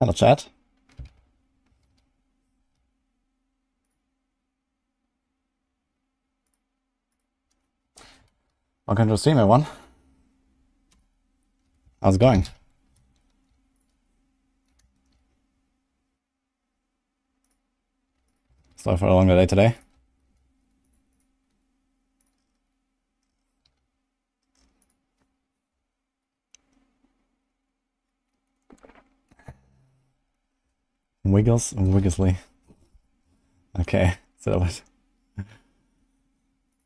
Hello, chat. Welcome to the stream, everyone. How's it going? Sorry for a longer day today. Wigglesly. Okay, so what?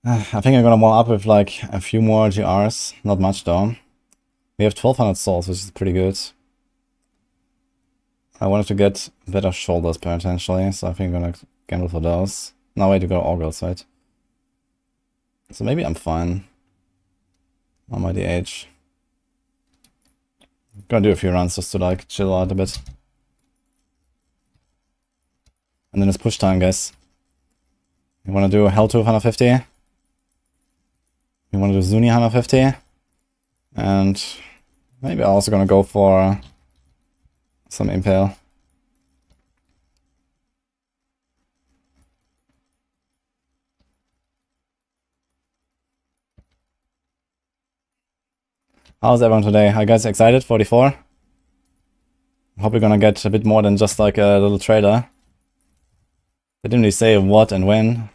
I think I'm gonna warm up with like a few more GRs. Not much though. We have 1200 souls, which is pretty good. I wanted to get better shoulders potentially, so I think I'm gonna gamble for those. No way to go Augurs, right? So maybe I'm fine on my DH. Gonna do a few runs just to like chill out a bit. And then it's push time, guys. You wanna do Hell 250? You wanna do Zuni 150? And maybe I'm also gonna go for some Impale. How's everyone today? Are you guys excited? 44? I hope we're gonna get a bit more than just like a little trailer. They didn't really say what and when.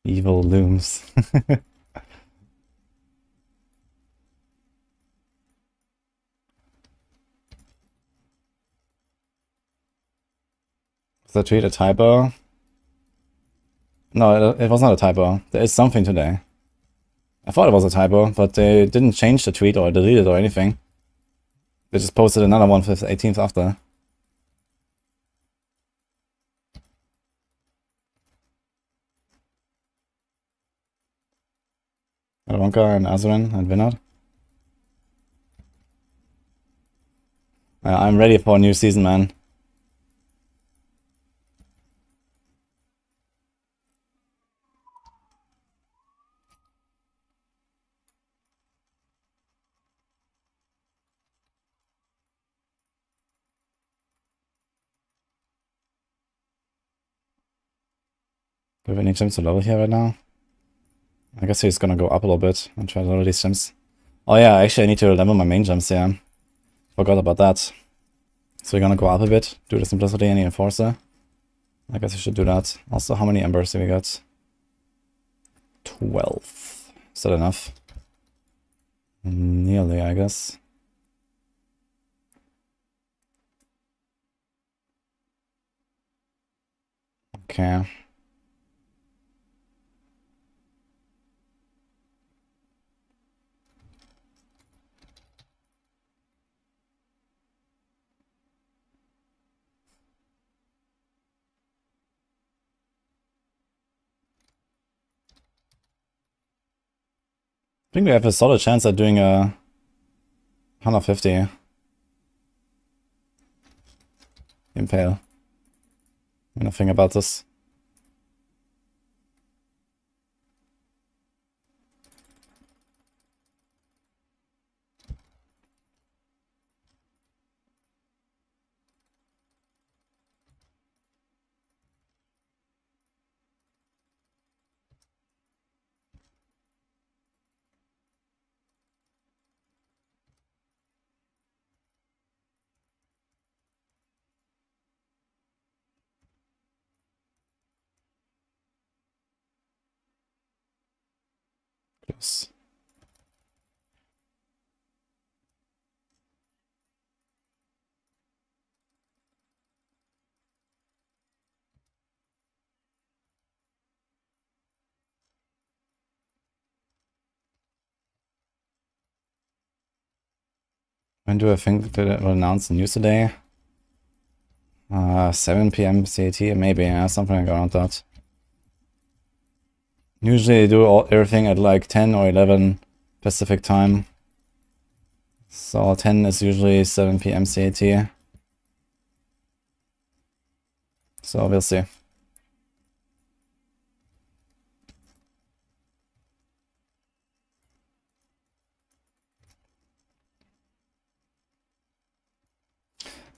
Evil looms. Was that tweet a typo? No, it was not a typo. There is something today. I thought it was a typo, but they didn't change the tweet or delete it or anything. They just posted another one for the 18th after. Aronka and Azurin and Vinod. I'm ready for a new season, man. Do we have any gems to level here right now? I guess he's gonna go up a little bit and try to level these gems. Oh yeah, actually I need to level my main gems here. Forgot about that. So we're gonna go up a bit, do the Simplicity and the Enforcer. I guess we should do that. Also, how many embers do we got? 12. Is that enough? Nearly, I guess. Okay. I think we have a solid chance at doing a 150 Impale. I'm gonna think about this. Yes. When do I think that it will announce the news today? 7 PM CAT, maybe, something like around that. Usually I do everything at like 10 or 11 Pacific time. So 10 is usually 7 PM CAT. So we'll see.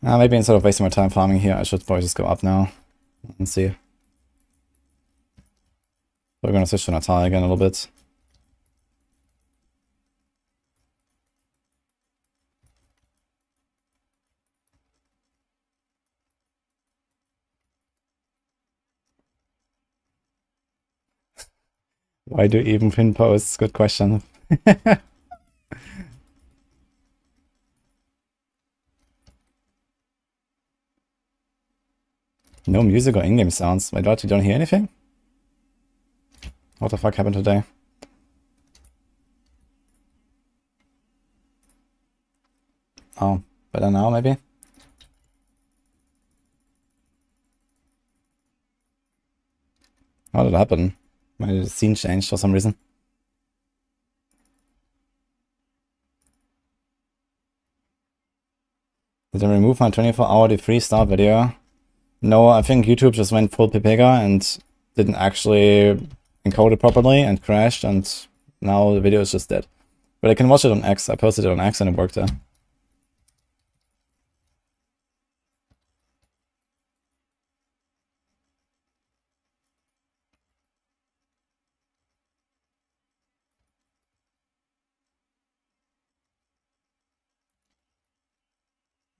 Maybe instead of wasting my time farming here, I should probably just go up now and see. We're gonna switch to Natalia again a little bit. Why do even pin posts? Good question. No music or in-game sounds. My god, you don't hear anything? What the fuck happened today? Oh, better now maybe? How did it happen? My scene changed for some reason. Did I remove my 24-hour free start video? No, I think YouTube just went full Pepega and didn't actually encode it properly and crashed, and now the video is just dead. But I can watch it on X. I posted it on X and it worked there.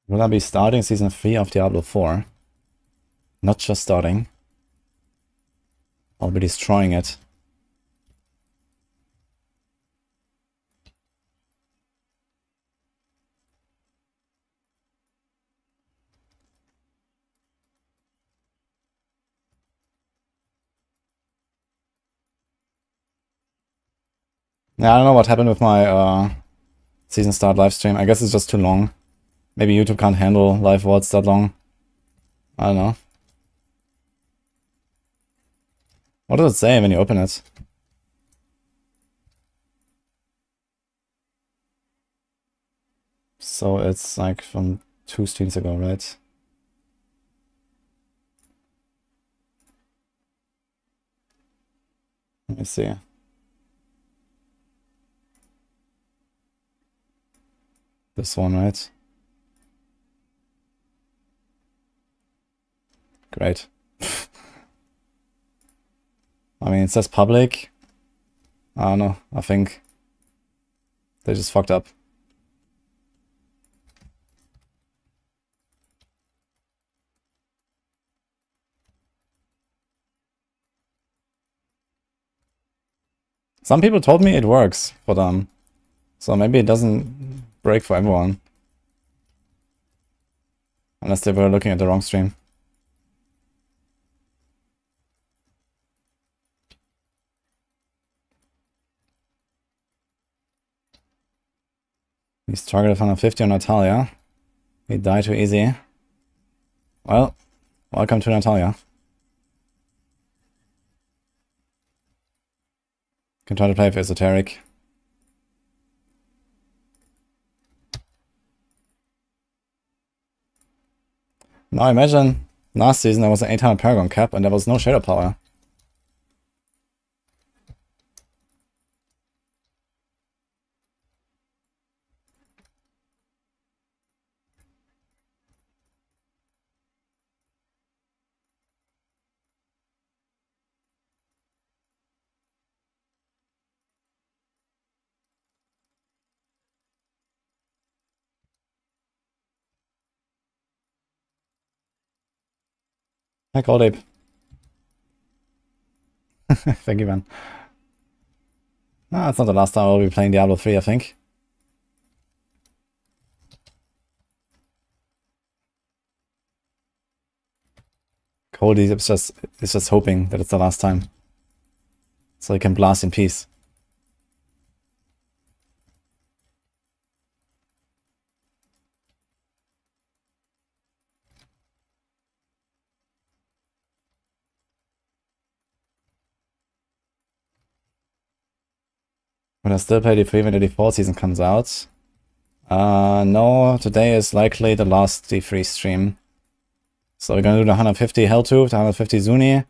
Will I be starting Season 3 of Diablo 4? Not just starting. I'll be destroying it. Yeah, I don't know what happened with my season start livestream. I guess it's just too long. Maybe YouTube can't handle live VODs that long. I don't know. What does it say when you open it? So it's like from 2 streams ago, right? Let me see. This one, right? Great. I mean, it says public. I don't know. I think they just fucked up. Some people told me it works for them. So maybe it doesn't break for everyone. Unless they were looking at the wrong stream. He's targeted 150 on Natalia. He died too easy. Well, welcome to Natalia. Can try to play with Esoteric. Now imagine, last season there was an 800 Paragon cap and there was no Shadow Power. Hi, Cold Ape. Thank you, man. It's not the last time I'll be playing Diablo 3, I think. Cold Ape is just hoping that it's the last time. So he can blast in peace. Will I still play D3 when the D4 season comes out? No, today is likely the last D3 stream. So we're gonna do the 150 Helltooth, the 150 Zuni, and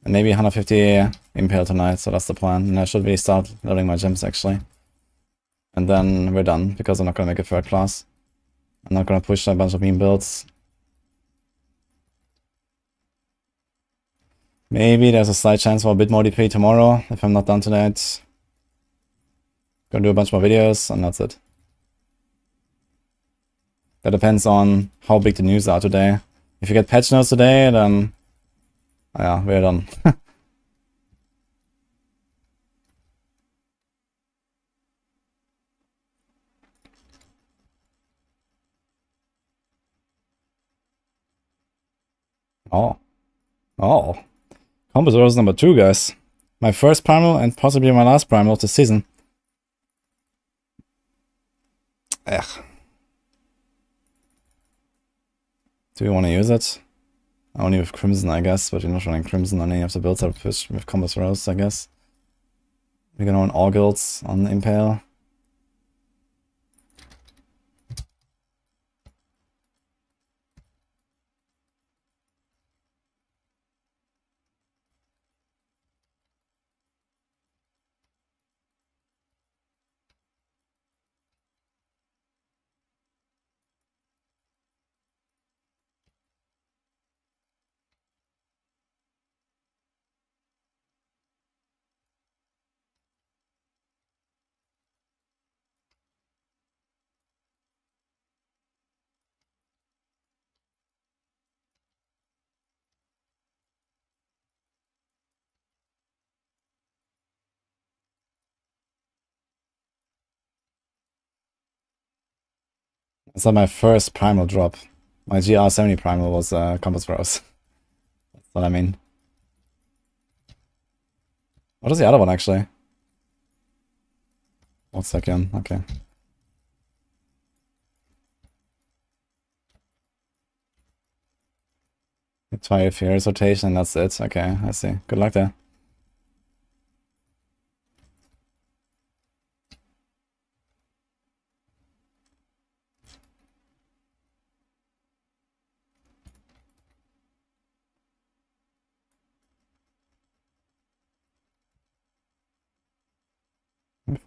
maybe 150 Impale tonight, so that's the plan. And I should really start loading my gems actually. And then we're done, because I'm not gonna make a third class. I'm not gonna push a bunch of meme builds. Maybe there's a slight chance for a bit more DP tomorrow if I'm not done tonight. Gonna do a bunch more videos, and that's it. That depends on how big the news are today. If you get patch notes today, then yeah, we're done. Oh. Oh. Composers number 2, guys. My first primal and possibly my last primal of the season. Ugh. Do you want to use it? Only with Crimson, I guess, but you're not running Crimson on any of the builds I've pushed with Combos Rose, I guess. We're gonna run all guilds on Impale. It's not my first primal drop. My GR70 primal was Combos Rose. That's what I mean. What is the other one, actually? 1 second, okay. Try a Fierce rotation, and that's it. Okay, I see. Good luck there.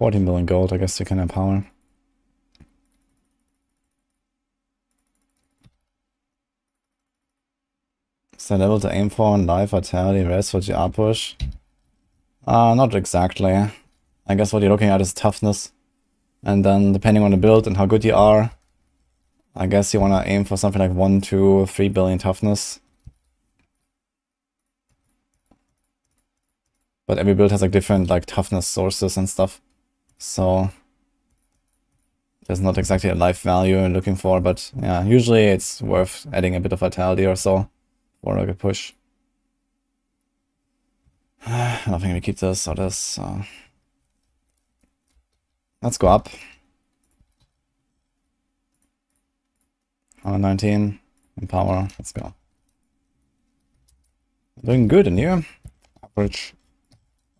$14 million gold, I guess you can empower. Is that level to aim for in life, vitality, rest for GR push? Not exactly. I guess what you're looking at is toughness. And then depending on the build and how good you are, I guess you want to aim for something like 1, 2, 3 billion toughness. But every build has like different like toughness sources and stuff. So there's not exactly a life value you're looking for, but yeah, usually it's worth adding a bit of vitality or so for like a push. I don't think we keep this or this. Let's go up. 119 in power. Let's go. Doing good in here. Average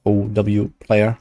OW player.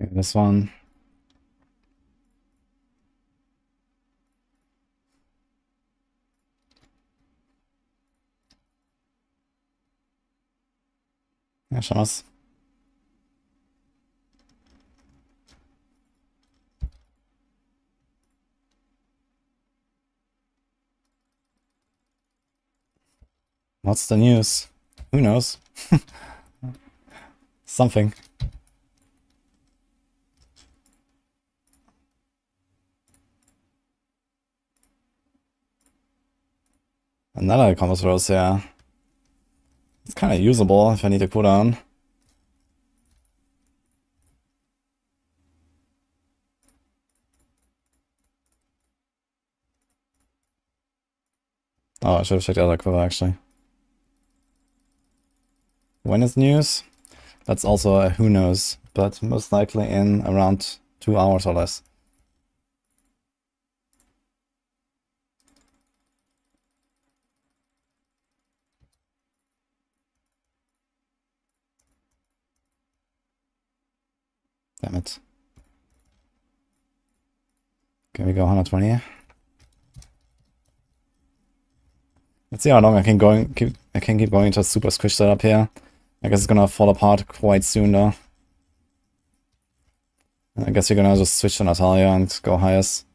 Okay, this one. Ja, schauen wir's. What's the news? Who knows? Something. Another Compass Rose, yeah. It's kind of usable if I need a cooldown. Oh, I should have checked out that quiver actually. When is news? That's also a who knows, but most likely in around 2 hours or less. Damn it. Can we go 120? Let's see how long I can keep going into a super squish setup here. I guess it's gonna fall apart quite soon though. I guess we're gonna just switch to Natalia and go highest.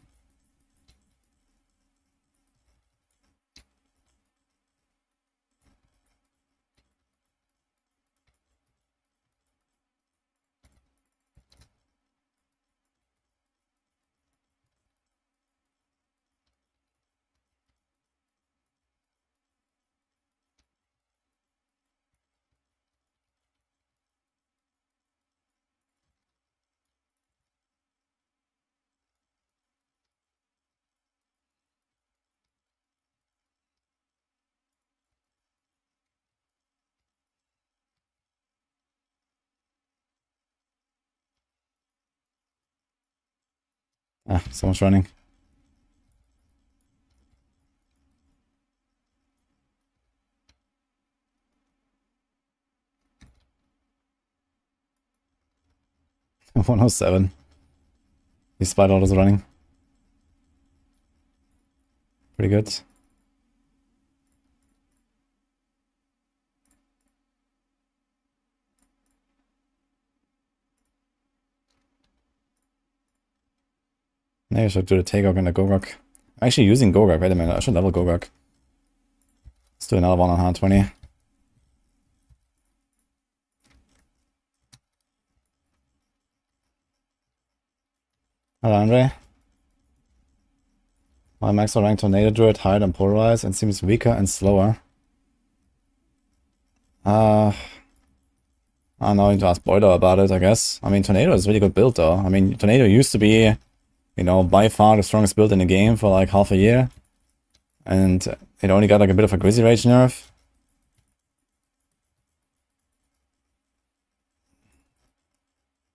Ah, someone's running. $107. Despite all this running. Pretty good. Maybe I should do the Tagok and the Gogok. I'm actually using Gogok. Wait a minute, I should level Gogok. Let's do another one on 120. Hello, Andre. My max rank Tornado Druid higher than Polarize and seems weaker and slower. I don't know, I need to ask Boiler about it, I guess. I mean, Tornado is a really good build though. I mean, Tornado used to be, you know, by far the strongest build in the game for like half a year. And it only got like a bit of a Grizzly Rage nerf.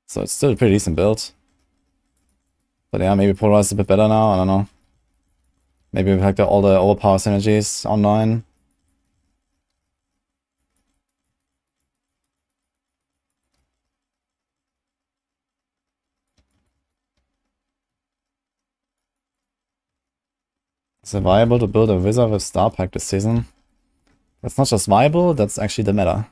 So it's still a pretty decent build. But yeah, maybe Polarize is a bit better now, I don't know. Maybe with like all the overpower synergies online. Is it viable to build a wizard with Star Pack this season? That's not just viable, that's actually the meta.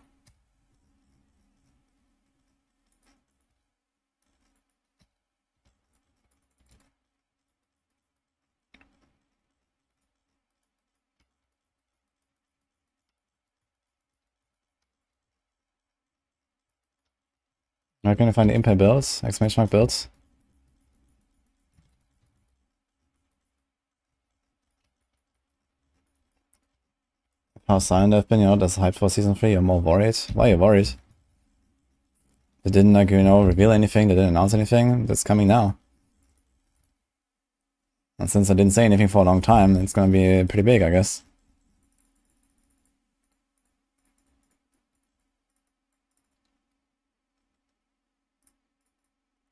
Where can I find the Impa builds? Exclamation mark builds? How silent I've been, you know, that's hyped for season 3, you're more worried. Why are you worried? They didn't, like, you know, reveal anything, they didn't announce anything, that's coming now. And since I didn't say anything for a long time, it's gonna be pretty big, I guess.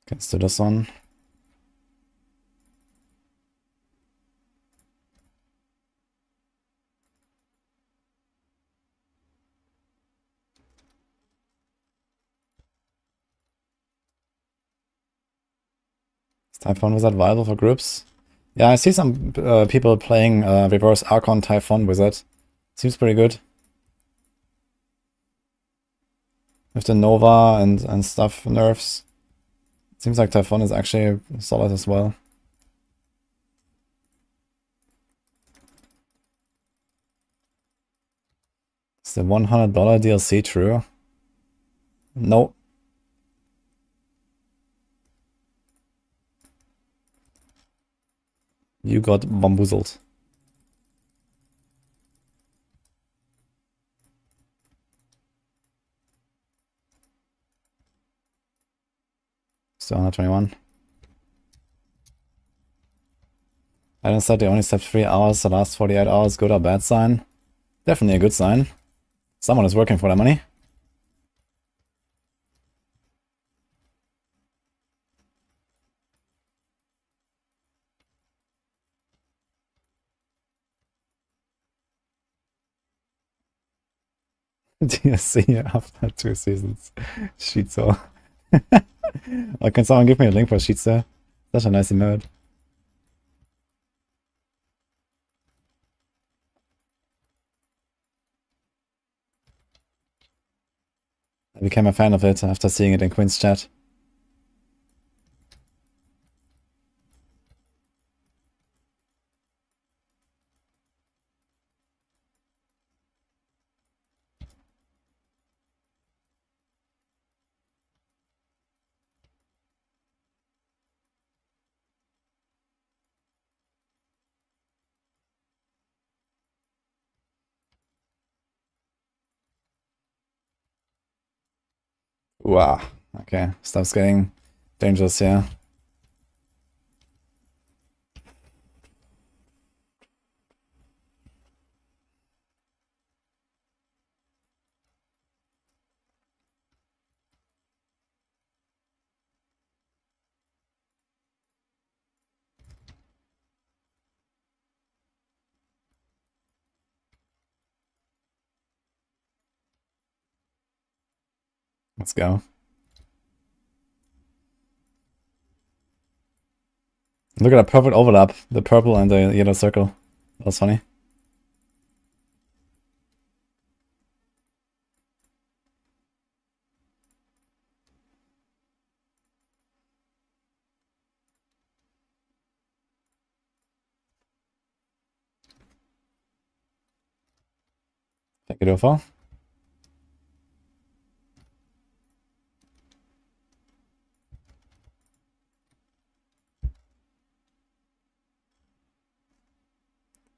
Okay, let's do this one. Typhon Wizard viable for groups? Yeah, I see some people playing reverse Archon Typhon Wizard. Seems pretty good. With the Nova and stuff nerfs. Seems like Typhon is actually solid as well. Is the $100 DLC true? No. You got bamboozled. Still 121. I don't said they only slept 3 hours the last 48 hours. Good or bad sign? Definitely a good sign. Someone is working for their money. DLC after 2 seasons. Shizo. Or can someone give me a link for Shizo? Such a nice emote. I became a fan of it after seeing it in Quinn's chat. Wow. Okay, stuff's getting dangerous here. Let's go. Look at that perfect overlap. The purple and the yellow circle. That was funny. Thank you, Dofo.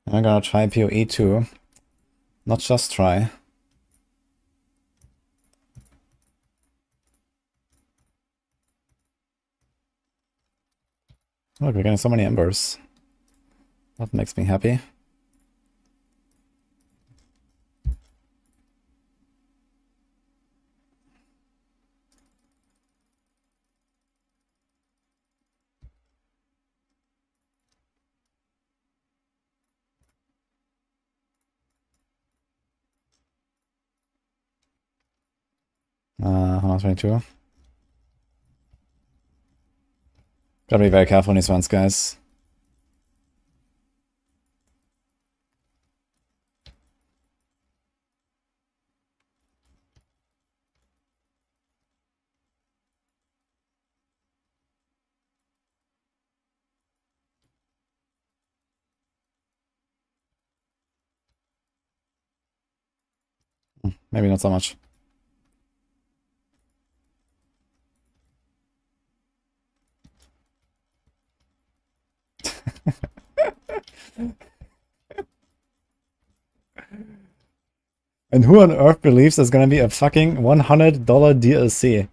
I'm gonna try PoE too. Not just try. Look, we're getting so many embers. That makes me happy. Uh, 122. Gotta be very careful on these ones, guys. Maybe not so much. And who on earth believes there's gonna be a fucking $100 DLC?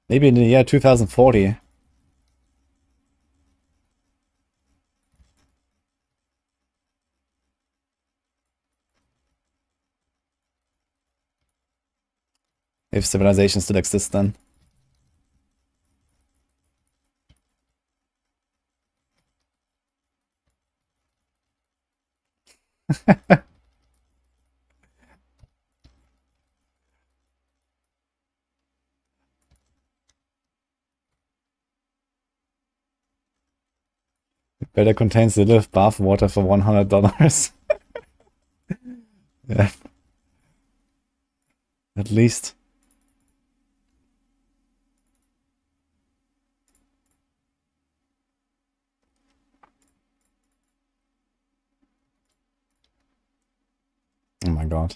Maybe in the year 2040. If civilization still exists then. It better contains a little bath water for $100. Yeah. At least. Oh my god.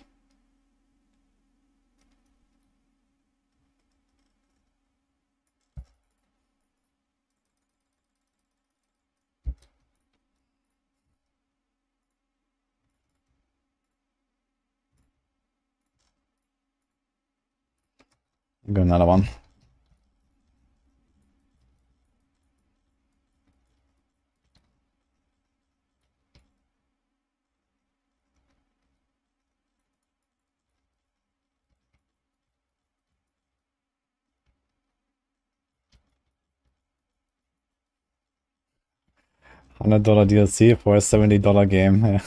Go another one. $100 DLC for a $70 game. Yeah.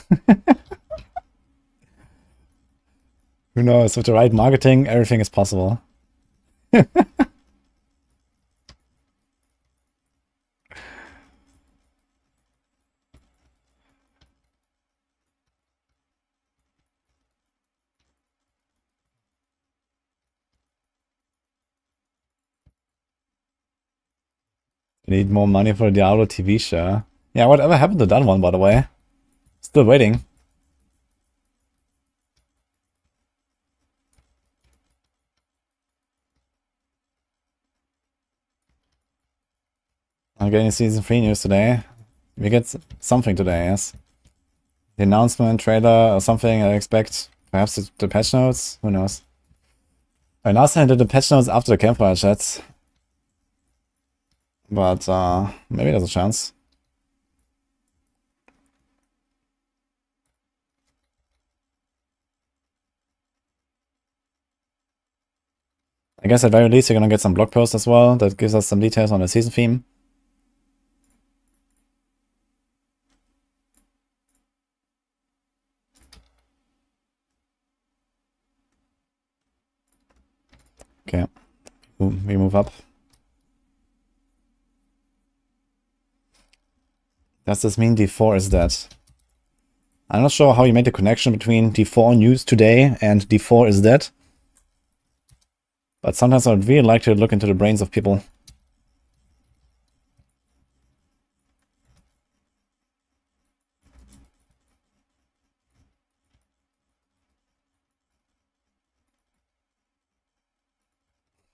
Who knows? With the right marketing, everything is possible. Need more money for the Diablo TV show. Yeah, whatever happened to that one, by the way? Still waiting. I'm getting season 3 news today. We get something today, yes. The announcement, trailer, or something, I expect. Perhaps the patch notes? Who knows? And last time I did the patch notes after the campfire chats. But maybe there's a chance. I guess at very least you're gonna get some blog posts as well that gives us some details on the season theme. Okay, we move up. Does this mean D4 is dead? I'm not sure how you made the connection between D4 news today and D4 is dead. But sometimes I'd really like to look into the brains of people.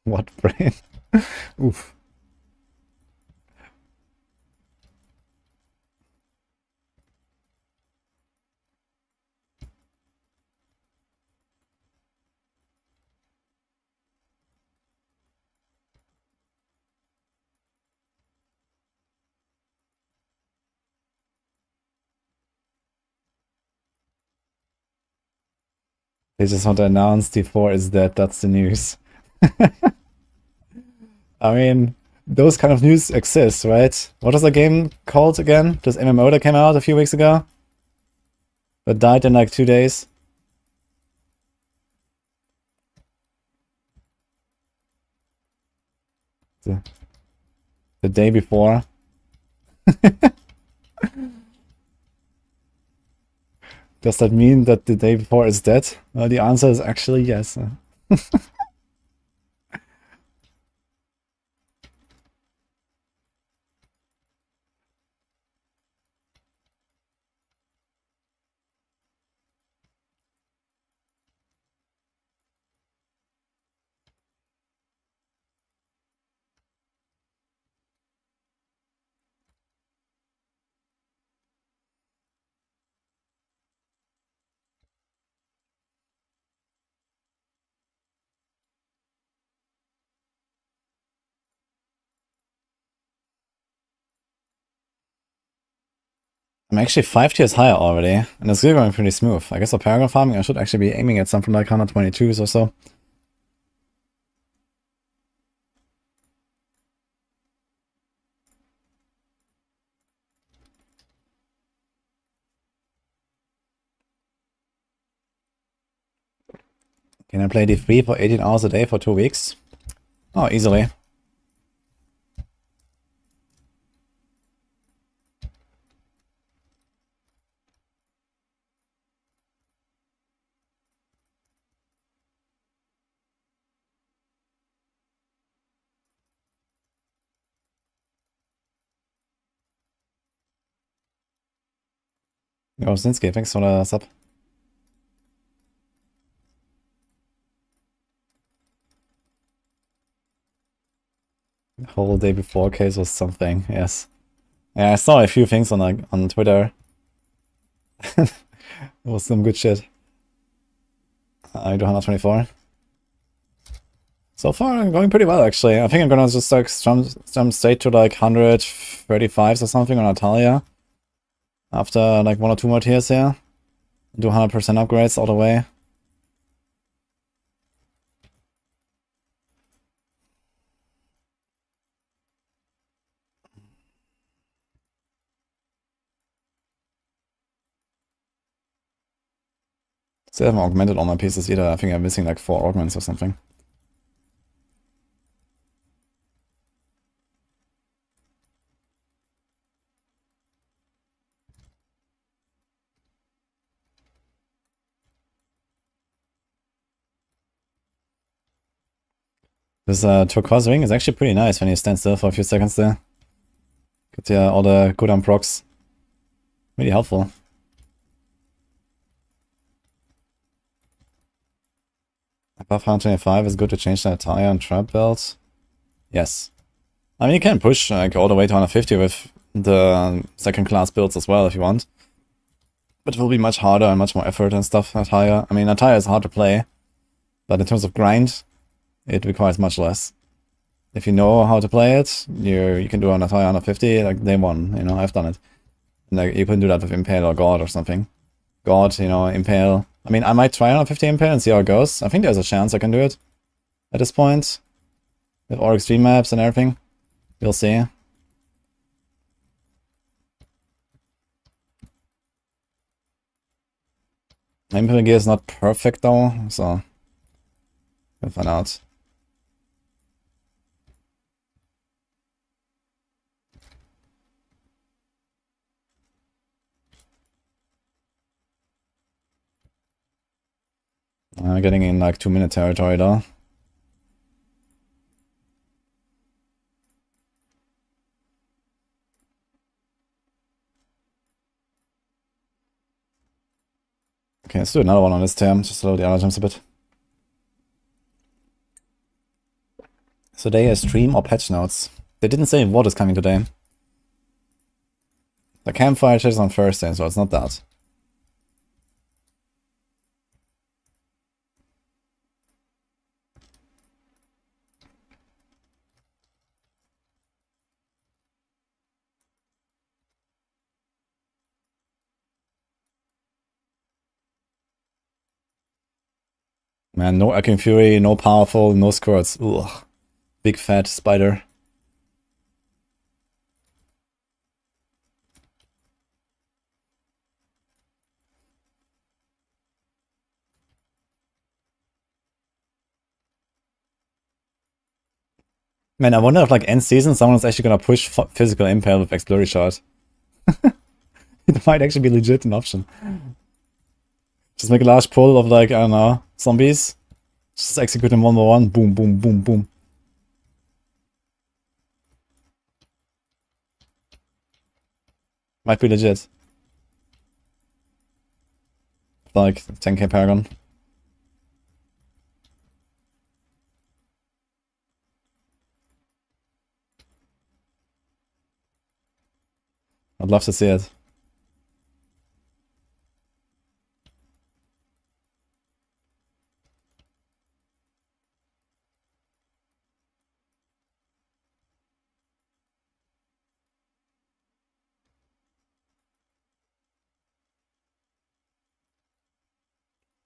What brain? Oof. They just want to announce D4 is dead, that's the news. I mean, those kind of news exist, right? What was the game called again? This MMO that came out a few weeks ago? That died in like 2 days? The day before? Does that mean that the day before is dead? Well, the answer is actually yes. I'm actually 5 tiers higher already, and it's still going pretty smooth. I guess for Paragon farming, I should actually be aiming at something like 122s or so. Can I play D3 for 18 hours a day for 2 weeks? Oh, easily. Yo, Sinski, thanks for the sub. The whole day before case was something, yes. Yeah, I saw a few things on Twitter. It was some good shit. I do 124. So far, going pretty well, actually. I think I'm gonna just like jump straight to like 135s or something on Natalia. After like 1 or 2 more tiers here. Do 100% upgrades all the way. Still haven't augmented all my pieces either. I think I'm missing like 4 augments or something. This turquoise ring is actually pretty nice when you stand still for a few seconds there. Get all the good on procs. Really helpful. Above 125 is good to change that tire and trap belt. Yes. I mean, you can push like all the way to 150 with the second class builds as well if you want. But it will be much harder and much more effort and stuff at higher. I mean, a tire is hard to play. But in terms of grind, it requires much less. If you know how to play it, you can do on a tire 150 like day one, you know, I've done it. And, like, you can do that with Impale or God or something. God, you know, Impale. I mean, I might try 150 Impale and see how it goes. I think there's a chance I can do it at this point. With all extreme maps and everything. We'll see. Impale gear is not perfect though, so we'll find out. Getting in like 2-minute territory though. Okay, let's do another one on this term, just slow the other gems a bit. So today a stream or patch notes. They didn't say what is coming today. The campfire chat is on Thursday, so it's not that. Man, no Arcane Fury, no powerful, no squirts. Ugh. Big fat spider. Man, I wonder if like end season someone's actually gonna push physical impale with Exploratory Shot. It might actually be legit an option. Just make a large pull of like, I don't know, zombies. Just execute them one by one. Boom, boom, boom, boom. Might be legit. Like 10k Paragon. I'd love to see it.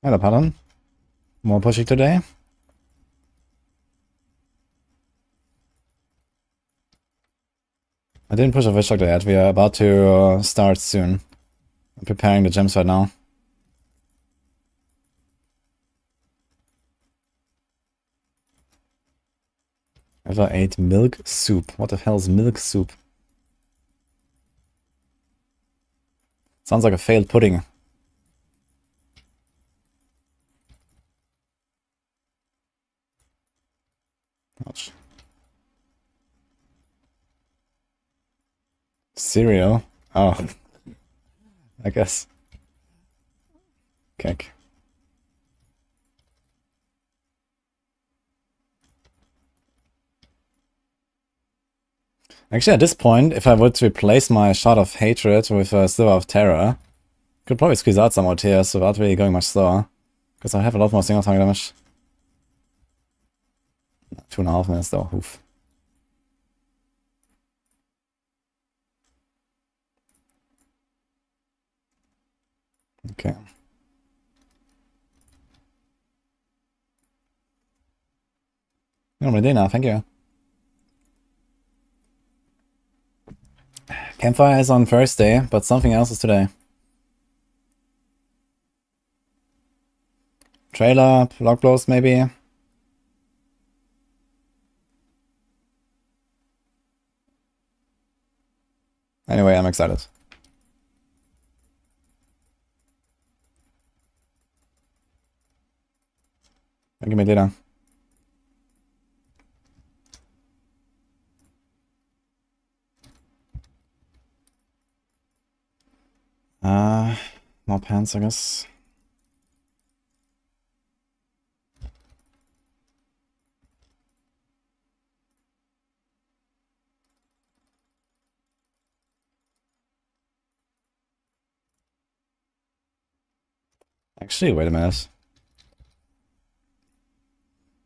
Hello, pardon. More pushing today. I didn't push a Witch Doctor yet. We are about to start soon. I'm preparing the gems right now. Ever ate milk soup? What the hell is milk soup? Sounds like a failed pudding. Ouch. Cereal? Oh. I guess. kick. Actually, at this point, if I would replace my Shot of Hatred with a Sliver of Terror, could probably squeeze out some more tears without really going much slower. Because I have a lot more single target damage. 2.5 minutes though, oof. Okay. No, Medina, thank you. Campfire is on Thursday, but something else is today. Trailer, log blows maybe. Anyway, I'm excited. Thank you, Medina. More pants, I guess. Actually, wait a minute.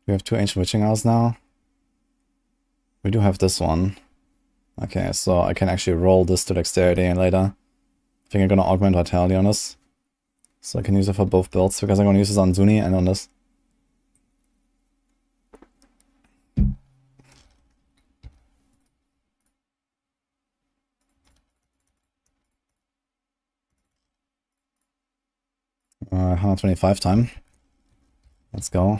We have 2 Ancient Witching Hours now. We do have this one. Okay, so I can actually roll this to Dexterity later. I think I'm gonna augment Vitality on this. So I can use it for both builds, because I'm gonna use this on Zuni and on this. Uh, 125 time. Let's go.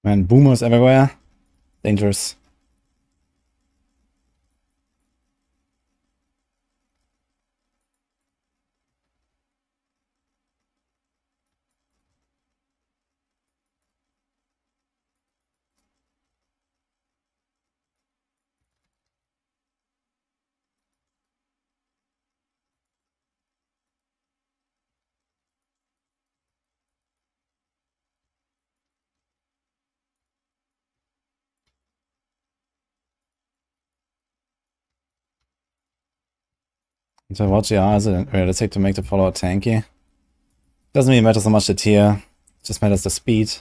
Man, boomers everywhere. Dangerous. So what GR is it realistic to make the follower tanky? Doesn't really matter so much the tier, it just matters the speed.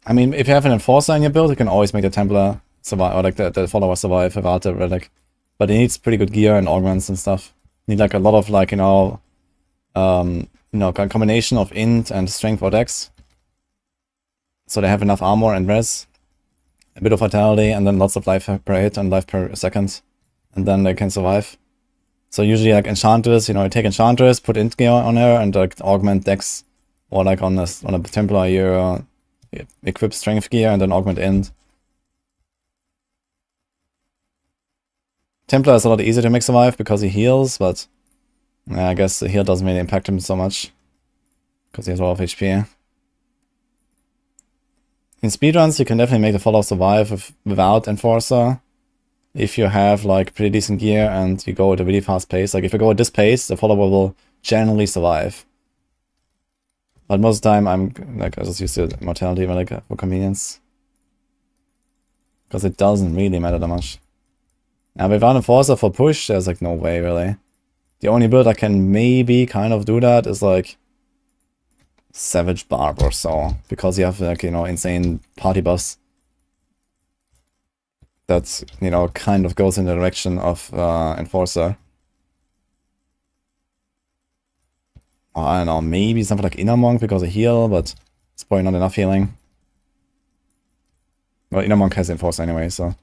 I mean, if you have an Enforcer in your build, you can always make the Templar survive, or like the follower survive without the relic. But it needs pretty good gear and augments and stuff. You need like a lot of like, combination of int and strength or dex. So they have enough armor and res, a bit of vitality, and then lots of life per hit and life per second. And then they can survive. So usually like Enchantress, you take Enchantress, put int gear on her, and like augment dex. Or like on a Templar, you equip strength gear and then augment int. Templar is a lot easier to make survive because he heals, but I guess the heal doesn't really impact him so much. Because he has a lot of HP. In speedruns, you can definitely make the follower survive without Enforcer. If you have like pretty decent gear and you go at a really fast pace. Like if you go at this pace, the follower will generally survive. But most of the time I just use the Immortality for convenience. Because it doesn't really matter that much. Now without Enforcer for push, there's like no way really. The only build I can maybe kind of do that is like Savage Barb or so. Because you have like, insane party buffs. that, you know, kind of goes in the direction of Enforcer. Or, I don't know, maybe something like Inner Monk because of heal, but it's probably not enough healing. Well, Inner Monk has Enforcer anyway, so.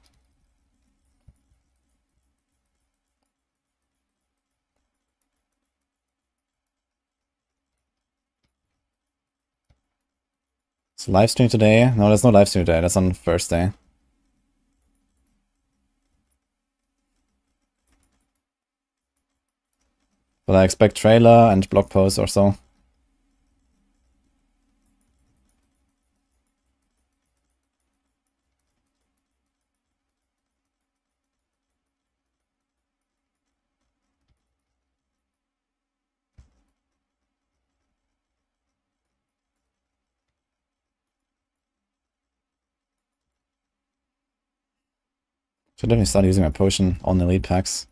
It's live stream today. No, there's no live stream today. That's on Thursday. But I expect trailer and blog post or so. Should definitely start using my potion on the elite packs.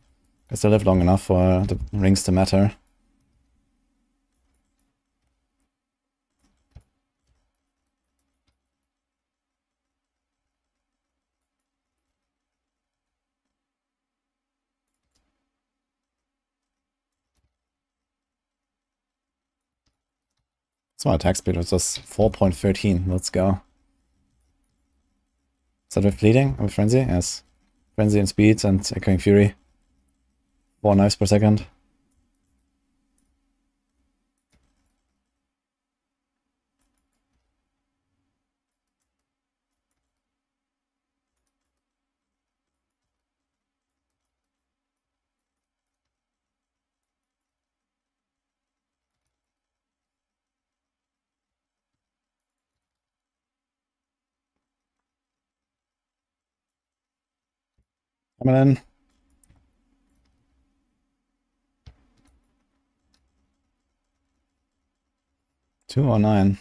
I still live long enough for the rings to matter. So my attack speed was just 4.13. Let's go. Is that with Fleeting? With Frenzy? Yes. Frenzy and speed and Echoing Fury. 4 knives per second. Coming in. Two or 9.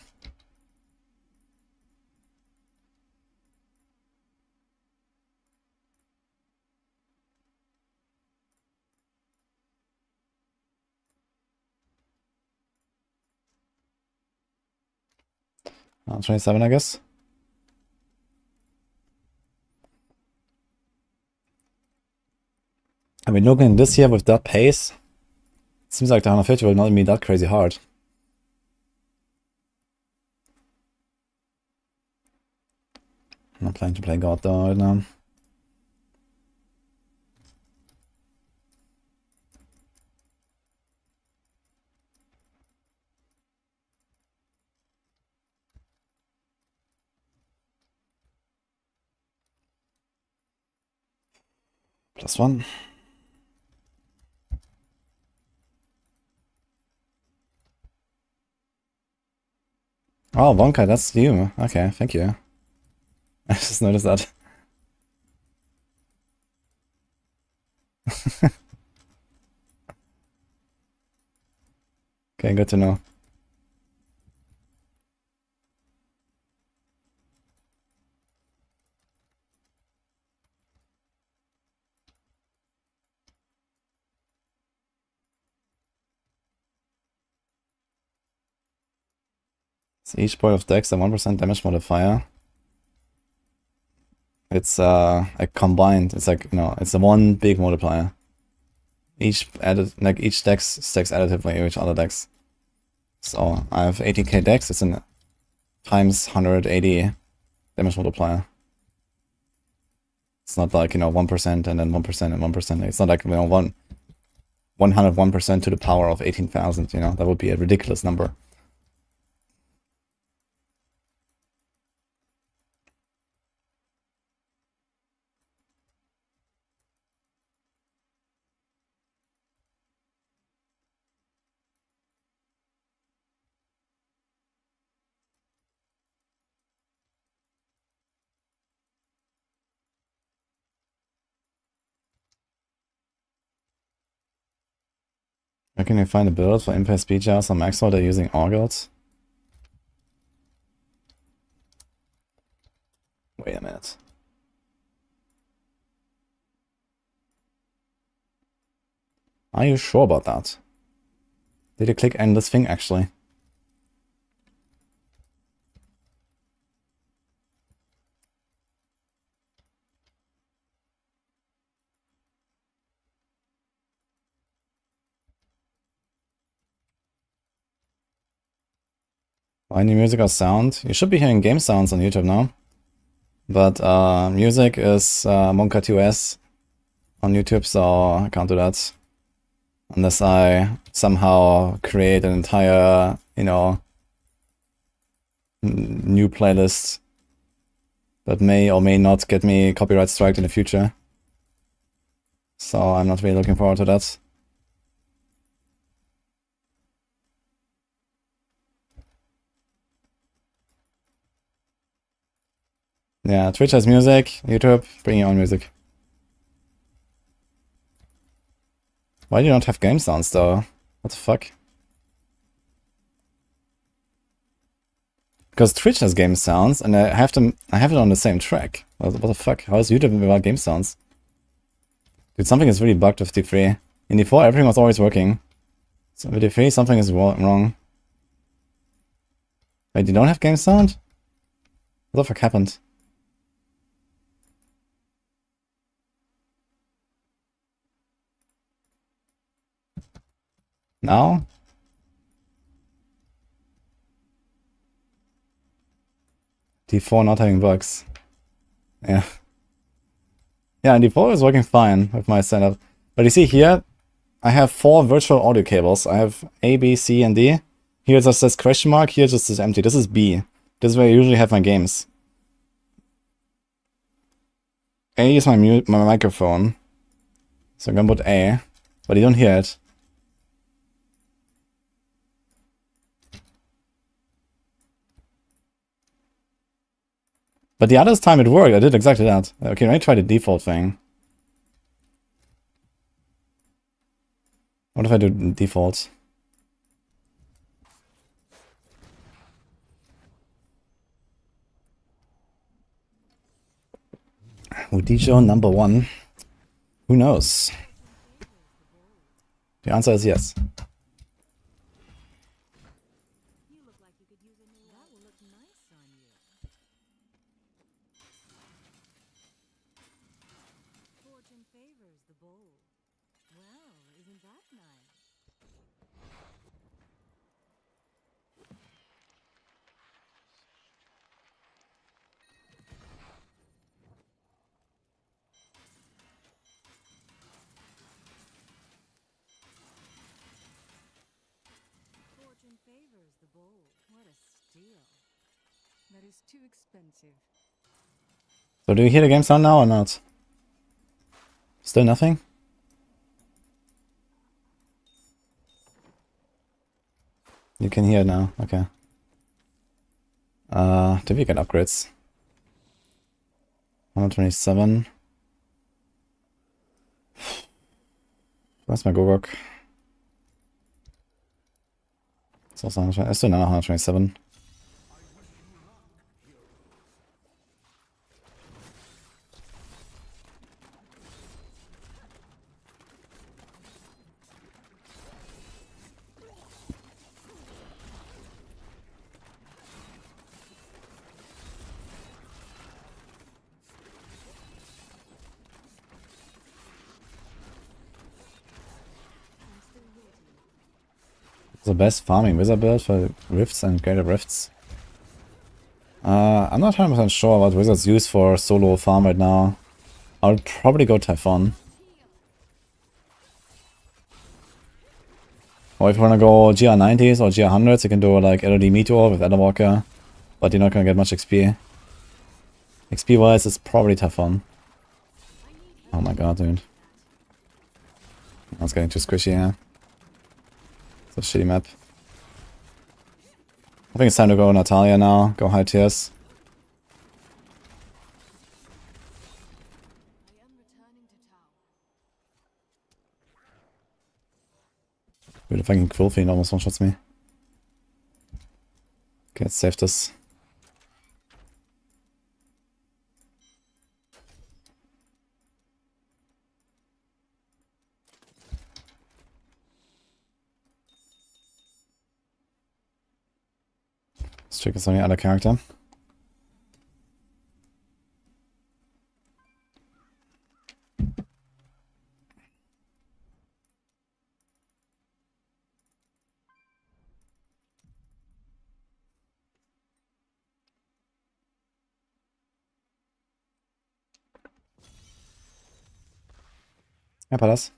Oh, 27, I guess. I mean, looking this here with that pace, it seems like the 150 will not be that crazy hard. I'm not planning to play God though right now. +1. Oh, Wonka, that's you. Okay, thank you. I just noticed that. Okay, good to know. So each point of dex a 1% damage modifier. It's a combined, it's like, you know, it's a one big multiplier. Each added, like each dex stacks additively with other dex. So I have 18k dex, it's in times 180 damage multiplier. It's not like, you know, 1% and then 1% and 1%. It's not like, you know, 101% to the power of 18,000, you know, that would be a ridiculous number. Where can you find a build for Impair Speed Jars on Maxwell? They're using Augurs. Wait a minute. Are you sure about that? Did you click end this thing actually? Any music or sound? You should be hearing game sounds on YouTube now. But music is Monka2S on YouTube, so I can't do that. Unless I somehow create an entire, you know, new playlist that may or may not get me copyright striked in the future. So I'm not really looking forward to that. Yeah, Twitch has music, YouTube, bring your own music. Why do you not have game sounds though? What the fuck? Because Twitch has game sounds and I have it on the same track. What the fuck? How is YouTube without game sounds? Dude, something is really bugged with D3. In D4 everything was always working. So with D3 something is wrong. Wait, you don't have game sound? What the fuck happened? Now? D4 not having bugs. Yeah. Yeah, and D4 is working fine with my setup. But you see here, I have 4 virtual audio cables. I have A, B, C, and D. Here it just says question mark, here it just says empty. This is B. This is where I usually have my games. A is my microphone. So I'm gonna put A, but you don't hear it. But the other time it worked, I did exactly that. Okay, let me try the default thing. What if I do default? Wudijo number 1. Who knows? The answer is yes. Too expensive. So do you hear the game sound now or not? Still nothing? You can hear it now, okay. Did we get upgrades? 127. Where's my Gogok? It's also 120. It's still another 127. The best farming wizard build for rifts and greater rifts. I'm not 100% sure what wizards use for solo farm right now. I'll probably go Typhon. Or if you wanna go GR90s or GR100s, you can do like LOD Meteor with Walker, but you're not gonna get much XP. XP wise, it's probably Typhon. Oh my god, dude. That's getting too squishy, yeah. It's a shitty map. I think it's time to go Natalia now, go high tiers. Dude, the fucking Quill Fiend almost one-shots me. Okay, let's save this. Let's check this on the other character. Ja, das.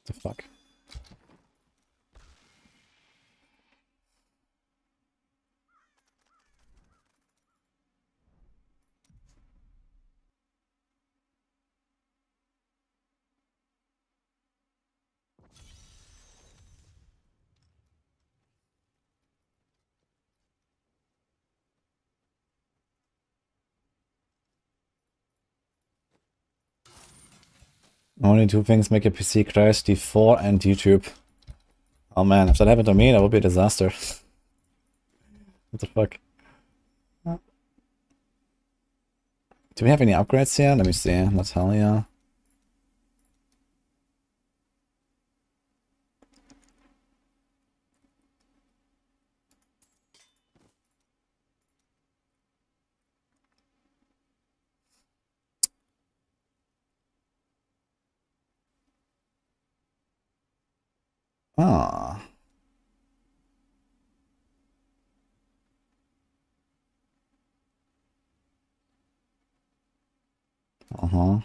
The fuck? Only two things make a PC crash, D4 and YouTube. Oh man, if that happened to me, that would be a disaster. What the fuck? Do we have any upgrades here? Let me see. Natalia. Ah. Uh-huh.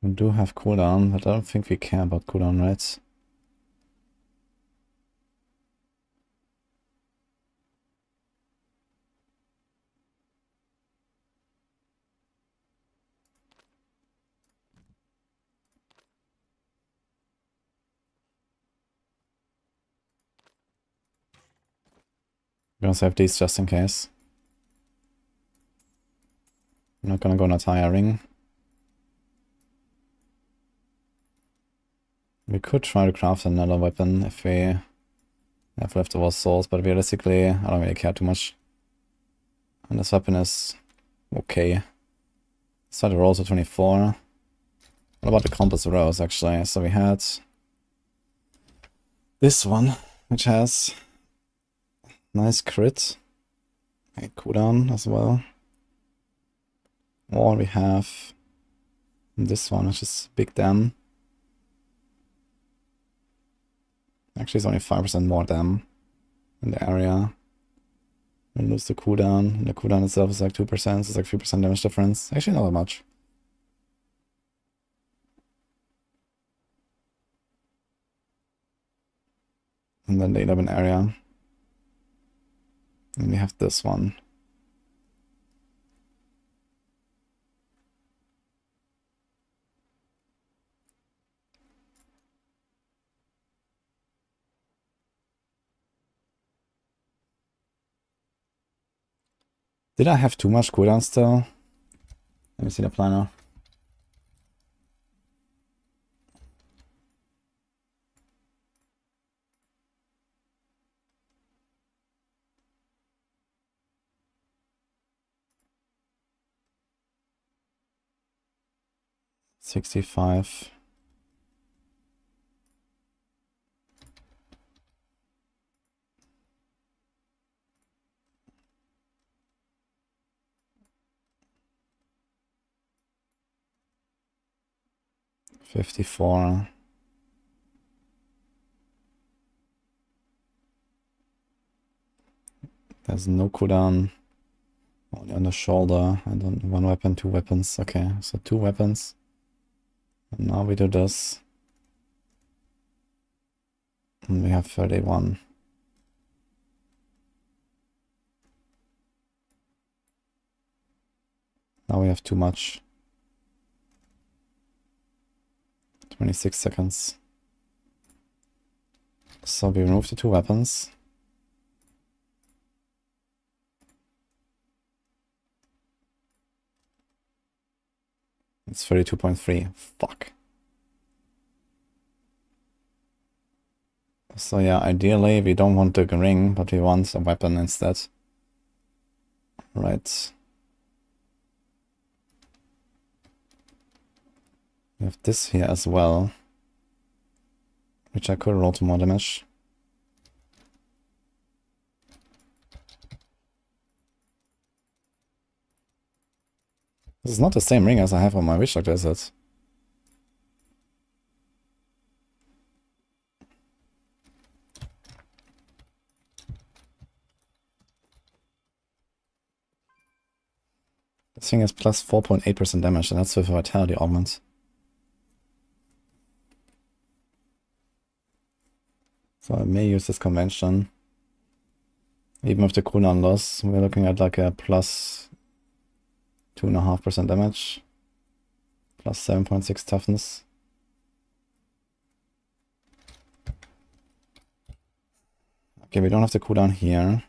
We do have cooldown, but I don't think we care about cooldown rates. We also have these just in case. I'm not gonna go Natalia ring. We could try to craft another weapon if we have leftover souls, but realistically, I don't really care too much. And this weapon is okay. Started rolls at 24. What about the compass rows, actually? So we had this one, which has nice crit and cooldown as well. Or we have this one, which is big dam. Actually, it's only 5% more dam in the area. We lose the cooldown, and the cooldown itself is like 2%, so it's like 3% damage difference. Actually, not that much. And then the 11 area. And we have this one. Did I have too much cooldown still? Let me see the planner. $65. $54. There's no cooldown. Only on the shoulder. And on one weapon, two weapons. Okay, so two weapons. And now we do this. And we have 31. Now we have too much. 26 seconds. So we remove the two weapons. It's 32.3. Fuck. So yeah, ideally we don't want the ring, but we want a weapon instead. Right. We have this here as well, which I could roll to more damage. This is not the same ring as I have on my Witchlock, is it? thing is plus 4.8% damage, and that's with Vitality Augment. So I may use this convention. Even with the cooldown loss, we're looking at like a plus 2.5% damage. Plus 7.6 toughness. Okay, we don't have the cooldown here.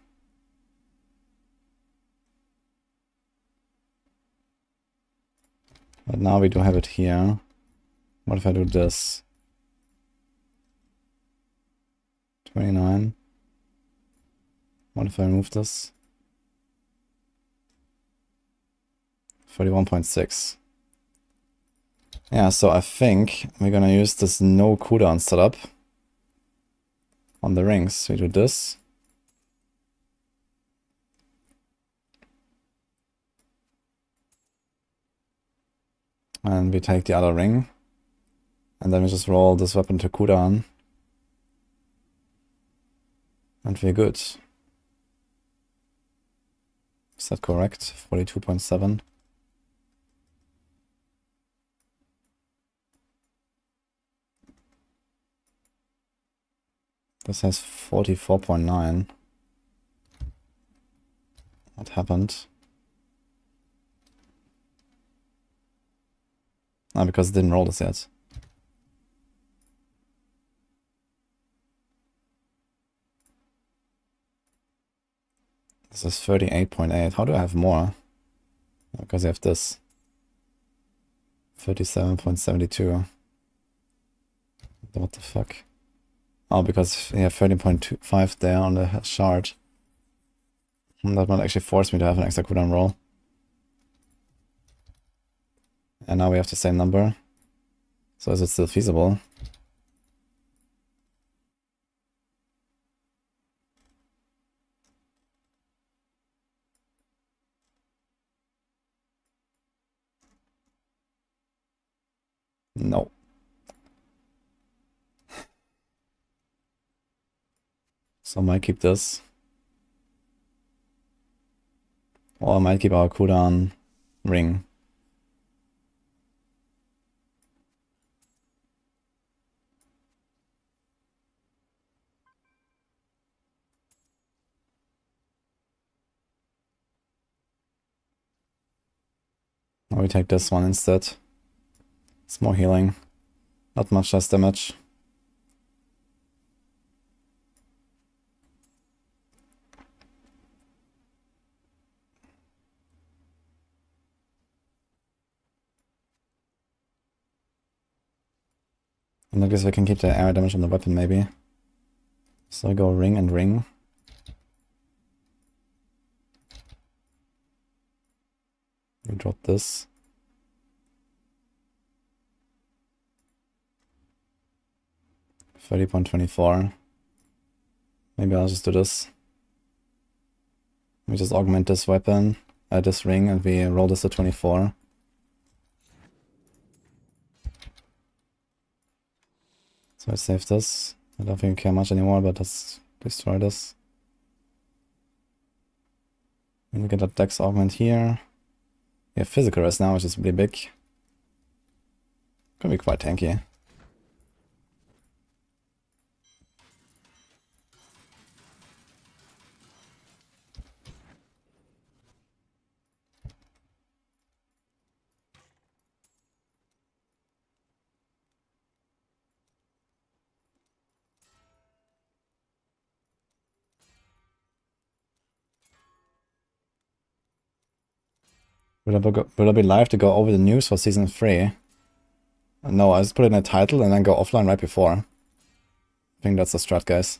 But now we do have it here. What if I do this? 29. What if I remove this? 31.6. Yeah, so I think we're gonna use this no cooldown setup on the rings. We do this. And we take the other ring. And then we just roll this weapon to cooldown. And we're good. Is that correct? 42.7. This has 44.9. What happened? Ah, because it didn't roll this yet. This is 38.8. How do I have more? Because I have this. 37.72. What the fuck? Oh, because you have 13.25 there on the shard. And that might actually force me to have an extra cooldown roll. And now we have the same number. So is it still feasible? No. So I might keep this. Or I might keep our cooldown ring. Or we take this one instead. It's more healing. Not much less damage. And I guess we can keep the area damage on the weapon maybe. So I go ring and ring. We drop this. $30.24. Maybe I'll just do this. We just augment this weapon, this ring, and we roll this to 24. So I save this. I don't think I care much anymore, but let's destroy this. And we get a dex augment here. We have physical rest now, which is really big. Gonna be quite tanky. Will I be live to go over the news for Season 3? No, I just put it in a title and then go offline right before. I think that's the strat, guys.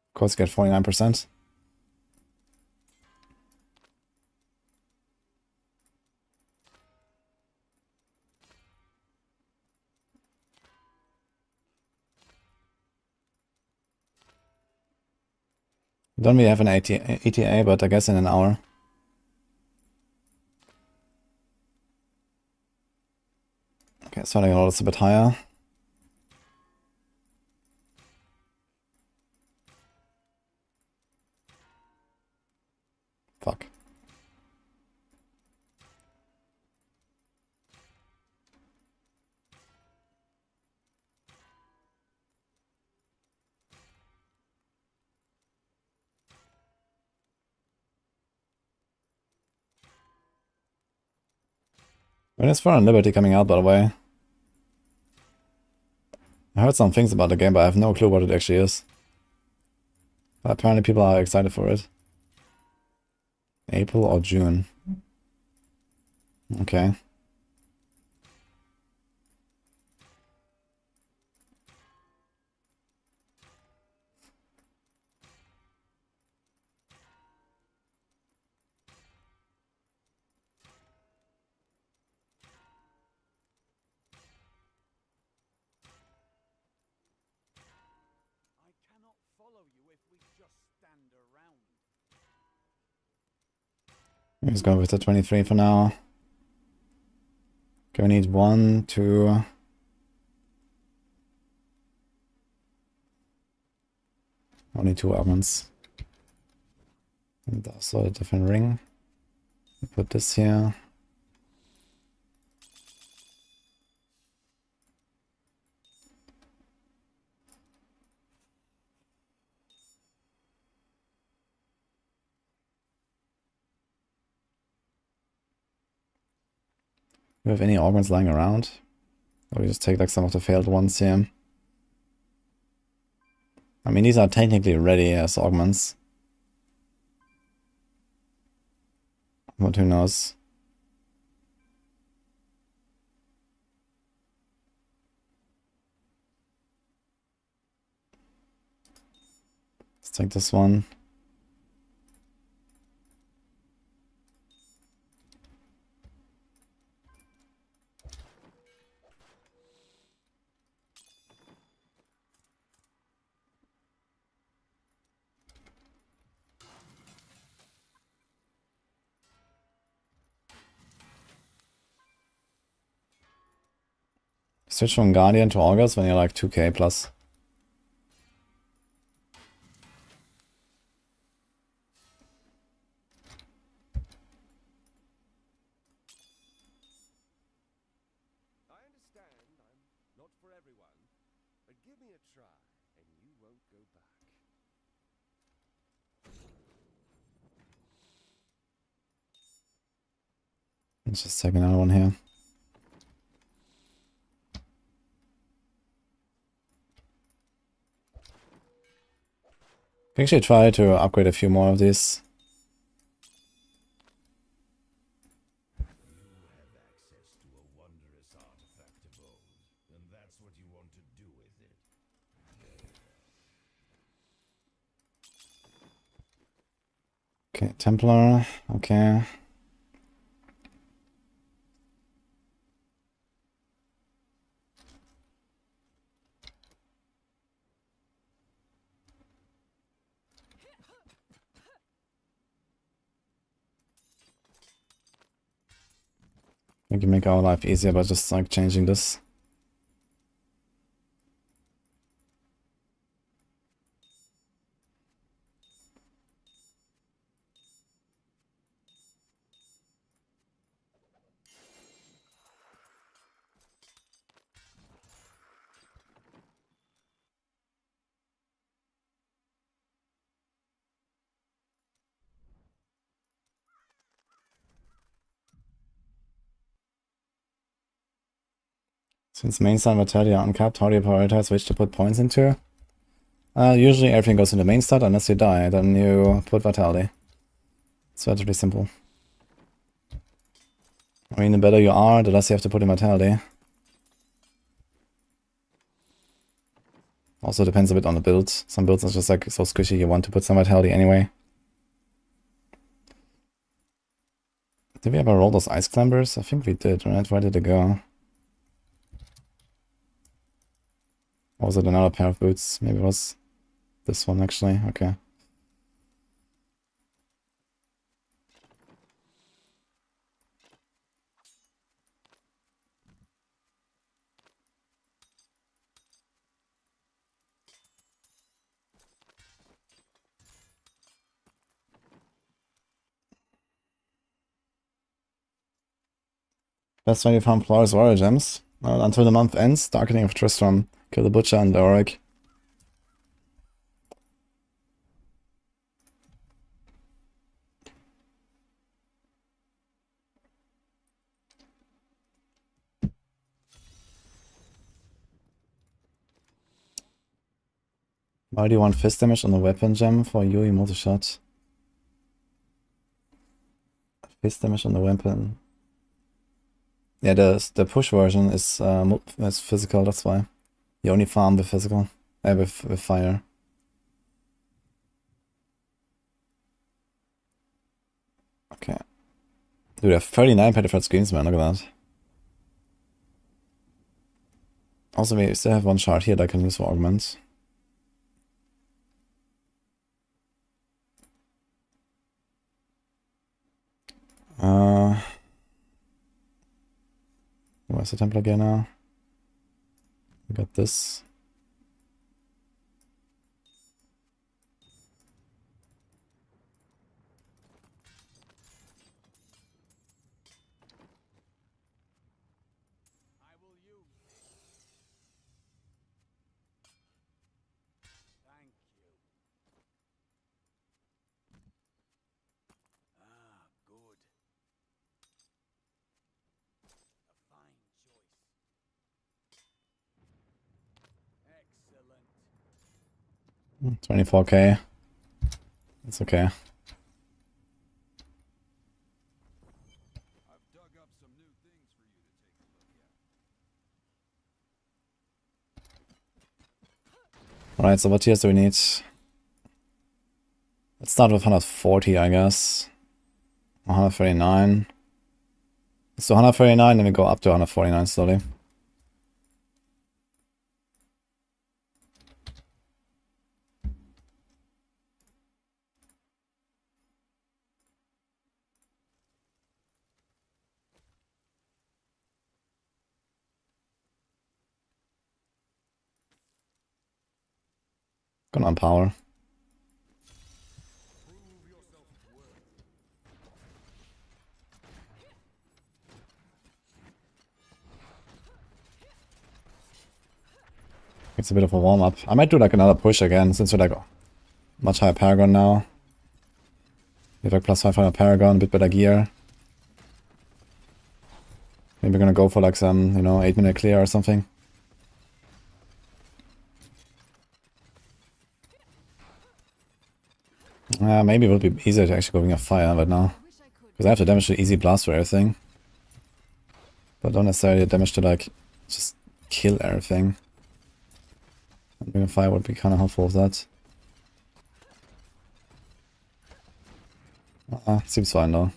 Of course, get 49%. Don't really have an ETA, but I guess in an hour. Okay, starting a little bit higher. Fuck. When is Foreign Liberty coming out, by the way? I heard some things about the game, but I have no clue what it actually is. But apparently people are excited for it. April or June? Okay. I'm just going with the 23 for now. Okay, we need 1, 2... Only 2 elements. And also a different ring. Put this here. Do we have any augments lying around? Or we just take like some of the failed ones here? I mean, these are technically ready as augments. But who knows? Let's take this one. Switch from Guardian to August when you're like 2k plus. I understand I'm not for everyone, but give me a try and you won't go back. Let's just take another one here. I actually try to upgrade a few more of these. You have access to a wondrous artifact of old, and that's what you want to do with it. Okay, Templar, okay. We can make our life easier by just like changing this. Since main stat and vitality are uncapped, how do you prioritize which to put points into? Usually everything goes into main stat unless you die, then you put vitality. It's relatively simple. I mean, the better you are, the less you have to put in vitality. Also depends a bit on the build. Some builds are just like so squishy you want to put some vitality anyway. Did we ever roll those ice climbers? I think we did, right? Where did it go? Or was it another pair of boots? Maybe it was this one actually. Okay. Best value farm Flawless Warrior Gems. Until the month ends, Darkening of Tristram, kill the Butcher and the Auric. Why do you want fist damage on the weapon gem for Yui multi-shot? Fist damage on the weapon. Yeah, the push version is physical, that's why. You only farm with physical. With fire. Okay. Dude, I have 39 pettified screens, man, look at that. Also, we still have one shard here that I can use for augments. Where's the temple again now? We got this. Good. A fine choice. Excellent. 24k. That's okay. I've dug up some new things for you to take a look at. Alright, so what tiers do we need? Let's start with 140, I guess. 139. Let's do 139, then we go up to 149 slowly. Gonna empower. It's a bit of a warm-up. I might do like another push again, since we're like much higher Paragon now. We have like plus 500 Paragon, a bit better gear. Maybe we're gonna go for like some, you know, 8-minute clear or something. Maybe it would be easier to actually go Ring of Fire right now. Because I have to damage to easy blast for everything. But don't necessarily damage to like just kill everything. And Ring of Fire would be kind of helpful with that. Seems fine though.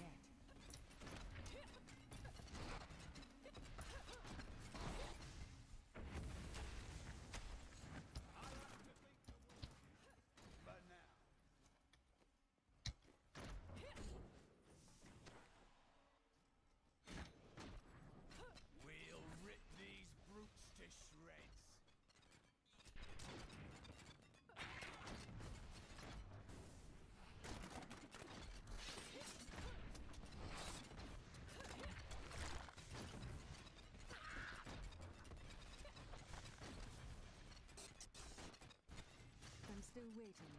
Still waiting.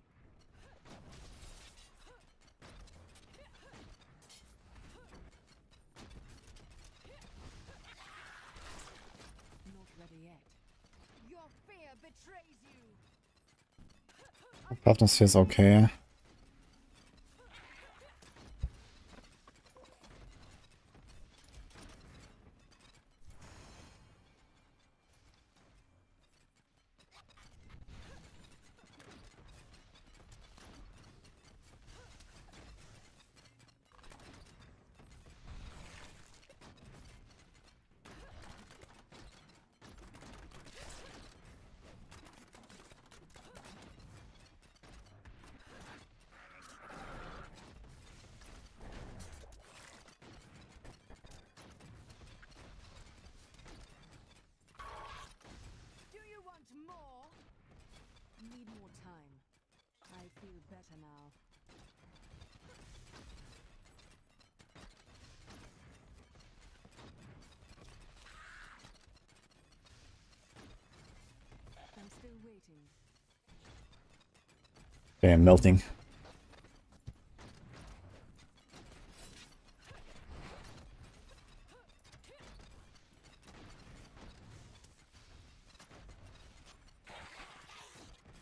Not ready yet. Your fear betrays you. Toughness here is okay. More? Need more time. I feel better now. waiting. Okay, I'm melting.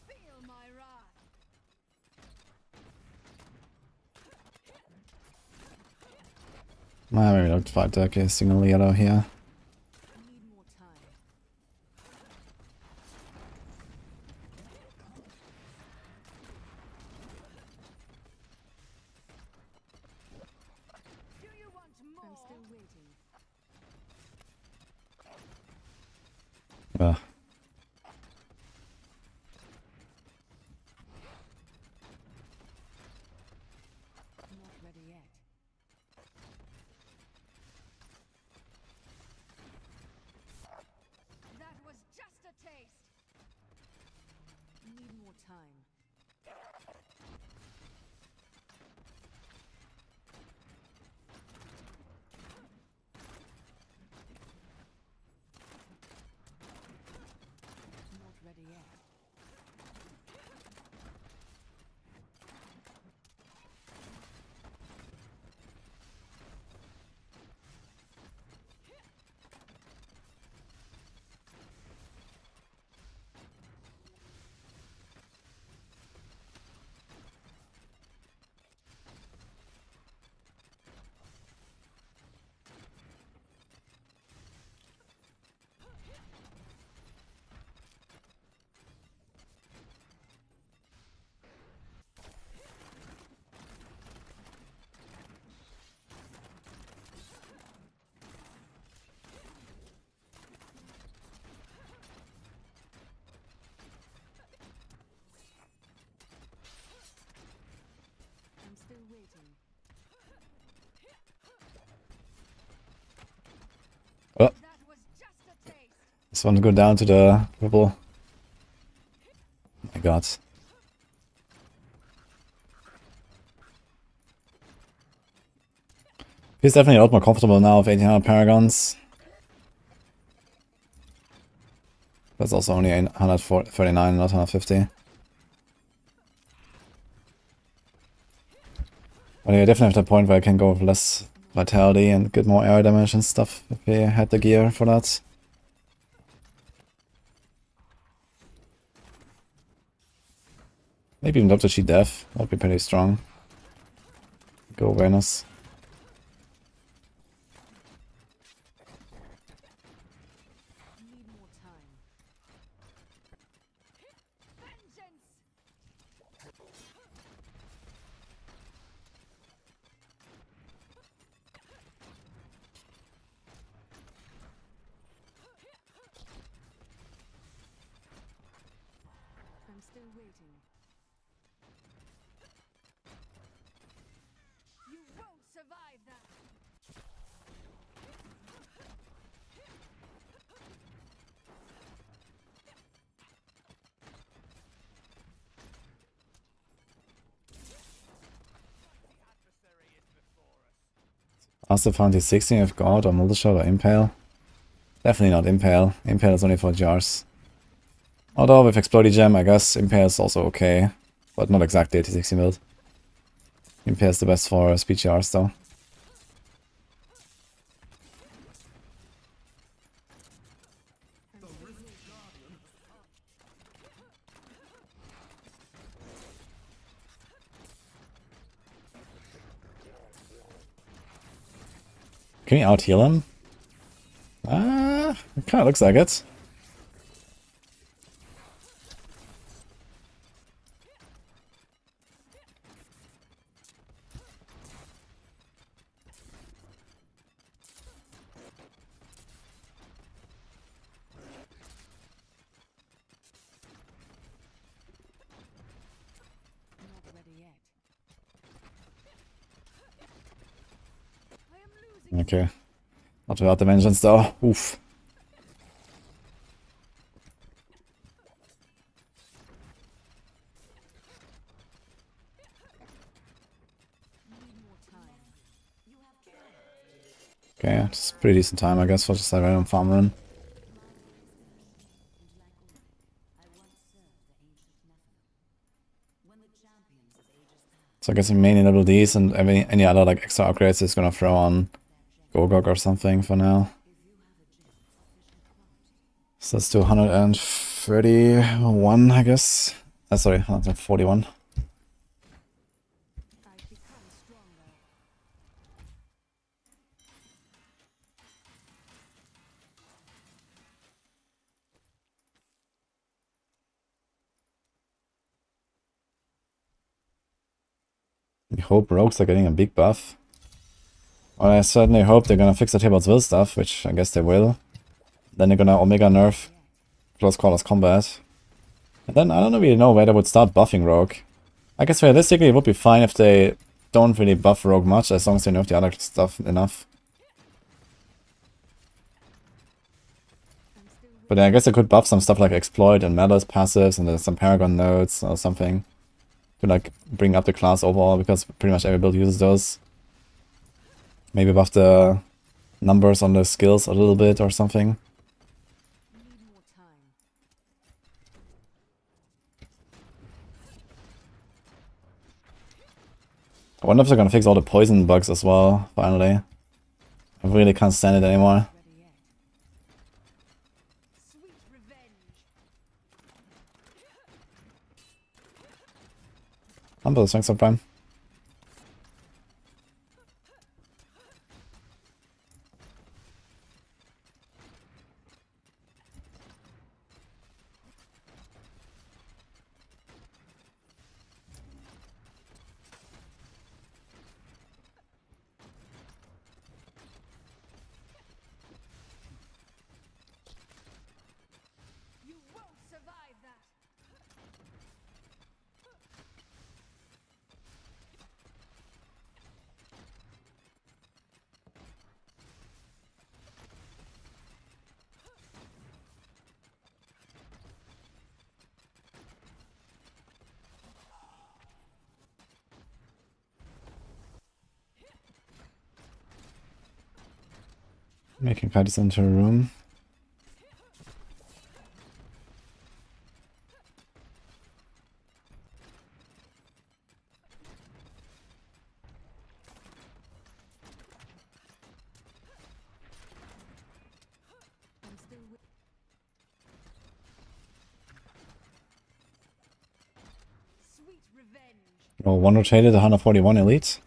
Feel my wrath. Maybe not fight okay, single yellow here. Need more time. Do you want more? I'm still waiting. Ugh. Not ready yet. That was just a taste. Need more time. Not ready yet. I'm still waiting. Oh, That was just a taste. this one go down to the purple. Oh my god. He's definitely a lot more comfortable now with 1800 paragons. That's also only 139, not 150. But yeah, definitely at the point where I can go with less vitality and get more air damage and stuff if we had the gear for that. Maybe even Dr. Chi Death, that would be pretty strong. Go awareness. Need more time. Vengeance! I'm still waiting. You won't survive that! Master Founty 16 of God or Multishot or Impale? Definitely not Impale. Impale is only for jars. Although with Explodey Gem, I guess Impale is also okay. But not exactly a T60 build. Impale is the best for speed jars though. Can we out heal him? Ah, it kinda looks like it. Not ready yet. I am losing. Okay. Not without the vengeance though. Oof. Need more time. Okay, it's pretty decent time I guess for just a random farm run. So I guess we mainly level these, and any other like extra upgrades is gonna throw on Gogok or something for now. So let's do 131, I guess. Sorry, 141. I've become stronger. We hope rogues are getting a big buff. Well, I certainly hope they're gonna fix the Tables Will stuff, which I guess they will. Then they're gonna Omega nerf Close Quarters Combat. And then I don't really know where they would start buffing Rogue. I guess realistically it would be fine if they don't really buff Rogue much, as long as they nerf the other stuff enough. But then I guess they could buff some stuff like Exploit and Malice passives and some Paragon nodes or something. To like bring up the class overall, because pretty much every build uses those. Maybe buff the numbers on the skills a little bit or something. Need more time. I wonder if they're gonna fix all the poison bugs as well, finally. I really can't stand it anymore. Ready yet. Sweet revenge. Humble, thanks for Prime. You won't survive that. Making Kaitis into a room. I'm still with. Sweet revenge. Oh, one rotated 141 elite.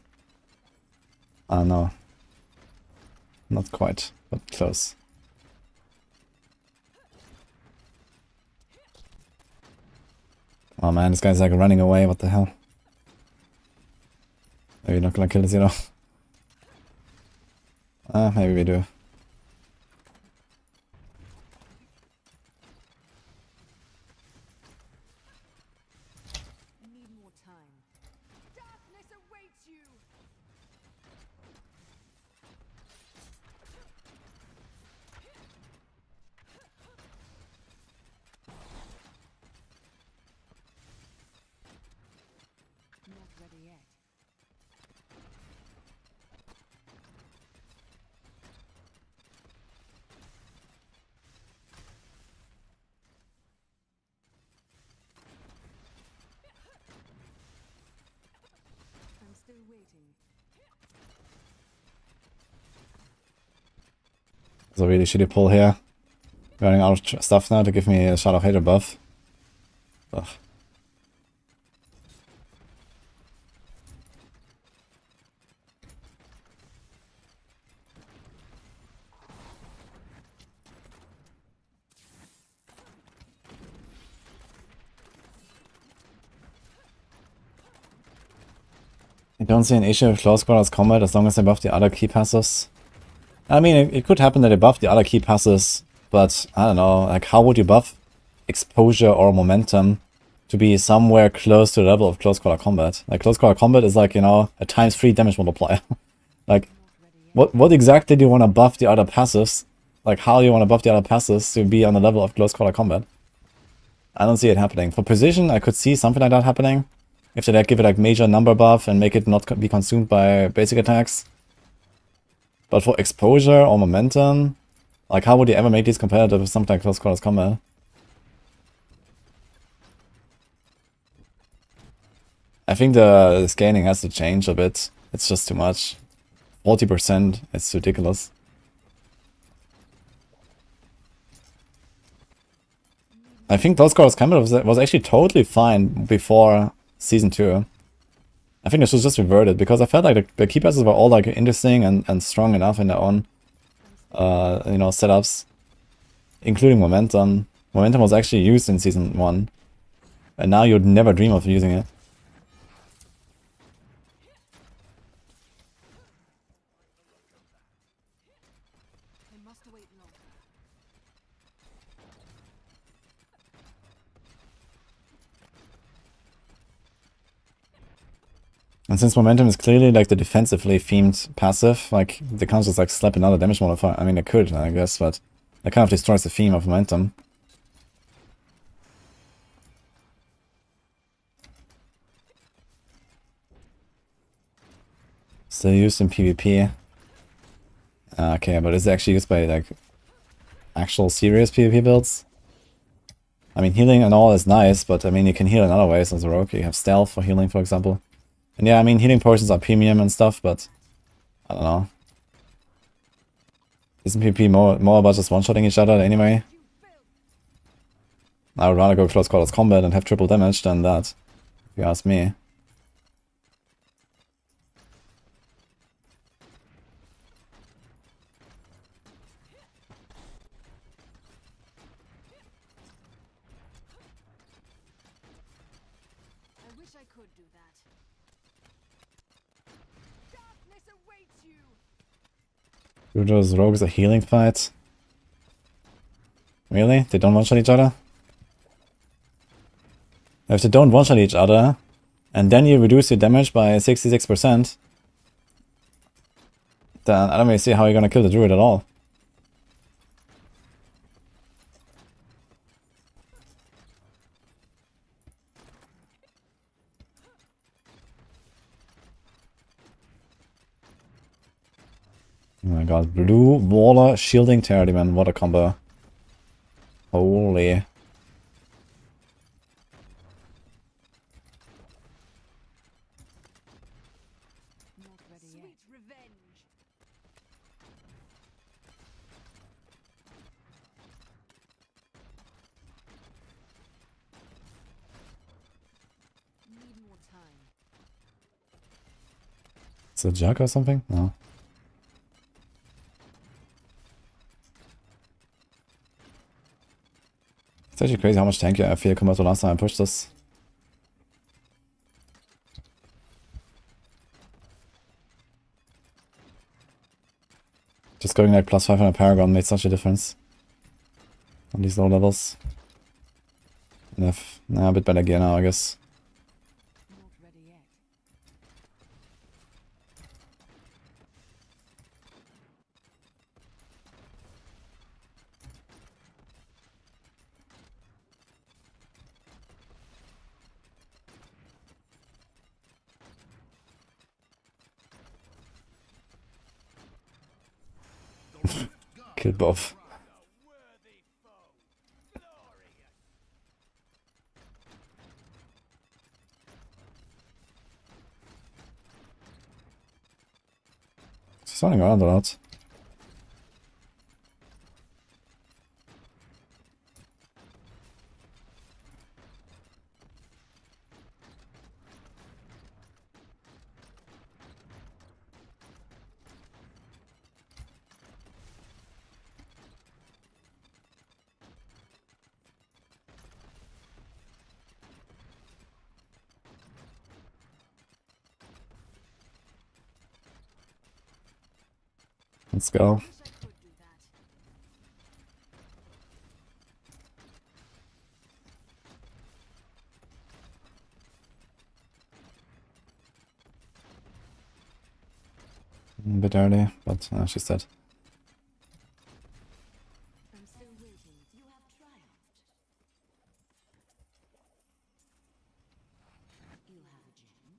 No. Not quite, but close. Oh man, this guy's like running away, what the hell? Maybe not gonna kill the zero. Maybe we do. Need more time. Darkness awaits you. Not ready yet. I'm still waiting. It's a really shitty pull here. Running out of stuff now to give me a Shadow Hater buff. Ugh. I don't see an issue with Close Quarters Combat as long as they buff the other key passives. I mean, it could happen that they buff the other key passes, but I don't know, like how would you buff exposure or momentum to be somewhere close to the level of Close Quarter Combat? Like Close Quarter Combat is like, you know, a ×3 damage multiplier. Like, what exactly do you want to buff the other passives? Like, how do you want to buff the other passives to be on the level of Close Quarter Combat? I don't see it happening. For precision, I could see something like that happening. If they like give it like major number buff and make it not be consumed by basic attacks. But for exposure or momentum, like how would you ever make these competitive with something like Close Quarters Combat? I think the scaling has to change a bit. It's just too much. 40%, it's ridiculous. I think Close Quarters Combat was actually totally fine before Season 2. I think it should just revert it, because I felt like the key passes were all like interesting and strong enough in their own, you know, setups. Including Momentum. Momentum was actually used in Season 1. And now you'd never dream of using it. I must wait longer. And since Momentum is clearly like the defensively themed passive, like they can't just like slap another damage modifier. I mean, they could, I guess, but that kind of destroys the theme of Momentum. Still used in PvP. Okay, but is it actually used by like actual serious PvP builds? I mean, healing and all is nice, but I mean, you can heal in other ways as a rogue. You have stealth for healing, for example. And yeah, I mean, healing potions are premium and stuff, but I don't know. Isn't PvP more about just one-shotting each other anyway? I would rather go Close Quarters Combat and have triple damage than that, if you ask me. I wish I could do that. Darkness awaits you. Do those rogues a healing fight? Really? They don't one-shot each other? If they don't one-shot each other, and then you reduce your damage by 66%, then I don't really see how you're gonna kill the Druid at all. Oh my god, Blue Waller Shielding Terror Demon, what a combo. Holy. Not ready yet. Sweet revenge. Need more time. Is it a jug or something? No. It's actually crazy how much tankier I feel compared to last time I pushed this. Just going like plus 500 Paragon made such a difference on these low levels. And if, nah, a bit better gear now, I guess. Not ready yet. Kill both. She's running around a lot. Let's go. Wish I could do that. A bit early, but she's dead. I'm still waiting. You have triumphed. You have a gem.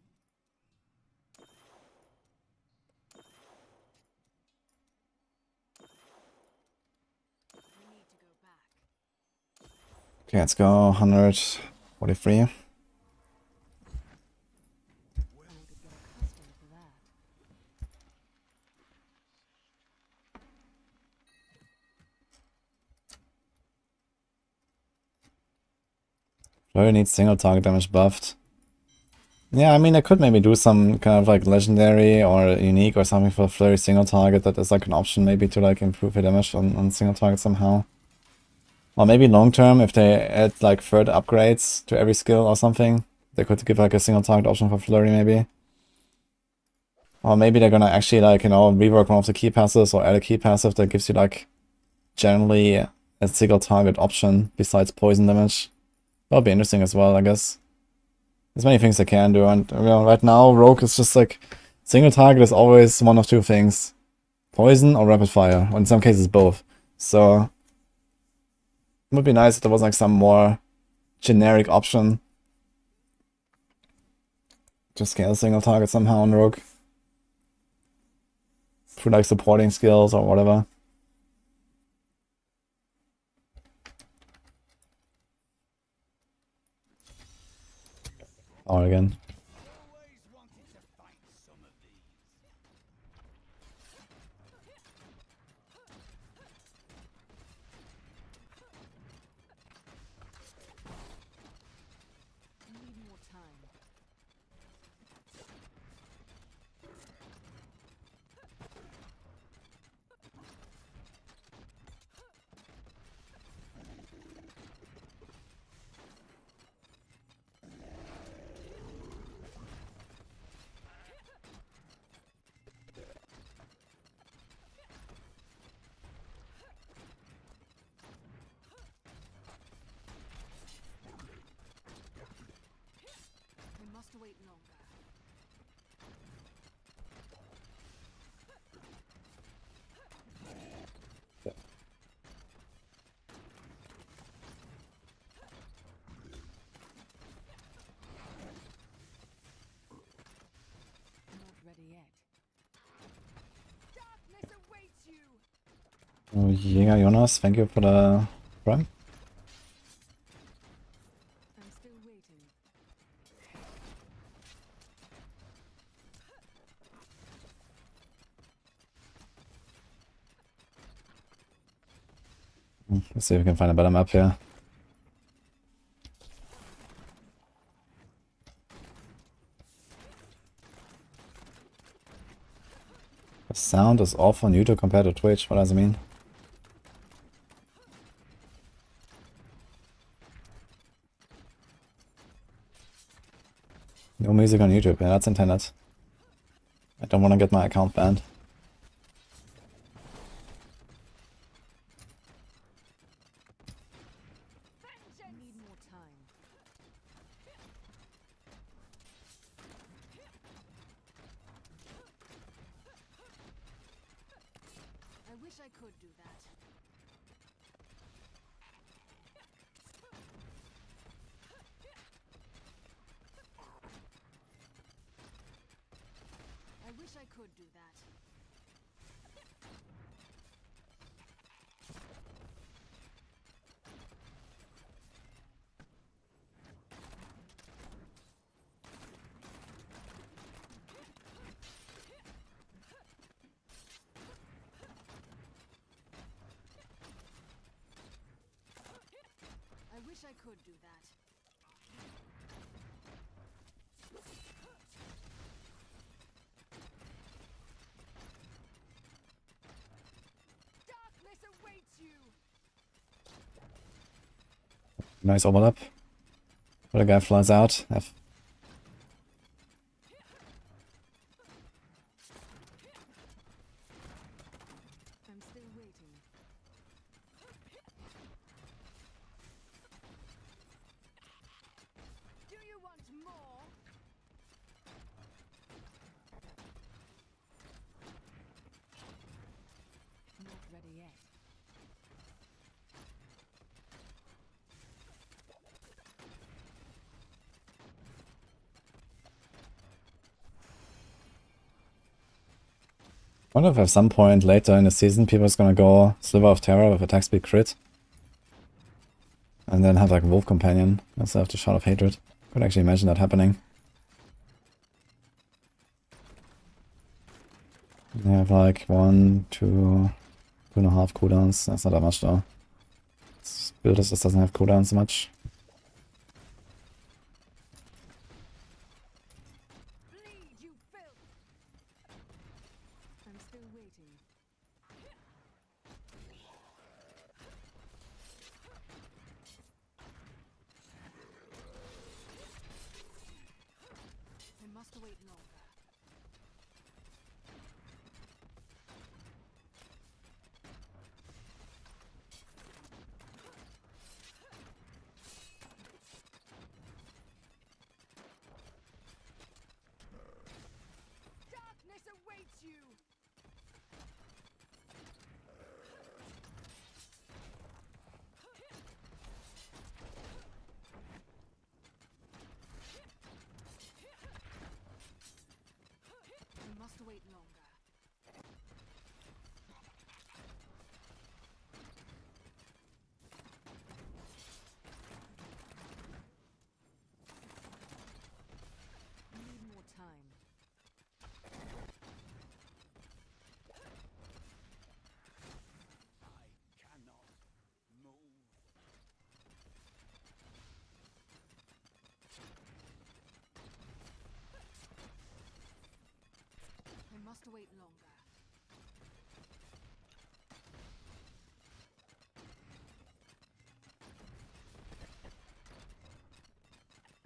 I need to go back. Okay, let's go. 143. Flurry needs single target damage buffed. Yeah, I mean, I could maybe do some kind of like legendary or unique or something for Flurry single target that is like an option maybe to like improve your damage on single target somehow. Or maybe long term, if they add like third upgrades to every skill or something, they could give like a single target option for Flurry maybe. Or maybe they're gonna actually like, you know, rework one of the key passives or add a key passive that gives you like generally a single target option besides poison damage. That'll be interesting as well, I guess. There's many things they can do, and you know, right now Rogue is just like single target is always one of two things. Poison or rapid fire, or in some cases both. So it would be nice if there was like some more generic option. Just scale single target somehow on Rogue. Through like supporting skills or whatever. Or again. Need more time. We must wait longer. Not ready yet. Darkness awaits you. Oh, yeah, Jonas, thank you for the prime. I'm still waiting. Let's see if we can find a better map here. The sound is off on YouTube compared to Twitch. What does it mean? No music on YouTube. Yeah, that's intended. I don't want to get my account banned. Need more time. I wish I could do that. I wish I could do that. I wish I could do that. Darkness awaits you. Nice overlap. But the guy flies out. F. I'm still waiting. Do you want more? Not ready yet. I wonder if at some point later in the season people is gonna go Sliver of Terror with attack speed crit. And then have like Wolf Companion instead of the Shout of Hatred. Could actually imagine that happening. They have like 1, 2, 2.5 cooldowns. That's not that much though. This build just doesn't have cooldowns so much. waiting. I must wait longer. Darkness awaits you! I must wait longer. Need more time. I cannot move. I must wait longer.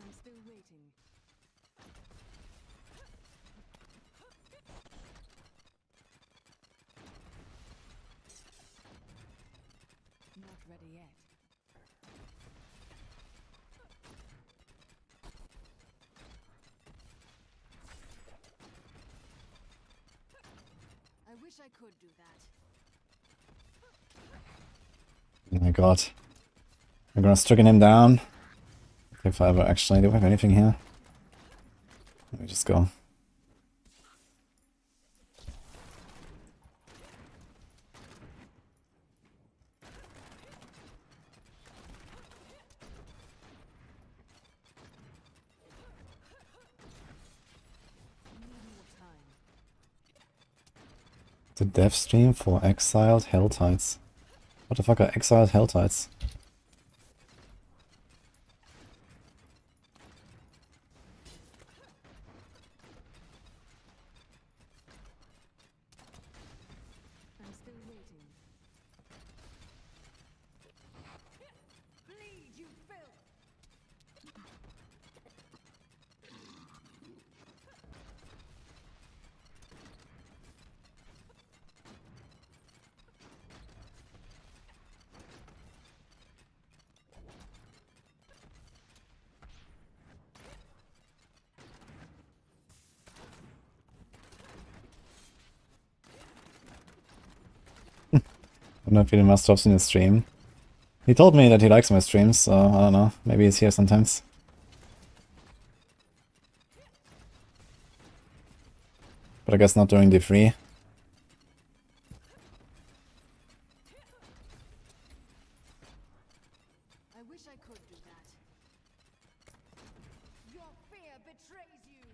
I'm still waiting. Not ready yet. I wish I could do that. Oh my god. I'm gonna stricken him down. If I ever actually do I have anything here. Let me just go. Need more time. The dev stream for exiled Helltides. What the fuck are exiled Helltides? I'm still waiting. Bleed, you filth! I don't know if he must have seen his stream. He told me that he likes my streams, so I don't know. Maybe he's here sometimes. But I guess not during the free. I wish I could do that. Your fear betrays you!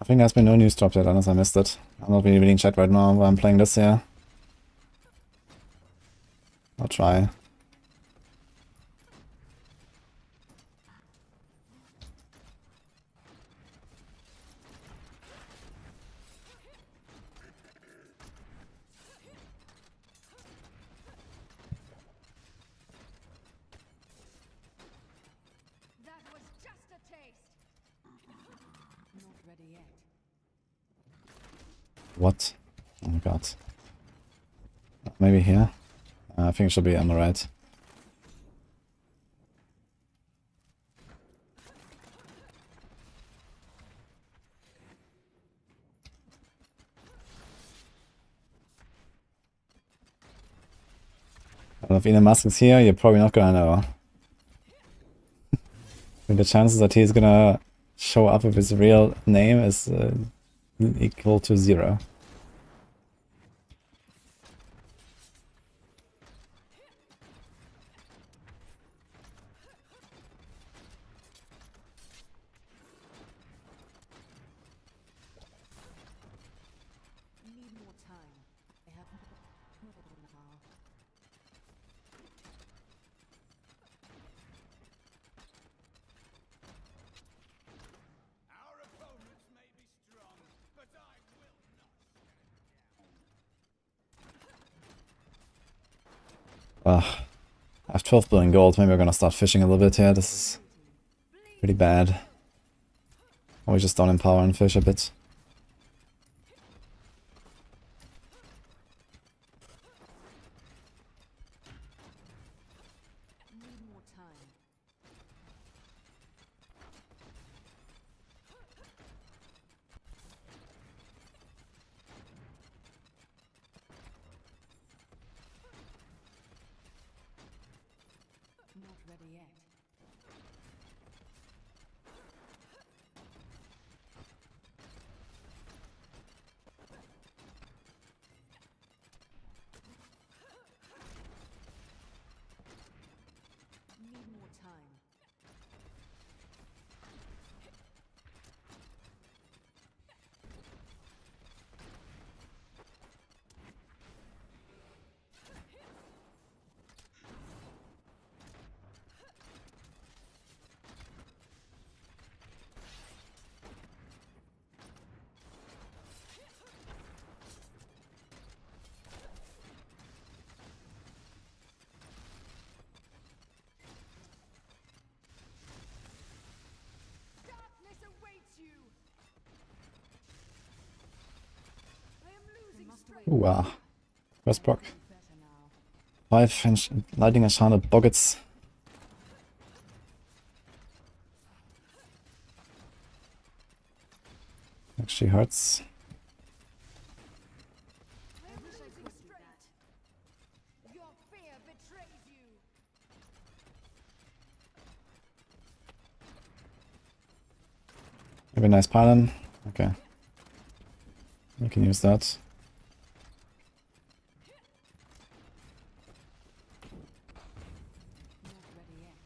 I think there's been no news dropped yet, unless I missed it. I'm not really reading chat right now while I'm playing this here. I'll try. That was just a taste! Not ready yet. What? Oh my god. Maybe here? I think it should be on the right. I don't know if Elon Musk is here, you're probably not gonna know. I mean, the chances that he's gonna show up with his real name is equal to 0. Need more time. I haven't now. Our opponents may be strong. I have 12 billion gold. Maybe we're gonna start fishing a little bit here. This is pretty bad. Or we just don't empower and fish a bit. Need more time. Not ready yet. Need more time. Darkness awaits you. I am losing strength. Ooh, first proc. Better now. 5 Lightning Enchanted Buckets. Actually hurts. I am losing strength. Your fear betrays you. Maybe a nice pylon. Okay. We can use that. Not ready yet.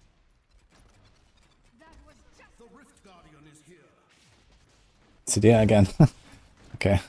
That was just The Rift Guardian is here. CDR again. Okay.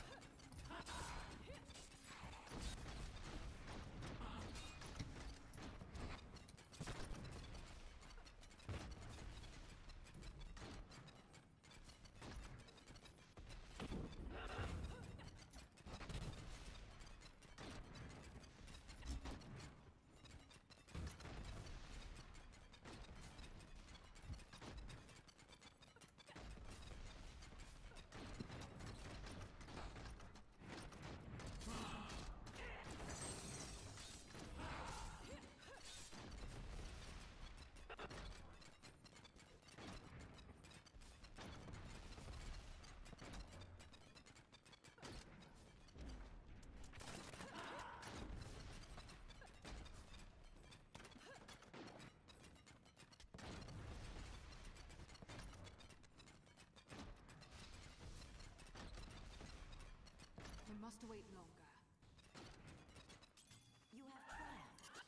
we must wait longer. You have triumphed.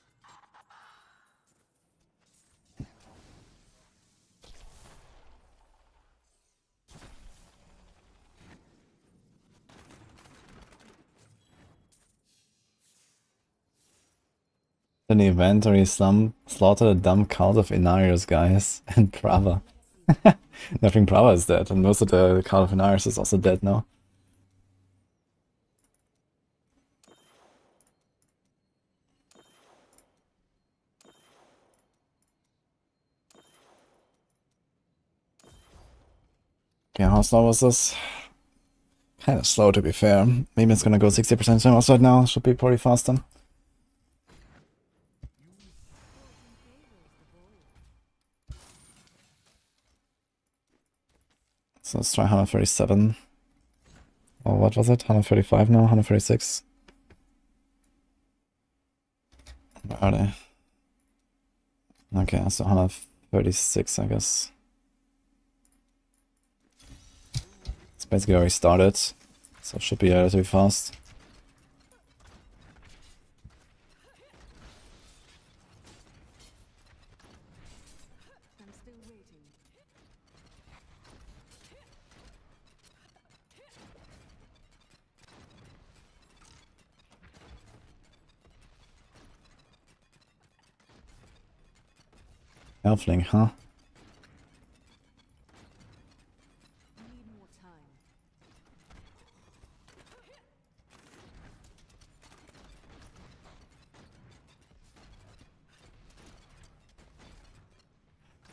In the event where you slaughter the dumb cult of Inarius guys and Brava. Nothing Brava is dead, and most of the cult of Inarius is also dead now. Okay, how slow was this? Kinda slow to be fair. Maybe it's gonna go 60% time outside now, should be pretty fast then. So let's try 137. Or what was it? 135 now? 136? Where are they? Okay, so 136, I guess. It's basically already started, so it should be relatively fast. I'm still waiting. Elfling, huh? Need more time.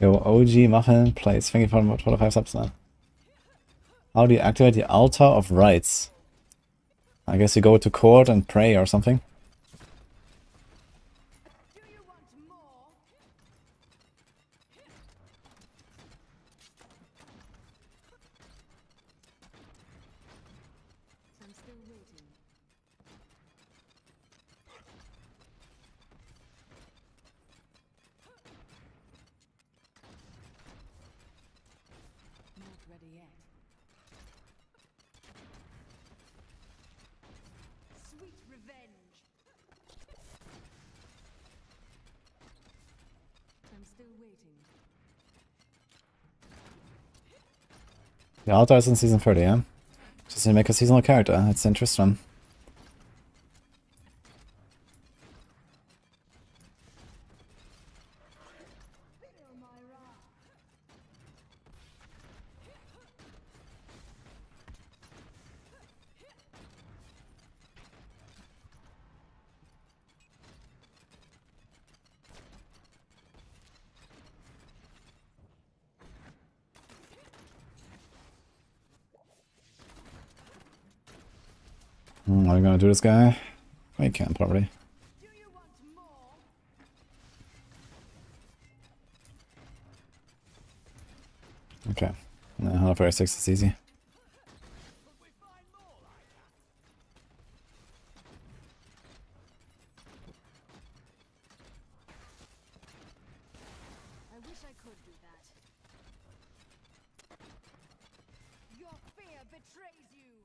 Yo, OG Muffin plays. Thank you for the 5 subs, man. How do you activate the Altar of Rites? I guess you go to court and pray or something. Do you want more? I'm still waiting. Not ready yet. Sweet revenge. I'm still waiting. The Altar is in season 30, yeah? Just to make a seasonal character. It's interesting. Feel my wrath. Are we gonna do this guy? We can probably. Do you want more? Okay. 136 is easy. I wish I could do that. Your fear betrays you.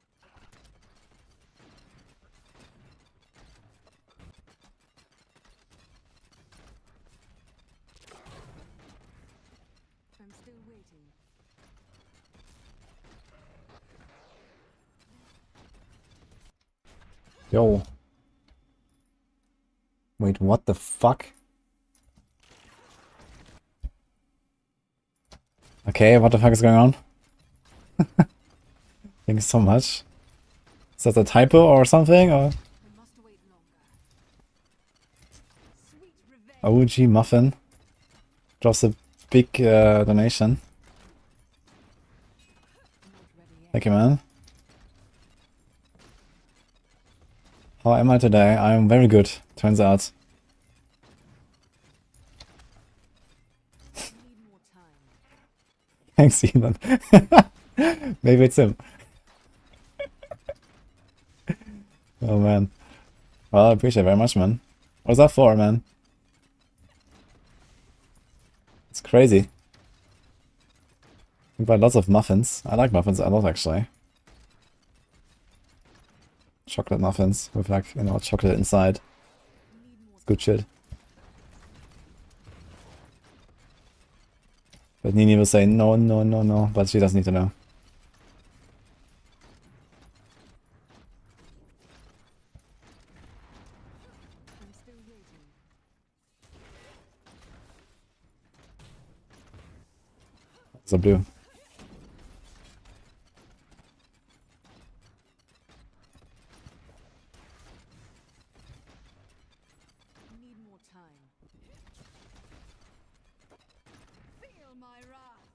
I'm still waiting. Yo. Wait, what the fuck? Okay, what the fuck is going on? Thanks so much. Is that a typo or something? Or I must wait longer. Sweet revenge. OG Muffin drops a big donation. Not ready yet. Thank you, man. How am I today? I am very good, turns out. Need more time. Thanks, Ethan. Maybe it's him. Oh, man. Well, I appreciate it very much, man. What's that for, man? It's crazy. You buy lots of muffins. I like muffins a lot, actually. Chocolate muffins with, like, you know, chocolate inside. It's good shit. But Nini will say no, no, no, no, but she doesn't need to know. I'm still waiting. It's a blue. Need more time. Feel my wrath.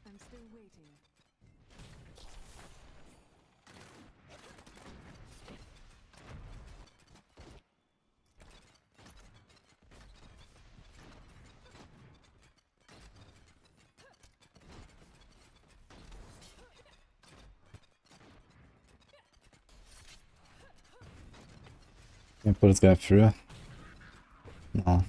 I'm still waiting. Can you put this guy through? No.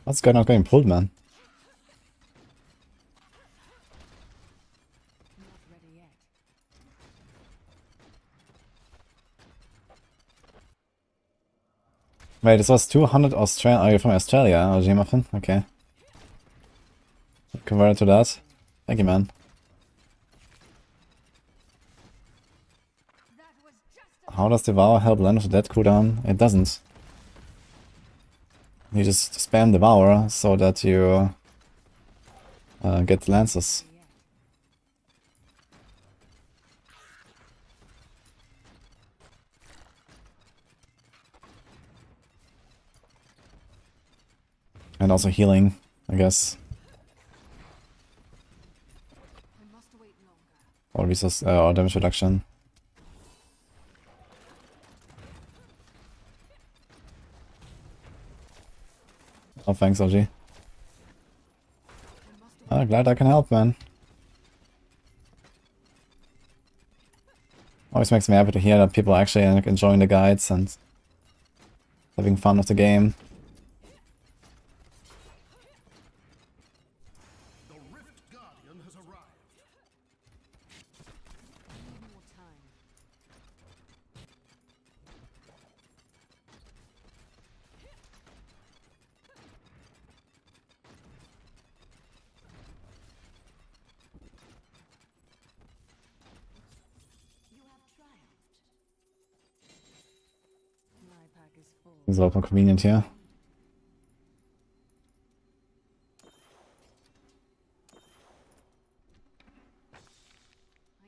What's guy not getting pulled, man? Not ready yet. Wait, this was 200 Australian. Are you from Australia, OG Muffin? Okay. Converted to that. Thank you, man. That was just a How does Devour help land with that cooldown? It doesn't. You just spam Devour so that you get lances. And also healing, I guess. I must wait longer. Or resource or damage reduction. Oh, thanks, OG. Glad I can help, man. Always makes me happy to hear that people are actually like, enjoying the guides and having fun with the game. The Rift Guardian has arrived. Need more time. You have triumphed. My pack is full. It's open convenient here. I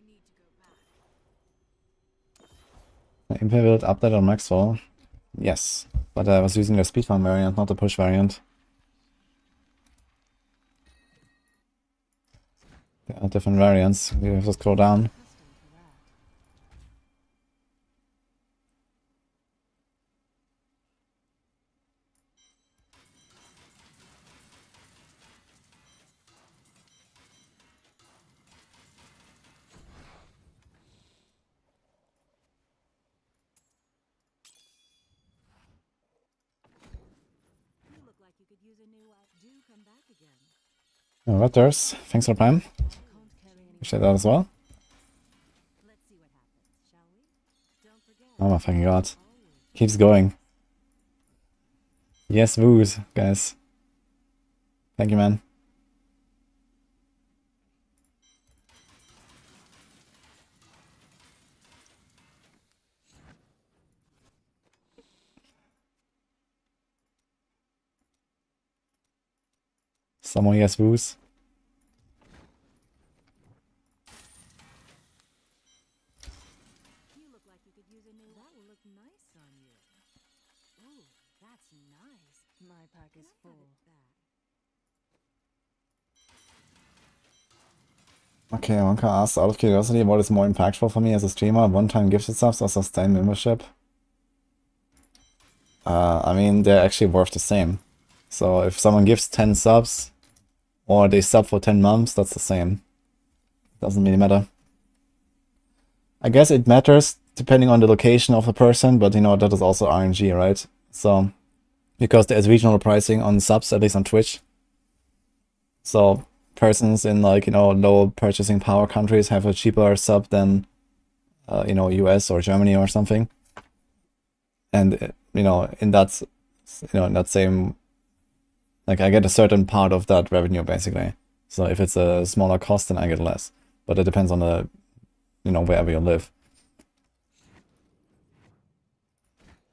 need to go back. Impel build update on Maxwell. Yes, but I was using the speed farm variant, not the push variant. There are different variants. We have to scroll down. You look like you could use a new do come back again. Raptors, thanks for the prime. Can't carry any. Appreciate that as well. Let's see what happens, shall we? Don't forget. Oh my fucking god. Keeps going. Yes, woos, guys. Thank you, man. Some more yes, woos. You look like you could use a new. That will look nice on you. Ooh, that's nice. My pack is full. Okay, one can ask out of curiosity, what is more impactful for me as a streamer? One-time gifted subs or sustained membership? I mean, they're actually worth the same. So if someone gives 10 subs, or they sub for 10 months, that's the same. Doesn't really matter. I guess it matters depending on the location of the person, but you know, that is also RNG, right? So, because there's regional pricing on subs, at least on Twitch. So, persons in like, you know, low purchasing power countries have a cheaper sub than, you know, US or Germany or something. And, you know, in that, in that same, like I get a certain part of that revenue basically. So if it's a smaller cost, then I get less. But it depends on the, you know, wherever you live.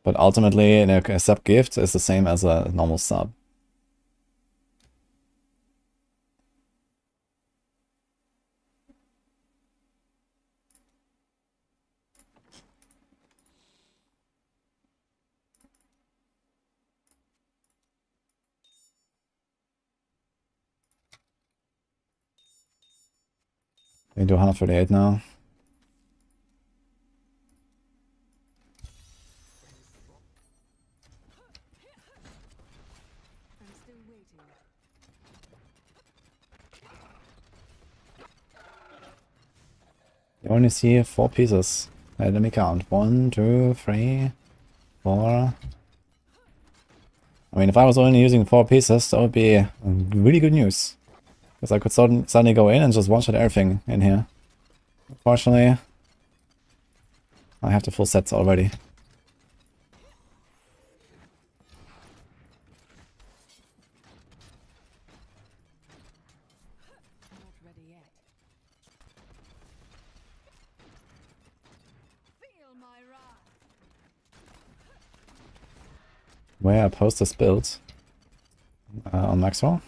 But ultimately, a sub gift is the same as a normal sub. We do 138 now. I'm still waiting. You only see 4 pieces. Let me count. 1, 2, 3, 4. I mean, if I was only using 4 pieces, that would be really good news. Because I could suddenly go in and just one-shot everything in here. Unfortunately, I have the full sets already. Not ready yet. Feel my wrath. where I post this build on Maxwell.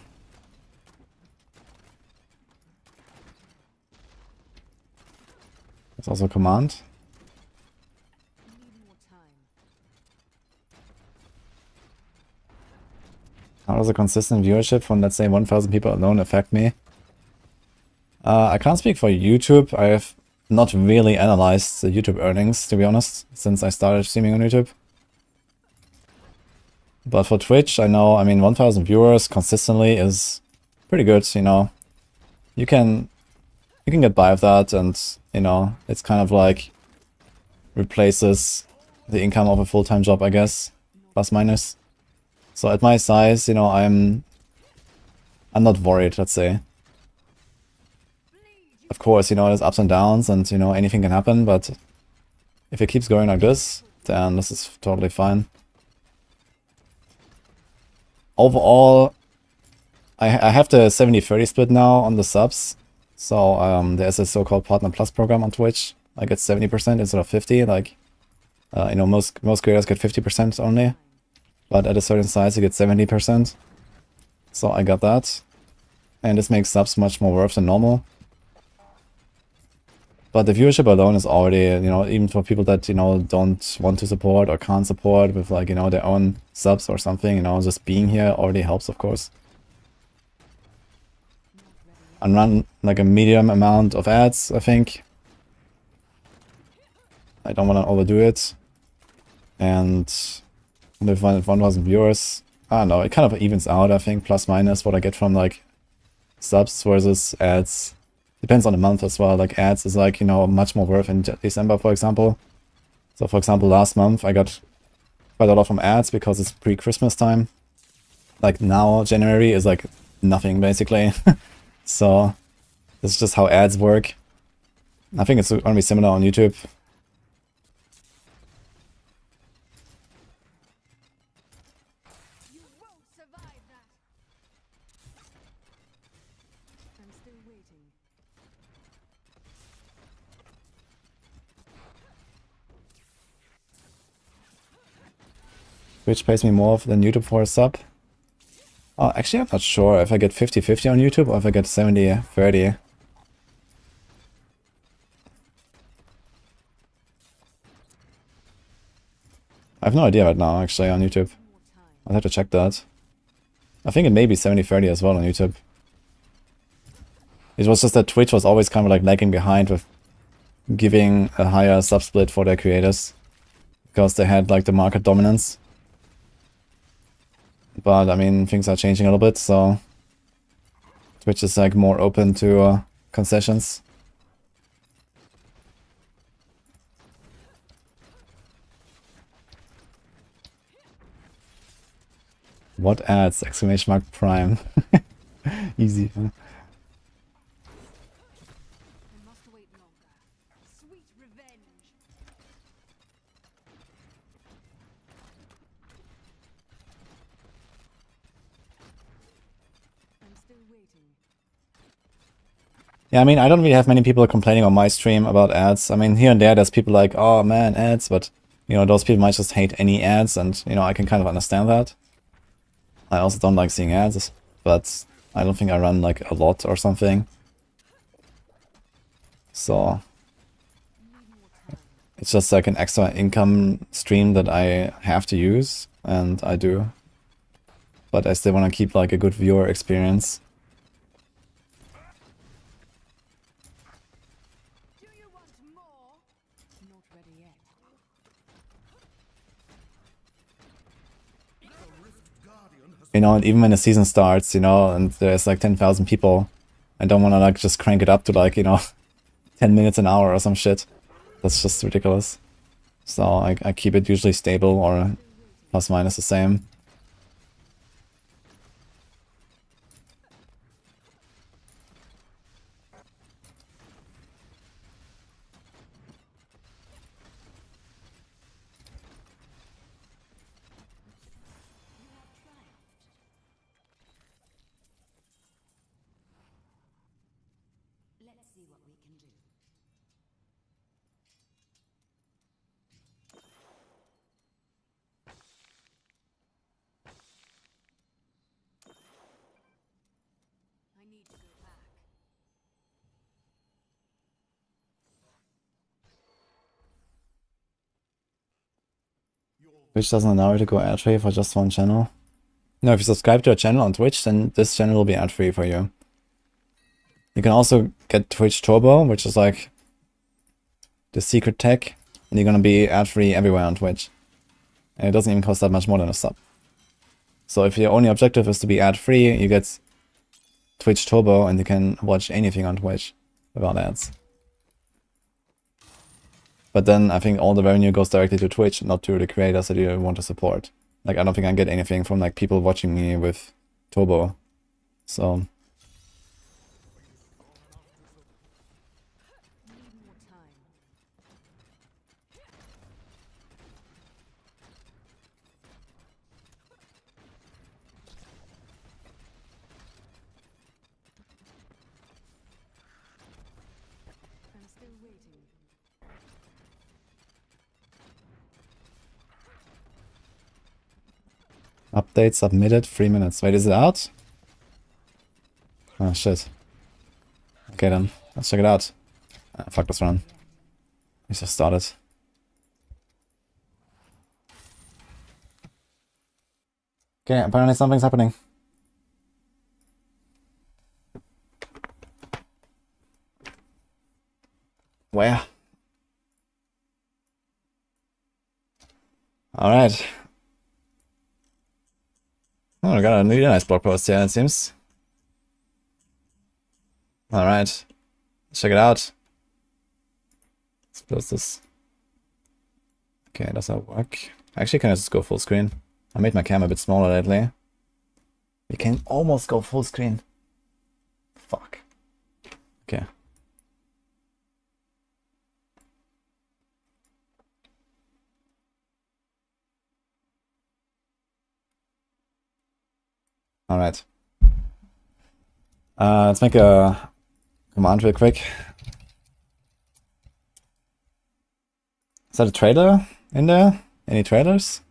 There's also a command. Need more time. How does a consistent viewership from, let's say, 1,000 people alone affect me? I can't speak for YouTube. I have not really analyzed the YouTube earnings, to be honest, since I started streaming on YouTube. But for Twitch, I know, I mean, 1,000 viewers consistently is pretty good, you know. You can get by with that, and, you know, it's kind of like replaces the income of a full-time job, I guess, plus minus. So at my size, you know, I'm not worried, let's say. Of course, you know, there's ups and downs and, you know, anything can happen, but if it keeps going like this, then this is totally fine. Overall, I have the 70-30 split now on the subs. So there's a so-called Partner Plus program on Twitch. I get 70% instead of 50. Like, you know, most creators get 50% only. But at a certain size, you get 70%. So I got that. And this makes subs much more worth than normal. But the viewership alone is already, you know, even for people that, you know, don't want to support or can't support with, like, you know, their own subs or something, you know, just being here already helps, of course. I run like a medium amount of ads, I think. I don't want to overdo it. And with 1,000 viewers, I don't know, it kind of evens out, I think, plus minus what I get from, like, subs versus ads. Depends on the month as well. Like, ads is, like, you know, much more worth in December, for example. So, for example, last month I got quite a lot from ads because it's pre-Christmas time. Like, now January is like nothing, basically. So this is just how ads work. I think it's gonna be similar on YouTube. You won't survive that. I'm still waiting. Which pays me more than YouTube for a sub? Oh, actually, I'm not sure if I get 50-50 on YouTube or if I get 70-30. I have no idea right now, actually, on YouTube. More time. I'll have to check that. I think it may be 70-30 as well on YouTube. It was just that Twitch was always kind of like lagging behind with giving a higher sub split for their creators. Because they had like the market dominance. But I mean, things are changing a little bit, so Twitch is like more open to concessions. What ads? Exclamation mark prime. Easy. Huh? I must wait longer. Sweet revenge. I'm still waiting. Yeah, I mean, I don't really have many people complaining on my stream about ads. I mean, here and there's people like, oh man, ads, but, you know, those people might just hate any ads, and, you know, I can kind of understand that. I also don't like seeing ads, but I don't think I run like a lot or something. So it's just like an extra income stream that I have to use, and I do. But I still want to keep like a good viewer experience. Do you want more? Not ready yet. You know, and even when the season starts, you know, and there's like 10,000 people, I don't want to like just crank it up to like, you know, 10 minutes an hour or some shit. That's just ridiculous. So I keep it usually stable or plus minus the same. Let's see what we can do. Twitch doesn't allow you to go ad-free for just one channel. No, if you subscribe to a channel on Twitch, then this channel will be ad-free for you. You can also get Twitch Turbo, which is like the secret tech, and you're gonna be ad-free everywhere on Twitch. And it doesn't even cost that much more than a sub. So if your only objective is to be ad-free, you get Twitch Turbo and you can watch anything on Twitch without ads. But then I think all the revenue goes directly to Twitch, not to the creators that you want to support. Like, I don't think I get anything from like people watching me with Turbo. So Need more time. I'm still waiting. update submitted, 3 minutes. Wait, is it out? Oh shit. Okay then, let's check it out. Fuck this run. We just started. Okay, apparently something's happening. Where? Alright. Oh, we got a really nice blog post here, it seems. Alright. Check it out. Let's close this. Okay, does that work? Actually, can I just go full screen? I made my cam a bit smaller lately. We can almost go full screen. Fuck. Okay. Alright. Let's make a command real quick. Is that a trailer in there? Any trailers?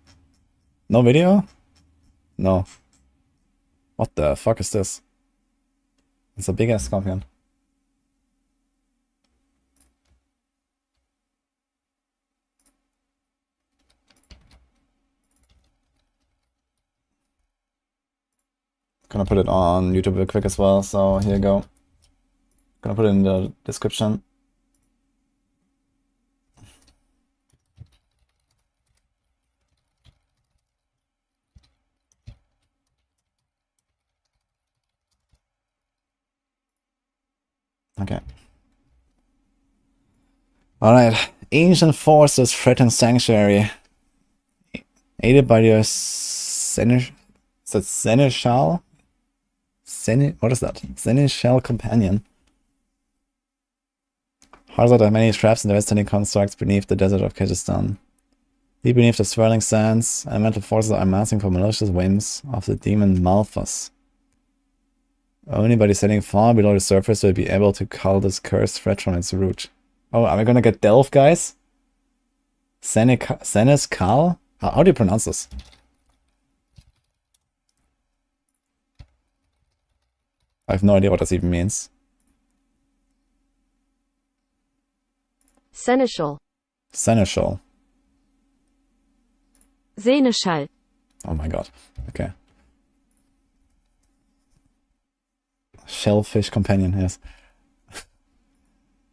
No video? No. What the fuck is this? It's a big ass scorpion. Gonna put it on YouTube real quick as well, so here you go. Gonna put it in the description. Okay. Alright. Ancient forces threaten sanctuary. Aided by your Seneschal? What is that? Seneschal companion. Hazard are many traps and devastating constructs beneath the desert of Kyrgyzstan. Deep beneath the swirling sands, elemental forces are amassing for malicious whims of the demon Malthus. Only by descending far below the surface will be able to cull this cursed threat from its root. Oh, are we gonna get Delph, guys? Seneschal? How do you pronounce this? I have no idea what this even means. Seneschal. Seneschal. Seneschal. Oh my god. Okay. Shellfish companion, yes.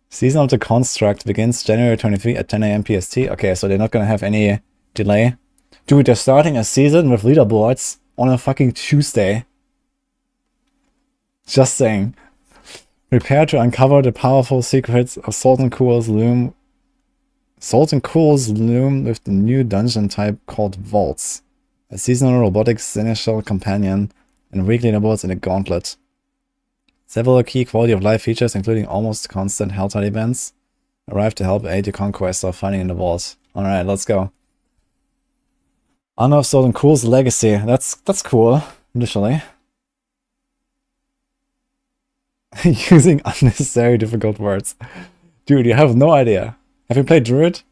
Season of the construct begins January 23 at 10 AM PST. Okay, so they're not gonna have any delay. Dude, they're starting a season with leaderboards on a fucking Tuesday. Just saying. Prepare to uncover the powerful secrets of Salt and Cool's loom. Salt and Cool's loom with the new dungeon type called Vaults. A seasonal robotics seneschal companion and weekly leaderboards in a gauntlet. Several key quality of life features, including almost constant Helltide events, arrive to help aid your conquest of finding in the vault. Alright, let's go. Honor of Salt and Cool's legacy. That's cool, initially. Using unnecessary difficult words. Dude, you have no idea. Have you played Druid?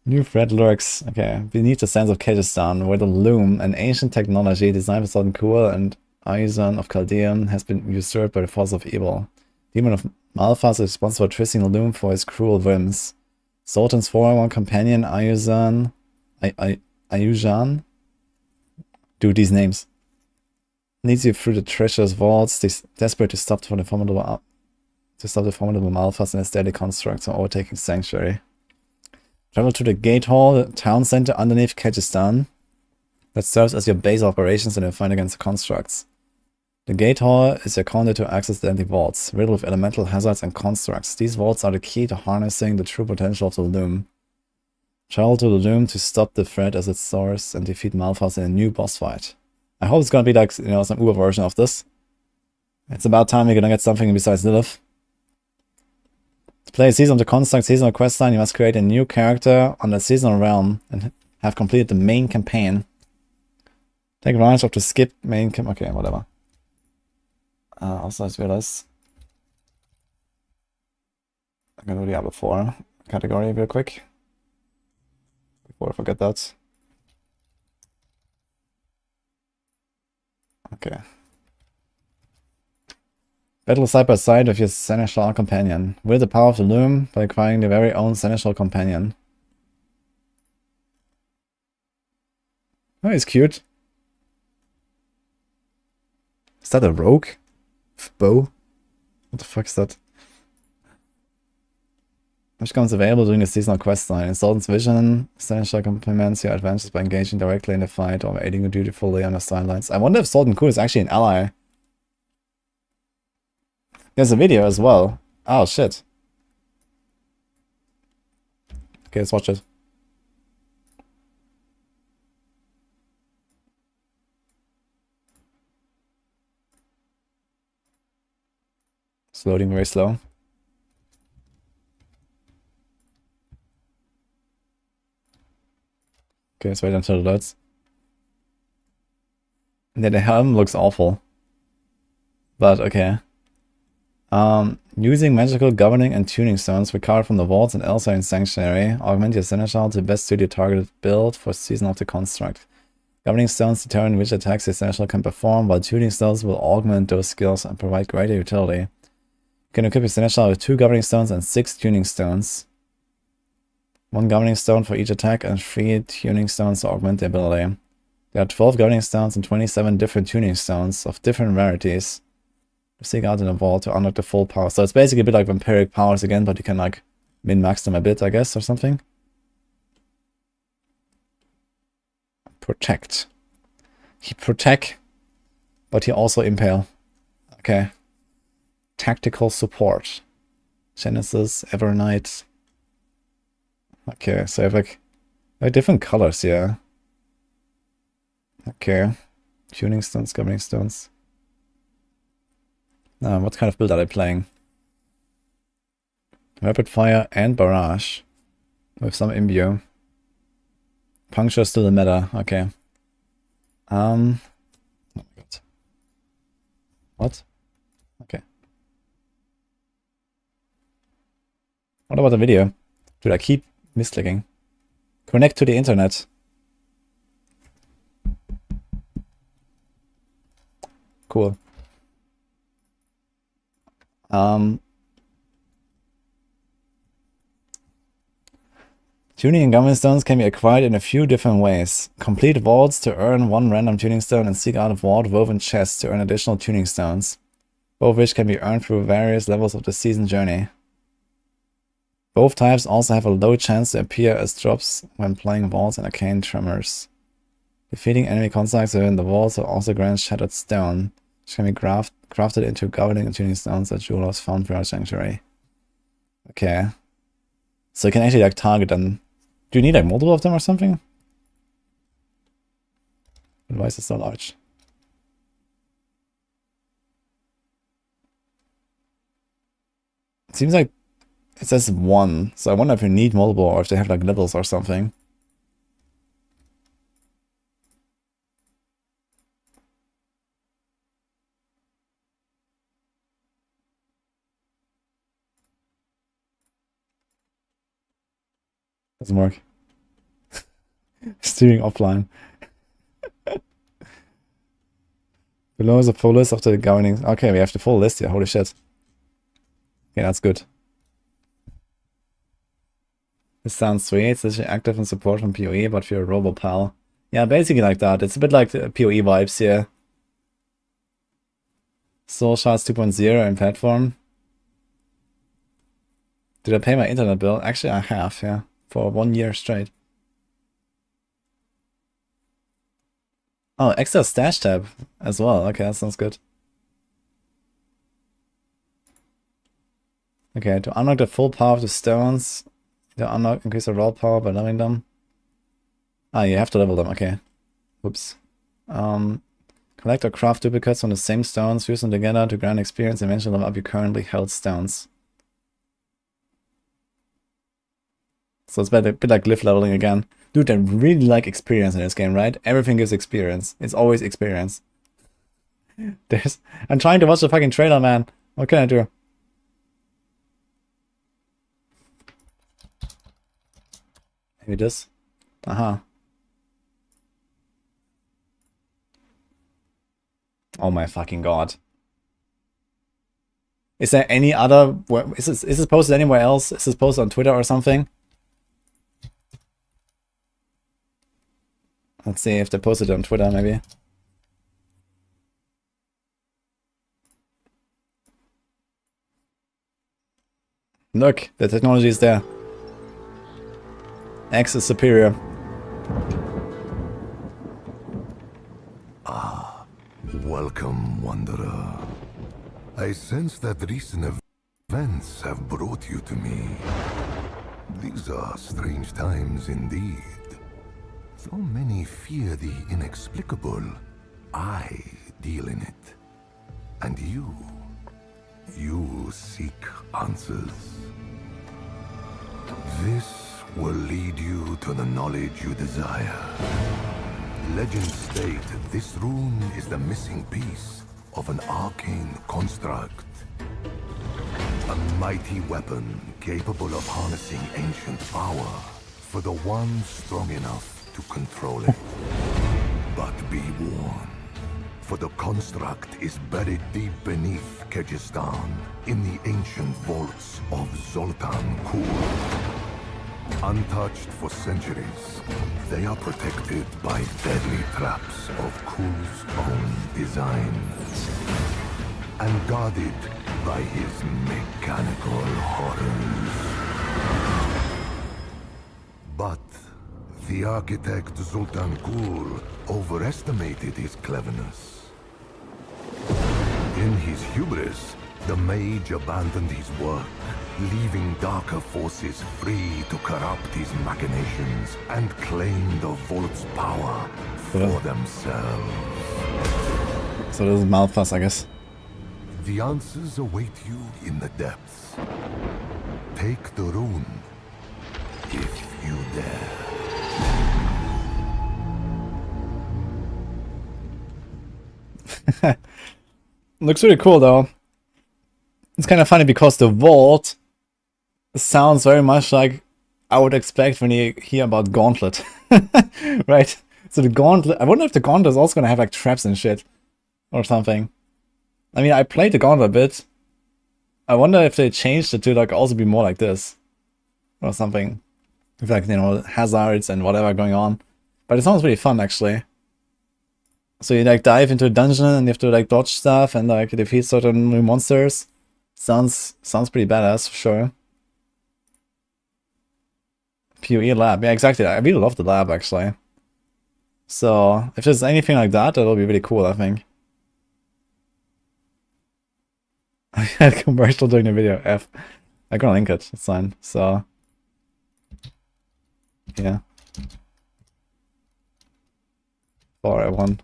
New threat lurks. Okay. Beneath the sands of Kyrgyzstan, where the loom, an ancient technology designed for Southern Cool and Aizan of Chaldean, has been usurped by the force of evil. Demon of Malphas is responsible for twisting the loom for his cruel whims. Sultan's 4-1 companion, Ayuzan. Ayujan? Dude, these names. Leads you through the treacherous vaults, desperate to stop the formidable Malphas and its deadly constructs from overtaking Sanctuary. Travel to the Gate Hall, the town center underneath Kyrgyzstan. That serves as your base of operations in your fight against the constructs. The Gate Hall is your conduit to access the empty vaults, riddled with elemental hazards and constructs. These vaults are the key to harnessing the true potential of the Loom. Travel to the Loom to stop the threat as it soars and defeat Malphas in a new boss fight. I hope it's gonna be like, you know, some Uber version of this. It's about time we're gonna get something besides Lilith. To play a season of the Construct seasonal questline, you must create a new character on the seasonal realm and have completed the main campaign. Take advantage of the skip main okay, whatever. Also, I just realized I'm gonna do Diablo 4 category real quick before I forget that. Okay. Battle side by side with your Seneschal companion. Wield the power of the Loom by acquiring your very own Seneschal companion. Oh, he's cute. Is that a rogue? Bow? What the fuck is that? Which becomes available during the seasonal questline. In Sultan's Vision, Seneschal complements your adventures by engaging directly in the fight or aiding you dutifully on the sidelines. I wonder if Sultan Kuhl is actually an ally. There's a video as well. Oh shit. Okay, let's watch it. It's loading very slow. Okay, let's wait until it loads. Yeah, the helm looks awful. But okay. Using magical governing and tuning stones recovered from the vaults and elsewhere in Sanctuary, augment your Seneschal to best suit your targeted build for Season of the Construct. Governing stones determine which attacks your Seneschal can perform, while tuning stones will augment those skills and provide greater utility. You can equip your Seneschal with 2 governing stones and 6 tuning stones. 1 governing stone for each attack and 3 tuning stones to augment the ability. There are 12 governing stones and 27 different tuning stones of different rarities. Seek out in a vault to unlock the full power. So it's basically a bit like vampiric powers again, but you can like min-max them a bit, I guess, or something. Protect. He protect, but he also impale. Okay. Tactical support. Genesis, Evernight. Okay, so I have like different colors here. Okay. Tuning stones, governing stones. What kind of build are they playing? Rapid fire and barrage. With some imbue. Puncture still the meta, okay. Oh my god. What? Okay. What about the video? Dude, I keep misclicking. Connect to the internet. Cool. Tuning and governing stones can be acquired in a few different ways. Complete vaults to earn 1 random tuning stone and seek out a vault woven chest to earn additional tuning stones, both of which can be earned through various levels of the season journey. Both types also have a low chance to appear as drops when playing vaults and arcane tremors. Defeating enemy constructs within the vaults also grants Shattered Stone, which can be crafted into governing and tuning stones that jewelers found throughout Sanctuary. Okay. So you can actually like target them. Do you need like multiple of them or something? Why is it so large? It seems like it says 1, so I wonder if you need multiple or if they have like levels or something. Doesn't work. Steering offline. Below is a full list of the governing. Okay, we have the full list here. Holy shit. Okay, that's good. This sounds sweet. It's actually active in support from PoE, but for your RoboPal. Yeah, basically like that. It's a bit like the PoE vibes here. Soul Shards 2.0 in platform. Did I pay my internet bill? Actually, I have, yeah. For 1 year straight. Oh, extra stash tab as well. Okay, that sounds good. Okay, to unlock the full power of the stones, to unlock increase the raw power by leveling them. Ah, you have to level them, okay. Oops. Collect or craft duplicates from the same stones, use them together to grant experience and eventually level up your currently held stones. So it's a bit like glyph leveling again. Dude, I really like experience in this game, right? Everything gives experience. It's always experience. I'm trying to watch the fucking trailer, man. What can I do? Maybe this? Aha. Oh my fucking god. Is there any other... Is this posted anywhere else? Is this posted on Twitter or something? Let's see if they posted it on Twitter, maybe. Look, the technology is there. X is superior. Welcome, Wanderer. I sense that recent events have brought you to me. These are strange times indeed. So many fear the inexplicable. I deal in it. And you seek answers. This will lead you to the knowledge you desire. Legends state this rune is the missing piece of an arcane construct. A mighty weapon capable of harnessing ancient power for the one strong enough to control it. But be warned, for the construct is buried deep beneath Kyrgyzstan in the ancient vaults of Zoltan Kul. Untouched for centuries, they are protected by deadly traps of Kul's own design, and guarded by his mechanical horrors. But the architect Zoltan Kul overestimated his cleverness. In his hubris, the mage abandoned his work, leaving darker forces free to corrupt his machinations and claim the vault's power for themselves. So this is Malphas, I guess. The answers await you in the depths. Take the rune, if you dare. Looks really cool though. It's kind of funny because the vault sounds very much like I would expect when you hear about Gauntlet. Right? So the Gauntlet, I wonder if the Gauntlet is also gonna have like traps and shit. Or something. I mean, I played the Gauntlet a bit. I wonder if they changed it to like also be more like this. Or something. With like, you know, hazards and whatever going on. But it sounds really fun actually. So you like dive into a dungeon and you have to like dodge stuff and like defeat certain new monsters. Sounds pretty badass for sure. PoE lab, yeah, exactly. I really love the lab actually. So if there's anything like that, that'll be really cool, I think. I had a commercial during the video. I'm gonna link it. It's fine. So yeah. For everyone.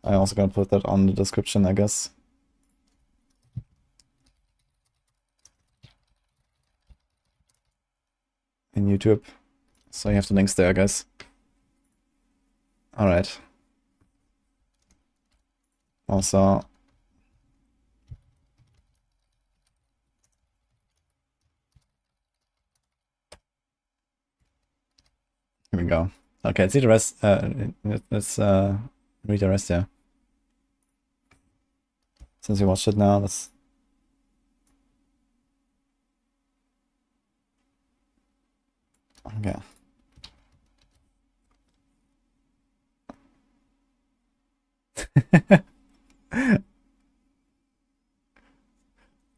I'm also gonna put that on the description, I guess. In YouTube. So you have the links there, I guess. Alright. Also, here we go. Okay, let's see the rest. Let's read the rest here. Since you watched it now, let's.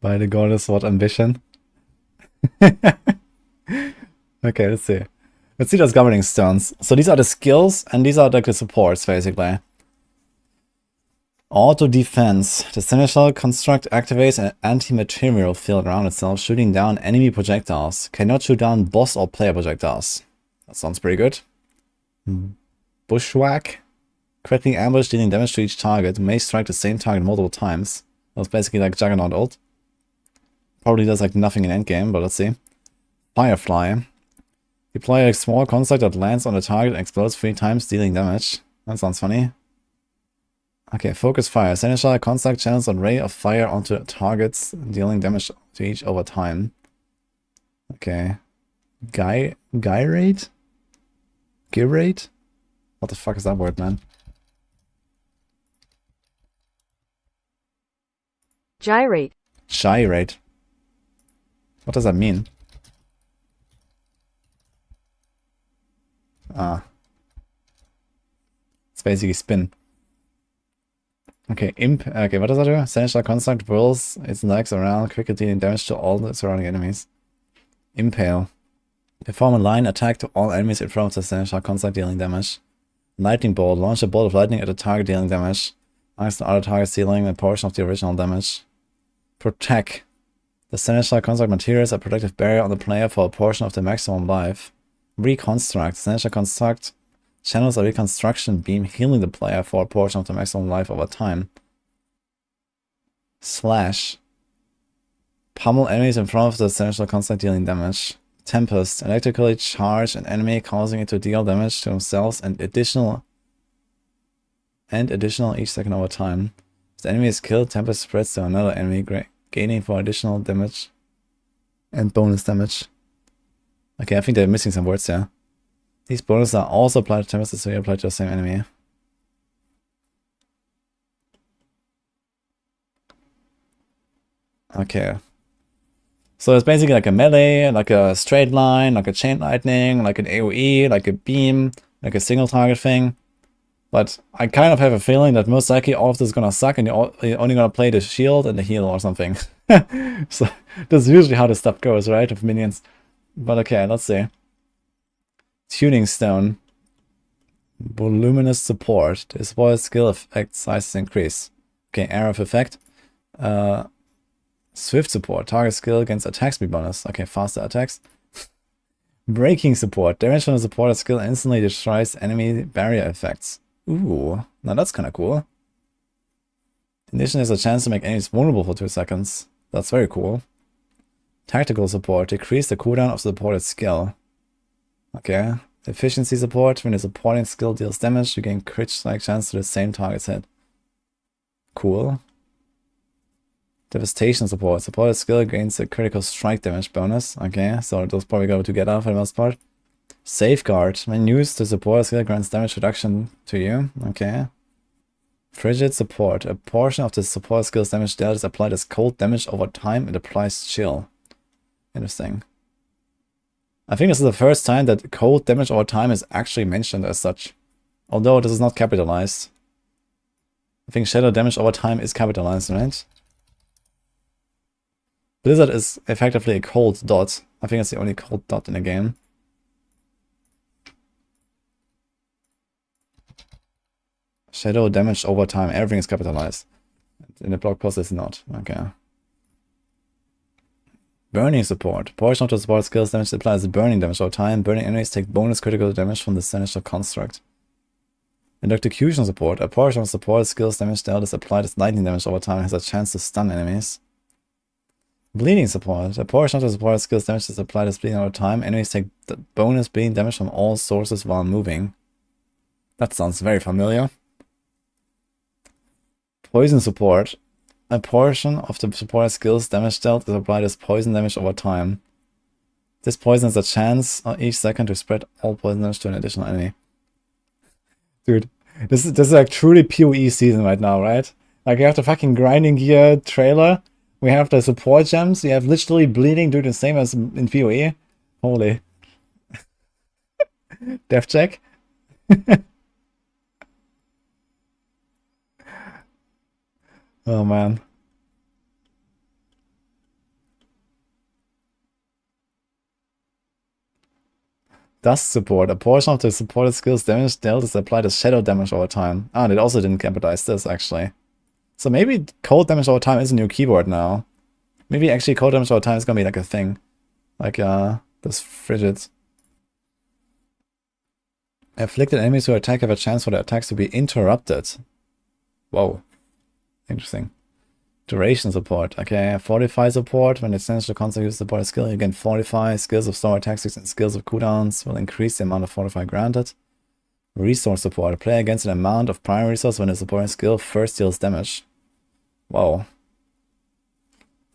By the goddess, what ambition? Okay, let's see. Let's see those governing stones. So these are the skills, and these are like the supports, basically. Auto defense. The seneschal construct activates an anti-material field around itself, shooting down enemy projectiles. Cannot shoot down boss or player projectiles. That sounds pretty good. Bushwhack. Critically ambush, dealing damage to each target. May strike the same target multiple times. That's basically like Juggernaut ult. Probably does like nothing in endgame, but let's see. Firefly. Deploy a small construct that lands on the target and explodes 3 times, dealing damage. That sounds funny. Okay, focus fire. Seneschal construct channels a ray of fire onto targets, dealing damage to each over time. Okay. Gyrate? Gyrate? What the fuck is that word, man? Gyrate. Gyrate. What does that mean? Ah. It's basically spin. Okay, imp. Okay, what does that do? Seneschal construct whirls its legs around, quickly dealing damage to all the surrounding enemies. Impale. Perform a line attack to all enemies in front of the Seneschal construct, dealing damage. Lightning bolt. Launch a bolt of lightning at a target, dealing damage. Marks the other target, dealing a portion of the original damage. Protect. The Seneschal construct materials a protective barrier on the player for a portion of the maximum life. Reconstruct. Seneschal construct channels a reconstruction beam, healing the player for a portion of the maximum life over time. Slash. Pummel enemies in front of the Seneschal construct, dealing damage. Tempest. Electrically charge an enemy, causing it to deal damage to themselves and additional each second over time. If the enemy is killed, Tempest spreads to another enemy, gaining for additional damage and bonus damage. Okay, I think they're missing some words here. These bonuses are also applied to Tempest, so you apply to the same enemy. Okay. So it's basically like a melee, like a straight line, like a chain lightning, like an AoE, like a beam, like a single target thing. But I kind of have a feeling that most likely all of this is gonna suck and you're only gonna play the shield and the heal or something. So that's usually how this stuff goes, right? Of minions. But okay, let's see. Tuning stone. Voluminous support. The support skill effect sizes increase. Okay, area of effect. Swift support. Target skill against attack speed bonus. Okay, faster attacks. Breaking support. Damage from the supported skill instantly destroys enemy barrier effects. Ooh, now that's kind of cool. In addition, there's a chance to make enemies vulnerable for 2 seconds. That's very cool. Tactical support. Decrease the cooldown of the supported skill. Okay. Efficiency support. When the supporting skill deals damage, you gain crit strike chance to the same target's hit. Cool. Devastation support. Supported skill gains a critical strike damage bonus. Okay, so those probably go together for the most part. Safeguard. When used, the supported skill grants damage reduction to you. Okay. Frigid support. A portion of the support skill's damage dealt is applied as cold damage over time and applies chill. Interesting. I think this is the first time that cold damage over time is actually mentioned as such. Although this is not capitalized. I think shadow damage over time is capitalized, right? Blizzard is effectively a cold dot. I think it's the only cold dot in the game. Shadow damage over time, everything is capitalized. In the blog post it's not. Okay. Burning support. Portion of the support skills damage applies burning damage over time. Burning enemies take bonus critical damage from the Seneschal construct. Electrocution support. A portion of support skills damage dealt is applied as lightning damage over time and has a chance to stun enemies. Bleeding support. A portion of the support skills damage is applied as bleeding over time. Enemies take the bonus bleeding damage from all sources while moving. That sounds very familiar. Poison support. A portion of the supported skills damage dealt is applied as poison damage over time. This poison has a chance each second to spread all poison damage to an additional enemy. Dude, this is like truly PoE season right now, right? Like you have the fucking grinding gear trailer, we have the support gems, you have literally bleeding doing the same as in PoE. Holy. Death check. Oh man. Dust support. A portion of the supported skill's damage dealt is applied as shadow damage over time. Ah, and it also didn't capitalize this, actually. So maybe cold damage over time is a new keyword now. Maybe actually cold damage over time is gonna be like a thing. Like, this frigid. Afflicted enemies who attack have a chance for their attacks to be interrupted. Whoa. Interesting. Duration support. Okay, Fortify support. When it's essential concept uses support skill, you gain Fortify. Skills of storm tactics and skills of cooldowns will increase the amount of Fortify granted. Resource support. Play against an amount of primary resource when the supporting skill first deals damage. Wow.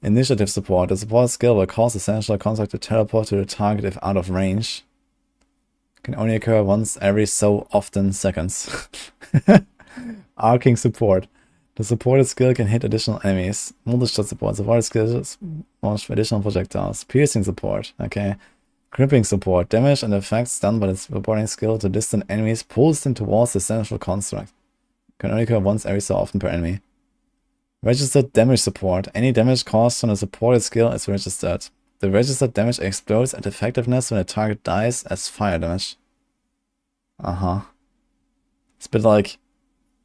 Initiative support. The support skill will cause essential concept to teleport to the target if out of range. Can only occur once every so often seconds. Arcing support. The supported skill can hit additional enemies. Multi-shot support. Supported skills launch additional projectiles. Piercing support. Okay. Crippling support. Damage and effects done by the supporting skill to distant enemies pulls them towards the central construct. Can only occur once every so often per enemy. Registered damage support. Any damage caused from a supported skill is registered. The registered damage explodes at effectiveness when the target dies as fire damage. Uh-huh. It's a bit like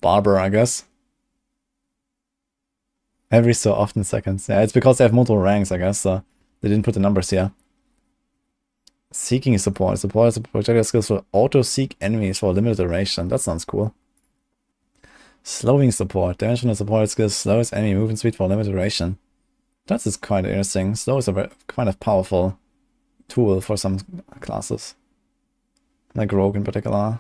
Barber, I guess. Every so often seconds. Yeah, it's because they have multiple ranks, I guess, so they didn't put the numbers here. Seeking support. Support projectile skills will auto-seek enemies for a limited duration. That sounds cool. Slowing support. Damage from the supported skill slows enemy movement speed for a limited duration. That is quite interesting. Slow is a very, kind of powerful tool for some classes. Like Rogue in particular.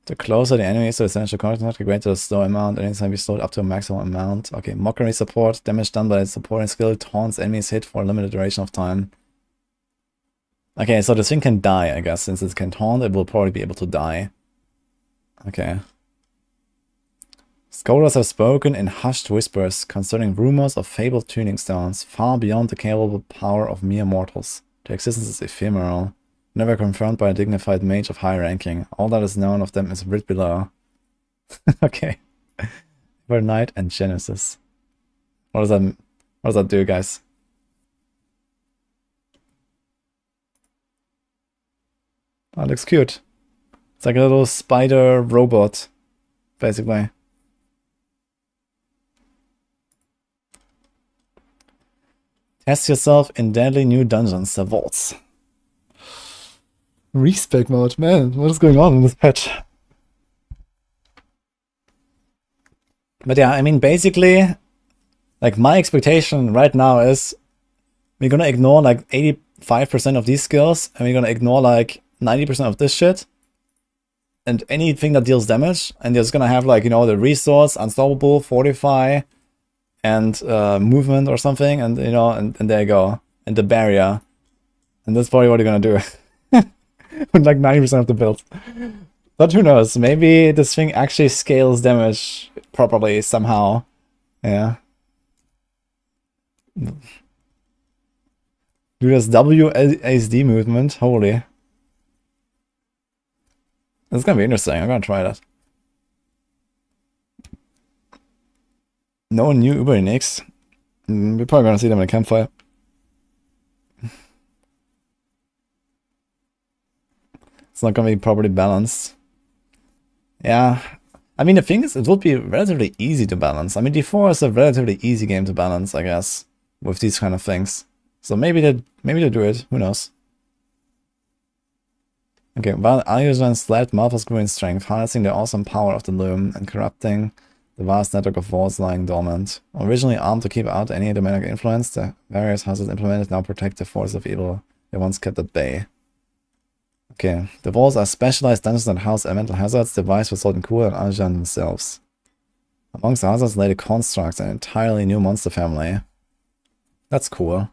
The closer the enemy is to essential contact, the greater the slow amount. Anytime you slowed up to a maximum amount. Okay, mockery support. Damage done by the supporting skill taunts enemies hit for a limited duration of time. Okay, so this thing can die, I guess. Since it can taunt, it will probably be able to die. Okay. Scholars have spoken in hushed whispers concerning rumors of fabled tuning stones, far beyond the capable power of mere mortals. Their existence is ephemeral, never confirmed by a dignified mage of high ranking. All that is known of them is writ below. Okay. Evernight and Genesis. What does that do, guys? That looks cute. It's like a little spider robot, basically. Test yourself in deadly new dungeons, the vaults. Respec mode, man, what is going on in this patch? But yeah, I mean, basically, like, my expectation right now is we're gonna ignore like 85% of these skills, and we're gonna ignore like 90% of this shit, and anything that deals damage, and you're just gonna have, like, you know, the resource, unstoppable, fortify, and movement or something, and, you know, and there you go, and the barrier, and that's probably what you're gonna do with like 90% of the build. But who knows, maybe this thing actually scales damage properly somehow. Yeah. Do this WASD movement, holy. It's gonna be interesting, I'm gonna try that. No new Uber Uniques. We're probably gonna see them in a campfire. It's not gonna be properly balanced. Yeah. I mean, the thing is, it would be relatively easy to balance. I mean, D4 is a relatively easy game to balance, I guess, with these kind of things. So maybe they do it, who knows. Okay, while Ayujan slapped Malphas grew in strength, harnessing the awesome power of the loom and corrupting the vast network of vaults lying dormant. Originally armed to keep out any demonic influence, the various hazards implemented now protect the force of evil they once kept at bay. Okay, the vaults are specialized dungeons that house elemental hazards devised for Salt and Cool and Ayujan themselves. Amongst the hazards lay the constructs, an entirely new monster family. That's cool.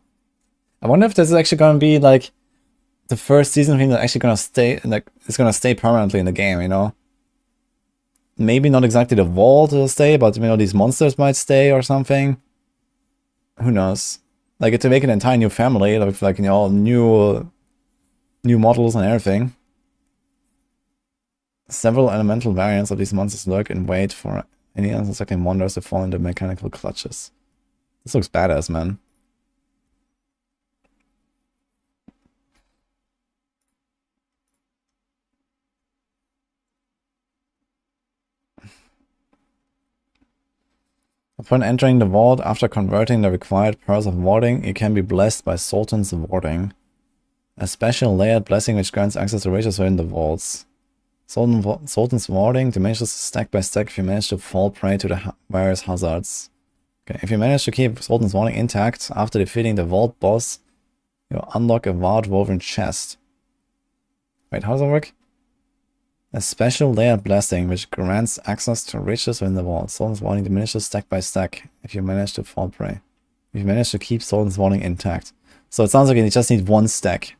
I wonder if this is actually gonna be like the first season thing that's actually gonna stay, like, it's gonna stay permanently in the game, you know? Maybe not exactly the vault will stay, but, you know, these monsters might stay or something. Who knows? Like, to make an entire new family with, like, you know, new models and everything. Several elemental variants of these monsters lurk in wait for any unsuspecting wonders to fall into mechanical clutches. This looks badass, man. Upon entering the vault, after converting the required pearls of warding, you can be blessed by Sultan's warding. A special layered blessing which grants access to riches within the vaults. Sultan's warding diminishes stack by stack if you manage to fall prey to the various hazards. Okay, if you manage to keep Sultan's warding intact after defeating the vault boss, you unlock a ward-woven chest. Wait, how does that work? A special layered blessing which grants access to riches within the vault. Sultan's warding diminishes stack by stack if you manage to fall prey. If you manage to keep Sultan's warding intact. So it sounds like you just need one stack.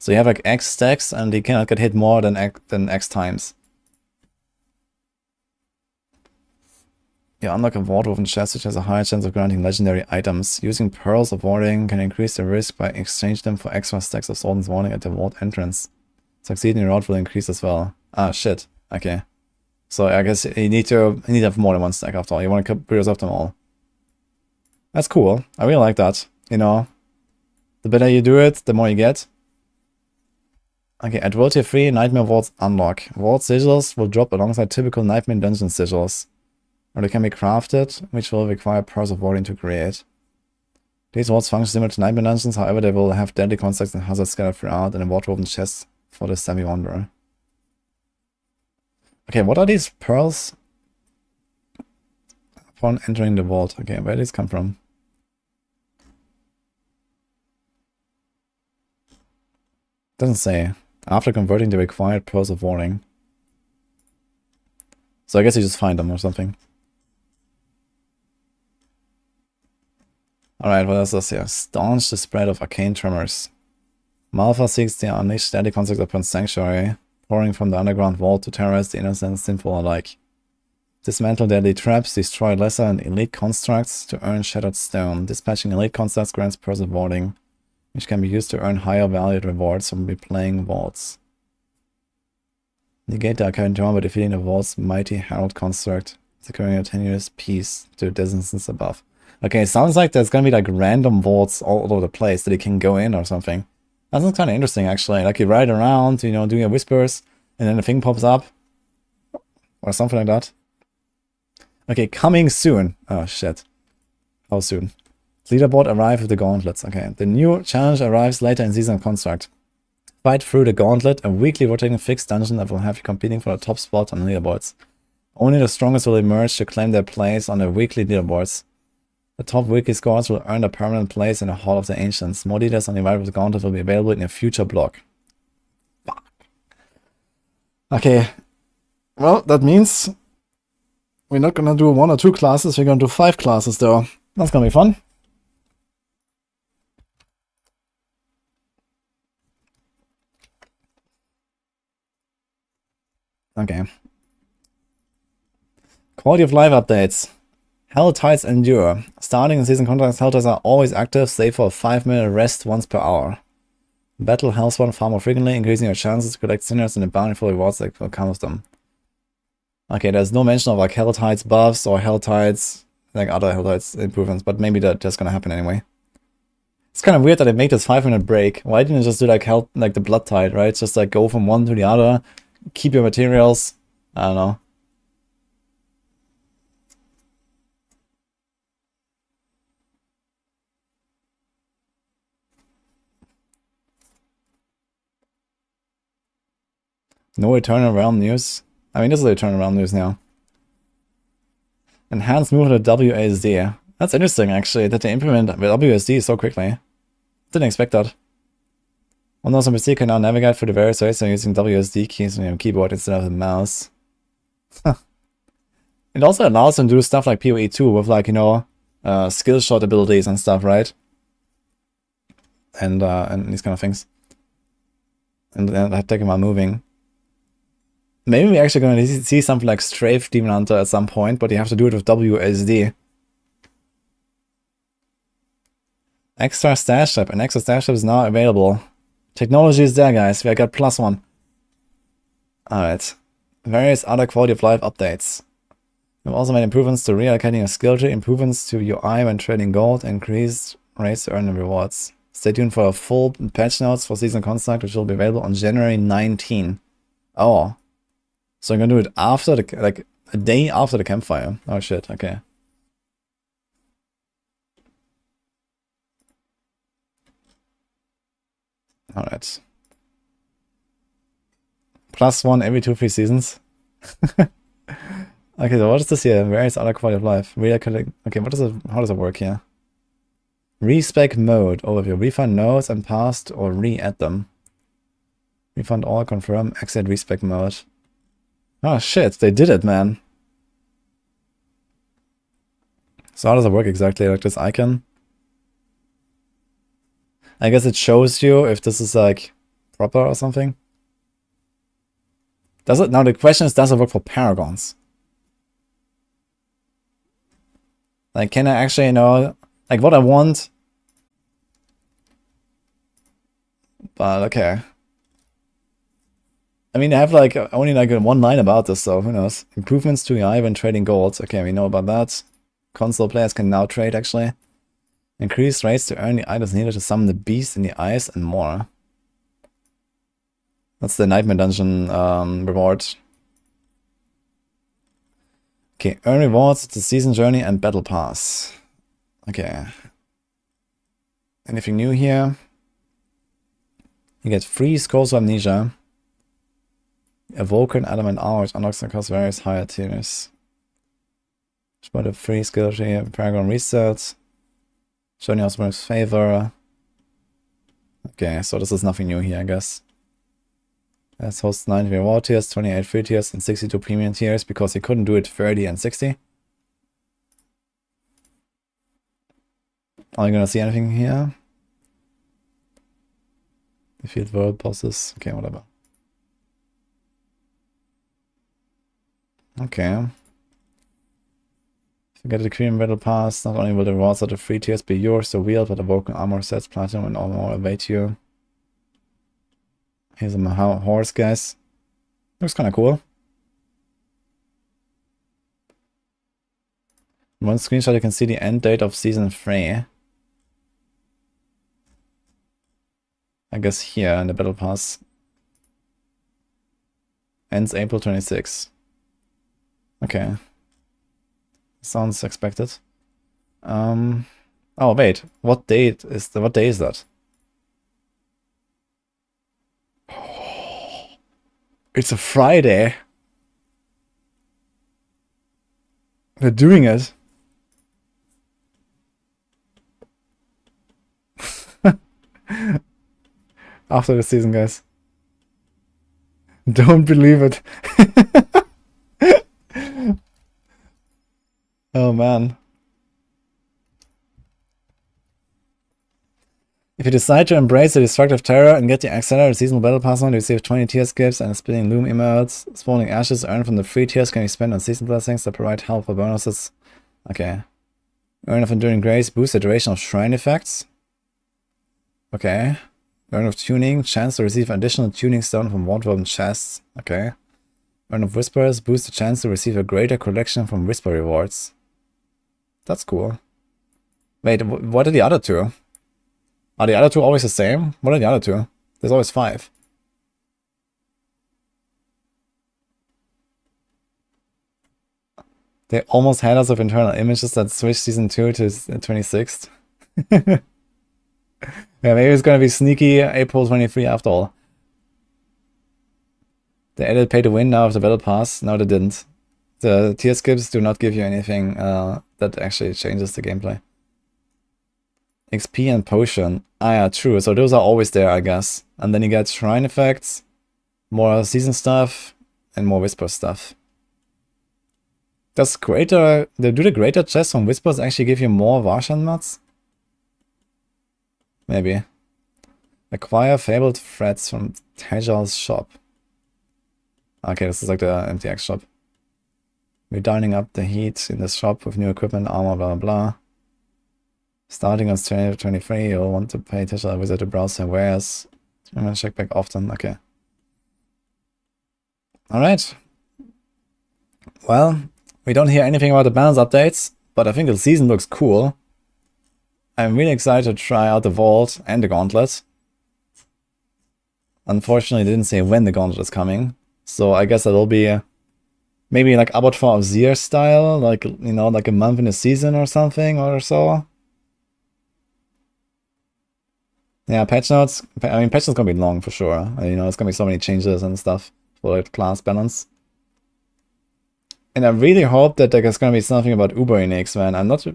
So you have like X stacks and you cannot get hit more than X times. You unlock a ward-woven chest which has a higher chance of granting legendary items. Using pearls of warding can increase the risk by exchanging them for extra stacks of Sultan's warding at the vault entrance. Succeeding your route will increase as well. Ah, shit. Okay. So I guess you need to have more than one stack after all. You want to preserve them all. That's cool. I really like that. You know, the better you do it, the more you get. Okay, at World Tier 3, Nightmare Vaults unlock. Vault sigils will drop alongside typical Nightmare Dungeon sigils. Or they can be crafted, which will require pearls of warding to create. These vaults function similar to Nightmare Dungeons, however they will have deadly constructs and hazards scattered throughout and a ward-woven chest for the savvy wanderer. Okay, what are these pearls? Upon entering the vault. Okay, where did these come from? Doesn't say. After converting the required pearls of warding. So I guess you just find them or something. Alright, what else is here? Staunch the spread of arcane tremors. Malfa seeks to unleash deadly constructs upon Sanctuary, pouring from the underground vault to terrorize the innocent and sinful alike. Dismantle deadly traps, destroy lesser and elite constructs to earn Shattered Stone. Dispatching elite constructs grants pearls of warding, which can be used to earn higher valued rewards from replaying vaults. Negate the arcane trauma by defeating the vault's mighty herald construct, securing a tenuous piece to the distance above. Okay, it sounds like there's gonna be like random vaults all over the place that you can go in or something. That sounds kind of interesting actually. Like you ride around, you know, doing your whispers, and then the thing pops up. Or something like that. Okay, coming soon. Oh shit. How soon? Leaderboard arrive with the gauntlets. Okay, the new challenge arrives later in Season Construct. Fight through the gauntlet, a weekly rotating fixed dungeon that will have you competing for the top spot on the leaderboards. Only the strongest will emerge to claim their place on the weekly leaderboards. The top weekly scores will earn a permanent place in the Hall of the Ancients. More details on the arrival of the gauntlet will be available in a future blog. Fuck. Okay. Well, that means we're not gonna do 1 or 2 classes, we're gonna do 5 classes though. That's gonna be fun. Okay. Quality of life updates. Hell Tides endure. Starting in season contracts, Hell Tides are always active, save for a 5-minute rest once per hour. Battle Hellspawn far more frequently, increasing your chances to collect sinners and the bountiful rewards that will come with them. Okay, there's no mention of like Hell Tides buffs or Hell Tides, like other Hell Tides improvements, but maybe that's gonna happen anyway. It's kind of weird that they make this 5-minute break. Why didn't it just do like the Blood Tide, right? It's just like go from one to the other, keep your materials. I don't know. No Eternal Realm news. I mean, this is the Eternal Realm news now. Enhanced movement of WASD. That's interesting, actually, that they implement WASD so quickly. Didn't expect that. One awesome PC can now navigate through the various ways using WASD keys on your keyboard instead of the mouse. It also allows them to do stuff like PoE 2 with, like, you know, skill shot abilities and stuff, right? And these kind of things. And taking while moving. Maybe we're actually going to see something like Strafe Demon Hunter at some point, but you have to do it with WASD. Extra Stash Trap. An extra Stash Trap is now available. Technology is there, guys. We got +1. Alright. Various other quality of life updates. We've also made improvements to reallocating your skill tree, improvements to UI when trading gold, increased rates to earn rewards. Stay tuned for a full patch notes for Season Construct, which will be available on January 19. Oh. So I'm gonna do it after the, like, a day after the campfire. Oh shit, okay. Alright. +1 every 2 free seasons. Okay, so what is this here? Various other quality of life. Okay, what is it? How does it work here? Respec mode overview. Refund nodes and past or re-add them. Refund all, confirm, exit respec mode. Oh shit, they did it, man. So how does it work exactly? Like this icon? I guess it shows you if this is like proper or something. Does it? Now the question is, does it work for paragons? Like, can I actually know, like, what I want? But okay. I mean, I have like only like one line about this, so who knows? Improvements to AI when trading gold. Okay, we know about that. Console players can now trade actually. Increased rates to earn the items needed to summon the beast in the ice and more. That's the Nightmare Dungeon reward. Okay, earn rewards, the season journey and battle pass. Okay. Anything new here? You get free scrolls of amnesia. Evoke an element hours unlocks across various higher tiers. Spot a free skill tree, Paragon resets. Journey Osmo's favor. Okay, so this is nothing new here, I guess. Let's host 90 reward tiers, 28 free tiers, and 62 premium tiers because he couldn't do it 30 and 60. Are you gonna see anything here? Defeat world bosses. Okay, whatever. Okay. If you get the Queen Battle Pass, not only will the rewards of the free tiers be yours to wield, but the Woken Armor sets, Platinum, and all more await you. Here's a horse, guys. Looks kind of cool. In one screenshot, you can see the end date of Season 3. I guess here in the Battle Pass. Ends April 26. Okay. Sounds expected. Oh wait, what day is that? It's a Friday. They're doing it. After the season, guys. Don't believe it. Oh man. If you decide to embrace the destructive terror and get the accelerated seasonal battle pass on, you receive 20 tier skips and a spinning loom emotes. Spawning ashes earned from the free tiers can be spent on season blessings that provide helpful bonuses. Okay. Earn of Enduring Grace boosts the duration of shrine effects. Okay. Earn of Tuning, chance to receive additional tuning stone from wardrobe chests. Okay. Earn of Whispers boosts the chance to receive a greater collection from Whisper rewards. That's cool. Wait, what are the other two? Are the other two always the same? What are the other two? There's always 5. They almost had us with internal images that switched season 2 to 26th. Yeah, maybe it's gonna be sneaky April 23 after all. They added pay to win now with the battle pass. No, they didn't. The tier skips do not give you anything that actually changes the gameplay. XP and potion. Ah yeah, true. So those are always there, I guess. And then you get shrine effects, more season stuff, and more whisper stuff. Do the greater chests from whispers actually give you more Varshan mods? Maybe. Acquire fabled threads from Tejal's shop. Okay, this is like the MTX shop. We're dining up the heat in this shop with new equipment, armor, blah blah. Starting on 2023, you'll want to pay attention to visit to browse their wares. I'm gonna check back often. Okay. Alright. Well, we don't hear anything about the balance updates, but I think the season looks cool. I'm really excited to try out the vault and the gauntlet. Unfortunately, they didn't say when the gauntlet is coming, so I guess it'll be maybe like Abattoir of Zir style, like, you know, like a month in a season or something or so. Yeah, patch notes. I mean, patch notes gonna be long for sure. You know, it's gonna be so many changes and stuff for the class balance. And I really hope that there's gonna be something about Uber Enix, man. I'm not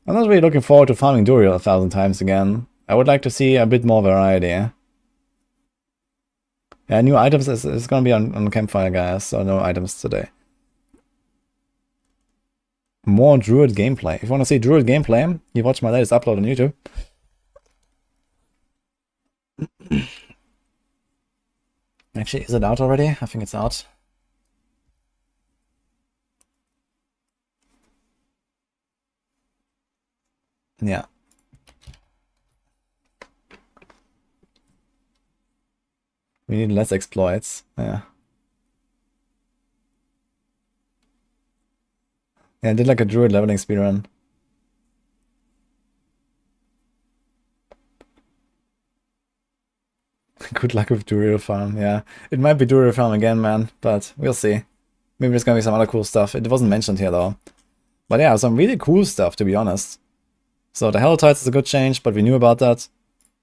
really looking forward to farming Duriel 1,000 times again. I would like to see a bit more variety. Yeah, new items is gonna be on Campfire, guys, so no items today. More Druid gameplay. If you want to see Druid gameplay, you watch my latest upload on YouTube. Actually, is it out already? I think it's out. Yeah. We need less exploits. Yeah. Yeah, I did like a Druid leveling speedrun. Good luck with Duriel farm, yeah. It might be Duriel farm again, man, but we'll see. Maybe there's gonna be some other cool stuff. It wasn't mentioned here, though. But yeah, some really cool stuff, to be honest. So the Hell Tides is a good change, but we knew about that.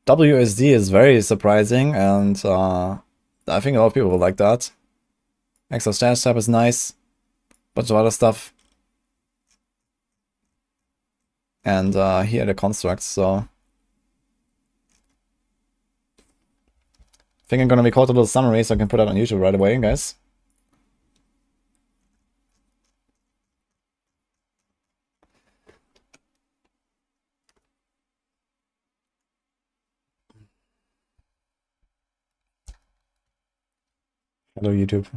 WSD is very surprising, and I think a lot of people will like that. Extra stash tab is nice. Bunch of other stuff. And here are the constructs, so... I think I'm gonna record a little summary so I can put that on YouTube right away, guys. Hello, YouTube.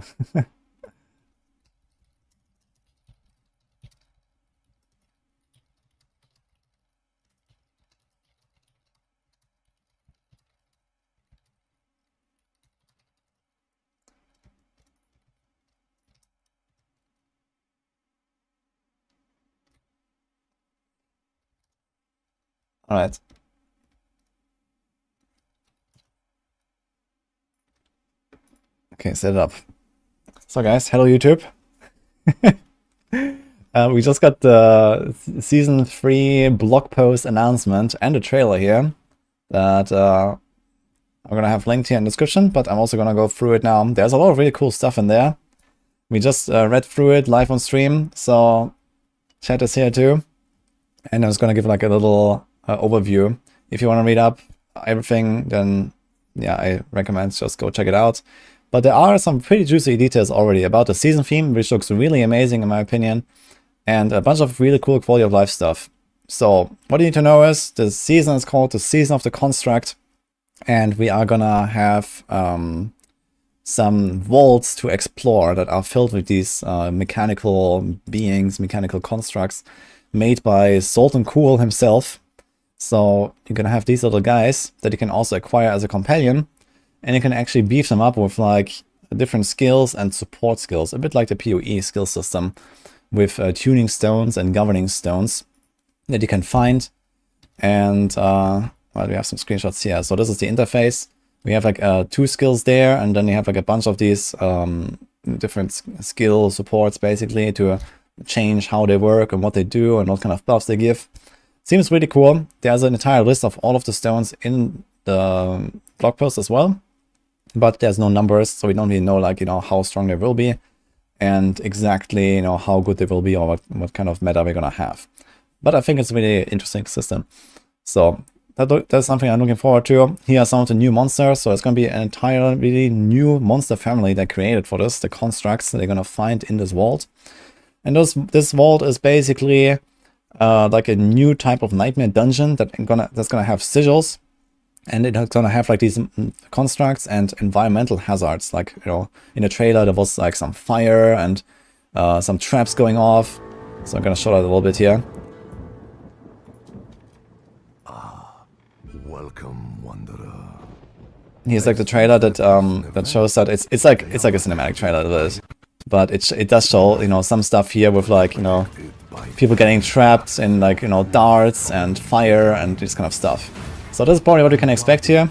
Alright. Okay, set it up. So guys, hello YouTube. We just got the Season 3 blog post announcement and a trailer here that I'm gonna have linked here in the description, but I'm also gonna go through it now. There's a lot of really cool stuff in there. We just read through it live on stream, so chat is here too. And I'm just gonna give like a little overview. If you want to read up everything, then yeah, I recommend just go check it out. But there are some pretty juicy details already about the season theme, which looks really amazing in my opinion, and a bunch of really cool quality of life stuff. So what you need to know is the season is called the Season of the Construct, and we are gonna have some vaults to explore that are filled with these mechanical beings, mechanical constructs made by Sultan Cool himself. So you're gonna have these little guys that you can also acquire as a companion, and you can actually beef them up with like different skills and support skills, a bit like the PoE skill system, with tuning stones and governing stones that you can find. And well, we have some screenshots here. So this is the interface. We have like 2 skills there, and then you have like a bunch of these different skill supports basically to change how they work and what they do and what kind of buffs they give. Seems really cool. There's an entire list of all of the stones in the blog post as well, but there's no numbers, so we don't really know, like, you know, how strong they will be and exactly, you know, how good they will be or what kind of meta we're gonna have. But I think it's a really interesting system. So that's something I'm looking forward to. Here are some of the new monsters. So it's gonna be an entirely new monster family they created for this, the constructs that they're gonna find in this vault. And this vault is basically like a new type of nightmare dungeon that's gonna have sigils, and it's gonna have like these constructs and environmental hazards. Like, you know, in the trailer there was like some fire and some traps going off. So I'm gonna show that a little bit here. Welcome, wanderer. Here's like the trailer that that shows that it's like a cinematic trailer, it is. But it does show, you know, some stuff here with, like, you know, people getting trapped in, like, you know, darts and fire and this kind of stuff. So this is probably what we can expect here.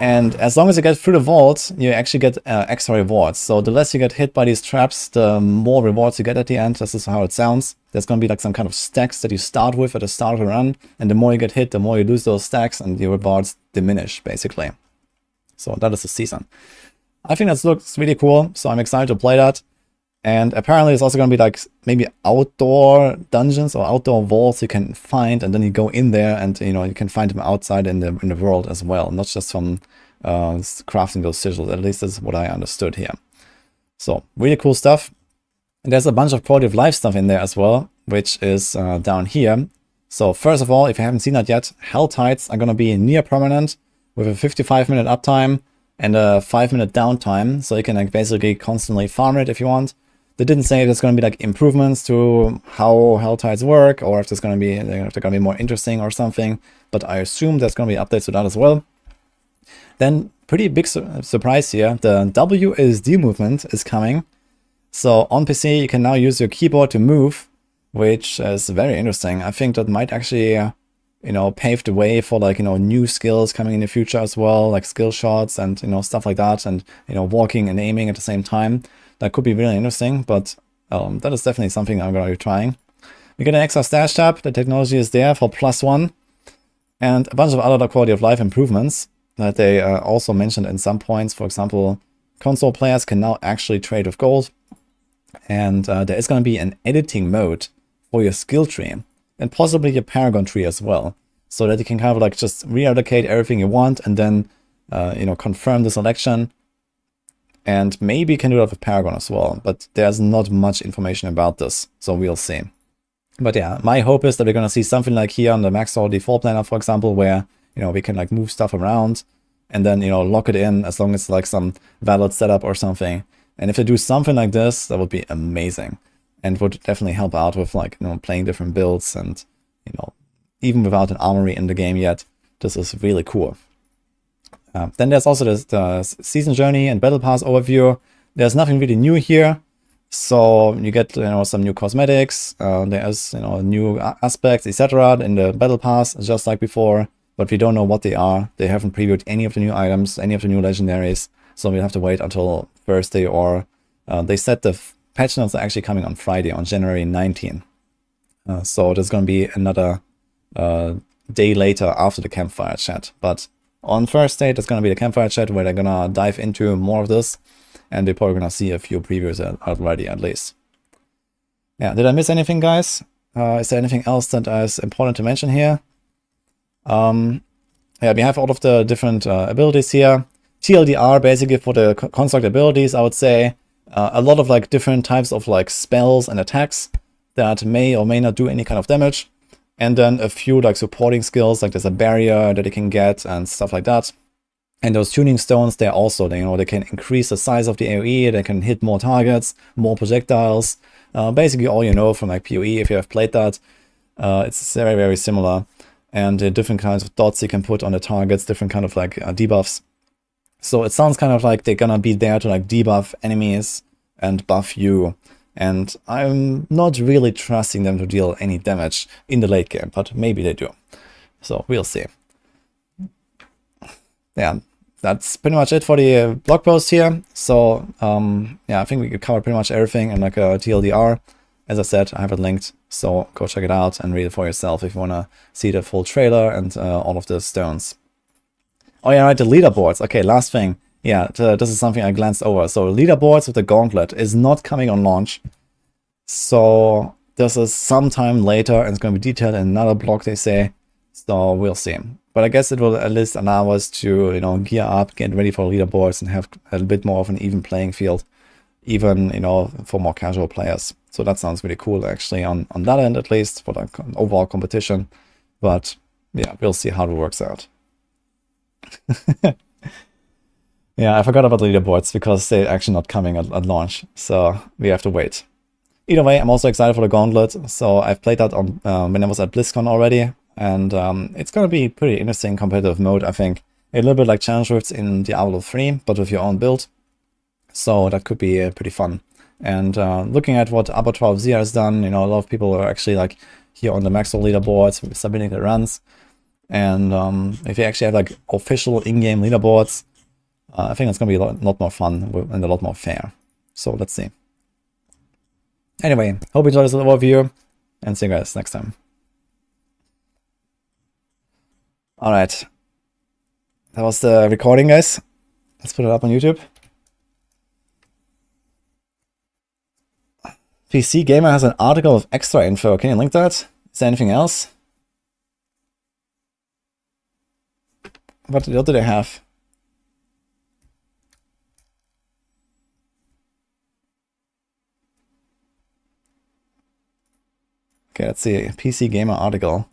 And as long as you get through the vault, you actually get extra rewards. So the less you get hit by these traps, the more rewards you get at the end. This is how it sounds. There's going to be like some kind of stacks that you start with at the start of the run. And the more you get hit, the more you lose those stacks and your rewards diminish, basically. So that is the season. I think that looks really cool. So I'm excited to play that. And apparently it's also going to be like maybe outdoor dungeons or outdoor vaults you can find, and then you go in there and you can find them outside in the world as well, not just from crafting those sigils. At least that's what I understood here. So really cool stuff. And there's a bunch of quality of life stuff in there as well, which is down here. So first of all, if you haven't seen that yet, Hell Tides are going to be near permanent with a 55-minute uptime and a 5-minute downtime. So you can like basically constantly farm it if you want. They didn't say if there's going to be like improvements to how Hell Tides work, or if there's going to be if they're going to be more interesting or something. But I assume there's going to be updates to that as well. Then pretty big surprise here: the WASD movement is coming. So on PC you can now use your keyboard to move, which is very interesting. I think that might actually pave the way for like new skills coming in the future as well, like skill shots and stuff like that, and walking and aiming at the same time. That could be really interesting, but that is definitely something I'm going to be trying. We get an extra stash tab. The technology is there for +1. And a bunch of other quality of life improvements that they also mentioned in some points. For example, console players can now actually trade with gold. And there is going to be an editing mode for your skill tree and possibly your paragon tree as well. So that you can kind of like just reallocate everything you want and then, confirm the selection. And maybe you can do that with Paragon as well, but there's not much information about this, so we'll see. But yeah, my hope is that we're going to see something like here on the Max or Default Planner, for example, where we can like move stuff around and then lock it in as long as like some valid setup or something. And if they do something like this, that would be amazing, and would definitely help out with like playing different builds, and even without an armory in the game yet, this is really cool. Then there's also the season journey and battle pass overview. There's nothing really new here, so you get some new cosmetics. There's new aspects, etc. in the battle pass, just like before, but we don't know what they are. They haven't previewed any of the new items, any of the new legendaries, so we'll have to wait until Thursday, or they said the patch notes are actually coming on Friday, on January 19. So there's going to be another day later after the campfire chat, but on Thursday, there's going to be the campfire chat where they're going to dive into more of this, and they're probably going to see a few previews already, at least. Yeah, did I miss anything, guys? Is there anything else that is important to mention here? Yeah, we have all of the different abilities here. TLDR, basically for the construct abilities, I would say. A lot of like different types of like spells and attacks that may or may not do any kind of damage. And then a few like supporting skills, like there's a barrier that you can get and stuff like that. And those tuning stones, they're also, they can increase the size of the AoE, they can hit more targets, more projectiles. Basically all from like PoE, if you have played that. It's very, very similar. And different kinds of dots you can put on the targets, different kind of like debuffs. So it sounds kind of like they're gonna be there to like debuff enemies and buff you. And I'm not really trusting them to deal any damage in the late game, but maybe they do. So we'll see. Yeah, that's pretty much it for the blog post here. So yeah, I think we could cover pretty much everything in like a TLDR. As I said, I have it linked, so go check it out and read it for yourself if you want to see the full trailer and all of the stones. Oh yeah, right, the leaderboards. Okay, last thing. Yeah, this is something I glanced over. So leaderboards with the gauntlet is not coming on launch. So this is sometime later, and it's going to be detailed in another blog, they say. So we'll see. But I guess it will at least allow us to, gear up, get ready for leaderboards, and have a bit more of an even playing field, even, for more casual players. So that sounds really cool, actually, on that end, at least, for the overall competition. But yeah, we'll see how it works out. Yeah, I forgot about the leaderboards because they're actually not coming at launch, so we have to wait. Either way, I'm also excited for the gauntlet. So I've played that on when I was at BlizzCon already, and it's going to be pretty interesting competitive mode, I think. A little bit like challenge rifts in Diablo 3, but with your own build. So that could be pretty fun. And looking at what Upper 12Z has done, a lot of people are actually like here on the Maxwell leaderboards submitting their runs. And if you actually have like official in-game leaderboards, I think it's gonna be a lot more fun and a lot more fair. So let's see. Anyway, hope you enjoyed this little overview, and see you guys next time. Alright. That was the recording, guys. Let's put it up on YouTube. PC Gamer has an article of extra info. Can you link that? Is there anything else? What do they have? Okay, let's see. PC Gamer article.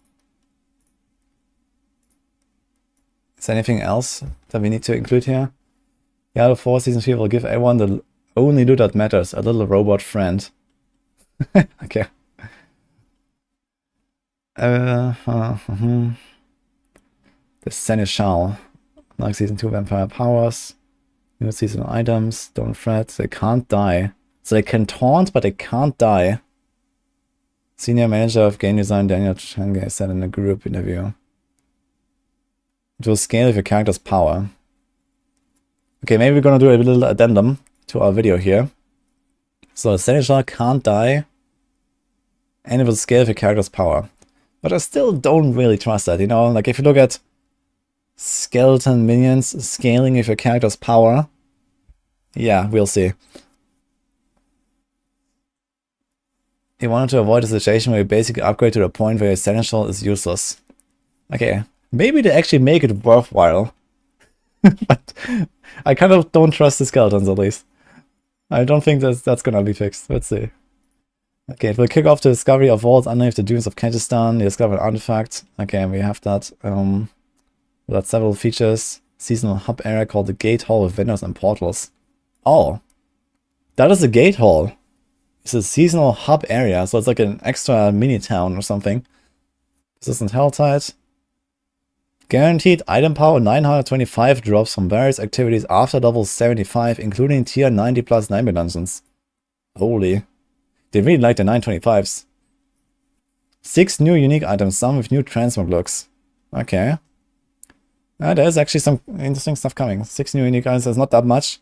Is there anything else that we need to include here? Diablo 4 Season 3 will give everyone the only loot that matters, a little robot friend. Okay. The Seneschal. Like Season 2 Vampire Powers. New seasonal items. Don't fret. They can't die. So they can taunt, but they can't die. Senior Manager of Game Design Daniel Changa said in a group interview. It will scale with your character's power. Okay, maybe we're gonna do a little addendum to our video here. So the Seneschal can't die, and it will scale with your character's power. But I still don't really trust that, you know? Like, if you look at skeleton minions scaling with your character's power, yeah, we'll see. You wanted to avoid a situation where you basically upgrade to the point where your Seneschal is useless. Okay, maybe they actually make it worthwhile. But I kind of don't trust the skeletons, at least. I don't think that's gonna be fixed. Let's see. Okay, it will kick off the discovery of vaults underneath the dunes of Kyrgyzstan. You discover an artifact. Okay, we have that. That's several features. Seasonal hub area called the Gate Hall with windows and portals. Oh, that is the Gate Hall. It's a seasonal hub area, so it's like an extra mini town or something. Resistant Helltide. Guaranteed item power 925 drops from various activities after level 75, including tier 90 plus nightmare dungeons. Holy. They really like the 925s. 6 new unique items, some with new transmog looks. Okay. There's actually some interesting stuff coming. 6 new unique items, that's not that much.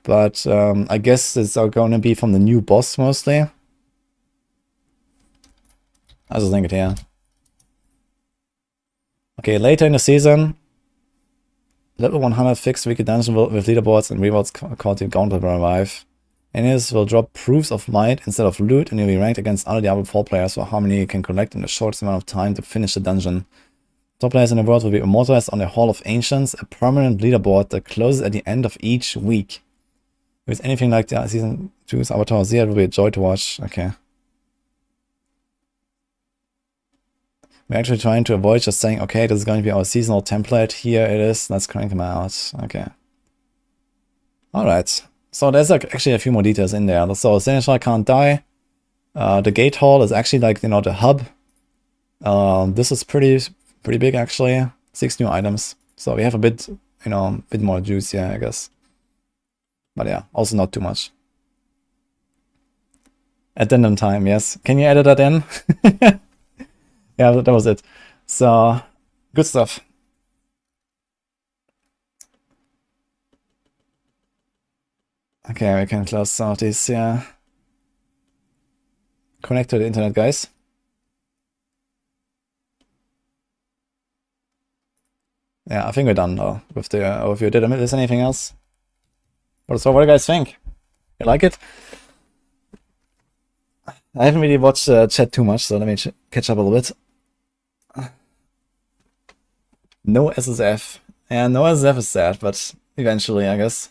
But I guess it's going to be from the new boss mostly. I just think it here. Okay, later in the season, level 100 fixed weekly dungeon with leaderboards and rewards called the Gauntlet will arrive. Enemies will drop proofs of might instead of loot, and you'll be ranked against other Diablo 4 players for how many you can collect in the shortest amount of time to finish the dungeon. Top players in the world will be immortalized on the Hall of Ancients, a permanent leaderboard that closes at the end of each week. If it's anything like the Season 2's Avatar Z, it will be a joy to watch. Okay. We're actually trying to avoid just saying, okay, this is going to be our seasonal template. Here it is. Let's crank them out. Okay. Alright. So there's like actually a few more details in there. So Seneschal can't die. The Gate Hall is actually like, you know, the hub. This is pretty big actually. 6 new items. So we have a bit, you know, a bit more juice here, I guess. But yeah, also not too much. Addendum time, yes. Can you edit that in? Yeah, that was it. So, good stuff. Okay, we can close some of these, yeah. Connect to the internet, guys. Yeah, I think we're done though with the overview. Did I miss anything else? So what do you guys think? You like it? I haven't really watched chat too much, so let me catch up a little bit. No SSF. Yeah, no SSF is sad, but eventually, I guess.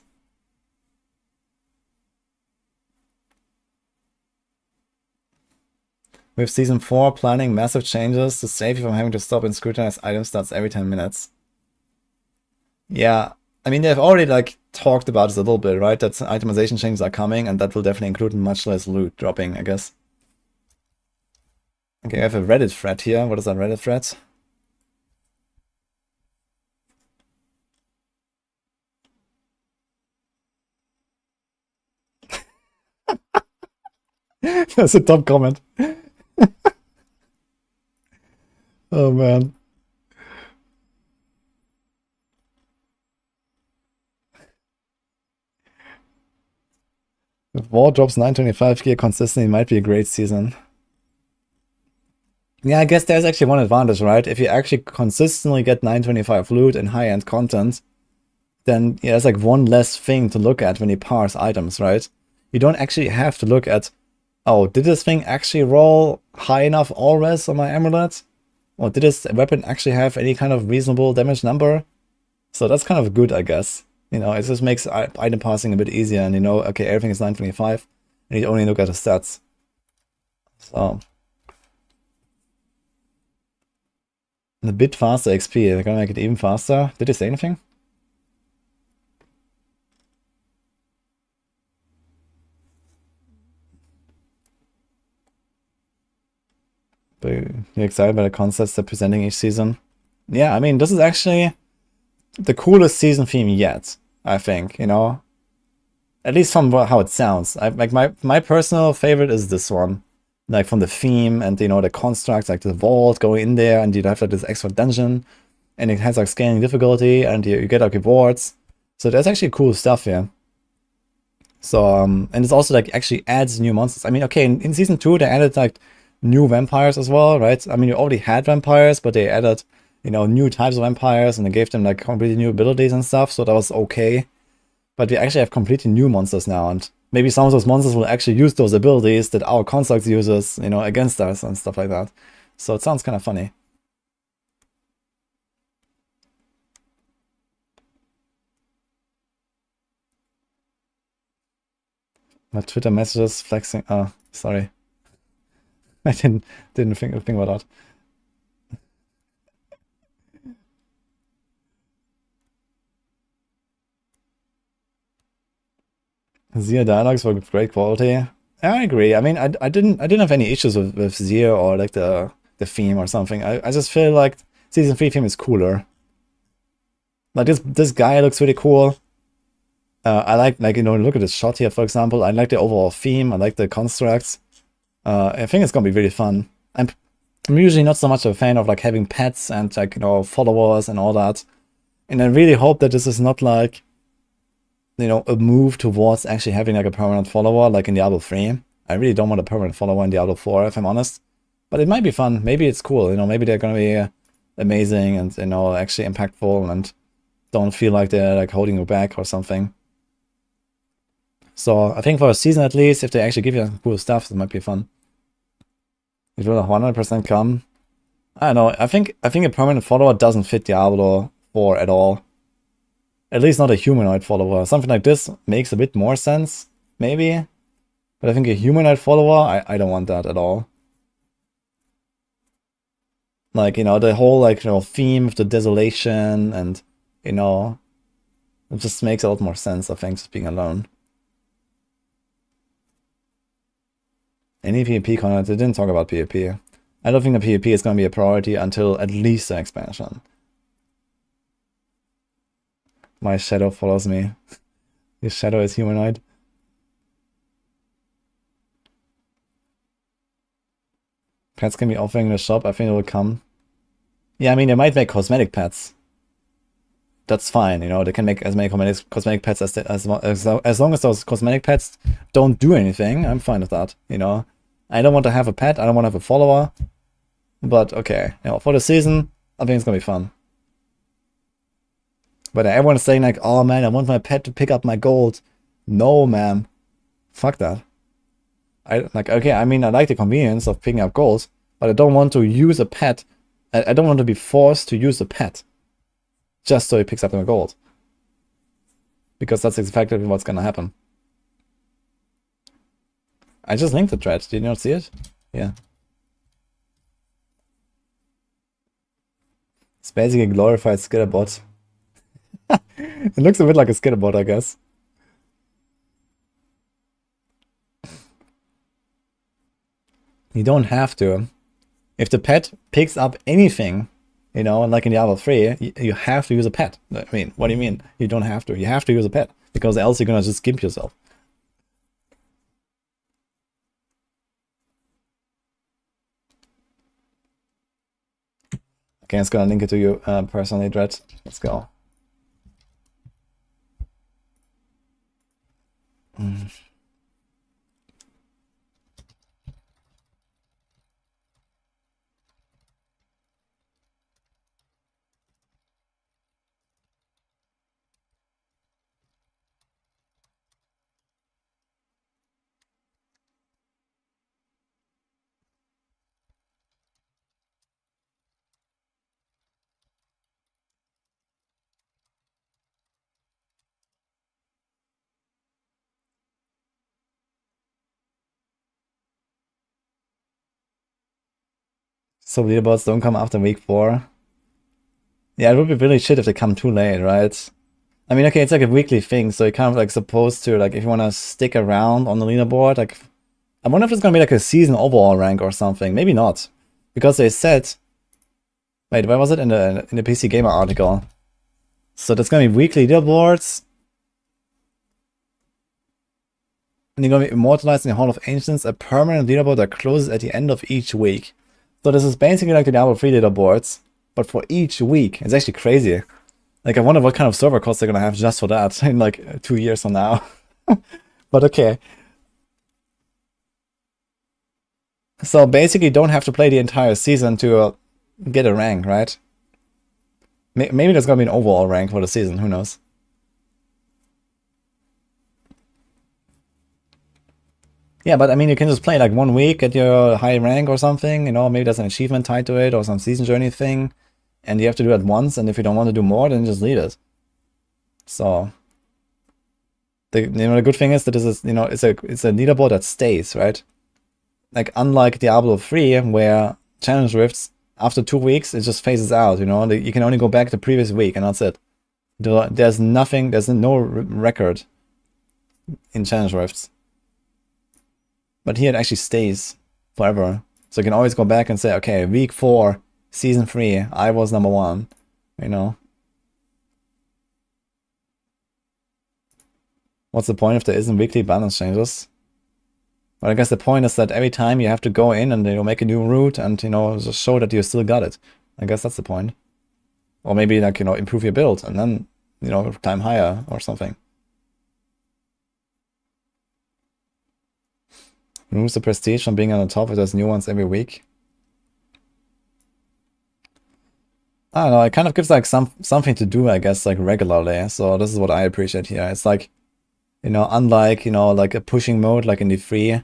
With Season 4 planning massive changes to save you from having to stop and scrutinize item stats every 10 minutes. Yeah, I mean, they've already like talked about this a little bit, right? That itemization changes are coming, and that will definitely include much less loot dropping, I guess. Okay, I have a Reddit thread here. What is that Reddit thread? That's a top comment. Oh man. If War drops 925 gear consistently, it might be a great season. Yeah, I guess there's actually one advantage, right? If you actually consistently get 925 loot and high-end content, then yeah, there's like one less thing to look at when you parse items, right? You don't actually have to look at, oh, did this thing actually roll high enough all res on my amulet? Or did this weapon actually have any kind of reasonable damage number? So that's kind of good, I guess. You know, it just makes item parsing a bit easier, and you know, okay, everything is 925, and you only look at the stats. So. A bit faster XP, they're gonna make it even faster. Did they say anything? But you're excited by the concepts they're presenting each season? Yeah, I mean, this is actually the coolest season theme yet, I think, you know? At least from how it sounds. Like my personal favorite is this one. Like from the theme and, you know, the constructs, like the vault going in there, and you'd have like this extra dungeon, and it has like scaling difficulty, and you get like rewards. So there's actually cool stuff here. So, and it's also like actually adds new monsters. I mean, okay, in season 2, they added like new vampires as well, right? I mean, you already had vampires, but they added, you know, new types of vampires, and they gave them like completely new abilities and stuff, so that was okay. But we actually have completely new monsters now, and maybe some of those monsters will actually use those abilities that our constructs uses, you know, against us and stuff like that. So it sounds kind of funny. My Twitter messages flexing. Oh, sorry. I didn't think about that. Zero dialogues were great quality. I agree. I mean, I didn't have any issues with Zero or like the theme or something. I just feel like season 3 theme is cooler. Like this guy looks really cool. I like you know, look at this shot here, for example. I like the overall theme. I like the constructs. I think it's gonna be really fun. I'm usually not so much a fan of like having pets and like, you know, followers and all that. And I really hope that this is not like, you know, a move towards actually having like a permanent follower like in Diablo 3. I really don't want a permanent follower in Diablo 4, if I'm honest. But it might be fun. Maybe it's cool. You know, maybe they're gonna be amazing and, you know, actually impactful and don't feel like they're like holding you back or something. So I think for a season at least, if they actually give you cool stuff, it might be fun. It will 100% come. I don't know. I think a permanent follower doesn't fit Diablo 4 at all. At least not a humanoid follower. Something like this makes a bit more sense, maybe. But I think a humanoid follower, I don't want that at all. Like, you know, the whole, like, you know, theme of the desolation and, you know, it just makes a lot more sense, I think, just being alone. Any PvP content, they didn't talk about PvP. I don't think the PvP is going to be a priority until at least the expansion. My shadow follows me. His shadow is humanoid. Pets can be offering in the shop. I think it will come. Yeah, I mean, they might make cosmetic pets. That's fine, you know, they can make as many cosmetic pets as long as those cosmetic pets don't do anything. I'm fine with that, you know. I don't want to have a pet, I don't want to have a follower. But okay, you know, for the season, I think it's gonna be fun. But everyone's saying like, oh man, I want my pet to pick up my gold. No, man. Fuck that. Okay, I mean, I like the convenience of picking up gold, but I don't want to use a pet. I don't want to be forced to use a pet just so he picks up my gold. Because that's exactly what's gonna happen. I just linked the thread. Did you not see it? Yeah. It's basically a glorified skitterbot. It looks a bit like a skitterbot, I guess. You don't have to. If the pet picks up anything, you know, like in Diablo 3, you have to use a pet. I mean, what do you mean? You don't have to. You have to use a pet. Because else you're gonna just gimp yourself. Okay, I'm just gonna link it to you personally, Dread. Let's go. So leaderboards don't come after week 4. Yeah, it would be really shit if they come too late, right? I mean, okay, it's like a weekly thing, so you're kind of like supposed to, like, if you want to stick around on the leaderboard, like, I wonder if it's gonna be like a season overall rank or something. Maybe not, because they said, wait, where was it in the PC Gamer article? So there's gonna be weekly leaderboards, and you're gonna be immortalized in the Hall of Ancients, a permanent leaderboard that closes at the end of each week. So this is basically like the Diablo 3 leaderboards, but for each week. It's actually crazy. Like, I wonder what kind of server costs they're gonna have just for that in like 2 years from now. But okay. So basically, you don't have to play the entire season to get a rank, right? Maybe there's gonna be an overall rank for the season, who knows? Yeah, but I mean, you can just play like 1 week, get your high rank or something, you know, maybe there's an achievement tied to it or some season journey thing, and you have to do it once, and if you don't want to do more, then just leave it. So, the good thing is that this is, it's a leaderboard that stays, right? Like, unlike Diablo 3, where challenge rifts, after 2 weeks, it just phases out, you can only go back the previous week, and that's it. There's no record in challenge rifts. But here it actually stays forever. So you can always go back and say, okay, week 4, season 3, I was number 1, What's the point if there isn't weekly balance changes? But I guess the point is that every time you have to go in and make a new route and just show that you still got it. I guess that's the point. Or maybe like improve your build and then climb higher or something. Removes the prestige from being on the top if there's new ones every week. I don't know, it kind of gives like something to do, I guess, like regularly. So this is what I appreciate here. It's like, unlike, like a pushing mode like in the 3,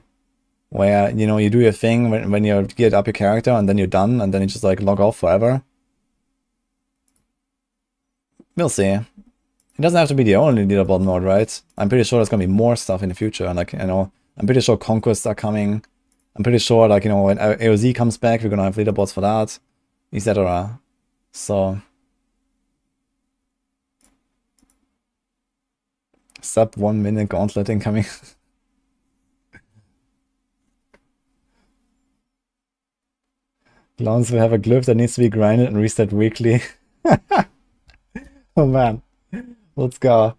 where, you do your thing when you're geared up your character and then you're done and then you just like log off forever. We'll see. It doesn't have to be the only leaderboard mode, right? I'm pretty sure there's gonna be more stuff in the future. And like, I'm pretty sure conquests are coming. I'm pretty sure like, when AOZ comes back, we're gonna have leaderboards for that, etc. So sub 1 minute gauntlet incoming. Clowns will have a glyph that needs to be grinded and reset weekly. Oh man. Let's go.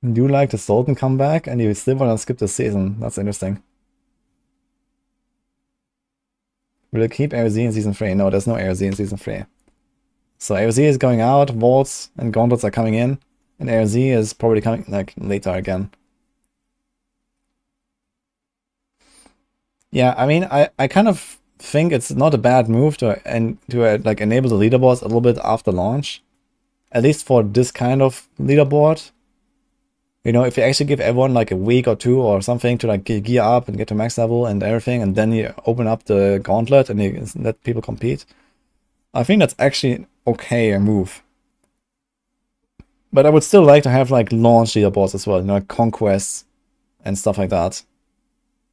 Do you like the Sultan comeback and you still want to skip the season? That's interesting. Will it keep AOZ in season 3? No, there's no AOZ in season 3. So AOZ is going out, vaults and gauntlets are coming in, and AOZ is probably coming like later again. Yeah, I mean, I kind of think it's not a bad move to like enable the leaderboards a little bit after launch, at least for this kind of leaderboard. If you actually give everyone like a week or 2 or something to like gear up and get to max level and everything, and then you open up the gauntlet and you let people compete, I think that's actually okay a move. But I would still like to have like launch leaderboards as well, like conquests and stuff like that.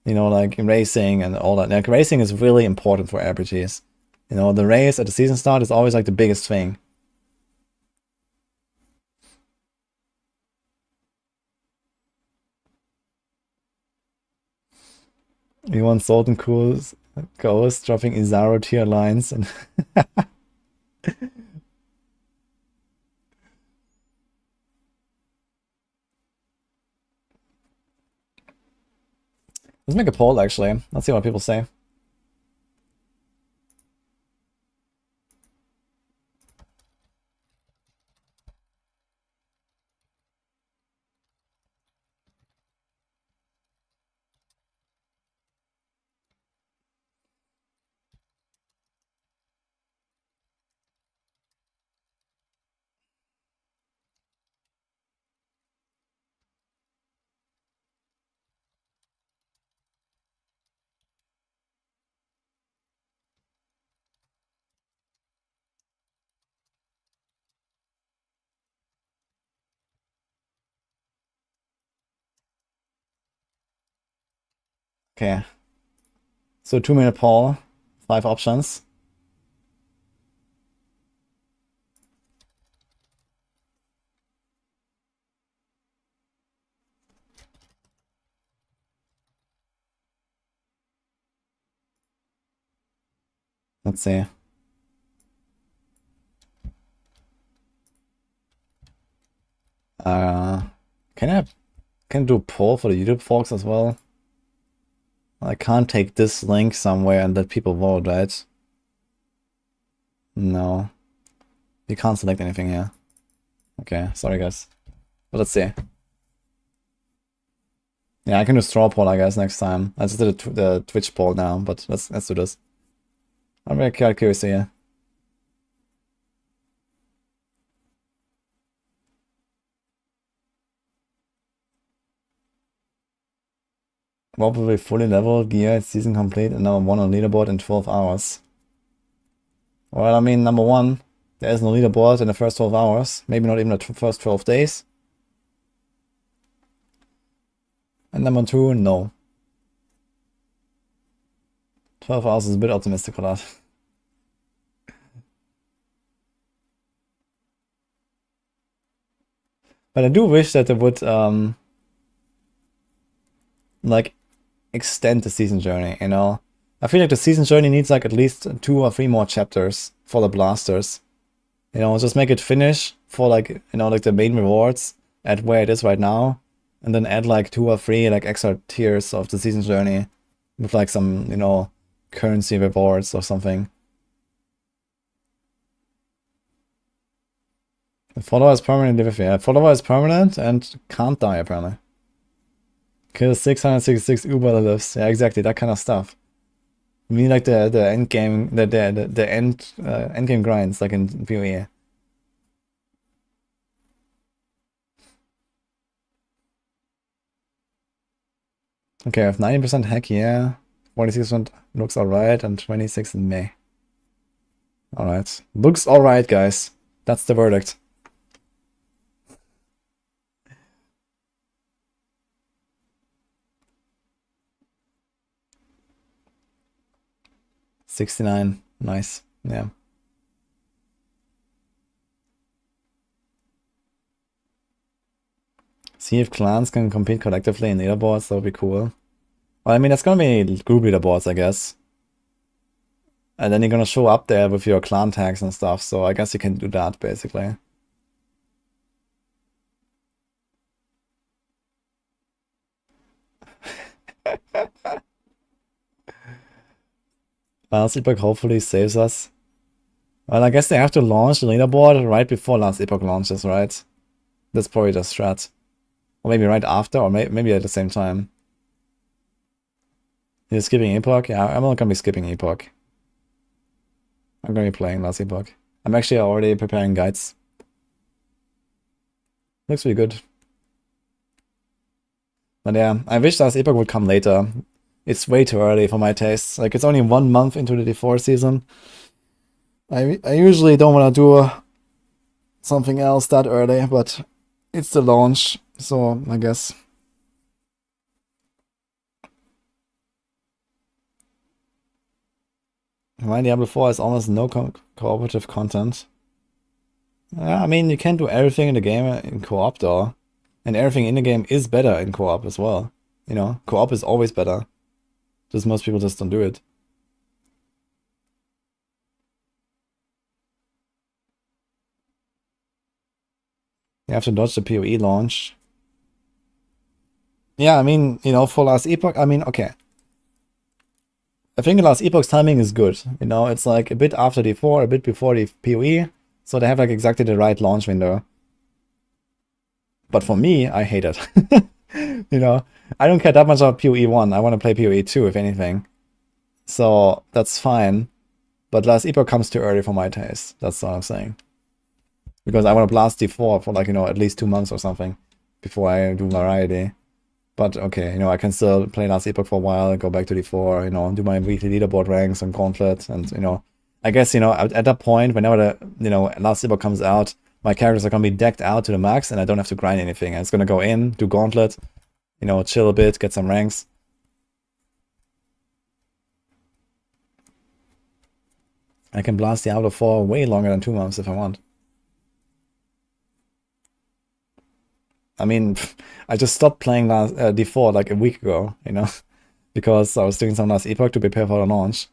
Like racing and all that. Like racing is really important for RPGs. The race at the season start is always like the biggest thing. We want Sultan Cool's Ghost dropping Izaro tier lines and let's make a poll actually. Let's see what people say. Okay. So 2-minute poll, 5 options. Let's see. Can I do a poll for the YouTube folks as well? I can't take this link somewhere and let people vote, right? No. You can't select anything here. Okay, sorry guys. But let's see. Yeah, I can do straw poll, I guess, next time. I just did the Twitch poll now, but let's do this. I'm very curious here. Probably fully leveled, gear, season complete, and number 1 on leaderboard in 12 hours. Well, I mean, number 1, there is no leaderboard in the first 12 hours. Maybe not even the first 12 days. And number 2, no. 12 hours is a bit optimistic for that. But I do wish that they would, like, extend the season journey, you know? I feel like the season journey needs, like, at least 2 or 3 more chapters for the blasters. You know, just make it finish for, like, you know, like, the main rewards at where it is right now. And then add, like, 2 or 3, like, extra tiers of the season journey with, like, some, you know, currency rewards or something. The follower is permanent, yeah. Follower is permanent and can't die, apparently. Kill 666 Uber lives. Yeah, exactly, that kind of stuff. I mean, like the end game, the end game grinds, like in PoE. Okay, I have 90% hack here, 46% looks alright, and 26 in May. Alright. Looks alright, guys. That's the verdict. $69. Nice. Yeah. See if clans can compete collectively in leaderboards, that would be cool. Well, I mean, it's gonna be group leaderboards, I guess. And then you're gonna show up there with your clan tags and stuff, so I guess you can do that, basically. Last Epoch hopefully saves us. Well, I guess they have to launch the leaderboard right before Last Epoch launches, right? That's probably the strat. Or maybe right after, or maybe at the same time. You're skipping Epoch? Yeah, I'm not gonna be skipping Epoch. I'm gonna be playing Last Epoch. I'm actually already preparing guides. Looks really good. But yeah, I wish Last Epoch would come later. It's way too early for my tastes. Like, it's only 1 month into the D4 season. I usually don't want to do something else that early, but it's the launch, so I guess. My Diablo 4 has almost no cooperative content. I mean, you can do everything in the game in co-op though. And everything in the game is better in co-op as well. You know, co-op is always better. Just most people just don't do it. You have to dodge the PoE launch. Yeah, I mean, you know, for Last Epoch, I mean, okay. I think Last Epoch's timing is good. You know, it's like a bit after D4, a bit before the PoE. So they have like exactly the right launch window. But for me, I hate it. You know, I don't care that much about PoE 1. I want to play PoE 2, if anything. So that's fine. But Last Epoch comes too early for my taste. That's what I'm saying. Because I want to blast D4 for like, you know, at least 2 months or something before I do Variety. But okay, you know, I can still play Last Epoch for a while, go back to D4, you know, do my weekly leaderboard ranks on Gauntlet, and, you know, I guess, you know, at that point, whenever the, you know, Last Epoch comes out, my characters are going to be decked out to the max, and I don't have to grind anything. I'm just going to go in, do Gauntlet, you know, chill a bit, get some ranks. I can blast Diablo 4 way longer than 2 months if I want. I mean, I just stopped playing D4 like a week ago, you know, because I was doing some Last Epoch to prepare for the launch.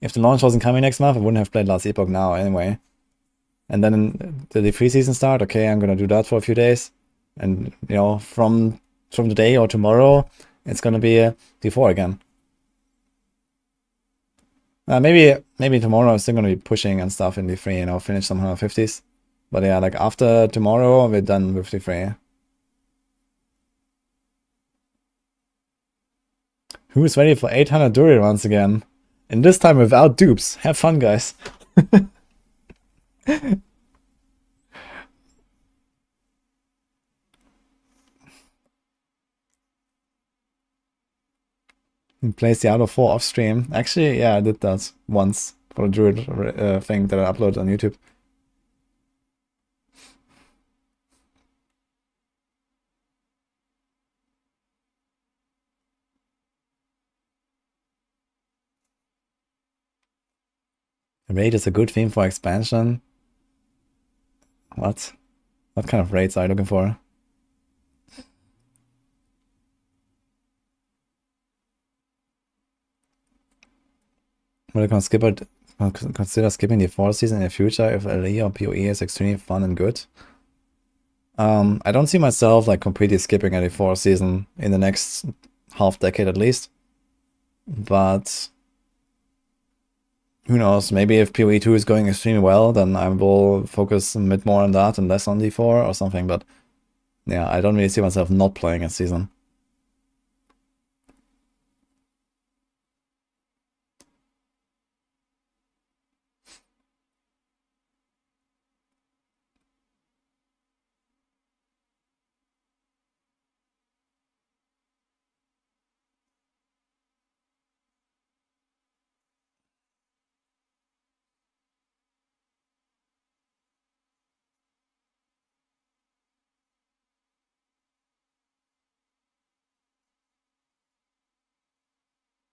If the launch wasn't coming next month, I wouldn't have played Last Epoch now anyway. And then the free season start, okay, I'm gonna do that for a few days. And, you know, from today or tomorrow, it's gonna be D4 again. Maybe tomorrow I'm still gonna be pushing and stuff in D3, you know, finish some 150s. But yeah, like after tomorrow, we're done with D3. Who's ready for 800 Druid runs again? And this time without dupes. Have fun, guys. He plays Diablo 4 off stream. Actually, yeah, I did that once for a Druid thing that I uploaded on YouTube. Raid is a good theme for expansion. What? What kind of raids are you looking for? Will you consider skipping the 4th season in the future if LE or PoE is extremely fun and good? I don't see myself like completely skipping any 4th season in the next half decade at least. But who knows, maybe if PoE 2 is going extremely well, then I will focus a bit more on that and less on D4 or something, but yeah, I don't really see myself not playing a season.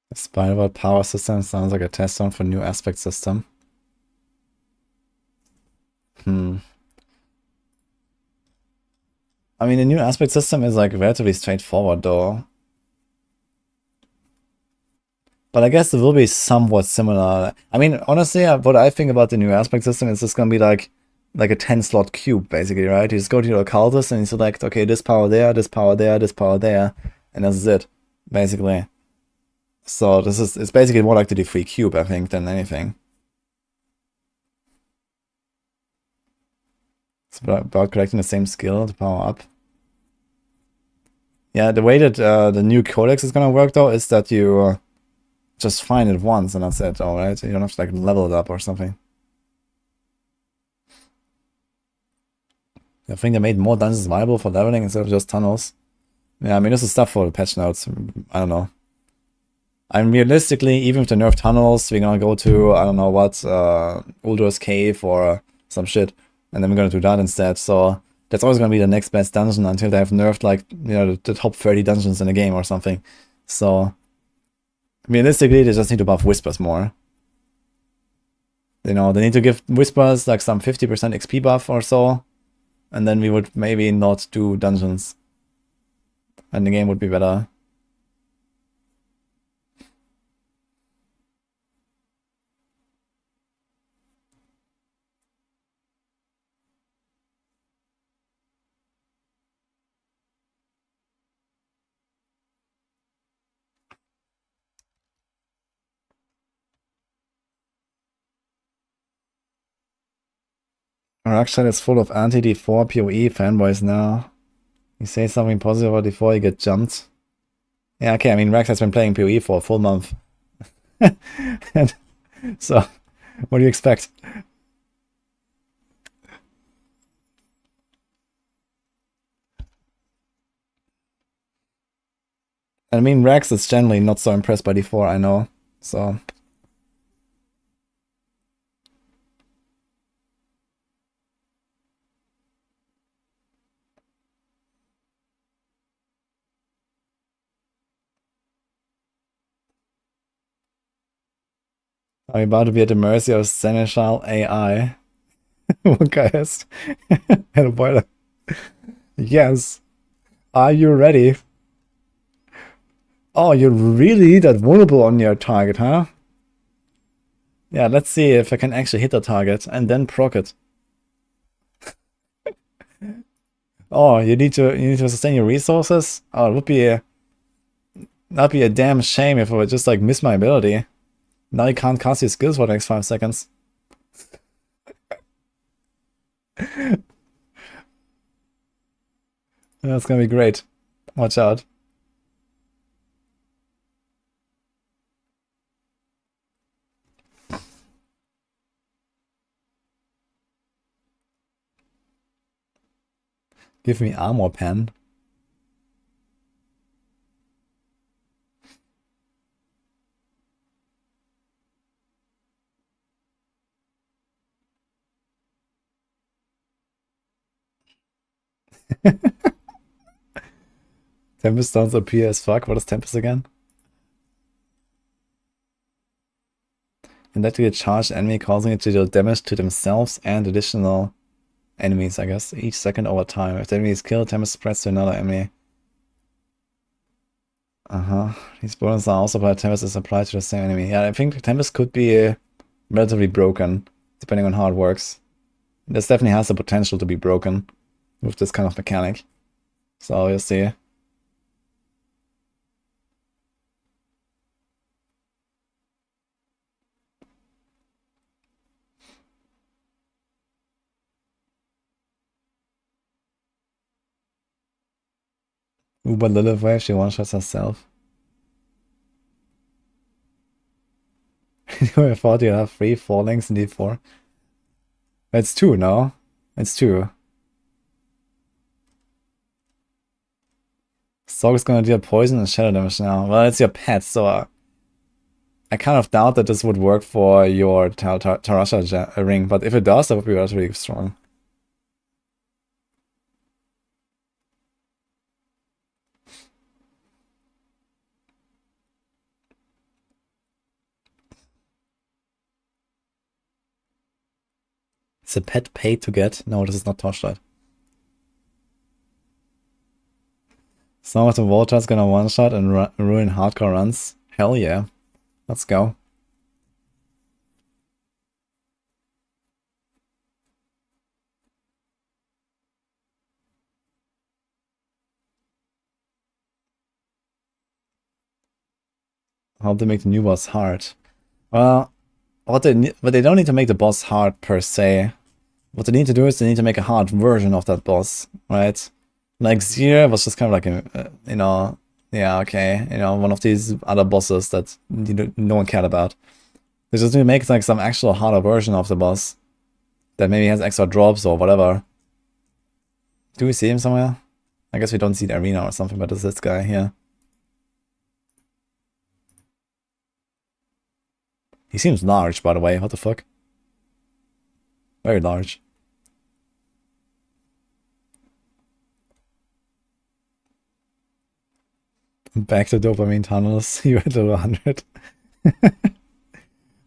The Spiral power system sounds like a test zone for new aspect system. I mean, the new aspect system is like relatively straightforward though. But I guess it will be somewhat similar. I mean, honestly, what I think about the new aspect system is just gonna be like a 10 slot cube, basically, right? You just go to your occultist and you select, okay, this power there, this power there, this power there, and that's it, basically. So it's basically more like the D3 cube, I think, than anything. It's about collecting the same skill to power up. Yeah, the way that the new codex is gonna work though is that you just find it once and that's it, alright? You don't have to like level it up or something. I think they made more dungeons viable for leveling instead of just tunnels. Yeah, I mean, this is stuff for the patch notes. I don't know. I'm realistically, even if they nerf tunnels, we're gonna go to, I don't know what, Uldur's Cave or some shit. And then we're gonna do that instead. So that's always gonna be the next best dungeon until they have nerfed, like, you know, the top 30 dungeons in the game or something. So realistically, they just need to buff Whispers more. You know, they need to give Whispers like some 50% XP buff or so. And then we would maybe not do dungeons. And the game would be better. Rockstar is full of anti-D4 PoE fanboys now. You say something positive about D4, you get jumped. Yeah, okay, I mean, Rex has been playing PoE for a full month. So, what do you expect? I mean, Rex is generally not so impressed by D4, I know. So, Are you about to be at the mercy of seneschal AI? What guy has had a boiler? Yes. Are you ready? Oh, you're really that vulnerable on your target, huh? Yeah, let's see if I can actually hit the target and then proc it. Oh, you need to sustain your resources? Oh, it would be that'd be a damn shame if I would just like miss my ability. Now you can't cast your skills for the next 5 seconds. That's gonna be great. Watch out. Give me armor pen. Tempest sounds OP as fuck. What is Tempest again? Electrically charged enemy causing it to deal damage to themselves and additional enemies, I guess, each second over time. If the enemy is killed, Tempest spreads to another enemy. These bonuses are also applied. Tempest is applied to the same enemy. Yeah, I think Tempest could be relatively broken, depending on how it works. This definitely has the potential to be broken with this kind of mechanic. So we'll see. Ooh, but Lilith, where she one-shots herself. I thought you have 3 fallings in D4. It's 2, no? It's 2. Sorc is gonna deal poison and shadow damage now. Well, it's your pet, so I kind of doubt that this would work for your Tarasha ring, but if it does, that would be relatively strong. Is a pet paid to get? No, this is not Torchlight. Some of the Voltar's gonna one-shot and ruin hardcore runs. Hell yeah. Let's go. How to make the new boss hard. Well, but they don't need to make the boss hard per se. What they need to do is they need to make a hard version of that boss, right? Like Zir was just kind of like a, you know, yeah, okay, you know, one of these other bosses that no one cared about. They just need to make like some actual harder version of the boss that maybe has extra drops or whatever. Do we see him somewhere? I guess we don't see the arena or something, but it's this guy here. He seems large, by the way. What the fuck? Very large. Back to dopamine tunnels. You hit level 100.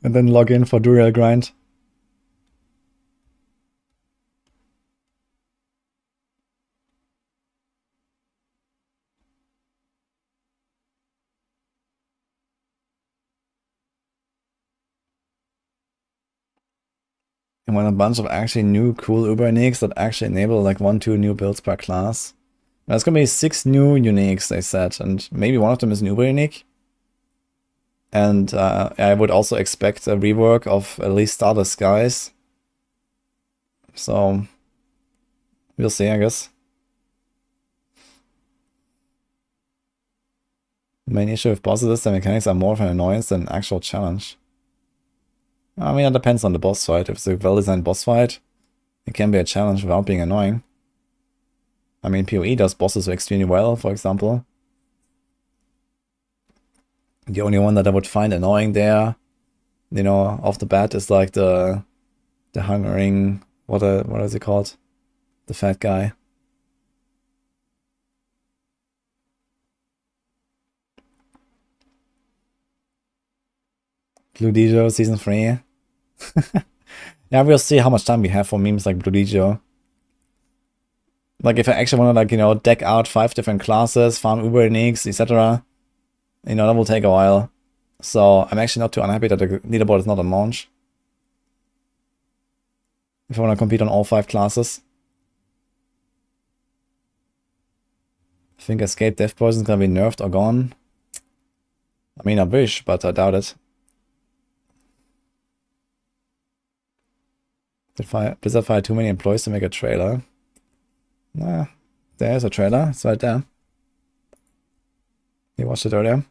And then log in for Duriel grind. And when a bunch of actually new cool Uber uniques that actually enable like 1-2 new builds per class. There's gonna be 6 new uniques, they said, and maybe one of them is an Uber unique. And I would also expect a rework of at least Starless Skies. So we'll see, I guess. The main issue with bosses is the mechanics are more of an annoyance than an actual challenge. I mean, it depends on the boss fight. If it's a well-designed boss fight, it can be a challenge without being annoying. I mean, PoE does bosses extremely well, for example. The only one that I would find annoying there, you know, off the bat is like the hungering, what is it called? The fat guy. Wudijo Season 3. Yeah, we'll see how much time we have for memes like Wudijo. Like, if I actually want to, like, you know, deck out 5 different classes, farm Uber Uniques, etc., you know, that will take a while. So, I'm actually not too unhappy that the leaderboard is not on launch. If I want to compete on all 5 classes. I think Escape Death Poison is going to be nerfed or gone. I mean, I wish, but I doubt it. Did Blizzard fire too many employees to make a trailer? Nah, there's a trailer. It's right there. You watched it earlier.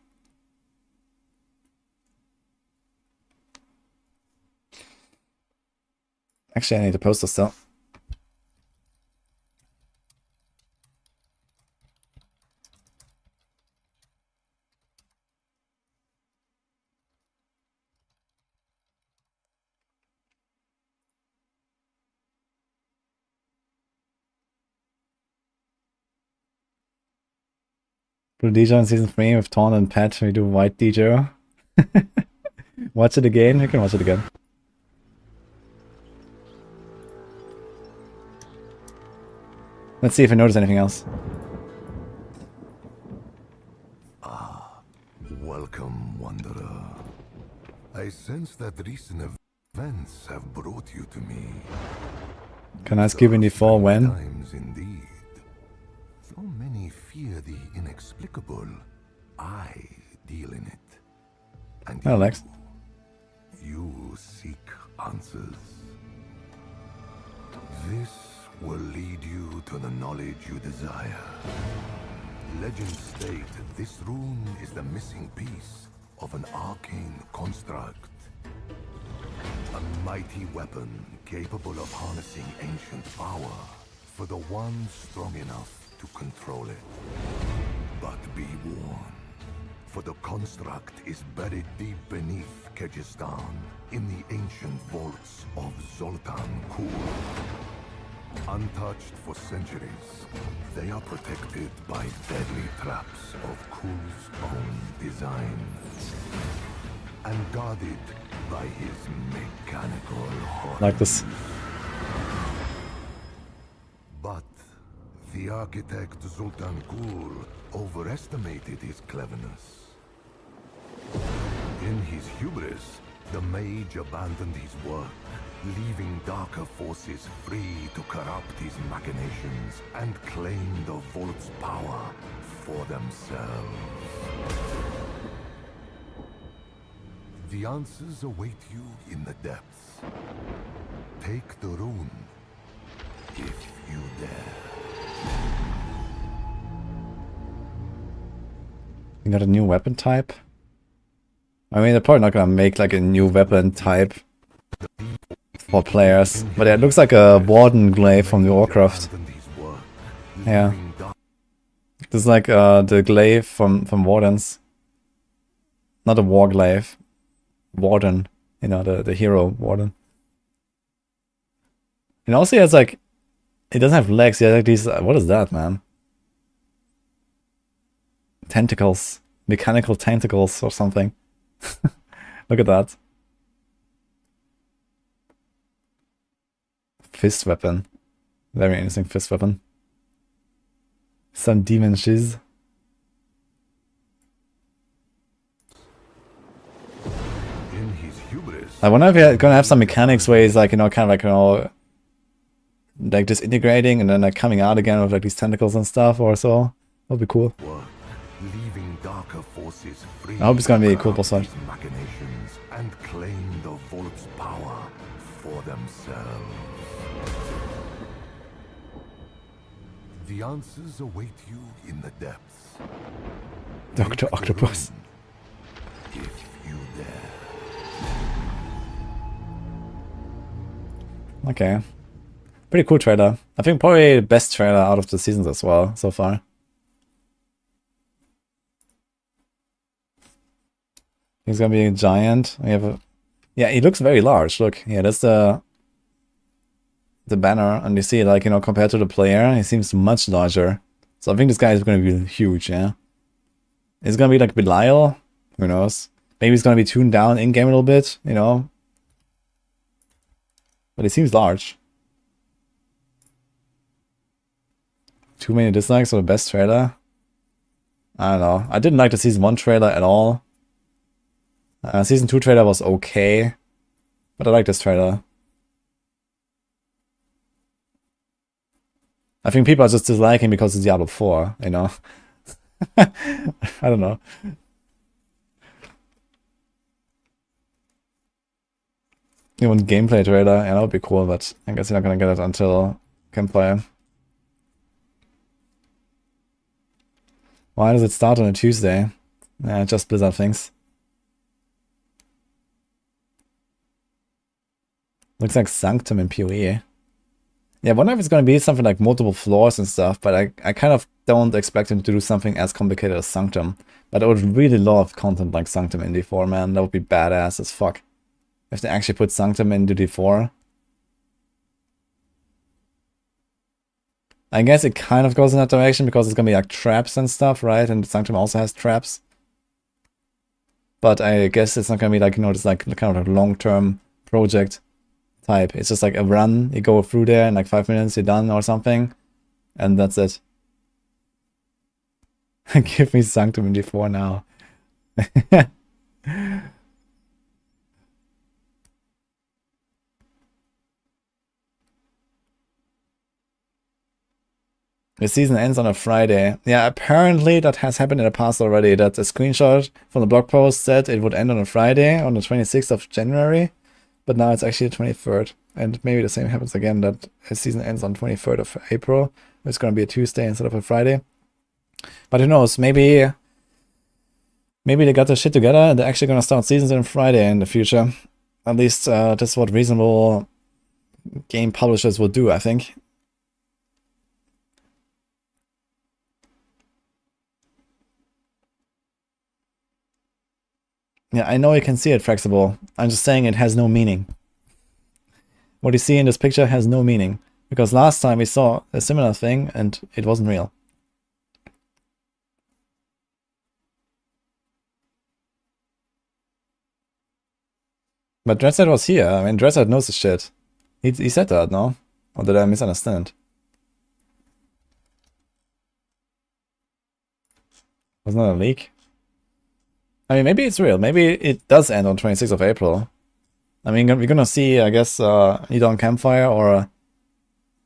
Actually, I need to post this still. Blue DJ in Season 3 with Taunt and Pat. We do White DJ. Watch it again. You can watch it again. Let's see if I notice anything else. Welcome, Wanderer. I sense that recent events have brought you to me. Can I skip in the 4 when? Times indeed. So many fear the inexplicable. I deal in it. And Oh, Lex. you seek answers. This will lead you to the knowledge you desire. Legends state this rune is the missing piece of an arcane construct. A mighty weapon capable of harnessing ancient power for the one strong enough to control it. But be warned, for the construct is buried deep beneath Kyrgyzstan in the ancient vaults of Zoltan Kul. Untouched for centuries, they are protected by deadly traps of Kul's own design. And guarded by his mechanical horror. Like this. But the architect Zoltan Kul overestimated his cleverness. In his hubris, the mage abandoned his work, leaving darker forces free to corrupt his machinations and claim the vault's power for themselves. The answers await you in the depths. Take the rune, if you dare. You got a new weapon type? I mean, they're probably not gonna make like a new weapon type for players, but yeah, it looks like a Warden glaive from the Warcraft. Yeah. This is like the glaive from Wardens. Not a war glaive. Warden. You know, the hero Warden. And also he has like... He doesn't have legs, he has like these... what is that, man? Tentacles. Mechanical tentacles or something. Look at that. Fist weapon. Very interesting fist weapon. Some demon shiz. I wonder if you're gonna have some mechanics where he's like, you know, kind of like, you know, like disintegrating and then like coming out again with like these tentacles and stuff or so. That'd be cool. I hope it's gonna be a cool boss fight. And claim the vault's power for themselves. The answers await you in the depths. Dr. Octopus. If you dare. Okay. Pretty cool trailer. I think probably the best trailer out of the seasons as well, so far. He's gonna be a giant. We have a... Yeah, he looks very large. Look, yeah, that's the banner, and you see, like, you know, compared to the player, he seems much larger. So I think this guy is gonna be huge, yeah. Is it gonna be like Belial? Who knows? Maybe it's gonna be tuned down in-game a little bit, you know? But it seems large. Too many dislikes for the best trailer? I don't know. I didn't like the Season 1 trailer at all. Season 2 trailer was okay. But I like this trailer. I think people are just disliking because it's Diablo 4, you know? I don't know. You want gameplay trailer? Yeah, that would be cool, but I guess you're not gonna get it until Campfire. Why does it start on a Tuesday? Just Blizzard things. Looks like Sanctum in PoE. Yeah, I wonder if it's going to be something like multiple floors and stuff, but I kind of don't expect him to do something as complicated as Sanctum. But I would really love content like Sanctum in D4, man. That would be badass as fuck. If they actually put Sanctum into D4. I guess it kind of goes in that direction because it's going to be like traps and stuff, right? And Sanctum also has traps. But I guess it's not going to be like, you know, it's like kind of a long-term project type. It's just like a run, you go through there in like 5 minutes, you're done or something, and that's it. Give me Sanctum in D4 now. The season ends on a Friday. Yeah, apparently that has happened in the past already. That a screenshot from the blog post said it would end on a Friday, on the 26th of January. But now it's actually the 23rd. And maybe the same happens again, that the season ends on 23rd of April. It's going to be a Tuesday instead of a Friday. But who knows, maybe they got their shit together and they're actually going to start seasons on Friday in the future. At least that's what reasonable game publishers will do, I think. Yeah, I know you can see it flexible. I'm just saying it has no meaning. What you see in this picture has no meaning. Because last time we saw a similar thing and it wasn't real. But Dreadset was here. I mean, Dreadset knows the shit. He said that, no? Or did I misunderstand? Wasn't that a leak? I mean, maybe it's real. Maybe it does end on 26th of April. I mean, we're gonna see, I guess, either on Campfire or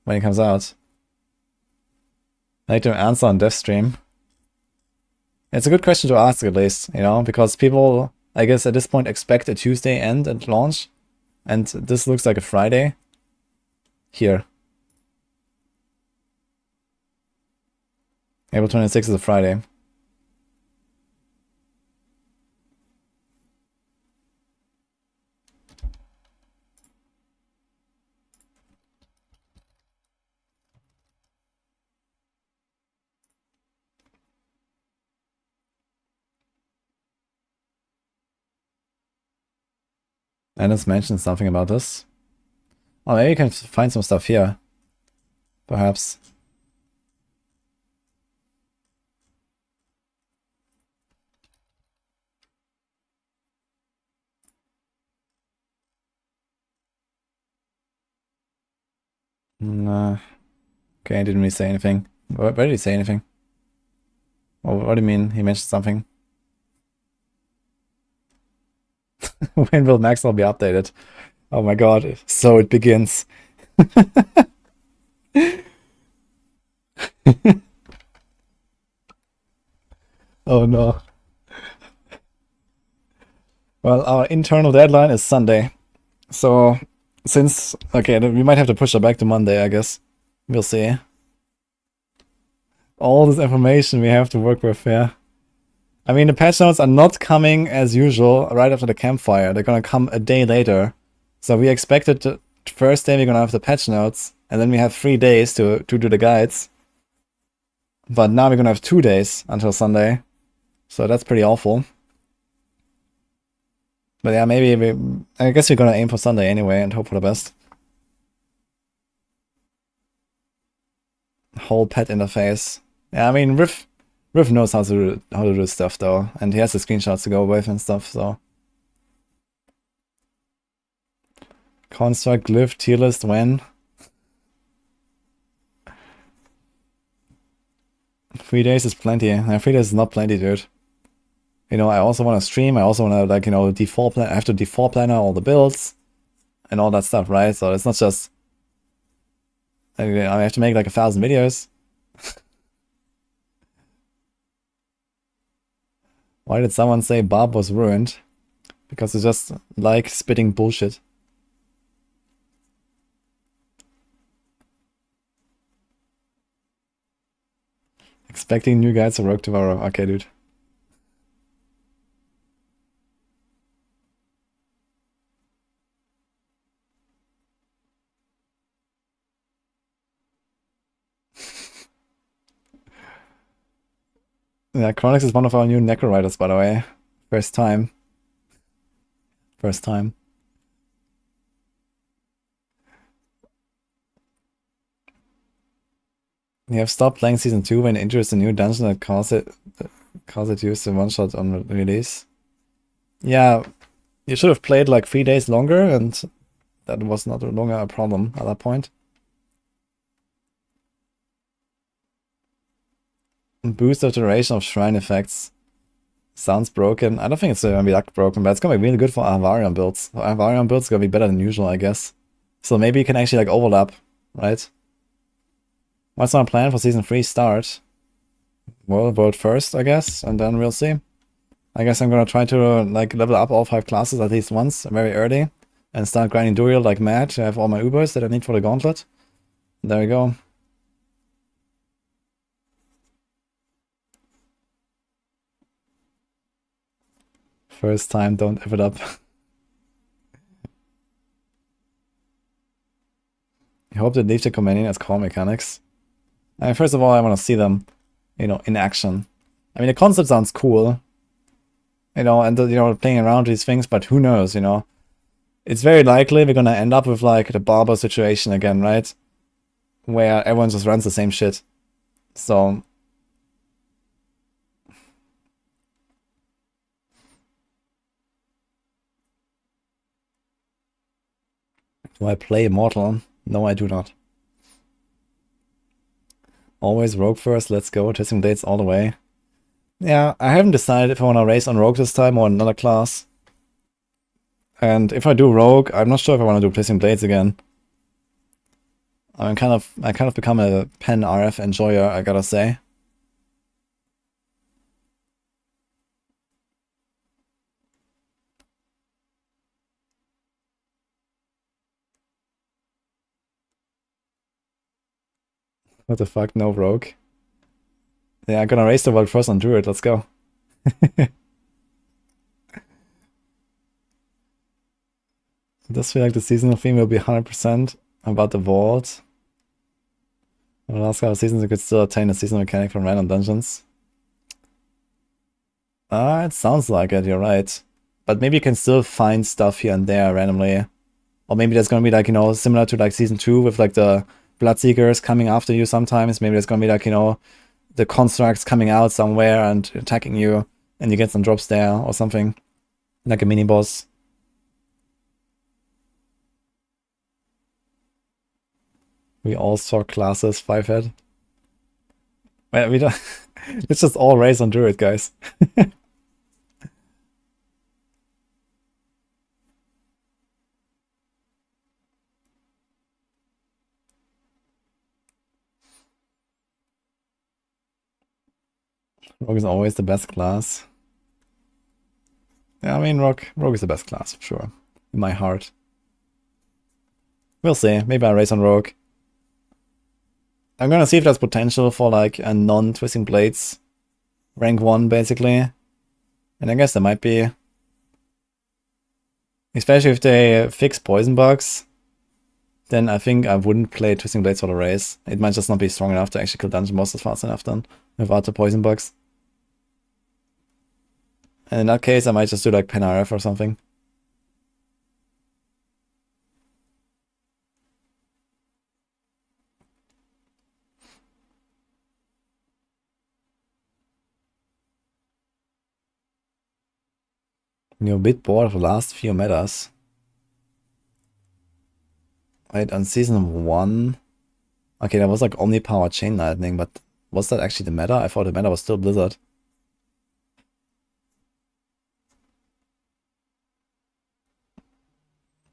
when it comes out. I need to answer on Dev Stream. It's a good question to ask, at least, you know, because people, I guess, at this point expect a Tuesday end at launch, and this looks like a Friday. Here. April 26th is a Friday. Dennis mentioned something about this. Oh, maybe you can find some stuff here. Perhaps. Nah. Okay, I didn't really say anything. Where did he say anything? Oh, what do you mean? He mentioned something. When will Maxwell be updated? Oh my god, so it begins. Oh no. Well, our internal deadline is Sunday. So, since... Okay, we might have to push it back to Monday, I guess. We'll see. All this information we have to work with, yeah. I mean, the patch notes are not coming as usual right after the campfire. They're gonna come a day later. So we expected the first day we're gonna have the patch notes, and then we have 3 days to do the guides. But now we're gonna have 2 days until Sunday. So that's pretty awful. But yeah, I guess we're gonna aim for Sunday anyway and hope for the best. Whole pet interface. Yeah, I mean, Riff knows how to do stuff though, and he has the screenshots to go with and stuff, so Construct, glyph, tier list, when? 3 days is plenty. 3 days is not plenty, dude. You know, I also want to stream. I also want to, like, you know, default plan. I have to default planner all the builds and all that stuff, right? So it's not just. I have to make like 1,000 videos. Why did someone say Barb was ruined? Because they just like spitting bullshit. Expecting new guides to Rogue tomorrow. Okay, dude. Yeah, Chronix is one of our new Necro writers, by the way. First time. First time. You have stopped playing Season 2 when introduced a new dungeon that caused it use the one-shot on release. Yeah, you should have played like 3 days longer, and that was not longer a problem at that point. Boost of duration of shrine effects. Sounds broken. I don't think it's gonna be that broken, but it's gonna be really good for Barbarian builds. For Barbarian builds, it's gonna be better than usual, I guess. So maybe you can actually like overlap, right? What's our plan for Season 3 start? Well, vote first, I guess, and then we'll see. I guess I'm gonna try to like level up all 5 classes at least once, very early, and start grinding Druid like mad to have all my Ubers that I need for the gauntlet. There we go. First time, don't F it up. I hope they leave the companion as core mechanics. I mean, first of all, I want to see them, you know, in action. I mean, the concept sounds cool, you know, and, you know, playing around these things, but who knows, you know. It's very likely we're gonna end up with, like, the Barber situation again, right? Where everyone just runs the same shit. So... Do I play Immortal? No, I do not. Always Rogue first, let's go. Testing dates all the way. Yeah, I haven't decided if I want to race on Rogue this time or another class. And if I do Rogue, I'm not sure if I want to do Placing Blades again. I kind of become a pen RF enjoyer, I gotta say. What the fuck, no Rogue. Yeah, I'm gonna race the world first on Druid, let's go. It does feel like the seasonal theme will be 100% about the vault. In the last couple of seasons, you could still obtain a seasonal mechanic from random dungeons. It sounds like it, you're right. But maybe you can still find stuff here and there randomly. Or maybe there's gonna be like, you know, similar to like Season 2 with like the Bloodseekers coming after you sometimes. Maybe there's gonna be like, you know, the constructs coming out somewhere and attacking you, and you get some drops there or something. Like a mini-boss. We all saw classes, 5-head. Well, we don't... Let's just all race on Druid, guys. Rogue is always the best class. Yeah, I mean, Rogue is the best class, for sure. In my heart. We'll see. Maybe I race on Rogue. I'm gonna see if there's potential for like a non-Twisting Blades rank 1, basically. And I guess there might be. Especially if they fix poison bugs. Then I think I wouldn't play Twisting Blades for the race. It might just not be strong enough to actually kill dungeon bosses fast enough then, without the poison bugs. And in that case, I might just do like Pen RF or something. You're a bit bored of the last few metas. Wait, on season 1... Okay, that was like Omnipower Chain Lightning, but was that actually the meta? I thought the meta was still Blizzard.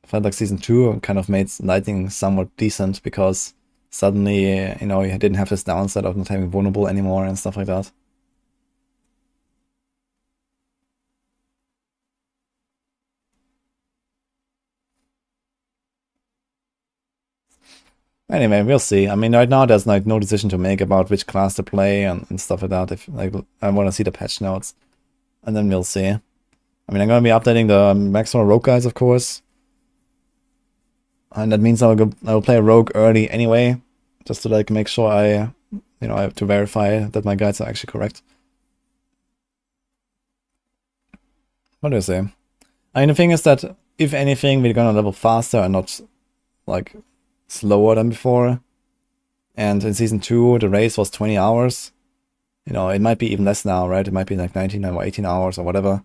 I felt like season 2 kind of made Lightning somewhat decent because suddenly, you know, you didn't have this downside of not having vulnerable anymore and stuff like that. Anyway, we'll see. I mean, right now there's like no decision to make about which class to play and stuff like that. If like I want to see the patch notes, and then we'll see. I mean, I'm gonna be updating the Maxwell Rogue guys, of course, and that means I will play a Rogue early anyway, just to like make sure I have to verify that my guides are actually correct. What do you say? I mean, the thing is that if anything, we're gonna level faster and not like slower than before. And in season 2, the race was 20 hours. You know, it might be even less now, right? It might be like 19 or 18 hours or whatever.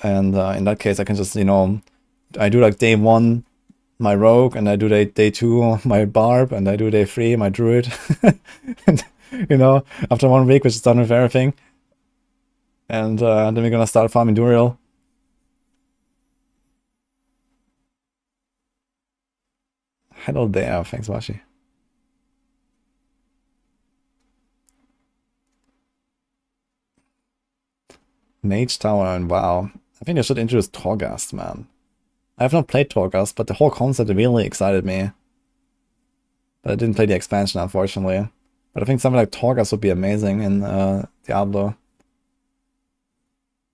And in that case, I can just, I do like day 1 my Rogue, and I do day 2 my Barb, and I do day 3 my Druid. And, after 1 week, which is done with everything. And then we're gonna start farming Duriel. Hello there, thanks Washi. Mage Tower and WoW. I think I should introduce Torghast, man. I have not played Torghast, but the whole concept really excited me. But I didn't play the expansion, unfortunately. But I think something like Torghast would be amazing in Diablo.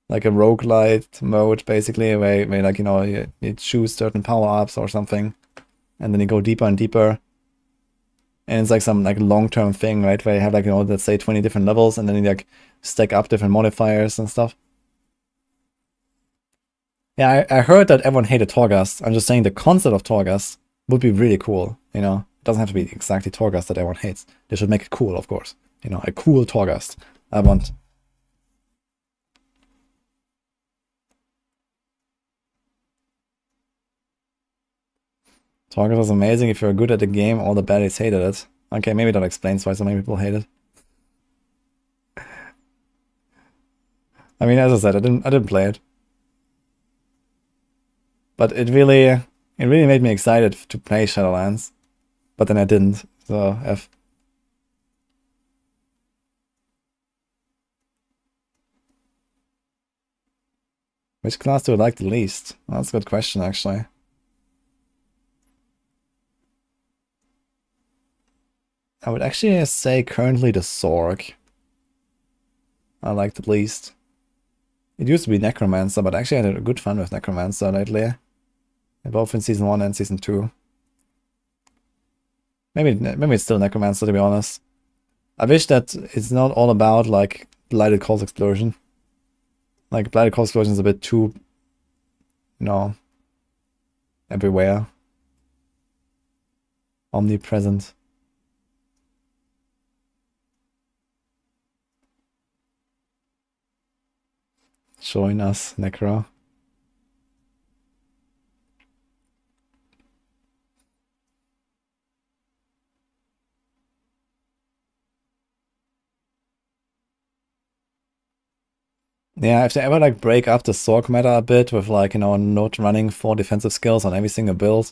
Like a roguelite mode, basically, where like, you choose certain power-ups or something. And then you go deeper and deeper. And it's like some like long-term thing, right? Where you have like, let's say 20 different levels, and then you like stack up different modifiers and stuff. Yeah, I heard that everyone hated Torghast. I'm just saying the concept of Torghast would be really cool, It doesn't have to be exactly Torghast that everyone hates. They should make it cool, of course. A cool Torghast. I want. Torghast is amazing. If you're good at the game, all the baddies hated it. Okay, maybe that explains why so many people hate it. I mean, as I said, I didn't play it. But it really made me excited to play Shadowlands. But then I didn't, so F. Which class do I like the least? Well, that's a good question, actually. I would actually say currently the Sorc. I like the least. It used to be Necromancer, but actually I had a good fun with Necromancer lately. Both in season 1 and season 2. Maybe it's still Necromancer, to be honest. I wish that it's not all about like Blighted Cold Explosion. Like Blighted Cold Explosion is a bit too, everywhere. Omnipresent. Join us, Necro. Yeah, if they ever like break up the Sorc meta a bit with like, not running 4 defensive skills on every single build.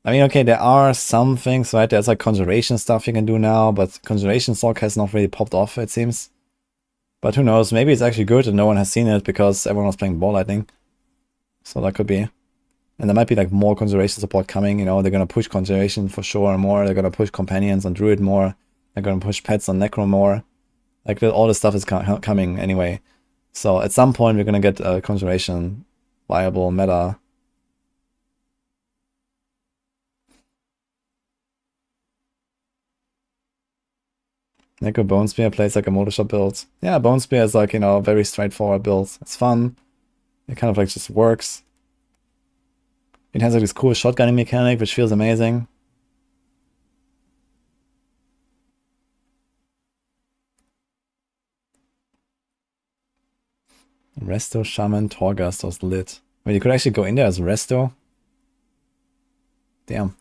I mean, okay, there are some things, right? There's like conjuration stuff you can do now, but conjuration Sorc has not really popped off, it seems. But who knows, maybe it's actually good and no one has seen it because everyone was playing Ball Lightning. So that could be. And there might be like more conjuration support coming, they're gonna push conjuration for sure more, they're gonna push companions on Druid more, they're gonna push pets on Necro more. Like all this stuff is coming anyway. So at some point we're gonna get a conjuration viable meta. Necro Bone Spear plays like a Motor Shop build. Yeah, Bone Spear is like, very straightforward build. It's fun. It kind of like just works. It has like this cool shotgunning mechanic, which feels amazing. Resto, Shaman, Torghast was lit. I mean, you could actually go in there as Resto. Damn.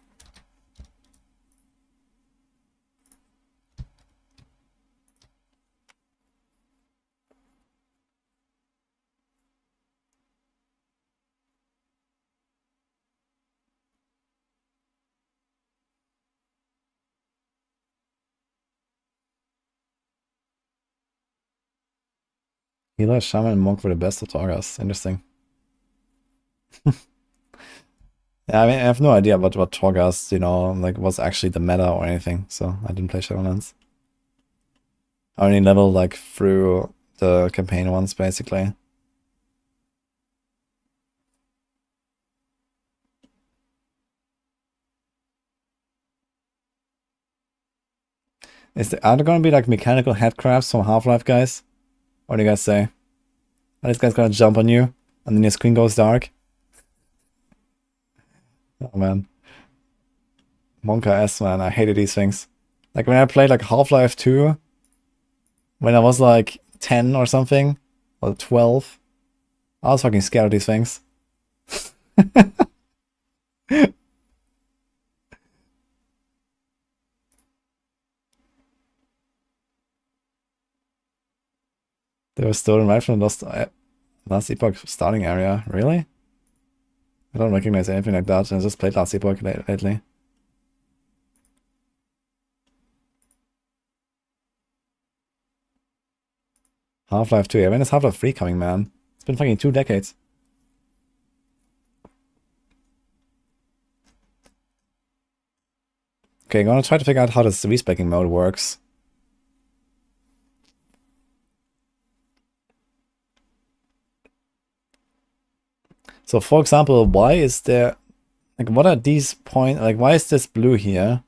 Healer, Shaman, and Monk were the best of Torghast. Interesting. Yeah, I mean, I have no idea what Torghast, you know, like was actually the meta or anything, so I didn't play Shadowlands. I only leveled like through the campaign ones, basically. Are there gonna be like mechanical headcrafts from Half-Life, guys? What do you guys say? Are these guys gonna jump on you and then your screen goes dark? Oh man. Monka S, man, I hated these things. Like when I played like Half-Life 2, when I was like 10 or something, or 12, I was fucking scared of these things. They were stolen right from the last Epoch starting area. Really? I don't recognize anything like that. I just played last Epoch lately. Half-Life 2. Yeah, when is Half-Life 3 coming, man? It's been fucking 2 decades. Okay, I'm gonna try to figure out how this respeccing mode works. So, for example, why is there... Like, what are these points... Like, why is this blue here?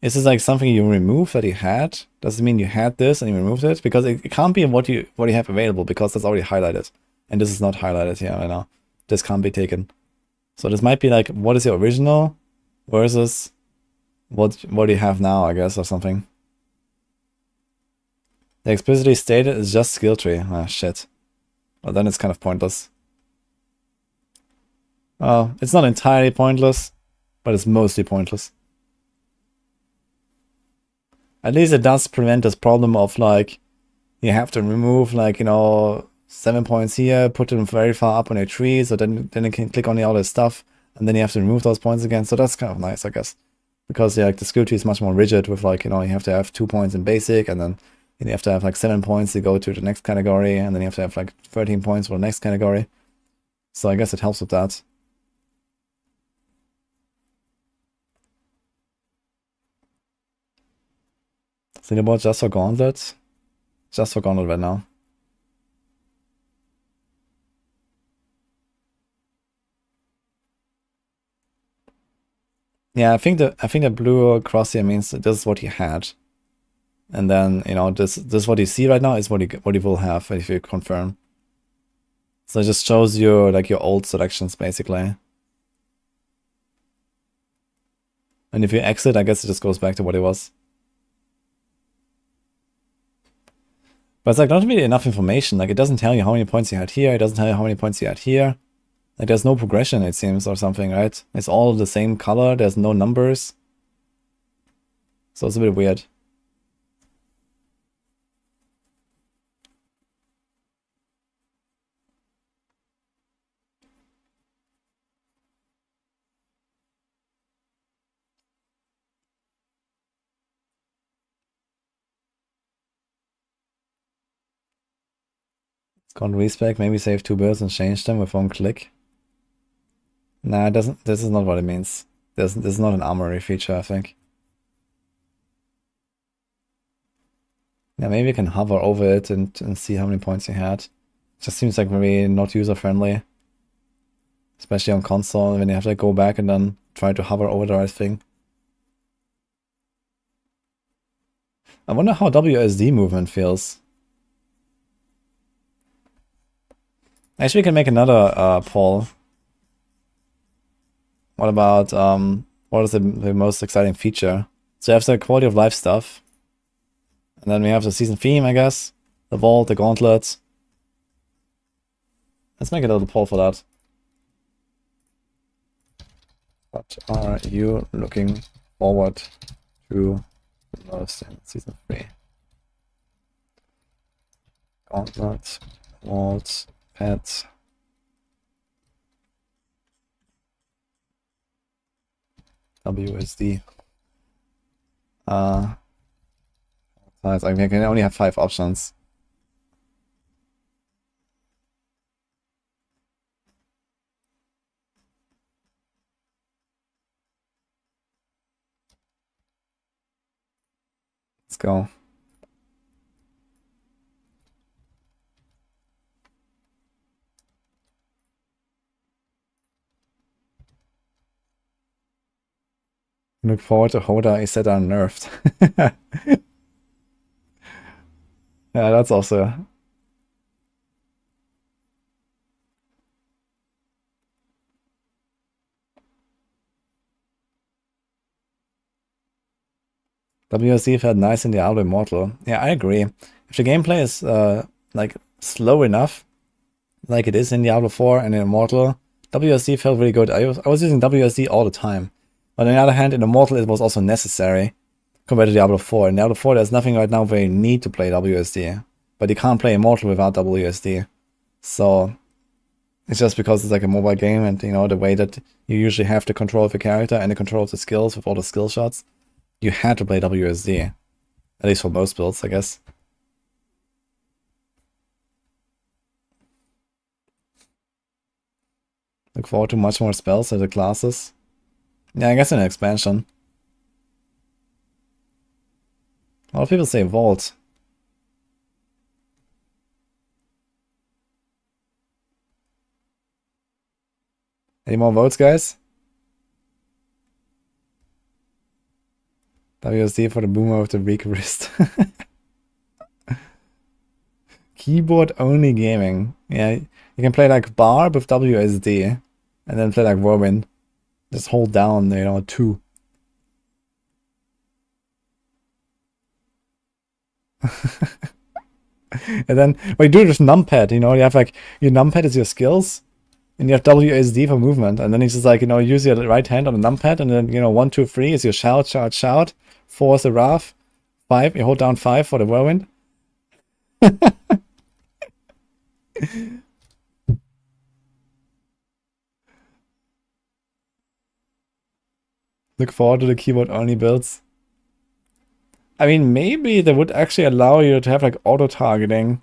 Is this like something you remove that you had? Does it mean you had this and you removed it? Because it can't be what you have available, because that's already highlighted. And this is not highlighted here right now. This can't be taken. So this might be like, what is your original versus what do you have now, I guess, or something. The explicitly stated is just skill tree. Ah, shit. Well, then it's kind of pointless. Oh, it's not entirely pointless, but it's mostly pointless. At least it does prevent this problem of like, you have to remove like, you know, 7 points here, put them very far up on a tree, so then you can click on the other stuff, and then you have to remove those points again. So that's kind of nice, I guess. Because yeah, like the skill tree is much more rigid with like, you know, you have to have 2 points in basic, and then you have to have like 7 points to go to the next category, and then you have to have like 13 points for the next category. So I guess it helps with that. Think about just for Gauntlet? Just for Gauntlet right now. Yeah, I think the blue cross here means that this is what you had. And then, you know, this what you see right now is what you will have if you confirm. So it just shows you like your old selections basically. And if you exit, I guess it just goes back to what it was. But it's like not really enough information. Like it doesn't tell you how many points you had here. It doesn't tell you how many points you had here. Like there's no progression, it seems, or something, right? It's all the same color. There's no numbers. So it's a bit weird. It's called respec. Maybe save 2 bills and change them with 1 click. Nah, it doesn't. This is not what it means. This is not an armory feature, I think. Yeah, maybe you can hover over it and see how many points you had. It just seems like very not user-friendly. Especially on console, when you have to go back and then try to hover over the right thing. I wonder how WSD movement feels. Actually, we can make another poll. What about, what is the most exciting feature? So you have the quality of life stuff. And then we have the season theme, I guess. The vault, the gauntlets. Let's make a little poll for that. What are you looking forward to the most in Season 3? Gauntlet, Waltz, Pets. WSD. I can only have 5 options. Let's go. Look forward to Hoda is set unnerved. Yeah, that's also. WSD felt nice in Diablo Immortal. Yeah, I agree. If the gameplay is like slow enough, like it is in Diablo 4 and in Immortal, WSD felt really good. I was using WSD all the time. But on the other hand, in Immortal it was also necessary compared to Diablo 4. In Diablo 4 there's nothing right now where you need to play WSD. But you can't play Immortal without WSD. So it's just because it's like a mobile game and you know the way that you usually have the control of the character and the control of the skills with all the skill shots, you had to play WSD. At least for most builds, I guess. Look forward to much more spells and the classes. Yeah, I guess in an expansion. A lot of people say Vault. Any more votes, guys? WSD for the boomer with the weak wrist. Keyboard only gaming. Yeah, you can play like Barb with WSD and then play like Whirlwind. Just hold down, you know, 2. And then when you do it with numpad, you know, you have like your numpad is your skills, and you have WSD for movement, and then it's just like, you know, use your right hand on the numpad, and then, you know, 1, 2, 3 is your shout, shout, shout. 4 is the wrath. 5, you hold down 5 for the whirlwind. Look forward to the keyboard only builds. I mean, maybe they would actually allow you to have like auto targeting.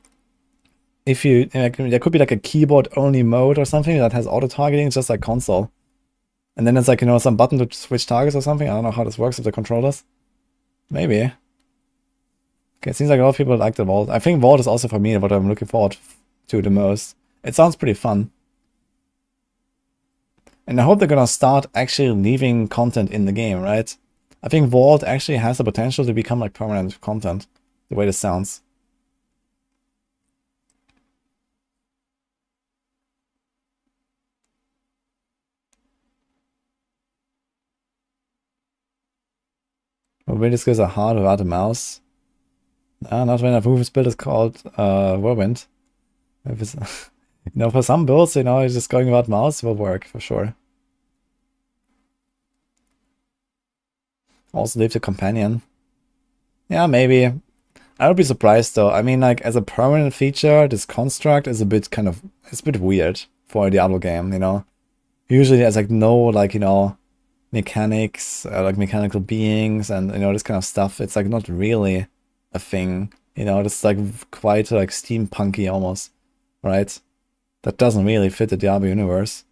If you, like, there could be like a keyboard only mode or something that has auto targeting, just like console. And then it's like, you know, some button to switch targets or something. I don't know how this works with the controllers. Maybe. Okay, it seems like a lot of people like the Vault. I think Vault is also for me what I'm looking forward to the most. It sounds pretty fun. And I hope they're gonna start actually leaving content in the game, right? I think Vault actually has the potential to become like permanent content, the way this sounds. Mobility skills are hard without a mouse. Not when a movement build is called Whirlwind. If it's, you know, for some builds, you know, just going without mouse will work for sure. Also leave the companion. Yeah, maybe. I would be surprised though. I mean, like, as a permanent feature, this construct is a bit kind of, it's a bit weird for a Diablo game, you know? Usually there's like no, like, you know, mechanics, like mechanical beings and, you know, this kind of stuff. It's like not really a thing, you know? It's like quite like steampunky almost, right? That doesn't really fit the Diablo universe.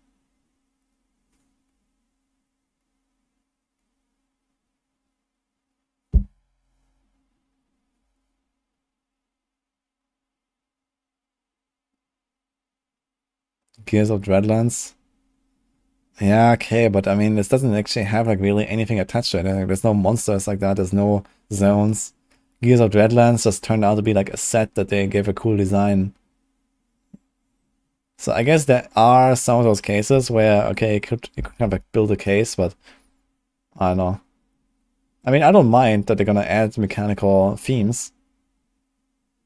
Gears of Dreadlands. Yeah, okay, but I mean, this doesn't actually have like really anything attached to it. Like, there's no monsters like that. There's no zones. Gears of Dreadlands just turned out to be like a set that they gave a cool design. So I guess there are some of those cases where, okay, you could kind of like build a case, but I don't know. I mean, I don't mind that they're gonna add mechanical themes.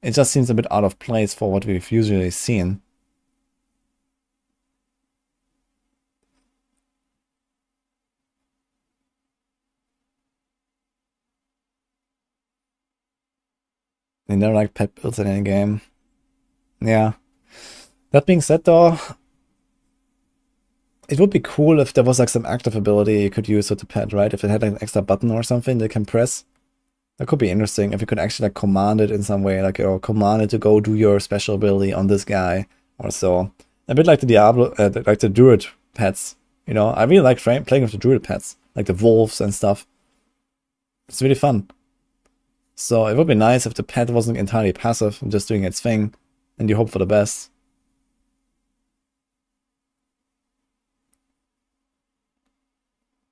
It just seems a bit out of place for what we've usually seen. I never like pet builds in any game. Yeah. That being said though, it would be cool if there was like some active ability you could use with the pet, right? If it had like an extra button or something that can press. That could be interesting if you could actually like command it in some way, like or command it to go do your special ability on this guy or so. A bit like the Diablo, like the Druid pets. You know, I really like playing with the Druid pets, like the wolves and stuff. It's really fun. So it would be nice if the pet wasn't entirely passive and just doing its thing, and you hope for the best.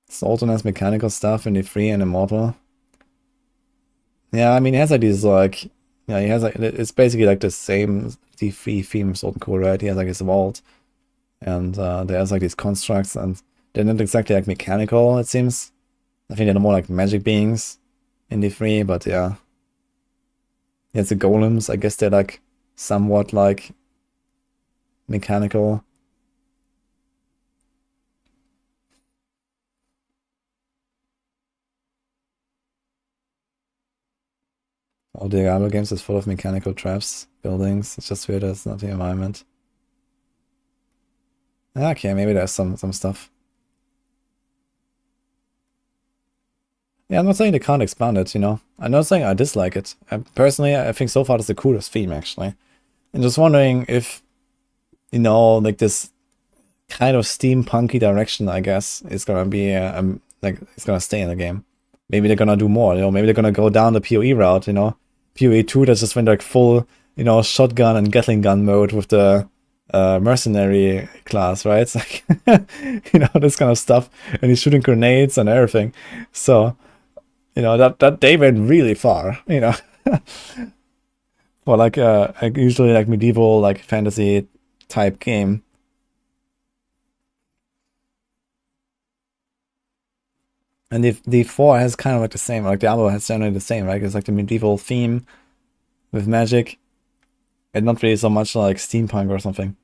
Sultan has mechanical stuff in the free and immortal. Yeah, I mean, he has like these like, yeah, he has like, it's basically like the same D3 theme Sultan Cool, right? He has like his vault, and there's like these constructs, and they're not exactly like mechanical, it seems. I think they're more like magic beings in D3, but yeah. Yeah, it's the golems, I guess they're like somewhat like mechanical. All the Diablo games is full of mechanical traps, buildings. It's just weird that it's not the environment. Okay, maybe there's some stuff. Yeah, I'm not saying they can't expand it, you know. I'm not saying I dislike it. Personally, I think so far it's the coolest theme, actually. And just wondering if, you know, like this kind of steampunky direction, I guess, is gonna be, like, it's gonna stay in the game. Maybe they're gonna do more, you know. Maybe they're gonna go down the PoE route, you know. PoE 2, that's just when like full, you know, shotgun and Gatling gun mode with the mercenary class, right? It's like, you know, this kind of stuff. And he's shooting grenades and everything. So, you know, that they went really far, you know. For like usually like medieval, like fantasy type game. And the 4 has kind of like the same, like Diablo has generally the same, right? It's like the medieval theme with magic. And not really so much like steampunk or something.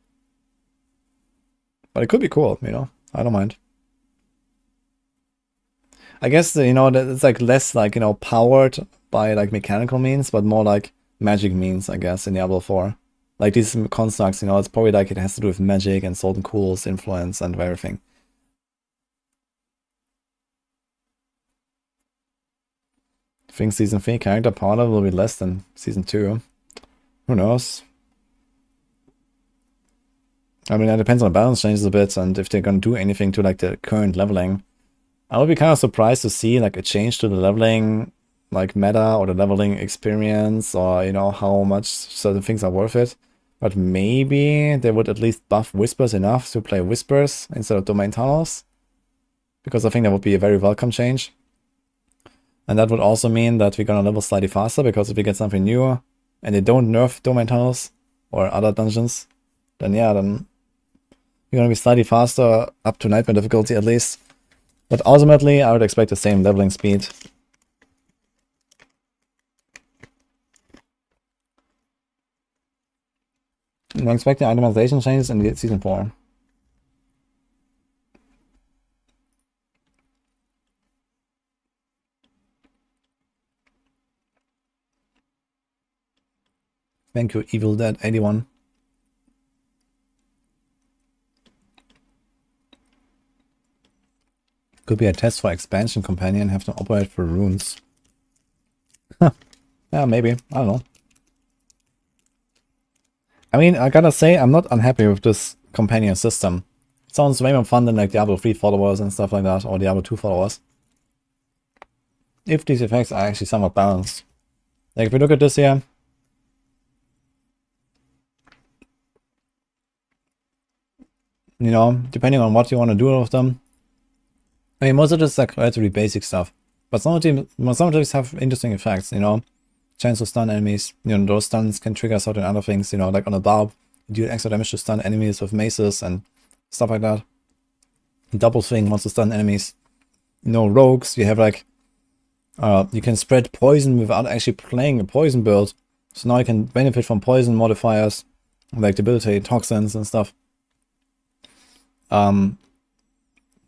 But it could be cool, you know? I don't mind. I guess, you know, it's like less like, you know, powered by like mechanical means, but more like magic means, I guess, in Diablo 4. Like these constructs, you know, it's probably like it has to do with magic and Sultan Cool's influence and everything. I think Season 3 character power level will be less than Season 2. Who knows? I mean, it depends on the balance changes a bit, and if they're gonna do anything to like the current leveling. I would be kind of surprised to see like a change to the leveling like meta or the leveling experience, or you know how much certain things are worth it. But maybe they would at least buff whispers enough to play whispers instead of domain tunnels, because I think that would be a very welcome change. And that would also mean that we're gonna level slightly faster, because if we get something new and they don't nerf domain tunnels or other dungeons, then yeah, then you're gonna be slightly faster up to nightmare difficulty at least. But ultimately, I would expect the same leveling speed. I'm expecting itemization changes in Season 4. Thank you, Evil Dead 81. Could be a test for expansion companion, have to operate for runes. Huh. Yeah, maybe. I don't know. I mean, I gotta say, I'm not unhappy with this companion system. It sounds way more fun than like Diablo 3 followers and stuff like that, or Diablo 2 followers. If these effects are actually somewhat balanced. Like, if we look at this here, you know, depending on what you want to do with them. I mean, most of this is like relatively basic stuff, but some of these have interesting effects, you know. Chance to stun enemies, you know, those stuns can trigger certain other things, you know, like on a barb, you deal extra damage to stun enemies with maces and stuff like that. Double swing wants to stun enemies. You know, rogues, you have like, you can spread poison without actually playing a poison build. So now you can benefit from poison modifiers, like debilitate toxins and stuff.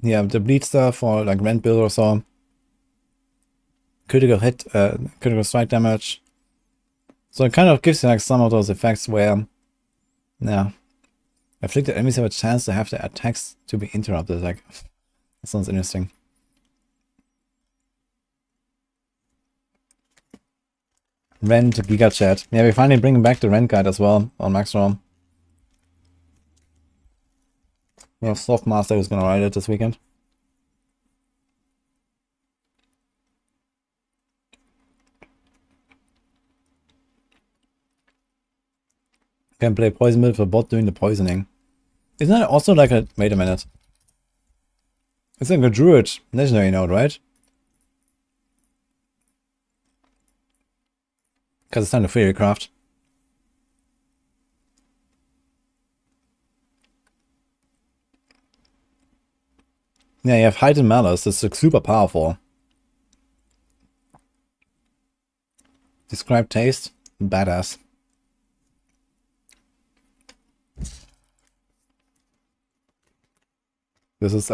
Yeah, the bleed stuff for like rend build or so. Critical hit, critical strike damage. So it kind of gives you like some of those effects where, yeah, afflicted enemies have a chance to have their attacks to be interrupted. Like, that sounds interesting. Rent Giga Chat. Yeah, we're finally bringing back the Rent guide as well on Max ROM. We have Soft Master who's gonna write it this weekend. Can play Poison Mill for bot doing the poisoning. Isn't that also like a... Wait a minute. It's like a Druid legendary node, right? Because it's time to Fairy Craft. Yeah, you have Heightened Malice. It's like super powerful. Describe taste. Badass. This is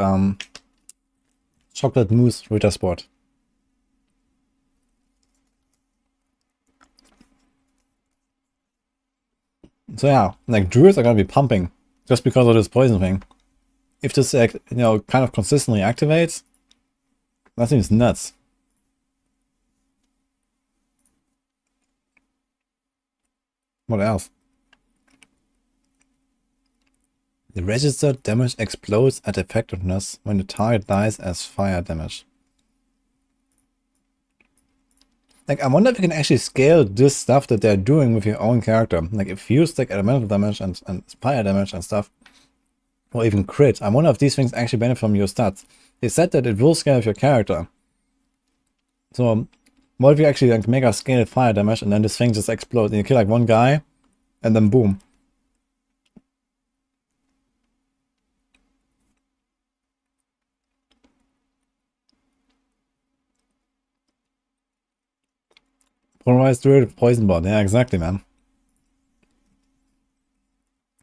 chocolate mousse Ritter Sport. So yeah, like druids are gonna be pumping just because of this poison thing. If this kind of consistently activates, that seems nuts. What else? The registered damage explodes at effectiveness when the target dies as fire damage. Like, I wonder if you can actually scale this stuff that they're doing with your own character. Like, if you stack elemental damage and fire damage and stuff, or even crit, I wonder if these things actually benefit from your stats. They said that it will scale with your character. So, what if you actually like make a scaled fire damage and then this thing just explodes and you kill like one guy, and then boom. Polarized Druid Poison Bot. Yeah, exactly, man.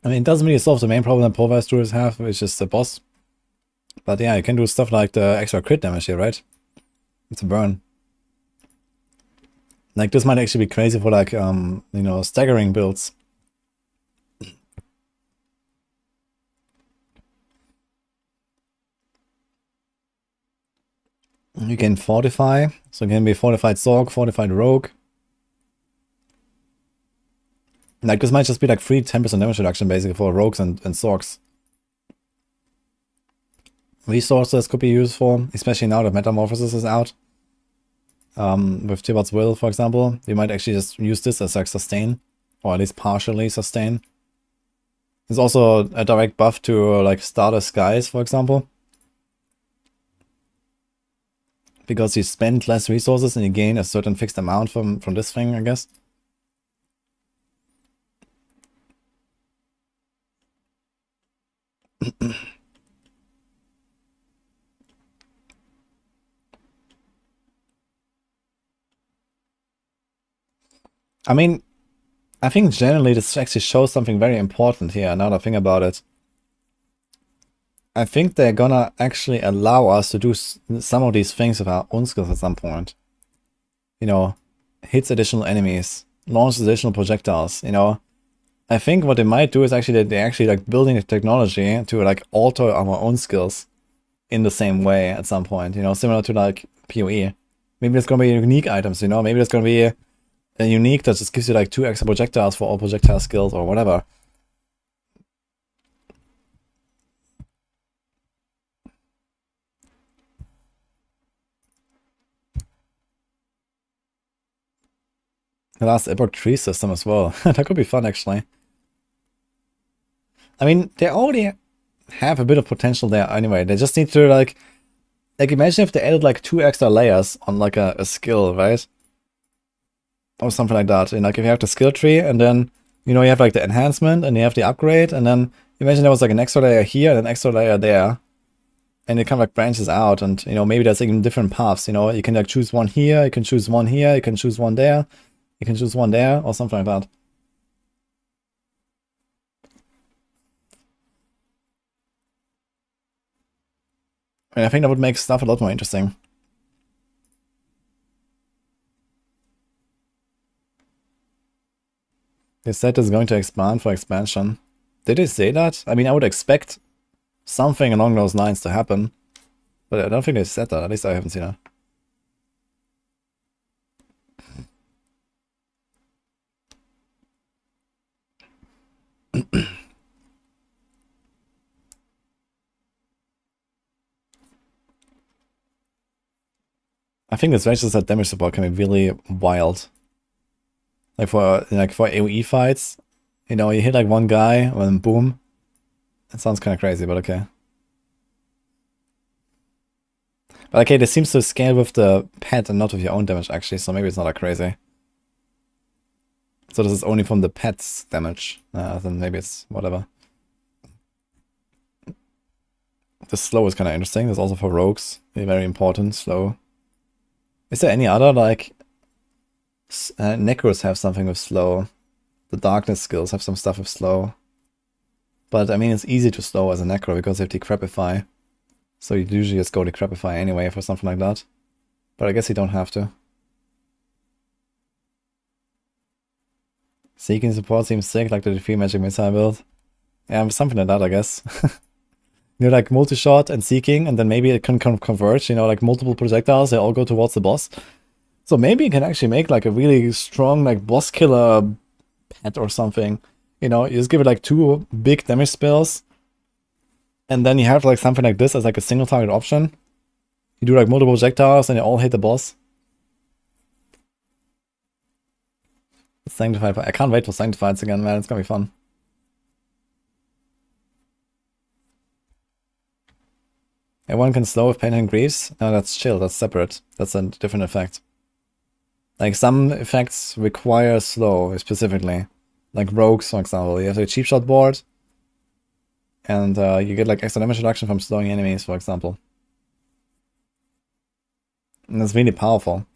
I mean, it doesn't really solve the main problem that Polarized Druids have, which is the boss. But yeah, you can do stuff like the extra crit damage here, right? It's a burn. Like, this might actually be crazy for like, staggering builds. You can fortify, so it can be fortified Sorc, fortified Rogue. Like, this might just be like free 10% damage reduction basically for Rogues and Sorcs. Resources could be useful, especially now that Metamorphosis is out. With Tibbard's Will, for example, you might actually just use this as like sustain, or at least partially sustain. There's also a direct buff to like Starter Skies, for example. Because you spend less resources and you gain a certain fixed amount from this thing, I guess. I mean, I think generally this actually shows something very important here, now that I think about it. I think they're gonna actually allow us to do some of these things with our own skills at some point. You know, hits additional enemies, launch additional projectiles, you know. I think what they might do is actually that they're actually like building a technology to like alter our own skills in the same way at some point, you know, similar to like PoE. Maybe there's gonna be unique items, you know, maybe there's gonna be a unique that just gives you like 2 extra projectiles for all projectile skills or whatever. The last Epoch tree system as well. That could be fun, actually. I mean, they already have a bit of potential there anyway. They just need to, like imagine if they added, like, 2 extra layers on, like, a skill, right? Or something like that. And, like, if you have the skill tree, and then, you know, you have, like, the enhancement, and you have the upgrade, and then imagine there was, like, an extra layer here and an extra layer there. And it kind of, like, branches out, and, you know, maybe there's even different paths, you know? You can, like, choose one here, you can choose one here, you can choose one there. You can choose one there, or something like that. I mean, I think that would make stuff a lot more interesting. They said it's going to expand for expansion. Did they say that? I mean, I would expect something along those lines to happen. But I don't think they said that. At least I haven't seen it. I think this range that damage support can be really wild. Like for AoE fights, you know, you hit like one guy and then boom. It sounds kind of crazy, but okay. But okay, this seems to scale with the pet and not with your own damage actually, so maybe it's not that crazy. So this is only from the pet's damage. Then maybe it's whatever. The slow is kind of interesting. There's also for rogues. Very important, slow. Is there any other, like... Necros have something with slow. The darkness skills have some stuff with slow. But I mean, it's easy to slow as a Necro because they have Decrepify. So you usually just go Decrepify anyway for something like that. But I guess you don't have to. Seeking support seems sick, like the defeat magic missile build. Yeah, something like that, I guess. You know, like multi-shot and seeking, and then maybe it can converge, you know, like multiple projectiles, they all go towards the boss. So maybe you can actually make like a really strong like boss killer pet or something. You know, you just give it like 2 big damage spells, and then you have like something like this as like a single target option. You do like multiple projectiles and they all hit the boss. Sanctified. I can't wait for Sanctifieds again, man. It's gonna be fun. Everyone can slow with pain and grifts. No, that's chill. That's separate. That's a different effect. Like some effects require slow specifically. Like rogues, for example. You have a cheap shot board. And you get like extra damage reduction from slowing enemies, for example. And that's really powerful.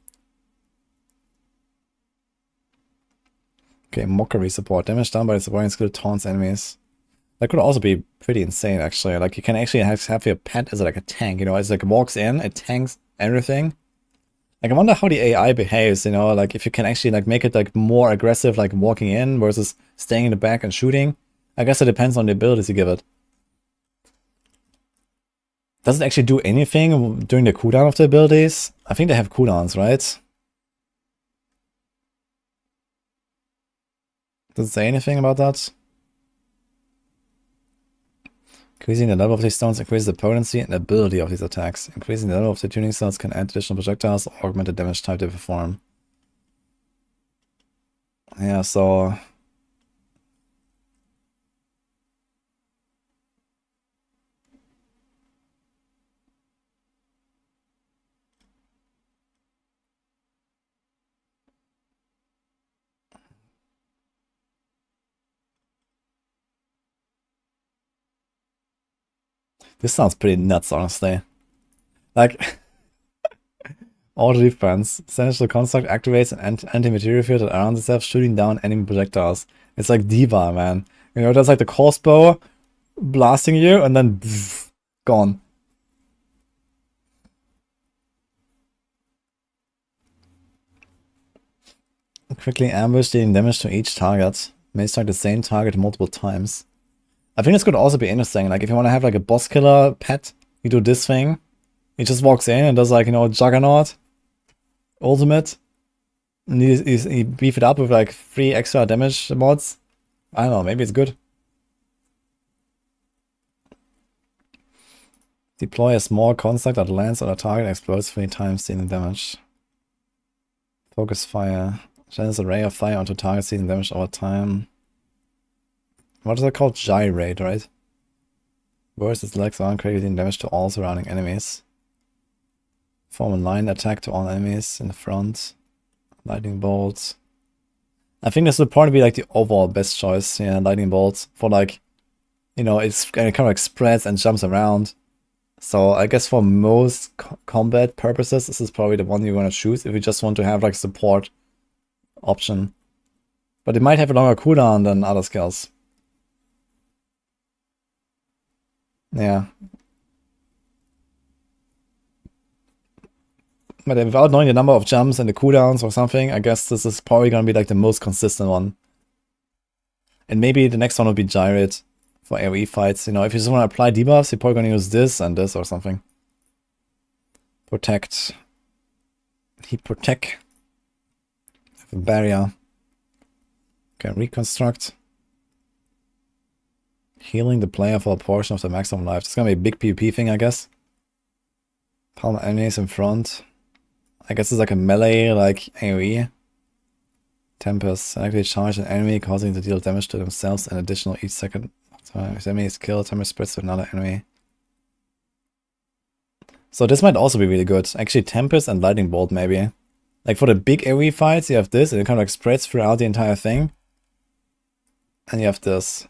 Okay, mockery support. Damage done by the supporting skill taunts enemies. That could also be pretty insane, actually. Like, you can actually have your pet as like a tank, you know? It's like walks in, it tanks everything. Like, I wonder how the AI behaves, you know? Like, if you can actually like make it like more aggressive, like walking in versus staying in the back and shooting. I guess it depends on the abilities you give it. Does it actually do anything during the cooldown of the abilities? I think they have cooldowns, right? Does it say anything about that? Increasing the level of these stones increases the potency and ability of these attacks. Increasing the level of the tuning stones can add additional projectiles or augment the damage type they perform. Yeah, so... This sounds pretty nuts, honestly. Like, auto defense. Essential construct activates an anti-material field that surrounds itself, shooting down enemy projectiles. It's like Diva, man. You know, that's like the crossbow blasting you, and then pff, gone. Quickly ambush, dealing damage to each target. May strike the same target multiple times. I think this could also be interesting. Like, if you want to have like a boss killer pet, you do this thing. He just walks in and does like, you know, Juggernaut ultimate. And you beef it up with like 3 extra damage mods. I don't know, maybe it's good. Deploy a small construct that lands on a target and explodes 3 times, dealing damage. Focus fire. Channels a ray of fire onto targets, dealing damage over time. What is that called? Gyrate, right? Burst its legs around, creating damage to all surrounding enemies. Form a line attack to all enemies in the front. Lightning bolts. I think this would probably be like the overall best choice. Yeah, lightning bolts for like, you know, it kind of like spreads and jumps around. So I guess for most combat purposes, this is probably the one you want to choose if you just want to have like support option. But it might have a longer cooldown than other skills. Yeah. But without knowing the number of jumps and the cooldowns or something, I guess this is probably going to be like the most consistent one. And maybe the next one will be Gyrate for AoE fights. You know, if you just want to apply debuffs, you're probably going to use this and this or something. Protect. Heat protect. Have a barrier. Okay, reconstruct. Healing the player for a portion of the maximum life. It's gonna be a big PvP thing, I guess. Palm enemies in front. I guess it's like a melee, like AoE. Tempest. Activate charge an enemy, causing to deal damage to themselves an additional each second. If the enemy is killed, Tempest spreads to another enemy. So this might also be really good. Actually, Tempest and Lightning Bolt, maybe. Like for the big AoE fights, you have this, and it kind of like spreads throughout the entire thing. And you have this.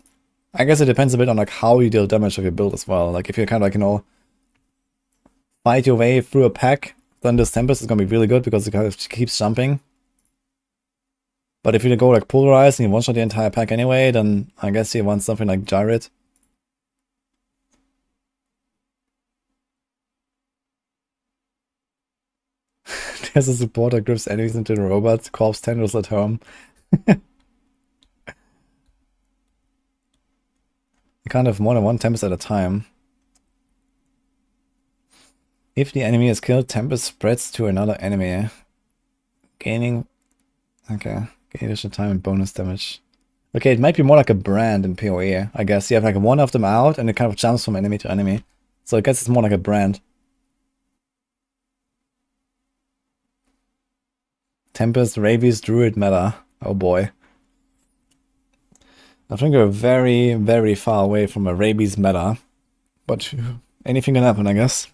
I guess it depends a bit on like how you deal damage with your build as well. Like if you kind of like, you know, fight your way through a pack, then this Tempest is gonna be really good because it kind of keeps jumping. But if you go like Pulverize and you one-shot the entire pack anyway, then I guess you want something like Gyrate. There's a support that grips enemies into the robot, corpse tendrils at home. You can't have more than one Tempest at a time. If the enemy is killed, Tempest spreads to another enemy. Gaining... Okay. Gain additional time and bonus damage. Okay, it might be more like a brand in PoE, I guess. You have like one of them out and it kind of jumps from enemy to enemy. So I guess it's more like a brand. Tempest, Rabies, Druid meta. Oh boy. I think we're very, very far away from a Rabies meta. But anything can happen, I guess.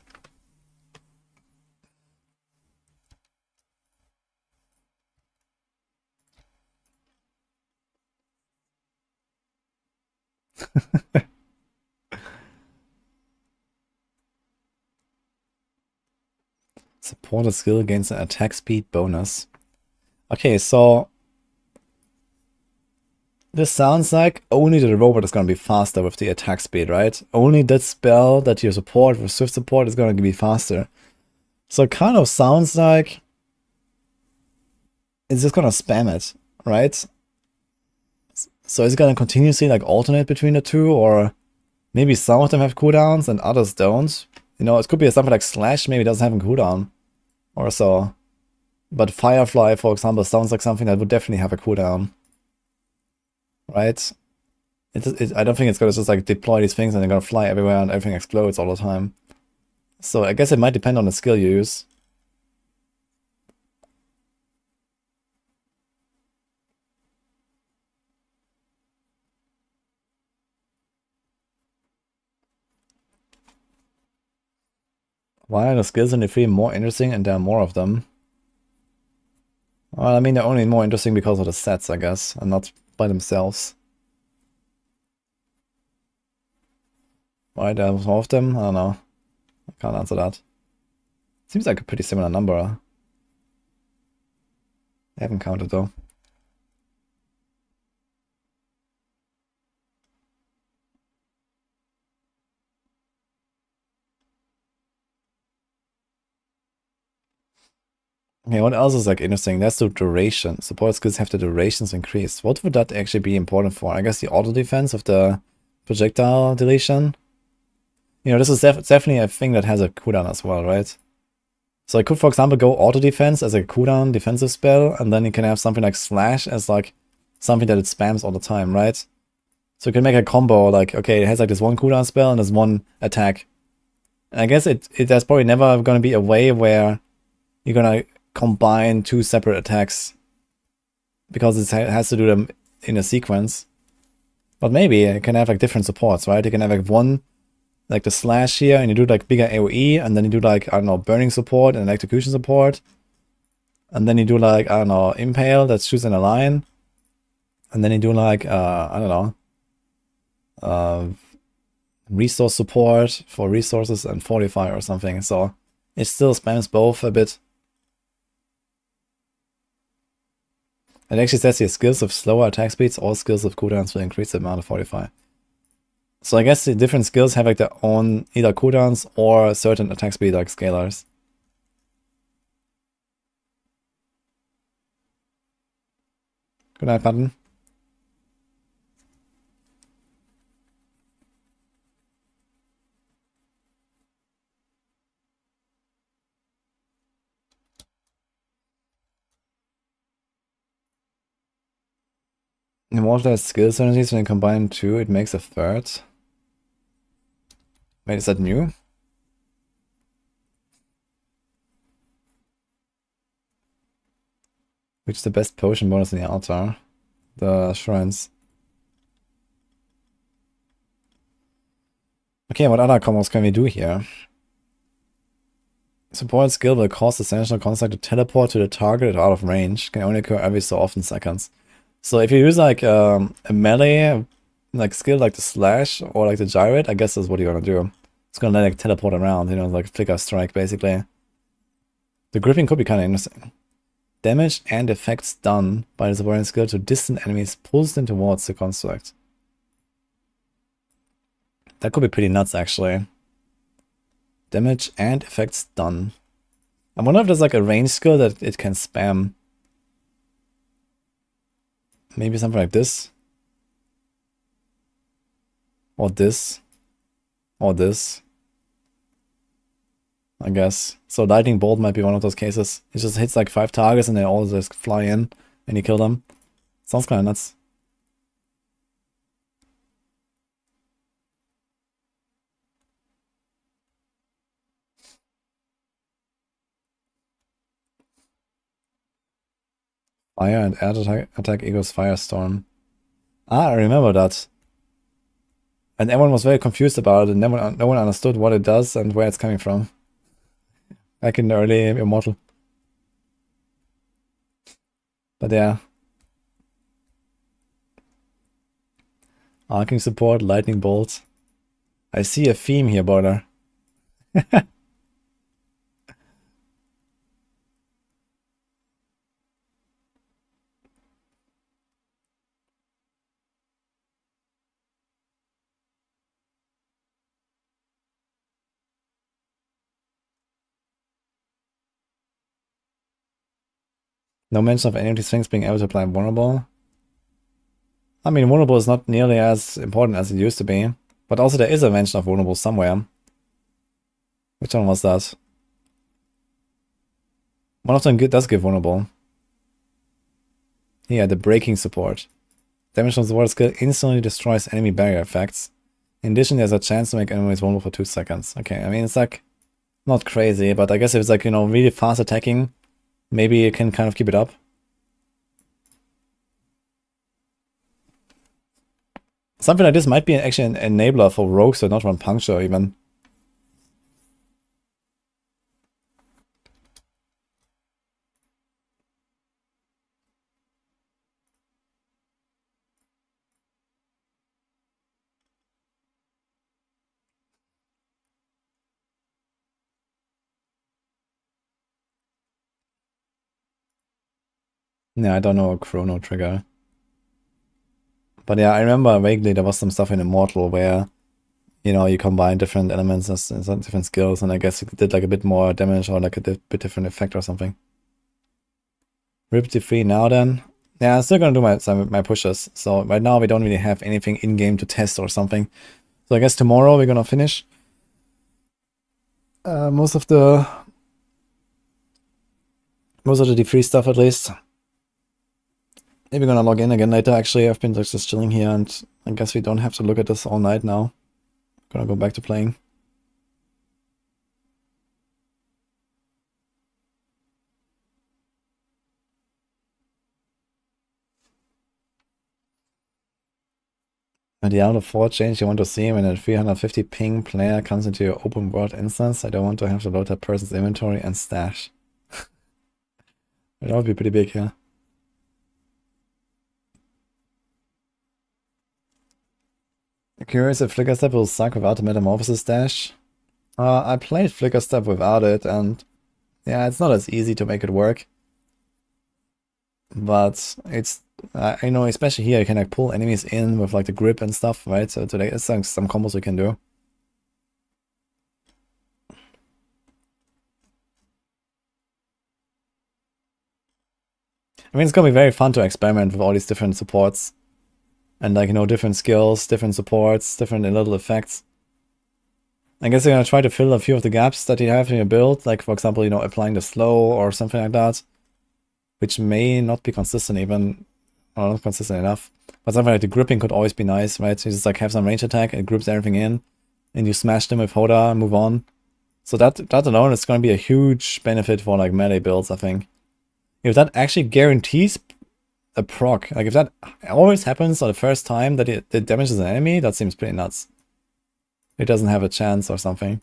Support a skill gains an attack speed bonus. Okay, so this sounds like only the robot is going to be faster with the attack speed, right? Only that spell that you support with swift support is going to be faster. So it kind of sounds like it's just going to spam it, right? So is it going to continuously like alternate between the two, or maybe some of them have cooldowns and others don't? You know, it could be something like Slash maybe doesn't have a cooldown or so. But Firefly, for example, sounds like something that would definitely have a cooldown. Right? I don't think it's gonna just like deploy these things and they're gonna fly everywhere and everything explodes all the time. So I guess it might depend on the skill you use. Why are the skills in the free more interesting and there are more of them? Well, I mean, they're only more interesting because of the sets, I guess, and not by themselves. Why there are more of them? I don't know. I can't answer that. Seems like a pretty similar number. I haven't counted though. Okay, what else is like interesting? That's the duration. Support skills have the durations increased. What would that actually be important for? I guess the auto defense of the projectile deletion. You know, this is definitely a thing that has a cooldown as well, right? So I could, for example, go auto defense as a cooldown defensive spell, and then you can have something like Slash as like something that it spams all the time, right? So you can make a combo like, okay, it has like this one cooldown spell and this one attack. And I guess there's probably never going to be a way where you're going to combine two separate attacks because it has to do them in a sequence. But maybe it can have like different supports, right? You can have like one, like the Slash here, and you do like bigger AoE, and then you do like, I don't know, burning support and execution support. And then you do like, I don't know, Impale that shoots in a line. And then you do like, I don't know, resource support for resources and Fortify or something. So it still spams both a bit. It actually says here skills of slower attack speeds, all skills of cooldowns will increase the amount of Fortify. So I guess the different skills have like their own either cooldowns or certain attack speed like scalars. Good night, button. Immortal has skill synergies when you combine two, it makes a third. Wait, is that new? Which is the best potion bonus in the altar? The shrines. Okay, what other combos can we do here? Support skill will cause the Sentinel construct to teleport to the target out of range. Can only occur every so often seconds. So if you use like a melee like skill like the slash or like the gyrate, I guess that's what you're gonna do. It's gonna like teleport around, you know, like flicker strike basically. The gripping could be kind of interesting. Damage and effects done by the supporting skill to distant enemies pulls them towards the construct. That could be pretty nuts actually. Damage and effects done. I wonder if there's like a range skill that it can spam. Maybe something like this. Or this. Or this. I guess. So lightning bolt might be one of those cases. It just hits like 5 targets and they all just fly in and you kill them. Sounds kind of nuts. Fire and air attack equals firestorm. Ah, I remember that. And everyone was very confused about it, and no one understood what it does and where it's coming from. Back in the early Immortal. But yeah. Arcing support, lightning bolt. I see a theme here, Border. No mention of any of these things being able to apply vulnerable. I mean, vulnerable is not nearly as important as it used to be. But also there is a mention of vulnerable somewhere. Which one was that? One of them does give vulnerable. Yeah, the breaking support. Damage from the water skill instantly destroys enemy barrier effects. In addition, there's a chance to make enemies vulnerable for 2 seconds. Okay, I mean, it's like not crazy, but I guess if it's like, you know, really fast attacking, maybe you can kind of keep it up. Something like this might be actually an enabler for rogues to not run puncture even. Yeah, I don't know a chrono trigger. But yeah, I remember vaguely there was some stuff in Immortal where, you know, you combine different elements and some different skills, and I guess it did like a bit more damage or like a bit different effect or something. Ripty free now then. Yeah, I'm still gonna do my pushes. So right now we don't really have anything in game to test or something. So I guess tomorrow we're gonna finish most of the D3 stuff at least. Maybe gonna log in again later. Actually, I've been just chilling here, and I guess we don't have to look at this all night now. Gonna go back to playing. A Diablo 4 change you want to see when a 350 ping player comes into your open world instance. I don't want to have to load that person's inventory and stash. That would be pretty big here. Curious if Flicker Step will suck without the Metamorphosis dash. I played Flicker Step without it, and yeah, it's not as easy to make it work. But it's, I know, especially here, you can like pull enemies in with like the grip and stuff, right? So there's some combos you can do. I mean, it's gonna be very fun to experiment with all these different supports. And like, you know, different skills, different supports, different little effects. I guess you're gonna try to fill a few of the gaps that you have in your build, like for example, you know, applying the slow or something like that, which may not be consistent even. not consistent enough. But something like the gripping could always be nice, right? You just like have some range attack, it grips everything in, and you smash them with Hoda and move on. So that alone is going to be a huge benefit for like melee builds, I think. If that actually guarantees a proc, like if that always happens on the first time that it damages an enemy, that seems pretty nuts. It doesn't have a chance or something.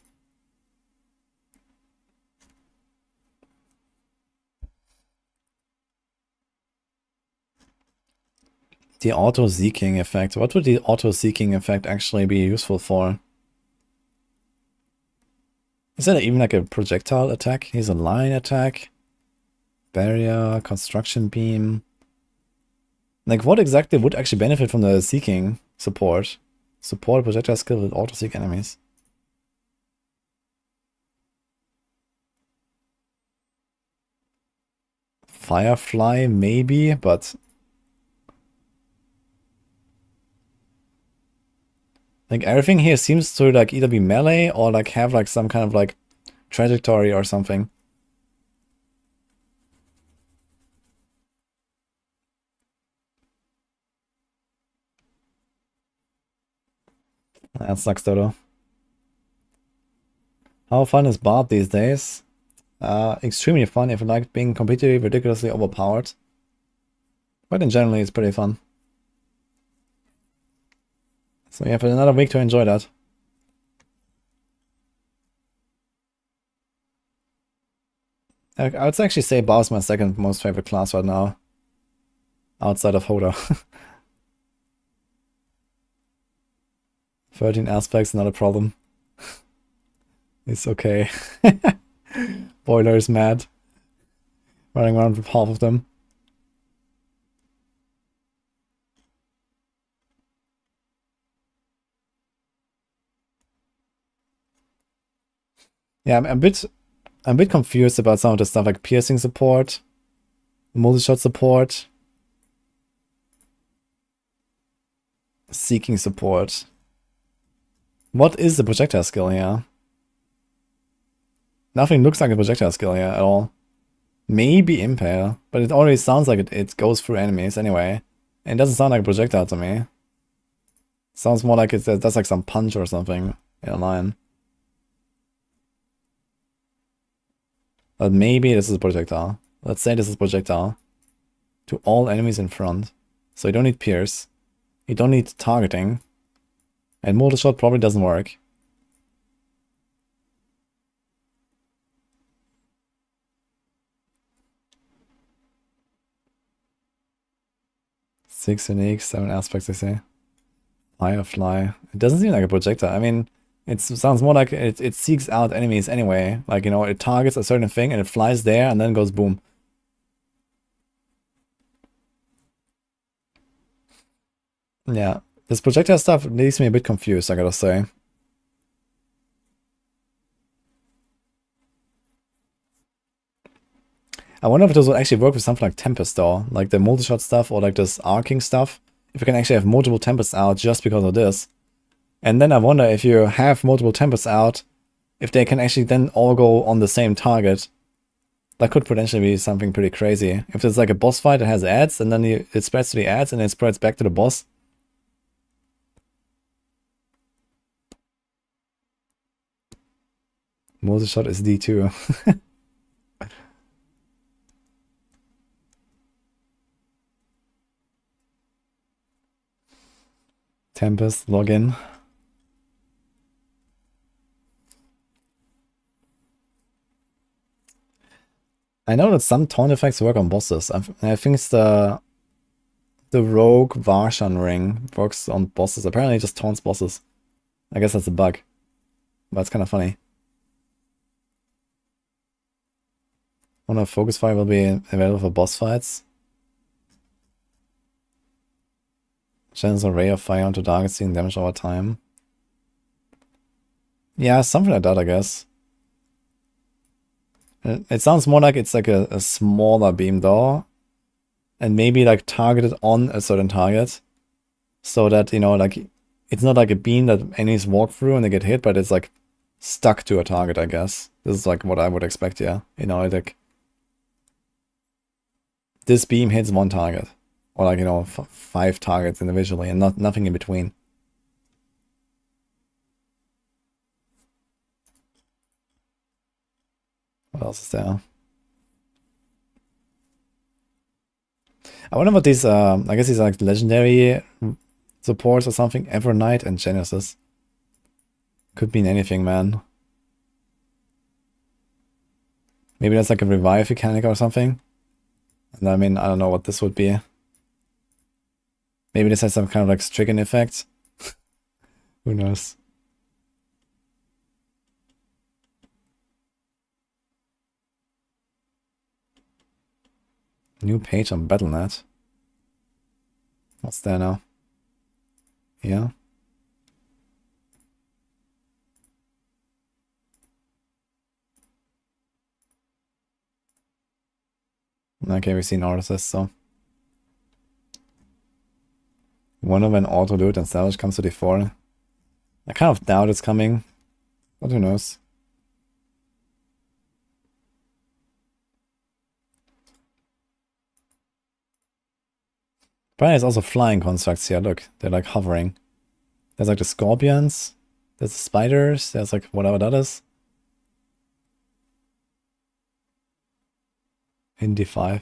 The auto-seeking effect. What would the auto-seeking effect actually be useful for? Is that even like a projectile attack? He's a line attack. Barrier, construction beam. Like what exactly would actually benefit from the seeking support? Support projectile skill with auto-seek enemies. Firefly maybe, but like everything here seems to like either be melee or like have like some kind of like trajectory or something. That sucks though. How fun is Barb these days? Extremely fun if you like being completely ridiculously overpowered. But in general, it's pretty fun. So you have another week to enjoy that. I would actually say Barb's my second most favorite class right now. Outside of Hoda. 13 aspects, not a problem. It's okay. Boiler is mad. Running around with half of them. Yeah, I'm a bit confused about some of the stuff like piercing support, multi-shot support, seeking support. What is the projectile skill here? Nothing looks like a projectile skill here at all. Maybe Impale, but it already sounds like it goes through enemies anyway. And it doesn't sound like a projectile to me. It sounds more like that's like some punch or something in a line. But maybe this is projectile. Let's say this is projectile. To all enemies in front. So you don't need pierce. You don't need targeting. And multi-shot probably doesn't work. Six unique, 7 aspects, I say. Firefly. It doesn't seem like a projectile. I mean, it sounds more like it seeks out enemies anyway. Like, you know, it targets a certain thing and it flies there and then goes boom. Yeah. This projectile stuff leaves me a bit confused, I gotta say. I wonder if this will actually work with something like Tempest though, like the multi-shot stuff or like this arcing stuff. If you can actually have multiple Tempests out just because of this. And then I wonder if you have multiple Tempests out, if they can actually then all go on the same target. That could potentially be something pretty crazy. If there's like a boss fight that has ads and then it spreads to the ads and then it spreads back to the boss. Multi-shot is D2. Tempest, login. I know that some taunt effects work on bosses. I think it's the Rogue Varshan ring works on bosses. Apparently it just taunts bosses. I guess that's a bug. But it's kind of funny. Wonder if Focus Fire will be available for boss fights. Channels a ray of fire onto targets dealing damage over time. Yeah, something like that, I guess. It sounds more like it's like a smaller beam though. And maybe like targeted on a certain target. So that, you know, like it's not like a beam that enemies walk through and they get hit, but it's like stuck to a target, I guess. This is like what I would expect, yeah. You know, like this beam hits one target. Or like, you know, 5 targets individually and nothing in between. What else is there? I wonder what these, I guess these are like legendary supports or something. Evernight and Genesis. Could mean anything, man. Maybe that's like a revive mechanic or something. And I mean, I don't know what this would be. Maybe this has some kind of like stricken effect. Who knows? New page on Battle.net. What's there now? Yeah. Okay, we've seen all of this, so. Wonder when auto loot and salvage comes to D4. I kind of doubt it's coming, but who knows? But there's also flying constructs here, look, they're like hovering. There's like the scorpions, there's the spiders, there's like whatever that is. In D5.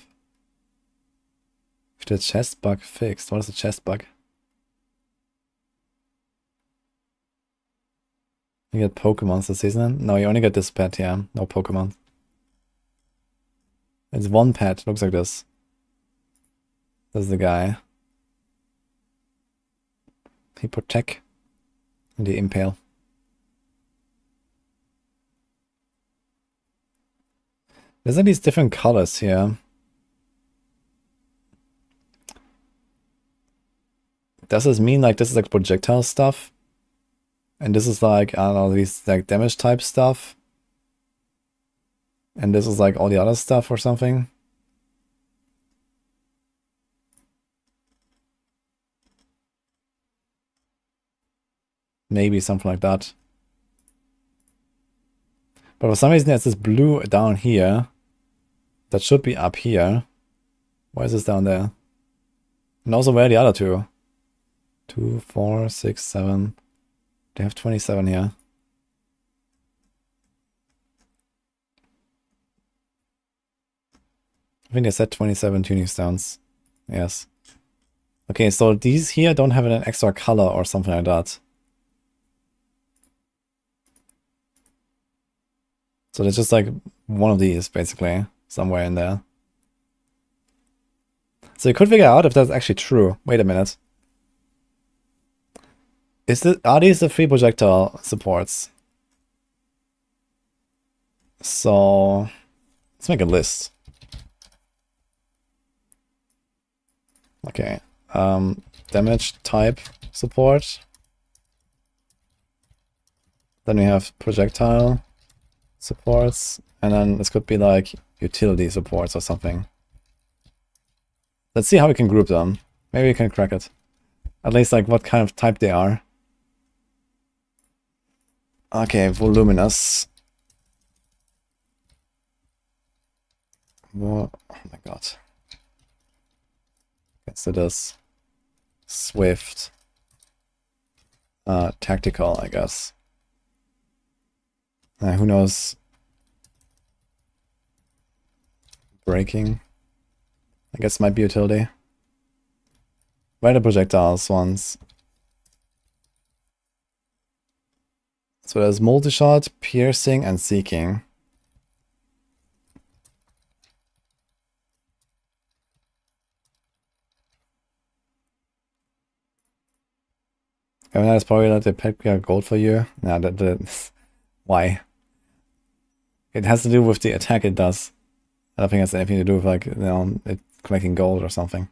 If the chest bug fixed, what is the chest bug? You get Pokemons this season? No, you only get this pet here, no Pokemon. It's one pet, looks like this. This is the guy. He protect and the impale. There's like these different colors here. Does this mean like this is like projectile stuff? And this is like, I don't know, these like damage type stuff? And this is like all the other stuff or something? Maybe something like that. But for some reason there's this blue down here. That should be up here. Why is this down there? And also where are the other two? 2, 4, 6, 7. They have 27 here. I think they said 27 tuning stones. Yes. Okay, so these here don't have an extra color or something like that. So there's just like one of these, basically, somewhere in there. So you could figure out if that's actually true. Wait a minute. Are these the 3 projectile supports? So let's make a list. Okay. Damage type support. Then we have projectile supports, and then this could be like utility supports or something. Let's see how we can group them. Maybe we can crack it. At least like what kind of type they are. Okay, voluminous. What? Oh my god. Let's do this. Swift. Tactical, I guess. Who knows? Breaking. I guess might be utility. Where are the projectiles ones? So there's multi-shot, piercing, and seeking. I mean, that's probably not the pet gold for you. Nah, why? It has to do with the attack it does. I don't think it has anything to do with like, you know, it collecting gold or something.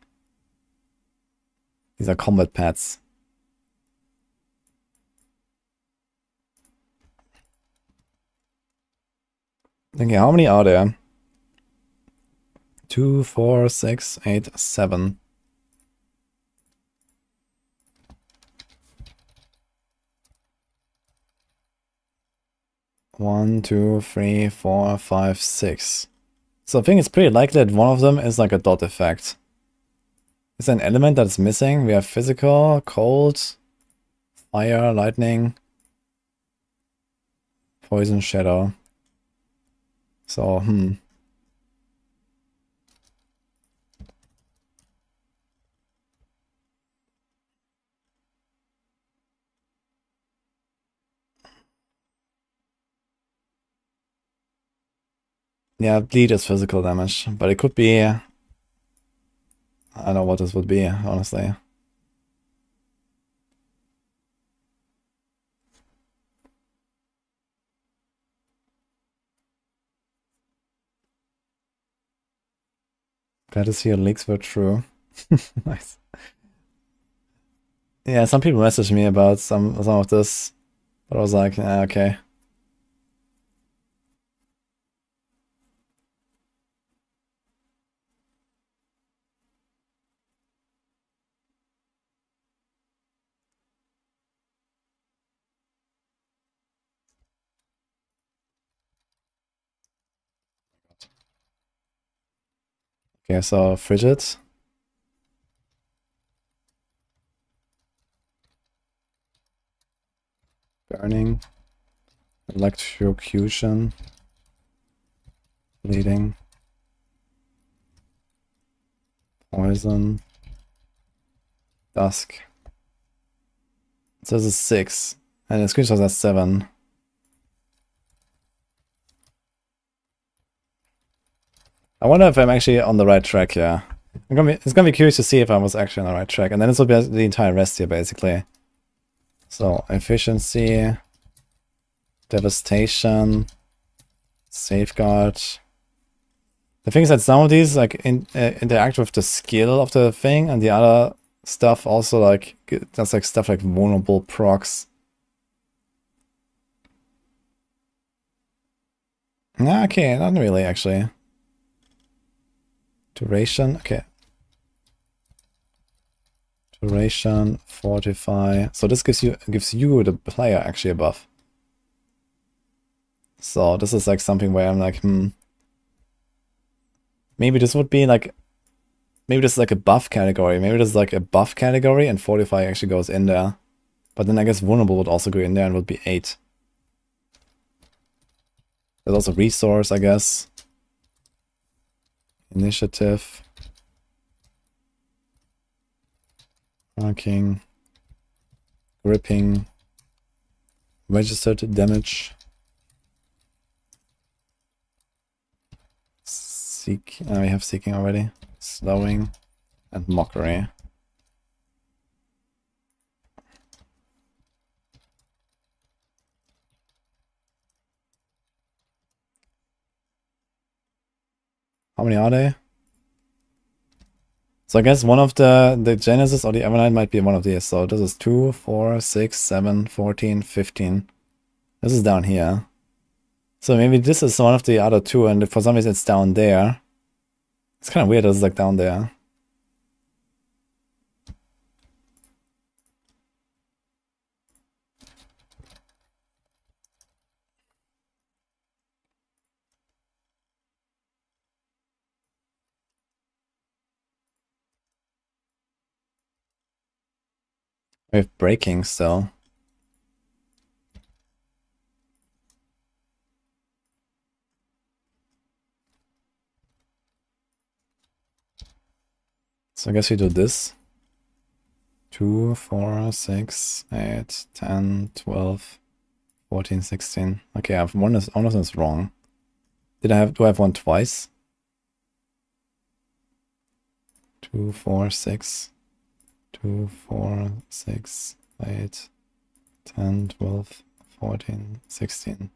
These are combat pets. Okay, how many are there? 2, 4, 6, 8, 7. One, 2, 3, 4, 5, 6. So I think it's pretty likely that one of them is like a dot effect. Is there an element that's missing? We have physical, cold, fire, lightning, poison, shadow. So, Yeah, bleed is physical damage, but it could be... I don't know what this would be, honestly. Glad to see your leaks were true. Nice. Yeah, some people messaged me about some of this, but I was like, okay. Okay, so frigid. Burning. Electrocution. Bleeding. Poison. Dusk. So this is 6. And the screenshot has 7. I wonder if I'm actually on the right track here. It's gonna be curious to see if I was actually on the right track. And then this will be the entire rest here, basically. So, efficiency, devastation, safeguard. The thing is that some of these like interact with the skill of the thing, and the other stuff also like that's like stuff like vulnerable procs. Okay, not really actually. Duration, okay. Duration, fortify. So this gives you the player actually a buff. So this is like something where I'm like, maybe this would be like, maybe this is like a buff category. Maybe this is like a buff category and fortify actually goes in there. But then I guess vulnerable would also go in there and would be 8. There's also resource, I guess. Initiative. Marking. Gripping. Registered damage. Seek. We have seeking already. Slowing. And mockery. How many are they? So I guess one of the Genesis or the Evernight might be one of these. So this is 2, 4, 6, 7, 14, 15. This is down here. So maybe this is one of the other 2 and for some reason it's down there. It's kind of weird that it's like down there. We have breaking still. So I guess we do this. 2, 4, 6, 8, 10, 12, 14, 16. Okay, I have one of them is wrong. Do I have one twice? 2, 4, 6. 2, 4, 6, 8, 10, 12, 14, 16.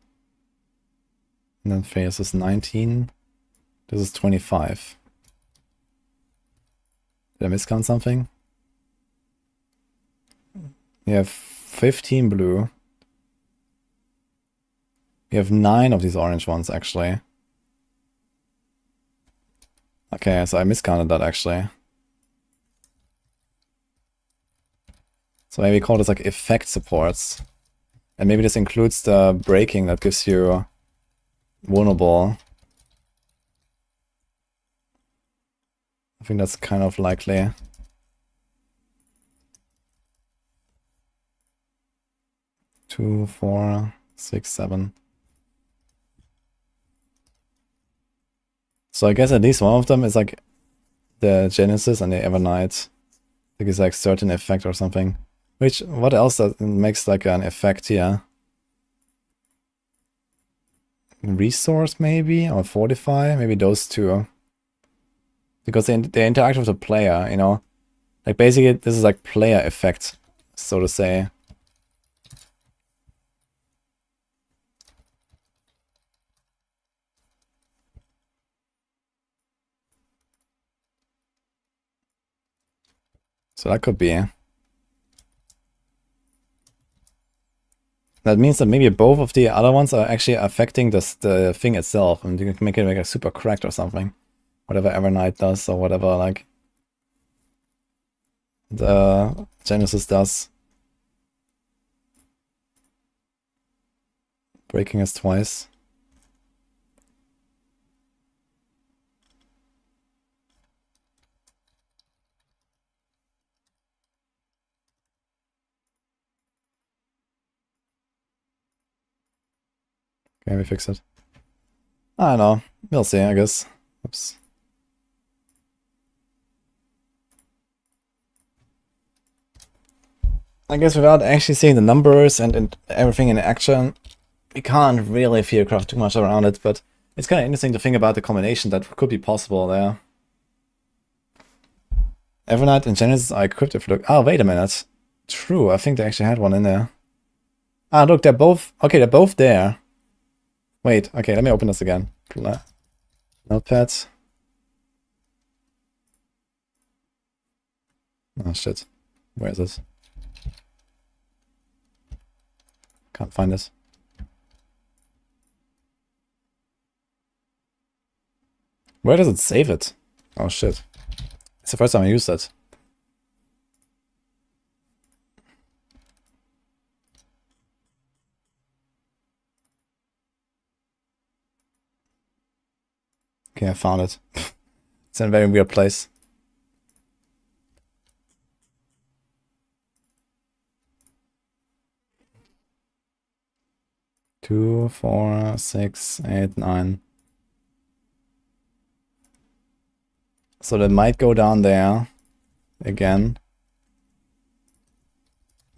And then phase is 19. This is 25. Did I miscount something? We have 15 blue. We have 9 of these orange ones, actually. Okay, so I miscounted that, actually. So maybe call this like effect supports. And maybe this includes the breaking that gives you vulnerable. I think that's kind of likely. 2, 4, 6, 7. So I guess at least one of them is like the Genesis and the Evernight. I think it's like certain effect or something. Which, what else makes like an effect here? Resource maybe? Or Fortify? Maybe those two. Because they interact with the player, you know? Like basically this is like player effect, so to say. So that could be. That means that maybe both of the other ones are actually affecting the thing itself, and you can make it like a super cracked or something. Whatever Evernight does, or whatever like the Genesis does. Breaking us twice. Okay, we fix it. I don't know. We'll see, I guess. Oops. I guess without actually seeing the numbers and everything in action, we can't really theorycraft too much around it, but it's kind of interesting to think about the combination that could be possible there. Evernight and Genesis are equipped if you look. Oh, wait a minute. True, I think they actually had one in there. Ah, look, they're both. Okay, they're both there. Wait, okay, let me open this again. Notepad. Oh shit. Where is it? Can't find it. Where does it save it? Oh shit. It's the first time I used it. Okay, I found it. It's in a very weird place. Two, 4, 6, 8, 9. So that might go down there again.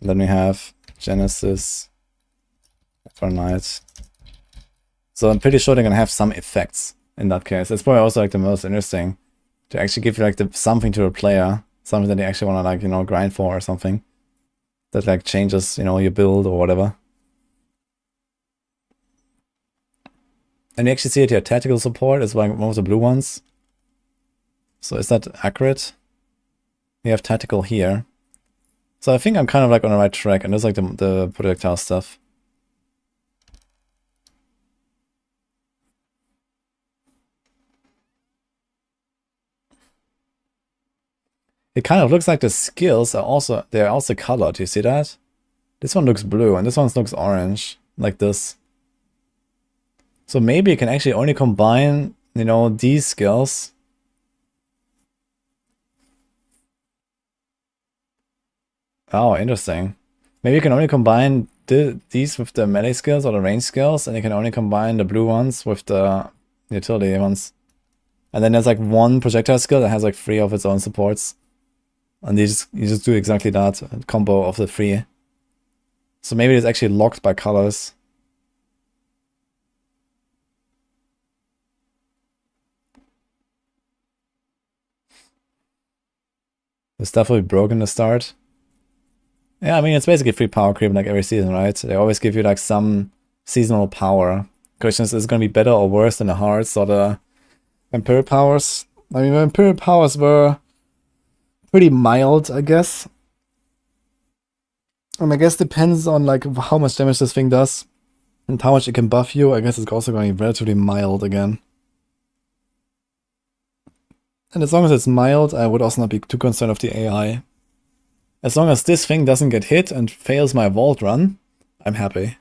Then we have Genesis, Evernight. So I'm pretty sure they're gonna have some effects in that case. It's probably also like the most interesting to actually give you like something to a player, something that they actually want to like, you know, grind for or something that like changes, you know, your build or whatever. And you actually see that your tactical support is like one of the blue ones. So is that accurate? We have tactical here. So I think I'm kind of like on the right track, and there's like the projectile stuff. It kind of looks like the skills are also, they're also colored, you see that? This one looks blue and this one looks orange, like this. So maybe you can actually only combine, you know, these skills. Oh, interesting. Maybe you can only combine these with the melee skills or the range skills, and you can only combine the blue ones with the utility ones. And then there's like one projectile skill that has like 3 of its own supports. And you just do exactly that, a combo of the 3. So maybe it's actually locked by colors. The stuff will be broken to start. Yeah, I mean, it's basically free power creep like every season, right? They always give you like some seasonal power. Question is it going to be better or worse than the hearts or the Imperial powers? I mean, the Imperial powers were pretty mild, I guess. And I guess depends on like how much damage this thing does and how much it can buff you. I guess it's also going to be relatively mild again. And as long as it's mild, I would also not be too concerned of the AI. As long as this thing doesn't get hit and fails my vault run, I'm happy.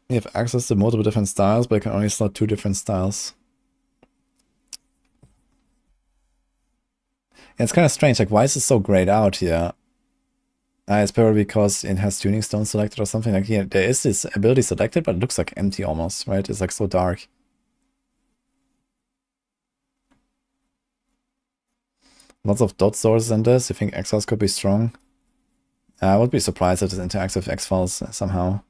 You have access to multiple different styles, but you can only slot 2 different styles. Yeah, it's kind of strange, like why is it so grayed out here? It's probably because it has tuning stone selected or something. Like here, there is this ability selected, but it looks like empty almost, right? It's like so dark. Lots of dot sources in this. You think X-Files could be strong? I would be surprised if this interacts with X-Files somehow.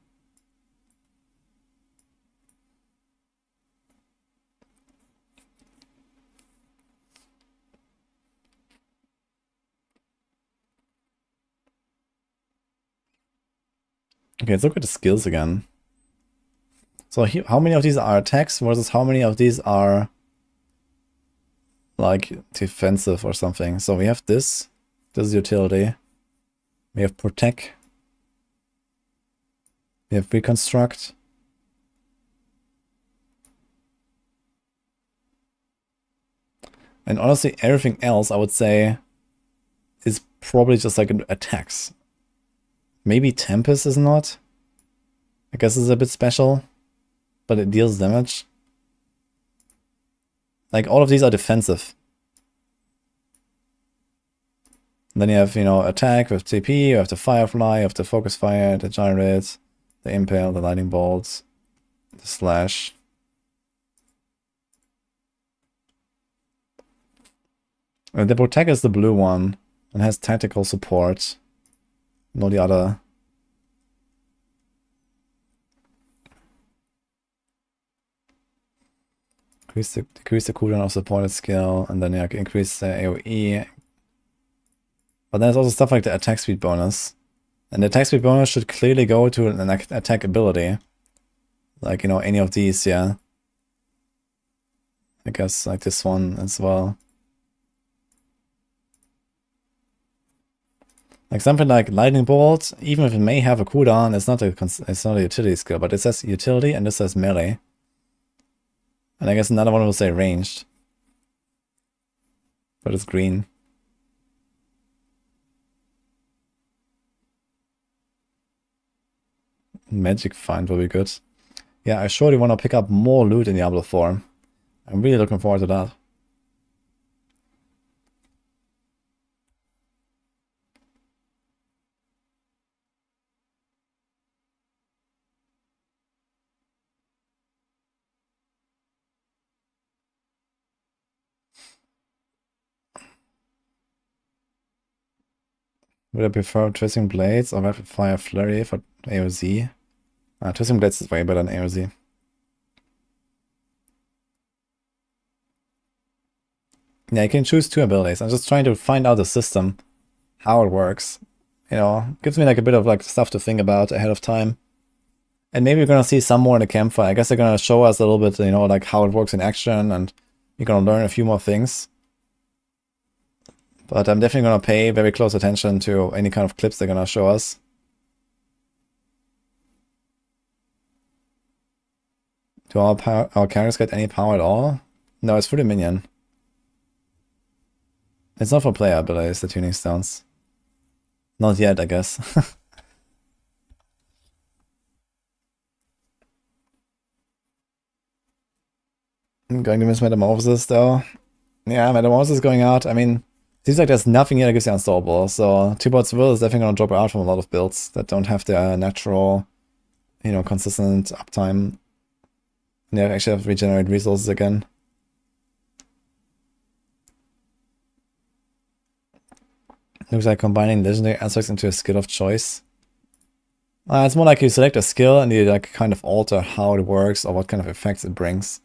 Okay, let's look at the skills again. So how many of these are attacks versus how many of these are like defensive or something? So we have this. This is utility. We have protect. We have reconstruct. And honestly, everything else I would say is probably just like attacks. Maybe Tempest is not. I guess it's a bit special, but it deals damage. Like all of these are defensive. And then you have, you know, attack with TP, you have the Firefly, you have the Focus Fire, the Gyrate, the Impale, the Lightning Bolts, the Slash. The Protect is the blue one and has tactical support. No, the other. Decrease the cooldown of supported skill, and then you can increase the AoE. But there's also stuff like the attack speed bonus. And the attack speed bonus should clearly go to an attack ability. Like, you know, any of these, yeah. I guess like this one as well. Like something like Lightning Bolt, even if it may have a cooldown, it's not a utility skill, but it says utility and this says melee. And I guess another one will say ranged. But it's green. Magic Find will be good. Yeah, I surely want to pick up more loot in Diablo 4. I'm really looking forward to that. Would I prefer Twisting Blades or Rapid Fire Flurry for AoZ? Twisting Blades is way better than AoZ. Yeah, you can choose 2 abilities. I'm just trying to find out the system, how it works. You know, gives me like a bit of like stuff to think about ahead of time. And maybe we're gonna see some more in the campfire. I guess they're gonna show us a little bit, you know, like how it works in action, and you're gonna learn a few more things. But I'm definitely gonna pay very close attention to any kind of clips they're gonna show us. Do our characters get any power at all? No, it's for the minion. It's not for player abilities, the tuning stones. Not yet, I guess. I'm going to miss Metamorphosis though. Yeah, Metamorphosis is going out. I mean, seems like there's nothing here that gives you unstoppable. So Tubort's Will is definitely going to drop out from a lot of builds that don't have the natural, you know, consistent uptime. And they actually have to regenerate resources again. Looks like combining legendary aspects into a skill of choice. It's more like you select a skill and you like kind of alter how it works or what kind of effects it brings.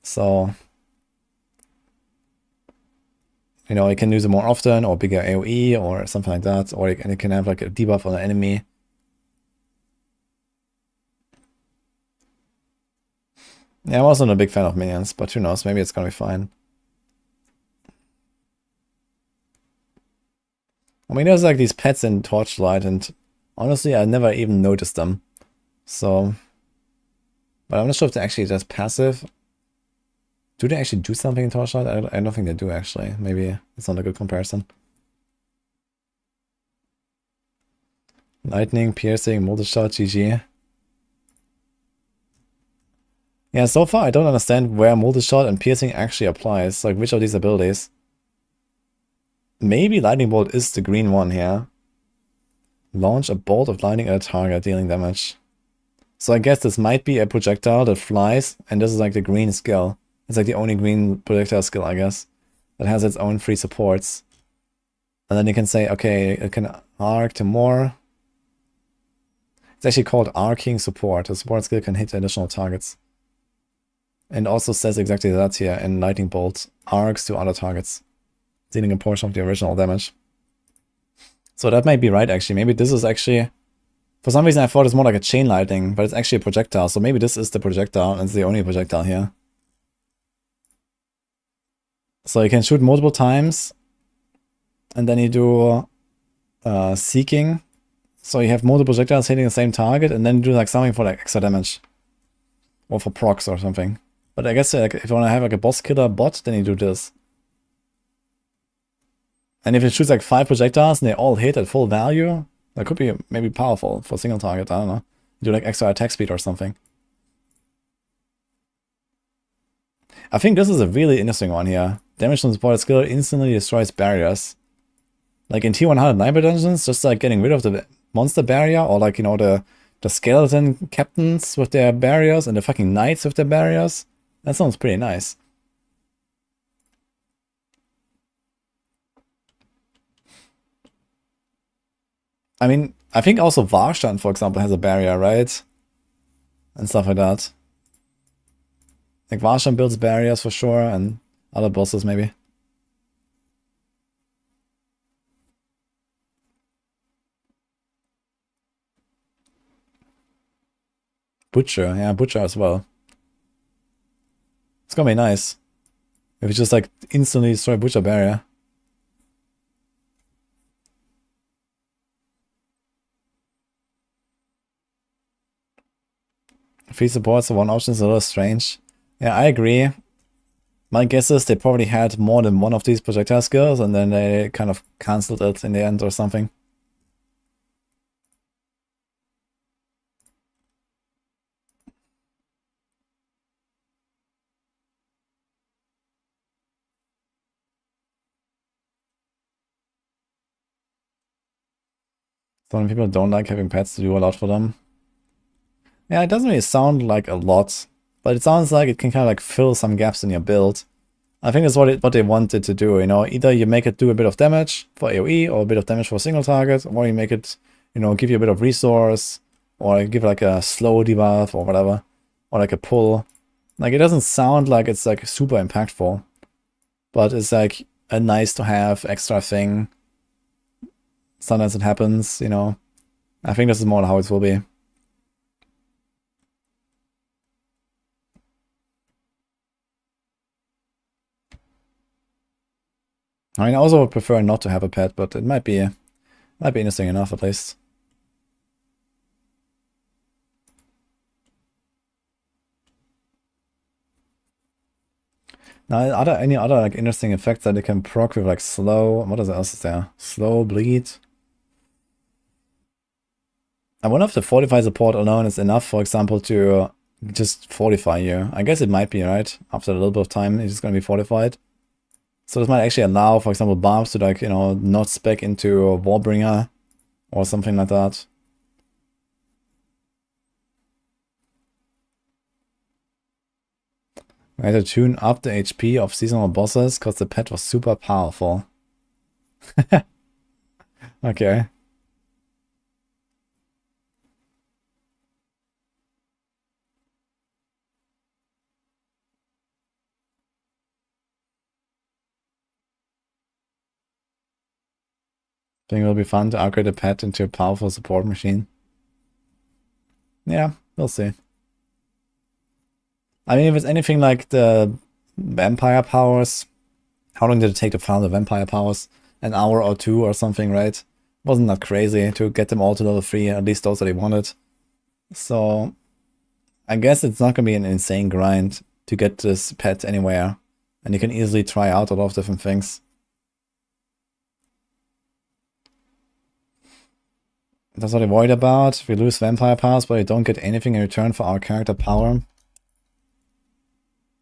So, you know, you can use it more often or bigger AoE or something like that, or you can have like a debuff on an enemy. Yeah, I'm also not a big fan of minions, but who knows, maybe it's gonna be fine. I mean, there's like these pets in Torchlight, and honestly, I never even noticed them. So, but I'm not sure if they're actually just passive. Do they actually do something in Torchlight? I don't think they do actually. Maybe it's not a good comparison. Lightning, piercing, multi-shot, GG. Yeah, so far I don't understand where multi-shot and piercing actually applies. Like which of these abilities? Maybe Lightning Bolt is the green one here. Launch a bolt of lightning at a target, dealing damage. So I guess this might be a projectile that flies, and this is like the green skill. It's like the only green projectile skill, I guess, that has its own free supports. And then you can say, okay, it can arc to more. It's actually called arcing support. The support skill can hit additional targets. And also says exactly that here in lightning bolt, arcs to other targets, dealing a portion of the original damage. So that might be right, actually. Maybe this is actually... For some reason I thought it's more like a chain lightning, but it's actually a projectile. So maybe this is the projectile, and it's the only projectile here. So you can shoot multiple times, and then you do seeking. So you have multiple projectiles hitting the same target, and then you do like something for like extra damage. Or for procs or something. But I guess like, if you want to have like a boss killer bot, then you do this. And if it shoots like 5 projectiles and they all hit at full value, that could be maybe powerful for a single target, I don't know. Do like extra attack speed or something. I think this is a really interesting one here. Damage from supported skill instantly destroys barriers. Like in T100 Nightmare Dungeons, just like getting rid of the monster barrier, or like, you know, the skeleton captains with their barriers and the fucking knights with their barriers. That sounds pretty nice. I mean, I think also Warstand, for example, has a barrier, right? And stuff like that. Like Warstand builds barriers for sure, and other bosses maybe. Butcher, yeah, Butcher as well. It's gonna be nice. If you just like instantly destroy Butcher barrier. Free support, so one option is a little strange. Yeah, I agree. My guess is they probably had more than one of these projectile skills, and then they kind of cancelled it in the end or something. Some people don't like having pets to do a lot for them. Yeah, it doesn't really sound like a lot, but it sounds like it can kind of like fill some gaps in your build. I think that's what they wanted to do, you know. Either you make it do a bit of damage for AoE, or a bit of damage for a single target, or you make it, you know, give you a bit of resource, or give like a slow debuff or whatever, or like a pull. Like, it doesn't sound like it's like super impactful, but it's like a nice to have extra thing. Sometimes it happens, you know. I think this is more how it will be. I mean, I also would prefer not to have a pet, but it might be interesting enough at least. Now, are there any other like interesting effects that they can proc with like slow? What else is there? Slow bleed. I wonder if the fortify support alone is enough, for example, to just fortify you. I guess it might be, right? After a little bit of time, it's just gonna be fortified. So this might actually allow, for example, bombs to like, you know, not spec into a Warbringer or something like that. I had to tune up the HP of seasonal bosses because the pet was super powerful. Okay. Think it'll be fun to upgrade a pet into a powerful support machine. Yeah, we'll see. I mean, if it's anything like the vampire powers, how long did it take to farm the vampire powers? An hour or two or something, right? Wasn't that crazy to get them all to level 3, at least those that he wanted. So I guess it's not gonna be an insane grind to get this pet anywhere. And you can easily try out a lot of different things. That's what I worried about. We lose vampire powers, but we don't get anything in return for our character power.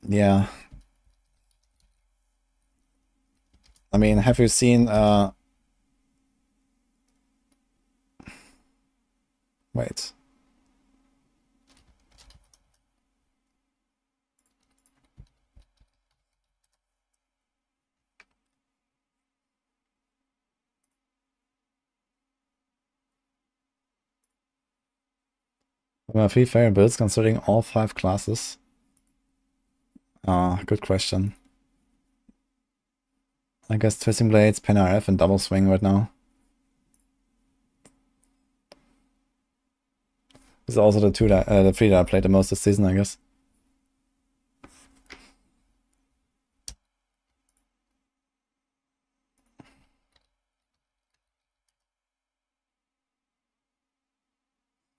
Yeah. I mean, have you seen Wait. Are 3 fair builds considering all 5 classes? Good question. I guess Twisting Blades, Pen RF, and Double Swing right now. This is also the 3 that I played the most this season, I guess.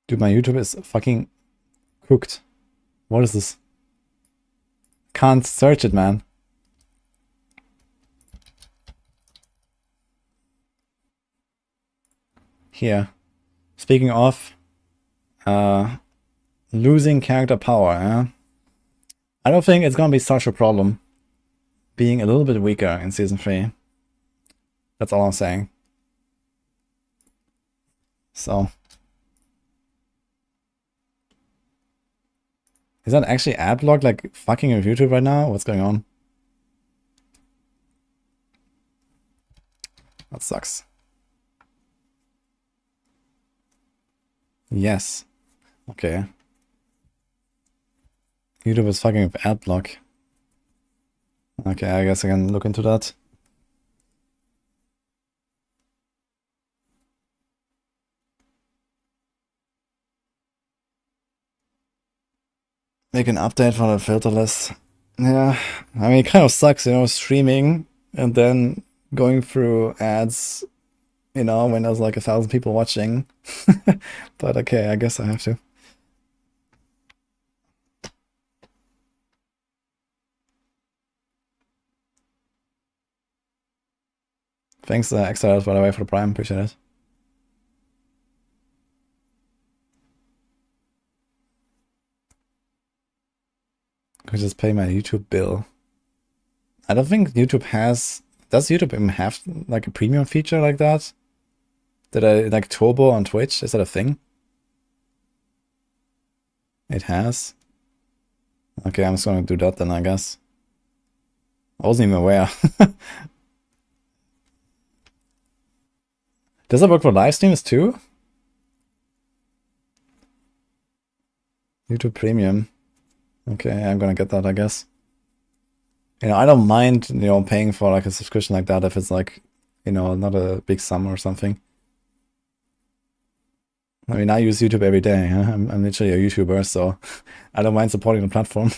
Dude, my YouTube is fucking cooked. What is this? Can't search it, man. Here. Speaking of losing character power, yeah? I don't think it's gonna be such a problem being a little bit weaker in Season 3. That's all I'm saying. So. Is that actually adblock like fucking with YouTube right now? What's going on? That sucks. Yes. Okay. YouTube is fucking with adblock. Okay, I guess I can look into that. Make an update for the filter list. Yeah, I mean, it kind of sucks, you know, streaming and then going through ads, you know, when there's like 1,000 people watching. But okay, I guess I have to. Thanks, Extra, by the way, for the Prime. Appreciate it. Could just pay my YouTube bill. I don't think YouTube has... Does YouTube even have like a premium feature like that? Did I like Turbo on Twitch? Is that a thing? It has? Okay, I'm just gonna do that then, I guess. I wasn't even aware. Does that work for live streams too? YouTube Premium. Okay, I'm gonna get that, I guess. You know, I don't mind, you know, paying for like a subscription like that if it's like, you know, not a big sum or something. I mean, I use YouTube every day. Huh? I'm literally a YouTuber, so I don't mind supporting the platform.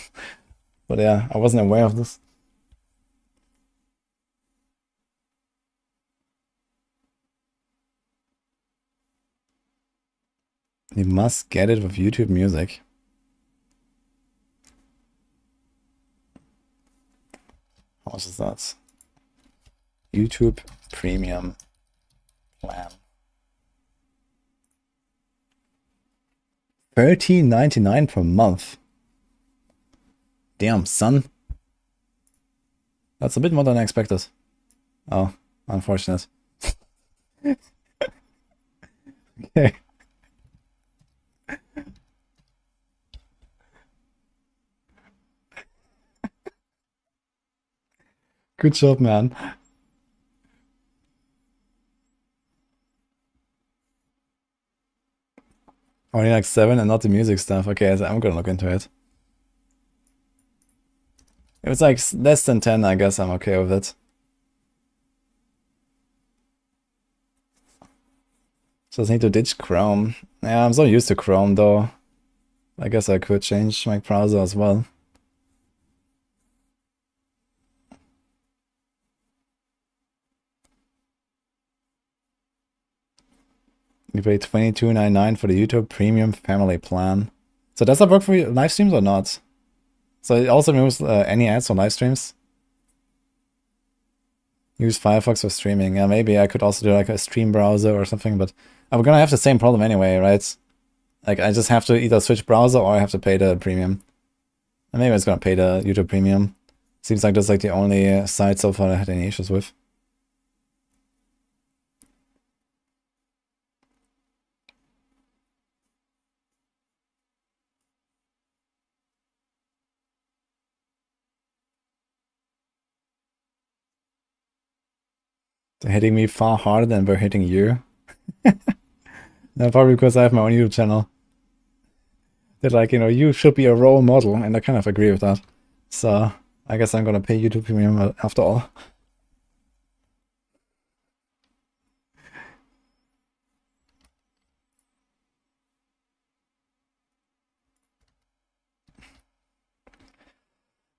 But yeah, I wasn't aware of this. You must get it with YouTube Music. How much is that? YouTube Premium plan. $13.99 per month. Damn, son. That's a bit more than I expected. Oh, unfortunate. Okay. Good job, man. Only like 7 and not the music stuff. Okay, so I'm gonna look into it. If it's like less than 10, I guess I'm okay with it. Just need to ditch Chrome. Yeah, I'm so used to Chrome though. I guess I could change my browser as well. You pay $22.99 for the YouTube Premium Family Plan. So does that work for you, live streams or not? So it also removes any ads on live streams? Use Firefox for streaming. Yeah, maybe I could also do like a stream browser or something, but I'm gonna have the same problem anyway, right? Like I just have to either switch browser or I have to pay the premium. And maybe it's gonna pay the YouTube Premium. Seems like that's like the only site so far I had any issues with. They're hitting me far harder than they're hitting you. No, probably because I have my own YouTube channel. They're like, you know, you should be a role model, and I kind of agree with that. So I guess I'm gonna pay YouTube Premium after all.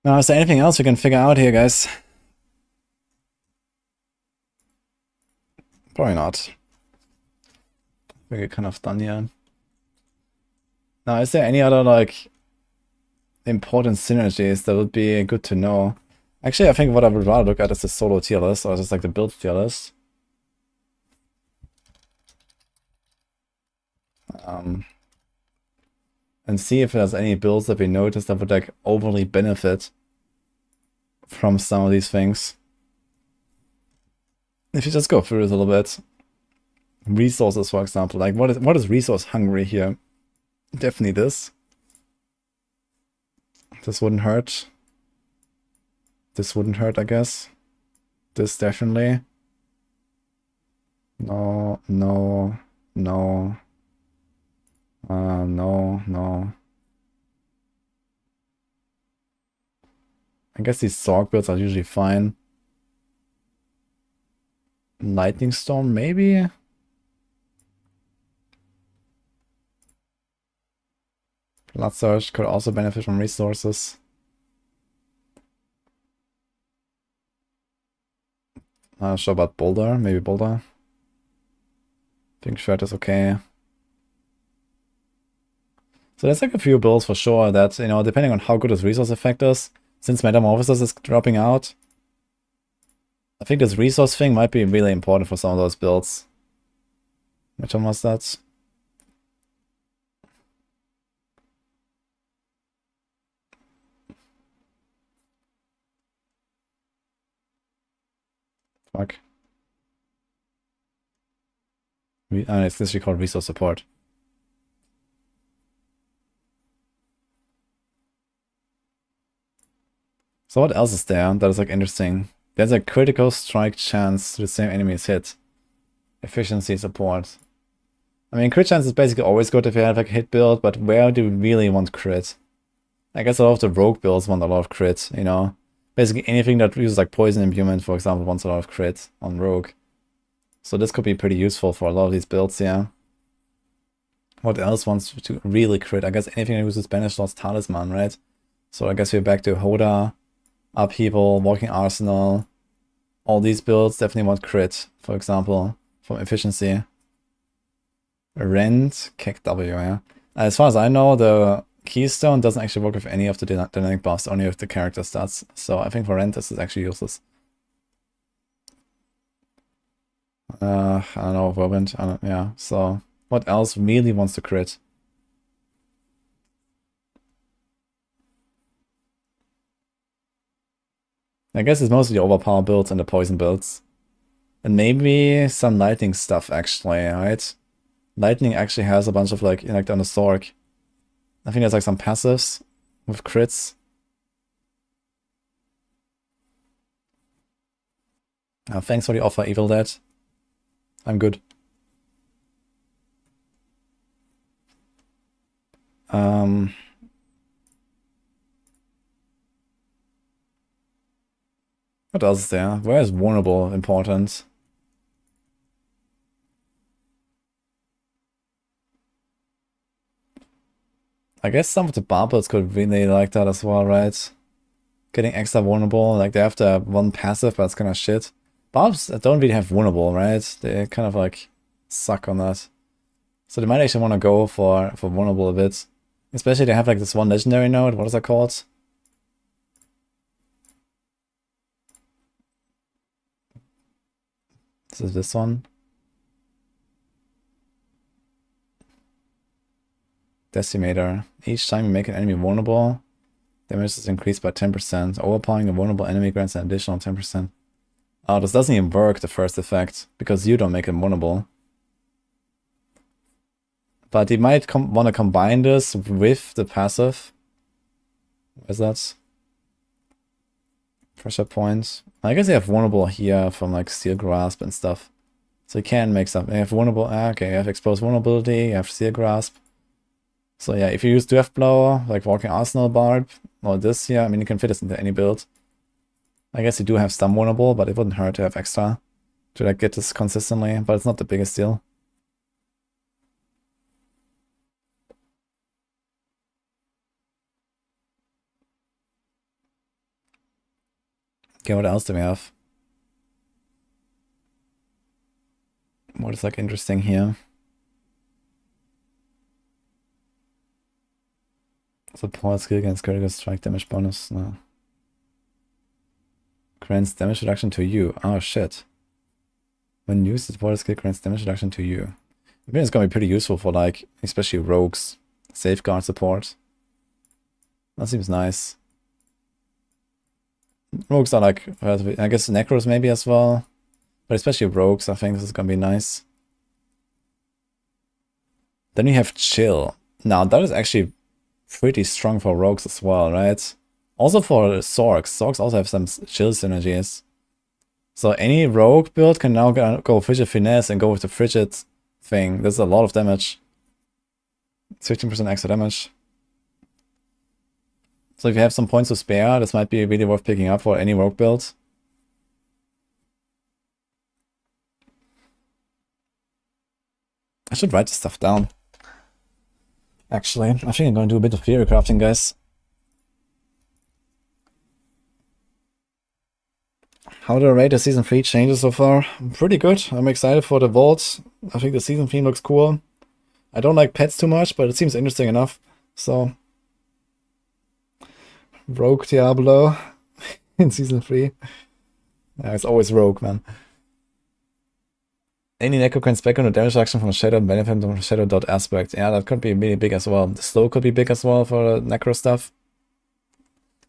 Now, is there anything else we can figure out here, guys? Probably not. We're kind of done here. Now, is there any other, like, important synergies that would be good to know? Actually, I think what I would rather look at is the solo tier list, or just like the build tier list. And see if there's any builds that we notice that would like overly benefit from some of these things. If you just go through it a little bit. Resources, for example, like what is resource hungry here? Definitely this. This wouldn't hurt. This wouldn't hurt, I guess. This definitely. No, no, no. No, no. I guess these Sorc builds are usually fine. Lightning Storm, maybe? Blood Surge could also benefit from resources. Not sure about Boulder, maybe Boulder. Pink Shirt is okay. So there's like a few builds for sure that, you know, depending on how good this resource effect is, since Metamorphosis is dropping out, I think this resource thing might be really important for some of those builds. Which one was that? Fuck. It's literally called resource support. So what else is there that is like interesting? There's a critical strike chance to the same enemy's hit. Efficiency support. I mean, crit chance is basically always good if you have like a hit build, but where do we really want crit? I guess a lot of the rogue builds want a lot of crit, you know? Basically anything that uses like poison imbuement, for example, wants a lot of crit on rogue. So this could be pretty useful for a lot of these builds here. What else wants to really crit? I guess anything that uses Banished Lord's Talisman, right? So I guess we're back to Hoda, Upheaval, Walking Arsenal. All these builds definitely want crit, for example, from efficiency. Rend, Kick W, yeah. As far as I know, the Keystone doesn't actually work with any of the dynamic buffs, only with the character stats. So I think for Rend this is actually useless. I don't know, Whirlwind, yeah, so what else really wants to crit? I guess it's mostly the overpower builds and the poison builds. And maybe some lightning stuff actually, right? Lightning actually has a bunch of like on the Sorc. I think there's like some passives with crits. Thanks for the offer, Evil Dead. I'm good. What else is there? Where is vulnerable important? I guess some of the barbers could really like that as well, right? Getting extra vulnerable, like they have the one passive, but it's kind of shit. Barbs don't really have vulnerable, right? They kind of like suck on that. So they might actually want to go for vulnerable a bit. Especially they have like this one legendary node, what is that called? This is this one. Decimator. Each time you make an enemy vulnerable, damage is increased by 10%. Overpowering a vulnerable enemy grants an additional 10%. Oh, this doesn't even work, the first effect, because you don't make it vulnerable. But you might want to combine this with the passive. Where's that? Pressure point. I guess they have vulnerable here from like Steel Grasp and stuff. So you can make something. You have vulnerable. Okay, you have exposed vulnerability. You have Steel Grasp. So yeah, if you use Drift Blower, like Walking Arsenal Barb, or this here, I mean, you can fit this into any build. I guess you do have some vulnerable, but it wouldn't hurt to have extra to like get this consistently, but it's not the biggest deal. Okay, what else do we have? What is like interesting here? Support skill against critical strike damage bonus. No. Grants damage reduction to you. Oh shit. When used, the support skill grants damage reduction to you. I think it's gonna be pretty useful for like, especially rogues. Safeguard support. That seems nice. Rogues are like, I guess Necros maybe as well. But especially rogues, I think this is gonna be nice. Then we have chill. Now that is actually pretty strong for rogues as well, right? Also for Sorcs. Sorcs also have some chill synergies. So any rogue build can now go Frigid Finesse and go with the Frigid thing. There's a lot of damage. 15% extra damage. So if you have some points to spare, this might be really worth picking up for any rogue build. I should write this stuff down. Actually, I think I'm going to do a bit of theory crafting, guys. How do I rate the Season 3 changes so far? Pretty good. I'm excited for the vault. I think the season theme looks cool. I don't like pets too much, but it seems interesting enough. So, Rogue Diablo in Season 3. Yeah, it's always Rogue, man. Any Necro can spec on the damage reduction from Shadow and benefit from Shadow dot aspect. Yeah, that could be really big as well. The slow could be big as well for the Necro stuff.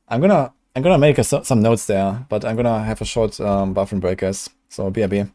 I'm gonna make some notes there, but I'm gonna have a short bathroom break, guys. So BRB.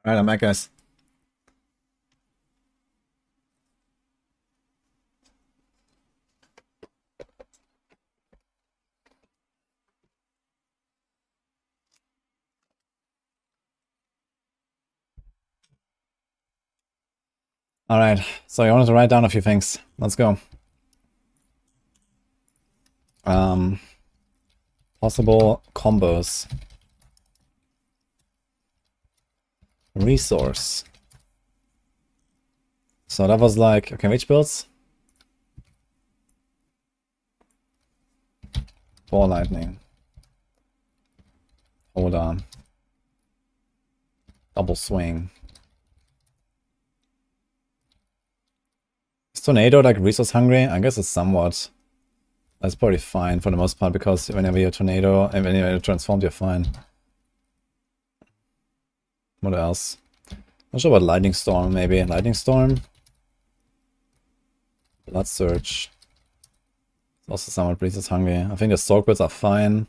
Alright, I'm back, guys. Alright, so I wanted to write down a few things. Let's go. Possible combos. Resource. So that was like, okay, which builds? Ball lightning. Hold on. Double swing. Is Tornado like resource hungry? I guess it's somewhat. That's probably fine for the most part, because whenever you're Tornado and whenever you're transformed, you're fine. What else? Not sure about Lightning Storm, maybe. Lightning Storm? Blood Surge. It's also somewhat resource hungry. I think the Sorc builds are fine.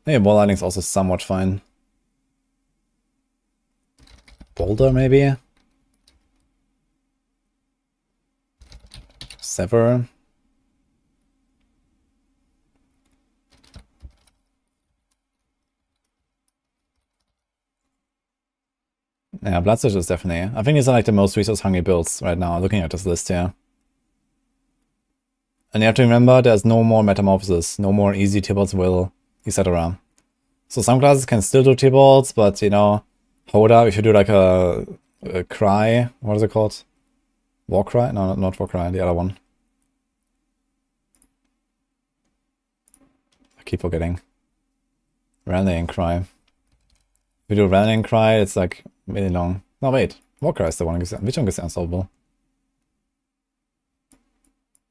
Maybe Ball Lightning is also somewhat fine. Boulder, maybe? Sever. Yeah, Blood Surge is definitely. I think these are like the most resource hungry builds right now, looking at this list here. And you have to remember, there's no more Metamorphosis, no more easy Tybalt's Will, etc. So some classes can still do Tybalt's, but you know, Hoda, if you do like a Cry, what is it called? War Cry? No, not War Cry, the other one. I keep forgetting. Rallying Cry. If you do Rallying Cry, it's like really long. No, wait. War Cry is the one. Which one gets unsolvable?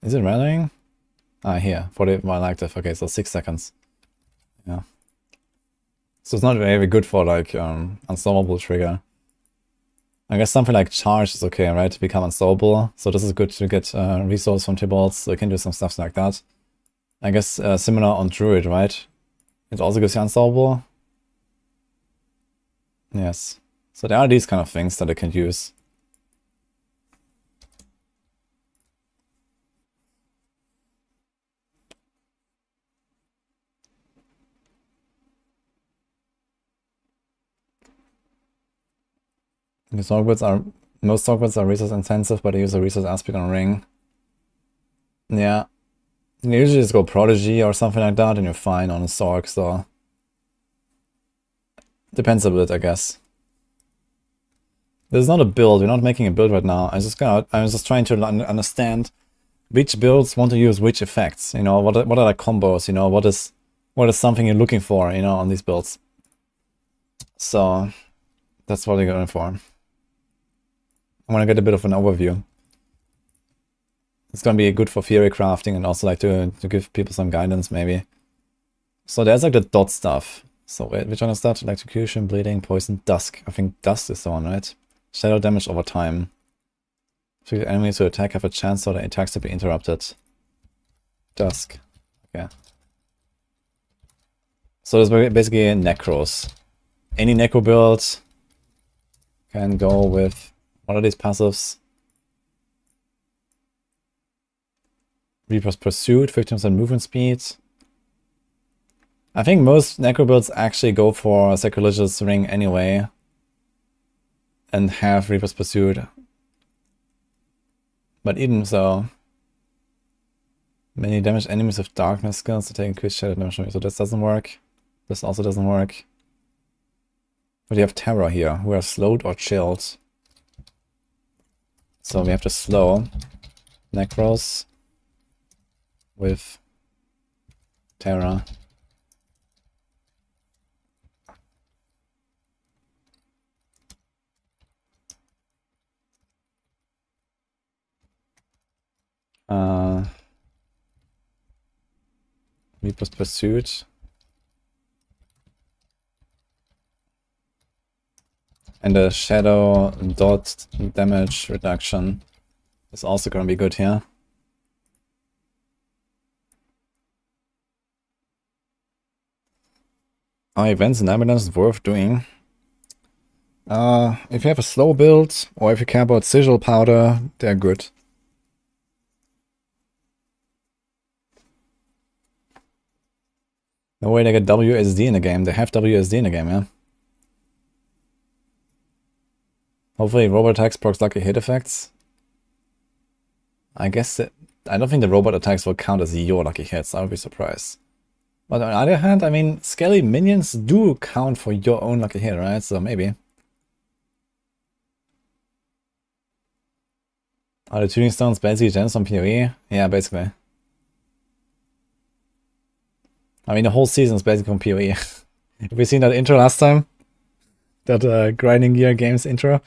Is it rallying? Ah, here. 41 active. Okay, so 6 seconds. Yeah. So it's not very good for like unsolvable trigger. I guess something like charge is okay, right? To become unsolvable. So this is good to get resource from Tybalt's, so you can do some stuff like that. I guess similar on Druid, right? It also gives you unsolvable. Yes. So there are these kind of things that I can use. Most Sorc are resource intensive, but they use a resource aspect on ring. Yeah. You usually just go Prodigy or something like that, and you're fine on a Sorc, so depends a bit, I guess. This is not a build. We're not making a build right now. I'm just trying to understand which builds want to use which effects. You know, what are the combos? You know, what is something you're looking for? You know, on these builds. So that's what we're going for. I want to get a bit of an overview. It's going to be good for theory crafting and also like to give people some guidance maybe. So there's like the dot stuff. So wait, which one is that? Electrocution, bleeding, poison, dusk. I think dusk is the one, right? Shadow damage over time. Trigger enemies who attack have a chance for their attacks to be interrupted. Dusk. Okay. So there's basically Necros. Any Necro build can go with... What are these passives? Reaper's Pursuit, 15% movement speed. I think most Necro builds actually go for Sacrilegious Ring anyway. And have Reaper's Pursuit. But even so... Many damage enemies with darkness skills to take increased shadow damage. So this doesn't work. This also doesn't work. But you have Terror here, who are slowed or chilled. So we have to slow Necros with Terra. Reaper's Pursuit. And the shadow dot damage reduction is also going to be good here. Are events in Diablo is worth doing? If you have a slow build, or if you care about sigil powder, they're good. No way they get WSD in the game. They have WSD in the game, yeah. Hopefully robot attacks procs lucky hit effects. I guess I don't think the robot attacks will count as your lucky hits. I would be surprised. But on the other hand, I mean, scaly minions do count for your own lucky hit, right? So maybe. Are the tuning stones basically gems on PoE? Yeah, basically. I mean, the whole season is basically on PoE. Have we seen that intro last time? That grinding gear games intro?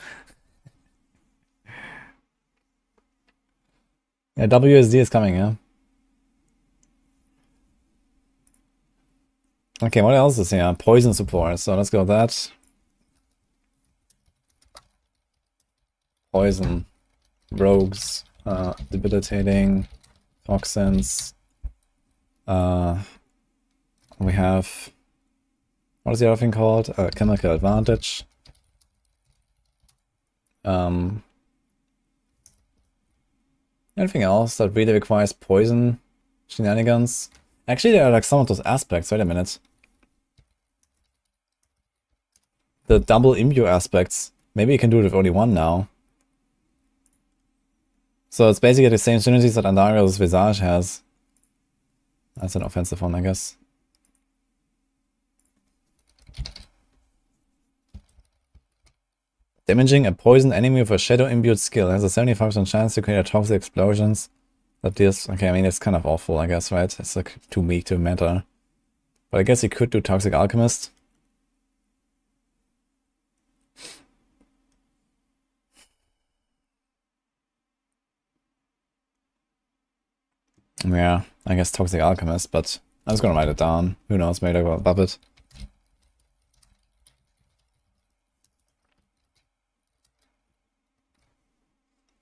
Yeah, WSD is coming, yeah. Okay, what else is here? Poison support, so let's go with that. Poison. Rogues. Debilitating. Toxins. We have... What is the other thing called? Chemical Advantage. Anything else that really requires poison shenanigans? Actually, there are like some of those aspects. Wait a minute. The double imbue aspects. Maybe you can do it with only one now. So it's basically the same synergies that Andariel's Visage has. That's an offensive one, I guess. Damaging a poison enemy with a shadow imbued skill has a 75% chance to create a toxic explosions. That deals. Okay, I mean, it's kind of awful, I guess, right? It's like too weak to matter. But I guess he could do Toxic Alchemist. Yeah, I guess Toxic Alchemist, but I was gonna write it down. Who knows, maybe I'll above it.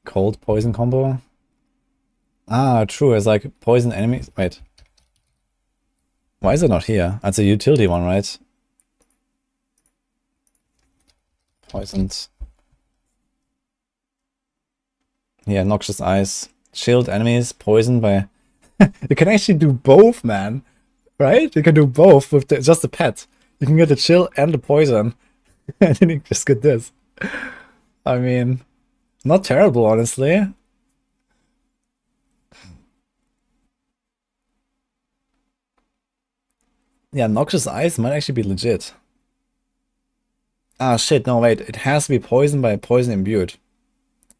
Cold poison combo? Ah, true, it's like poison enemies. Wait. Why is it not here? That's a utility one, right? Poisoned. Yeah, Noxious Ice. Shield enemies poisoned by... You can actually do both, man. Right? You can do both with just the pet. You can get the chill and the poison. And then you just get this. I mean, not terrible, honestly. Yeah, Noxious Ice might actually be legit. Ah, shit, no, wait. It has to be poisoned by poison imbued.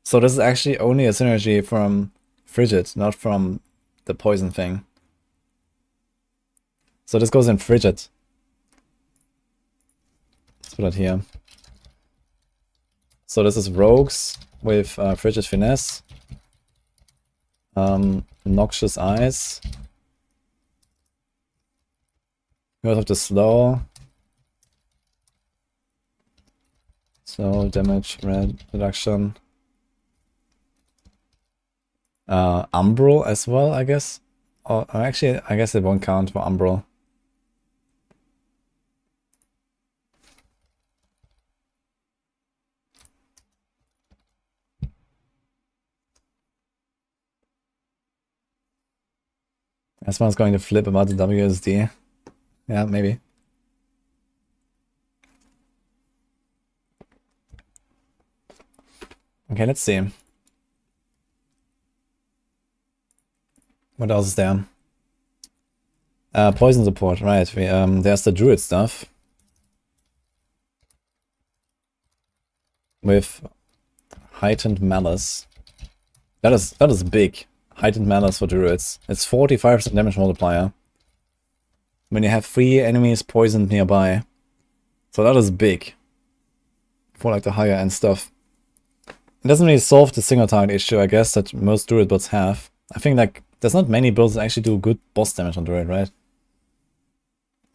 So this is actually only a synergy from Frigid, not from the poison thing. So this goes in Frigid. Let's put it here. So this is Rogues with Frigid Finesse. Noxious Eyes. We also have the slow. So damage reduction. Umbral as well, I guess. Oh, actually, I guess it won't count for Umbral. This one's going to flip about the WSD. Yeah, maybe. Okay, let's see. What else is there? Poison support, right. There's the Druid stuff. With heightened malice. That is big. Heightened malice for Druids. It's 45% damage multiplier. When you have 3 enemies poisoned nearby. So that is big. For like the higher end stuff. It doesn't really solve the single target issue, I guess, that most Druid builds have. I think like there's not many builds that actually do good boss damage on Druid, right?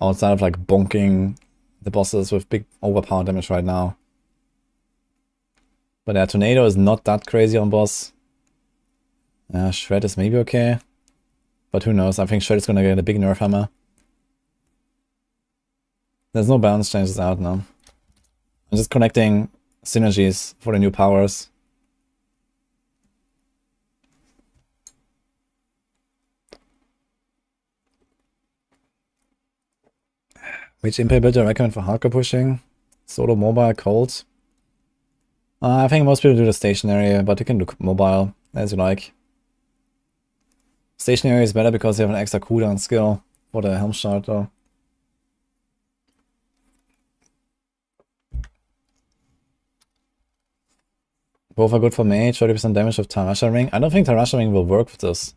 Outside of like bonking the bosses with big overpower damage right now. But yeah, Tornado is not that crazy on boss. Shred is maybe okay. But who knows, I think Shred is gonna get a big nerf hammer. There's no balance changes out now. I'm just connecting synergies for the new powers. Which impale build do I recommend for hardcore pushing? Solo, mobile, cold? I think most people do the stationary, but you can do mobile as you like. Stationary is better because you have an extra cooldown skill for the helm shard though. Both are good for mage, 30% damage with Tarasha Ring. I don't think Tarasha Ring will work with this.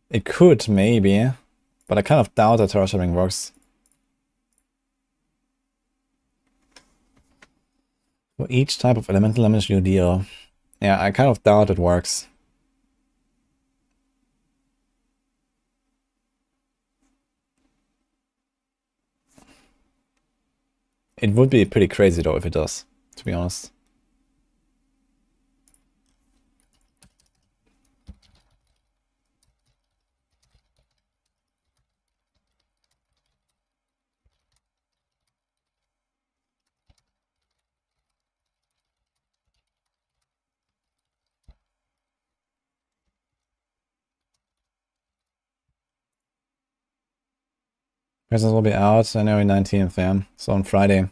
It could, maybe, but I kind of doubt that Tarasha Ring works. For each type of elemental damage you deal. Yeah, I kind of doubt it works. It would be pretty crazy though if it does, to be honest. Presents will be out January 19th, yeah. So on Friday.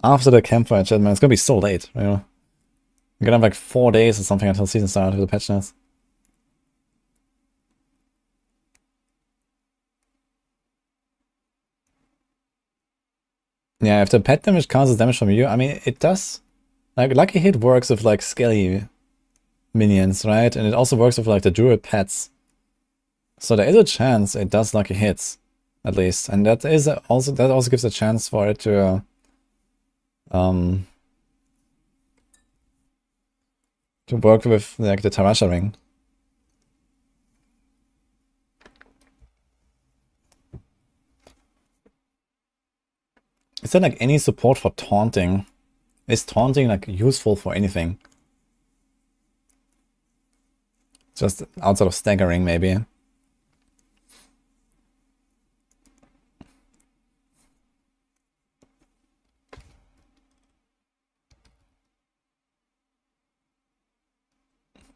After the campfire chat, man, it's gonna be so late, you know. We're gonna have like 4 days or something until season start with the patch notes. Yeah, if the pet damage counts as damage from you, I mean, it does. Like, Lucky Hit works with like skelly minions, right? And it also works with like the Druid pets. So there is a chance it does Lucky Hits, at least. And that also gives a chance for it to work with like the Tarasha Ring. Is there like any support for taunting? Is taunting like useful for anything? Just outside of staggering, maybe.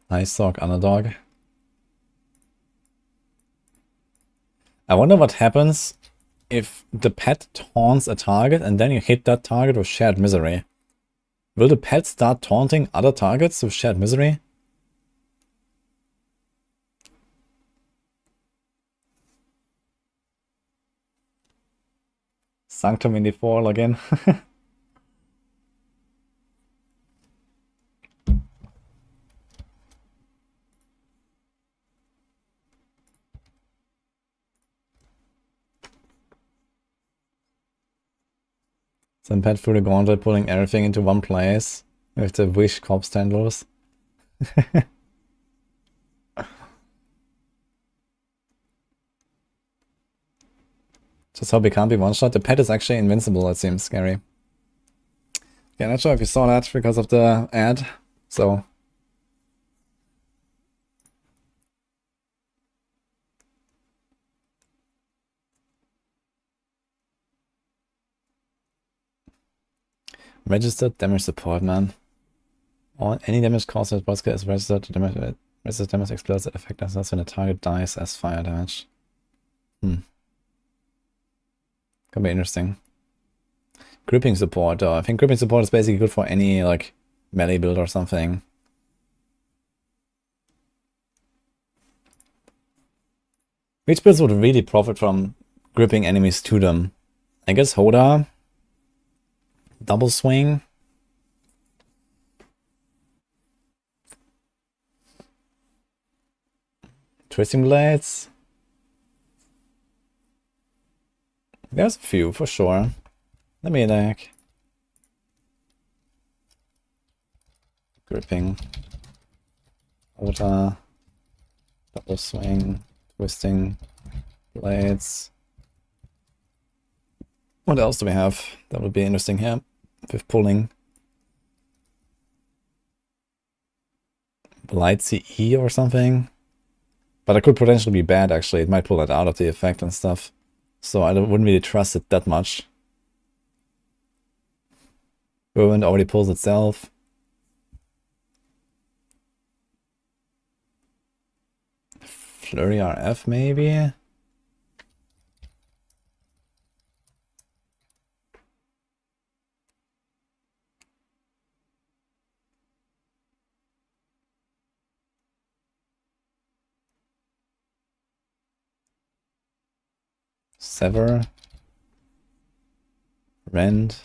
Nice Sorc underdog. I wonder what happens if the pet taunts a target and then you hit that target with Shared Misery. Will the pet start taunting other targets with Shared Misery? Sanctum in the fall again. Some pet through the gauntlet, pulling everything into one place with the wish corpse tendrils. Just hope he can't be one-shot. The pet is actually invincible, it seems scary. Yeah, not sure if you saw that because of the ad, so... Registered damage support, man. Any damage caused by boss is registered. Registered damage explodes at effect as when a target dies as fire damage. Could be interesting. Gripping support, though. I think gripping support is basically good for any like melee build or something. Which builds would really profit from gripping enemies to them? I guess Hoda. Double swing. Twisting blades. There's a few for sure. Let me like gripping. Hoda. Double swing. Twisting blades. What else do we have? That would be interesting here. With pulling. Light CE or something. But that could potentially be bad actually. It might pull that out of the effect and stuff. So I wouldn't really trust it that much. Ruined already pulls itself. Flurry RF maybe? Sever. Rend.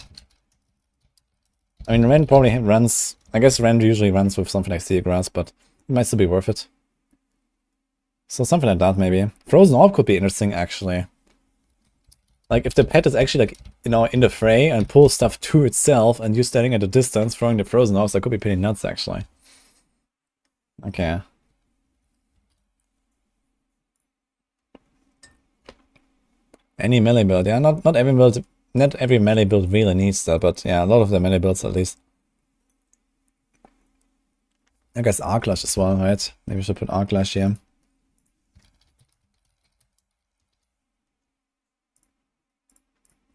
I mean, Rend probably runs... I guess Rend usually runs with something like Steel Grass, but it might still be worth it. So something like that, maybe. Frozen Orb could be interesting, actually. Like, if the pet is actually, like, you know, in the fray and pulls stuff to itself, and you standing at a distance throwing the Frozen Orbs, that could be pretty nuts, actually. Okay. Any melee build, yeah, not every melee build really needs that, but yeah, a lot of the melee builds at least. I guess Arclash as well, right? Maybe we should put Arclash here.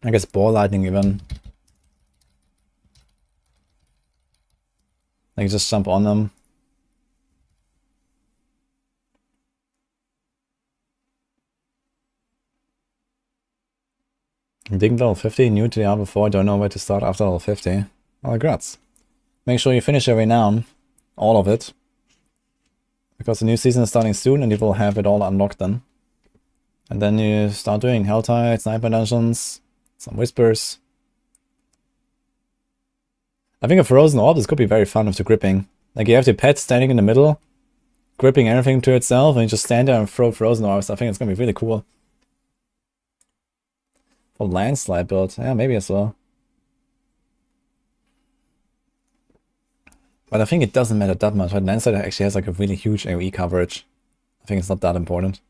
I guess Ball Lightning even. Like just jump on them. Dig level 50, new to Diablo 4, don't know where to start after level 50. Well, congrats. Make sure you finish your renown. All of it. Because the new season is starting soon and you will have it all unlocked then. And then you start doing Helltide, Sniper Dungeons, some Whispers. I think a Frozen Orb, this could be very fun with the gripping. Like you have the pet standing in the middle, gripping everything to itself, and you just stand there and throw Frozen Orbs. I think it's gonna be really cool. For landslide build, yeah, maybe as well. But I think it doesn't matter that much, right? Landslide actually has like a really huge AoE coverage. I think it's not that important.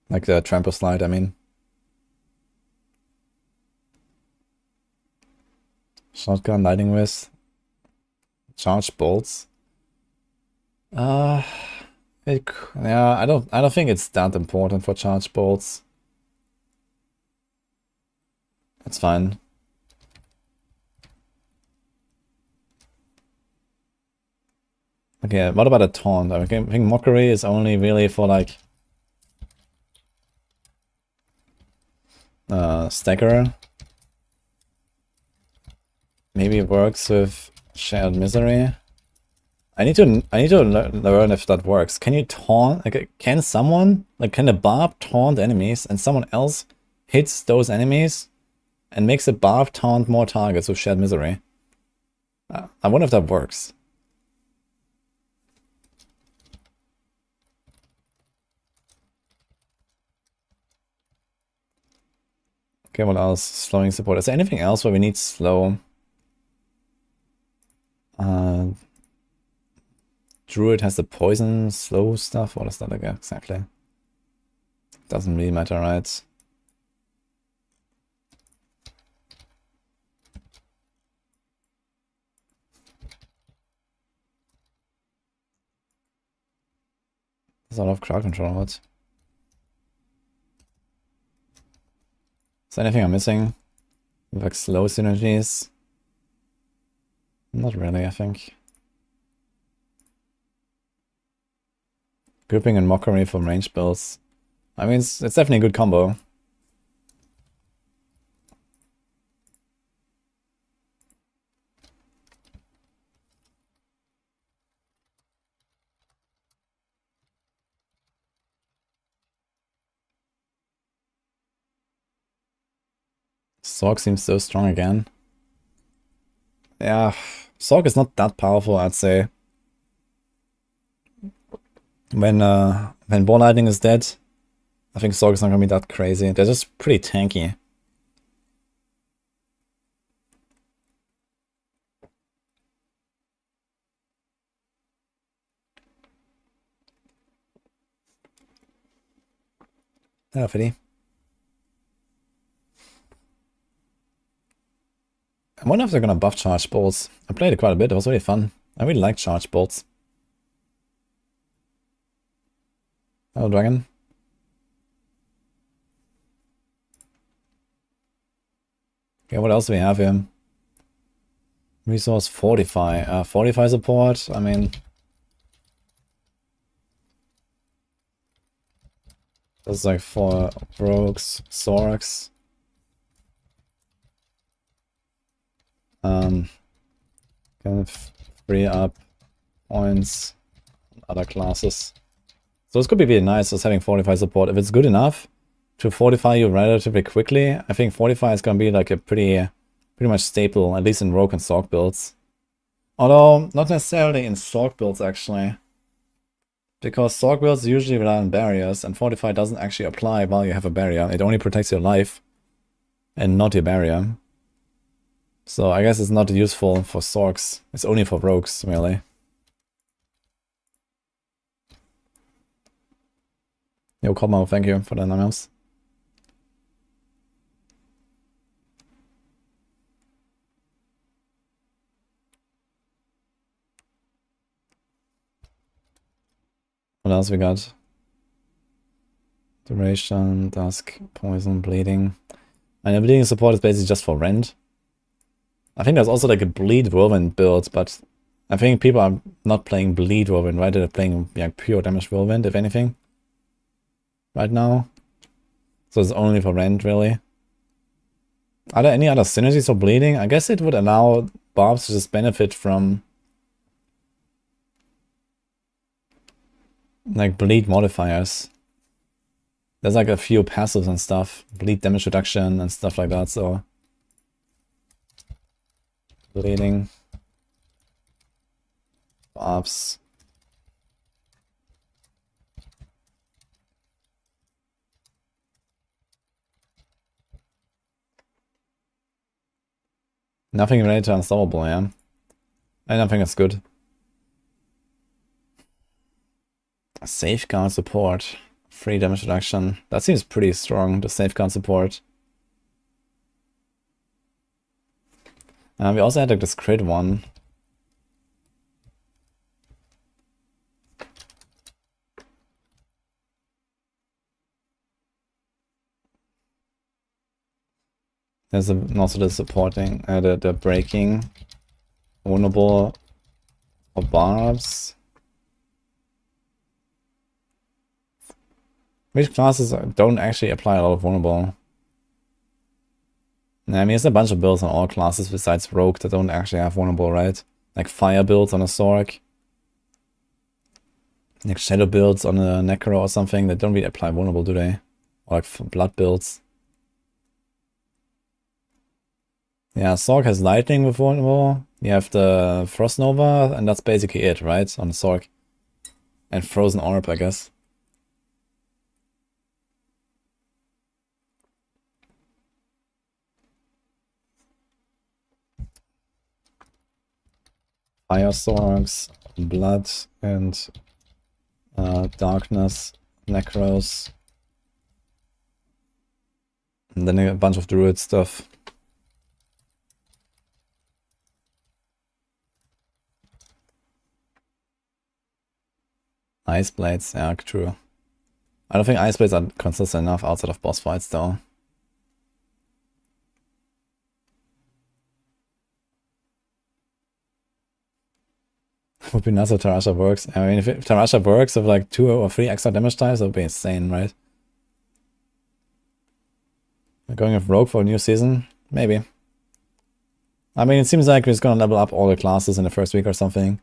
Like the trample slide, I mean. Shotgun, Lightning Wrist. Charged bolts. Yeah, I don't think it's that important for charged bolts. That's fine. Okay, what about a taunt? I think Mockery is only really for like Stagger. Maybe it works with Shared Misery. I need to learn if that works. Can you taunt? Like, can a barb taunt enemies and someone else hits those enemies and makes a barb taunt more targets with Shared Misery? I wonder if that works. Okay, what else? Slowing support. Is there anything else where we need slow? Druid has the poison slow stuff. What is that again exactly? Doesn't really matter, right? There's a lot of crowd control. What? Is there anything I'm missing? Like slow synergies? Not really, I think. Gripping and Mockery from range builds. I mean, it's definitely a good combo. Sorc seems so strong again. Yeah, Sorc is not that powerful, I'd say. When Ball Lightning is dead, I think Sorc is not gonna be that crazy. They're just pretty tanky. Hello, Fiddy. I wonder if they're gonna buff charge bolts. I played it quite a bit, it was really fun. I really like charge bolts. Hello, Dragon. Okay, what else do we have here? Resource Fortify. Fortify support, I mean... That's like for rogues, Sorcs. Kind of free up points on other classes. So this could be really nice, just having Fortify support. If it's good enough to fortify you relatively quickly, I think Fortify is gonna be like a pretty much staple, at least in Rogue and Sorc builds. Although, not necessarily in Sorc builds actually. Because Sorc builds usually rely on barriers, and Fortify doesn't actually apply while you have a barrier. It only protects your life, and not your barrier. So I guess it's not useful for Sorcs. It's only for rogues, really. Yo, Cosmo, thank you for the numbers. What else we got? Duration, Dusk, Poison, Bleeding. And the Bleeding support is basically just for rend. I think there's also like a Bleed Whirlwind build, but I think people are not playing Bleed Whirlwind, right? They're playing like pure damage Whirlwind, if anything. Right now. So it's only for rend, really. Are there any other synergies for Bleeding? I guess it would allow Barbs to just benefit from like bleed modifiers. There's like a few passives and stuff. Bleed damage reduction and stuff like that, so... Bleeding. Barbs. Nothing related to Unstoppable, yeah. I don't think it's good. Safeguard support. Free damage reduction. That seems pretty strong, the safeguard support. We also had like this crit one. There's also the supporting, the breaking. Vulnerable for Barbs. Which classes don't actually apply a lot of vulnerable? I mean, there's a bunch of builds on all classes besides Rogue that don't actually have vulnerable, right? Like fire builds on a Sorc. Like shadow builds on a Necro or something that don't really apply vulnerable, do they? Or like blood builds. Yeah, Sorc has lightning with vulnerable. You have the Frost Nova, and that's basically it, right? On the Sorc. And Frozen Orb, I guess. Fire Sorcs, Blood, and Darkness, Necros. And then a bunch of Druid stuff. Ice Blades, yeah, true. I don't think Ice Blades are consistent enough outside of boss fights, though. Would be nice if Tarasha works. I mean, if Tarasha works with like 2 or 3 extra damage types, that would be insane, right? Going with Rogue for a new season? Maybe. I mean, it seems like we're just gonna level up all the classes in the first week or something.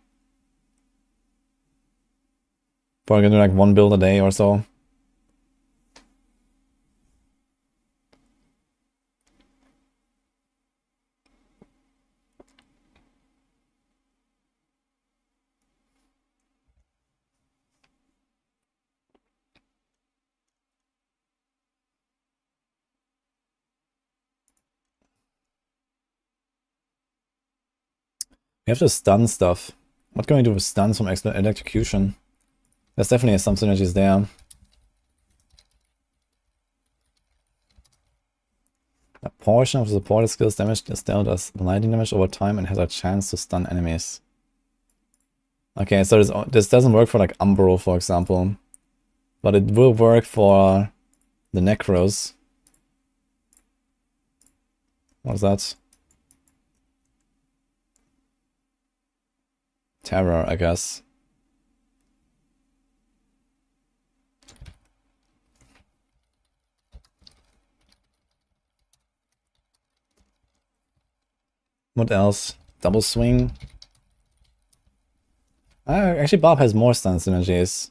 Probably gonna do like 1 build a day or so. We have to stun stuff. What can we do with stuns from electrocution? There's definitely some synergies there. A portion of the supported skills damage is dealt as lightning damage over time and has a chance to stun enemies. Okay, so this doesn't work for like Umbral, for example. But it will work for the Necros. What's that? Terror, I guess. What else? Double swing. Actually, Bob has more stun synergies.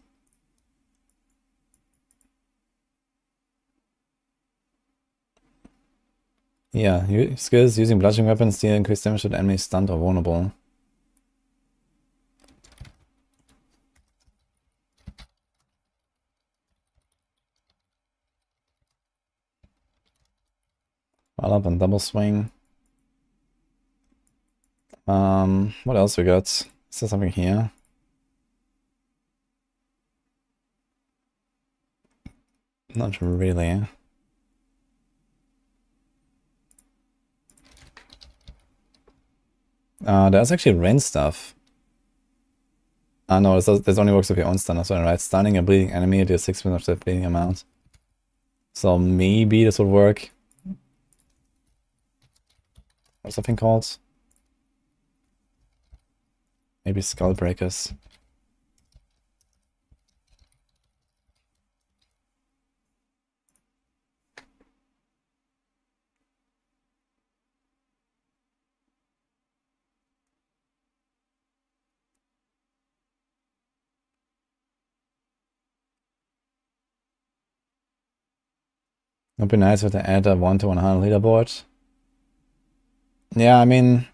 Yeah, skills using bludgeoning weapons deal increased damage to enemies stunned or vulnerable. While up and double swing. What else we got? Is there something here? Not really. There's actually rain stuff. No, this only works with your own stun, that's right. Stunning a bleeding enemy deals 6% of the bleeding amount. So maybe this would work. What's that thing called? Maybe Skull Breakers. It'd be nice if they add a 1 to 100 leaderboard. Yeah, I mean,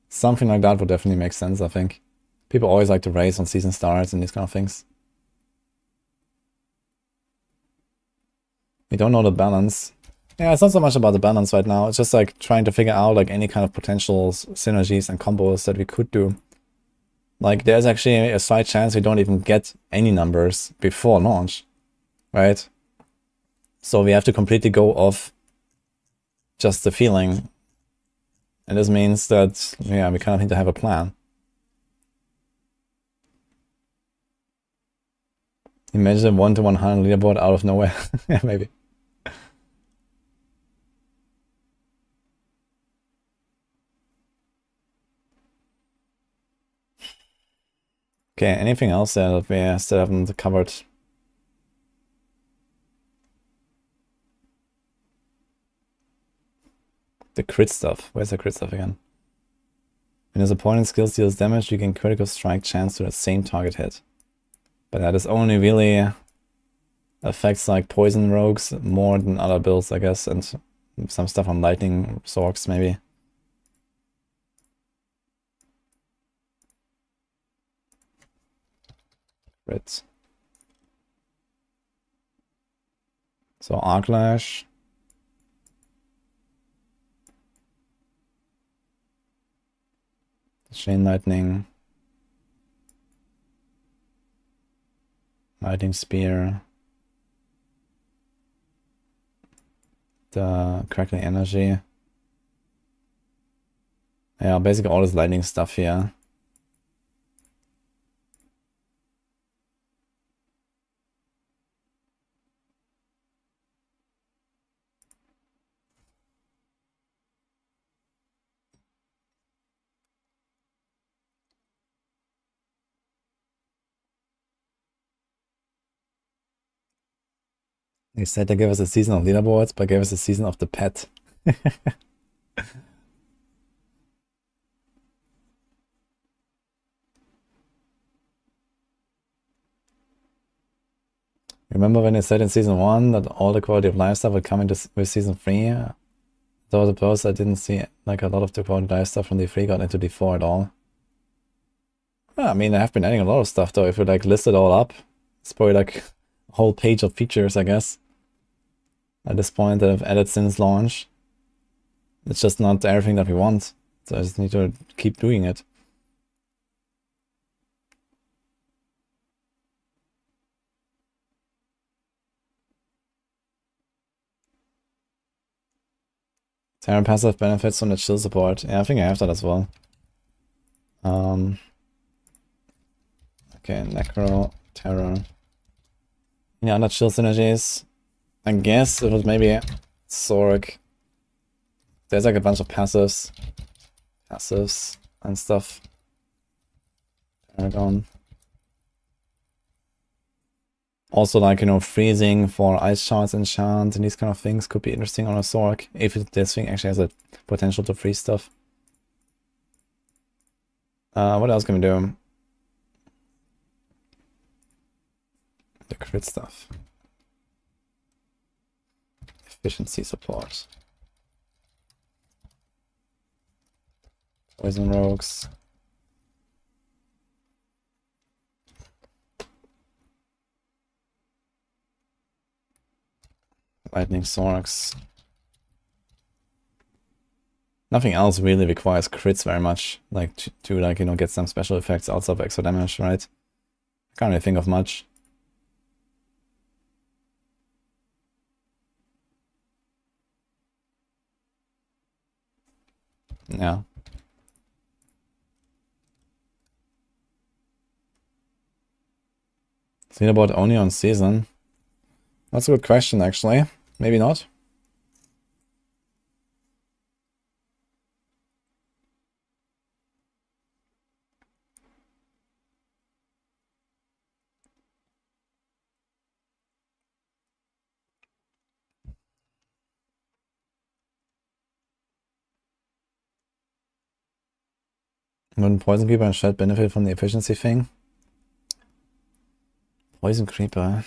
something like that would definitely make sense, I think. People always like to race on season starts and these kind of things. We don't know the balance. Yeah, it's not so much about the balance right now. It's just like trying to figure out like any kind of potential synergies and combos that we could do. Like there's actually a slight chance we don't even get any numbers before launch, right? So we have to completely go off just the feeling. And this means that, yeah, we kind of need to have a plan. Imagine a 1 to 100 leaderboard out of nowhere. Yeah, maybe. Okay, anything else that we still haven't covered? The crit stuff. Where's the crit stuff again? When his opponent's skill deals damage, you gain critical strike chance to that same target hit. But that is only really affects like poison rogues more than other builds, I guess, and some stuff on lightning sorcs maybe. Crit. So Arclash. Chain Lightning. Lightning Spear. The Crackling Energy. Yeah, basically all this lightning stuff here. They said they gave us a season of leaderboards, but gave us a season of the pet. Remember when they said in season 1 that all the quality of life stuff would come into with season 3? Though suppose I didn't see like a lot of the quality of life stuff from D3 got into D4 at all. Yeah, I mean, I have been adding a lot of stuff though. If you like list it all up, it's probably like a whole page of features, I guess. At this point that I've added since launch. It's just not everything that we want. So I just need to keep doing it. Terror passive benefits from the chill support. Yeah, I think I have that as well. Okay, Necro, Terror. Yeah, other chill synergies. I guess it was maybe Sorc. There's like a bunch of passives and stuff. Paragon. Also, like, you know, freezing for ice shards enchant and these kind of things could be interesting on a Sorc if this thing actually has a potential to freeze stuff. What else can we do? The crit stuff. Efficiency support. Poison rogues. Lightning Sorcs. Nothing else really requires crits very much, like to like, you know, get some special effects outside of extra damage, right? I can't really think of much. Yeah. Xenobot only on season? That's a good question, actually. Maybe not. Wouldn't Poison Creeper and Shred benefit from the efficiency thing? Poison Creeper.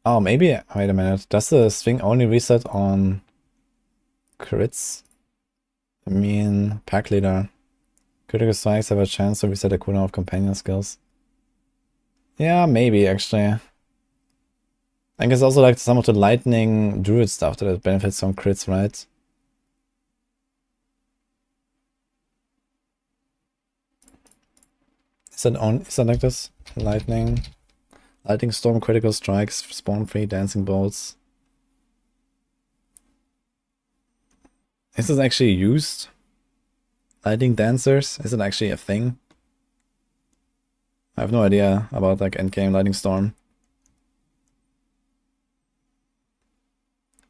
Oh, maybe. Wait a minute. Does the thing only reset on crits? I mean, Pack Leader. Critical strikes have a chance to reset a cooldown of companion skills. Yeah, maybe actually. I guess also like some of the lightning druid stuff that it benefits from crits, right? Is that like this? Lightning storm, critical strikes, spawn free, dancing bolts. Is this actually used? Lightning dancers? Is it actually a thing? I have no idea about like endgame lightning storm.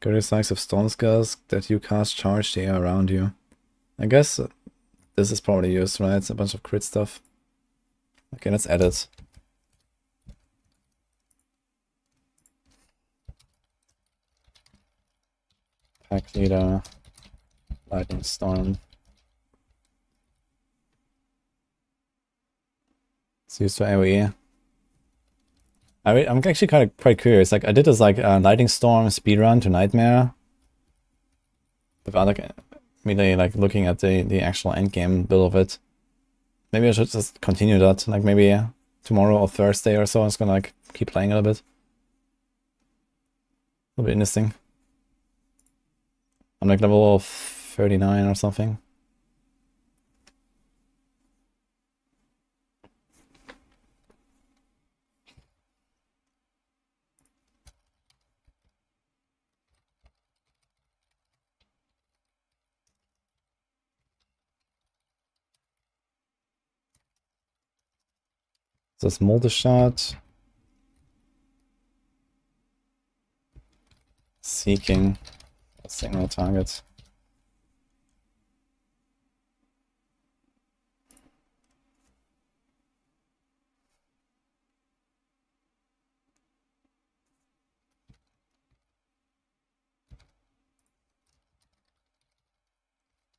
Critical strikes of storm skills that you cast charge the air around you. I guess this is probably used, right? It's a bunch of crit stuff. Okay, let's add it. Pack Leader, Lightning Storm. It's used for AoE. I'm actually quite curious. Like I did this like Lightning Storm speedrun to Nightmare without like really like looking at the actual endgame build of it. Maybe I should just continue that. Like maybe tomorrow or Thursday or so. I'm just gonna like keep playing it a bit. It'll be interesting. I'm like level 39 or something. This multi-shot. Seeking a single target.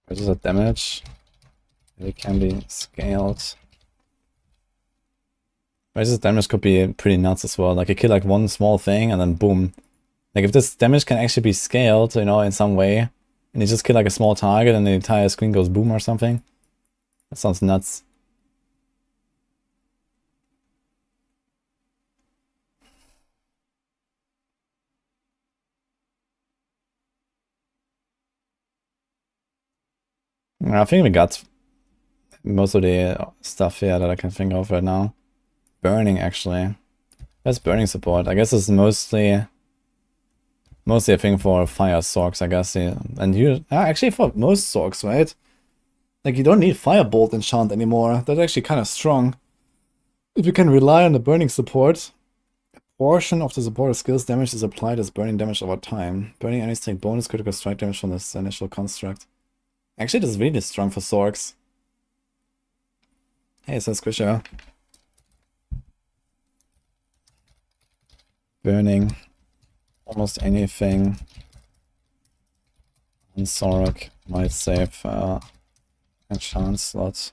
What is the damage? It can be scaled. This damage could be pretty nuts as well. Like you kill like one small thing and then boom. Like if this damage can actually be scaled, you know, in some way, and you just kill like a small target and the entire screen goes boom or something. That sounds nuts. I think we got most of the stuff here that I can think of right now. Burning, actually. That's burning support. I guess it's mostly a thing for fire Sorcs, I guess. Yeah. And you actually for most Sorcs, right? Like you don't need firebolt enchant anymore. That's actually kind of strong. If you can rely on the burning support, a portion of the supported skills damage is applied as burning damage over time. Burning enemies take bonus critical strike damage from this initial construct. Actually, this is really strong for Sorcs. Hey, says Squisher. Burning almost anything. And Sorc might save a chance slot.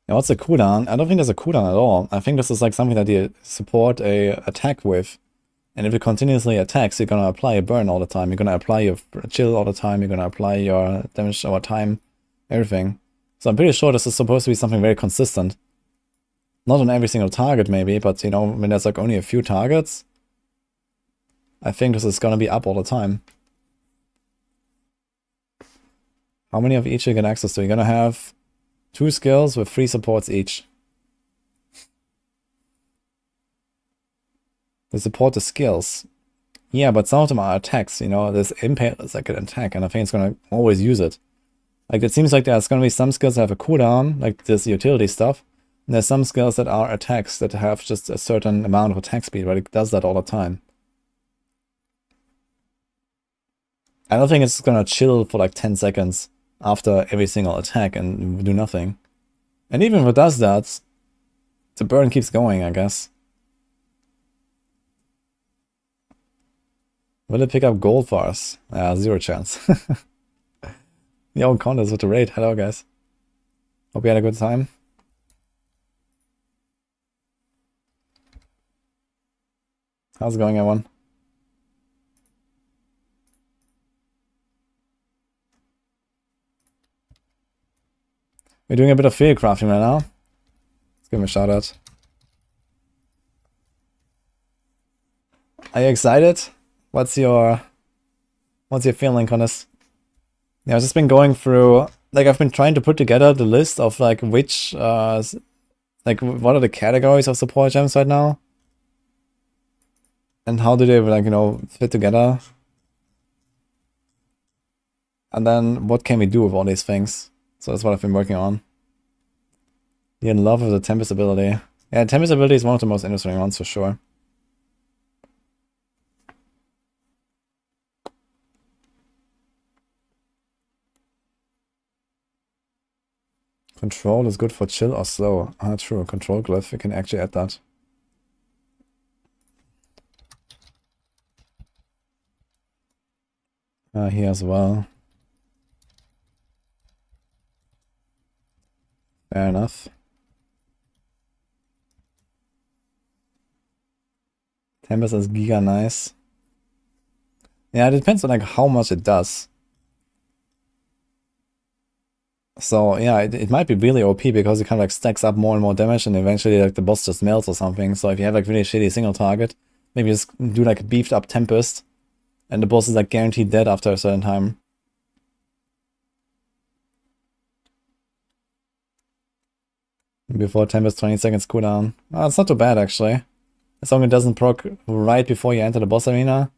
Yeah, what's the cooldown? I don't think there's a cooldown at all. I think this is like something that you support a attack with. And if it continuously attacks, you're gonna apply a burn all the time. You're gonna apply your chill all the time. You're gonna apply your damage over time. Everything. So I'm pretty sure this is supposed to be something very consistent. Not on every single target maybe, but you know, when there's like only a few targets, I think this is gonna be up all the time. How many of each you get access to? You're gonna have 2 skills with 3 supports each. They support the skills. Yeah, but some of them are attacks, you know, this impale is like an attack, and I think it's gonna always use it. Like, it seems like there's gonna be some skills that have a cooldown, like this utility stuff, and there's some skills that are attacks that have just a certain amount of attack speed, but it does that all the time. I don't think it's gonna chill for like 10 seconds after every single attack and do nothing. And even if it does that, the burn keeps going, I guess. Will it pick up gold for us? 0 chance. Yo, Condas with the raid. Hello, guys. Hope you had a good time. How's it going, everyone? We're doing a bit of field crafting right now. Let's give him a shout out. Are you excited? What's your feeling on this? Yeah, I've just been going through, like, I've been trying to put together the list of like which like what are the categories of support gems right now? And how do they, like, you know, fit together? And then what can we do with all these things? So that's what I've been working on. You're in love with the Tempest ability. Yeah, Tempest ability is one of the most interesting ones for sure. Control is good for chill or slow. Ah, true. Control glyph, we can actually add that. Here as well. Fair enough. Tempest is giga nice. Yeah, it depends on like how much it does. So yeah, it might be really OP because it kind of like stacks up more and more damage, and eventually like the boss just melts or something. So if you have like really shitty single target, maybe just do like a beefed up Tempest, and the boss is like guaranteed dead after a certain time. Before Tempest 20 seconds cooldown. Oh, it's not too bad actually. As long as it doesn't proc right before you enter the boss arena.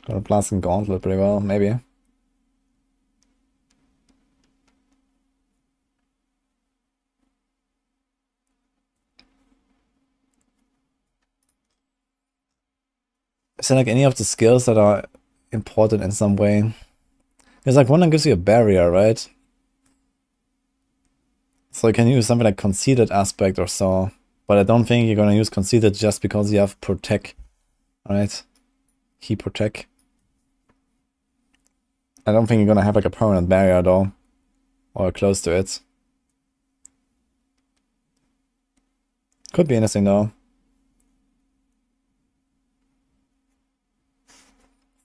Got a Blasting Gauntlet pretty well, maybe. Is there like any of the skills that are important in some way? There's like one that gives you a barrier, right? So you can use something like Conceited Aspect or so. But I don't think you're gonna use Conceited just because you have Protect. Alright? Key Protect. I don't think you're gonna have like a permanent barrier though. Or close to it. Could be interesting though.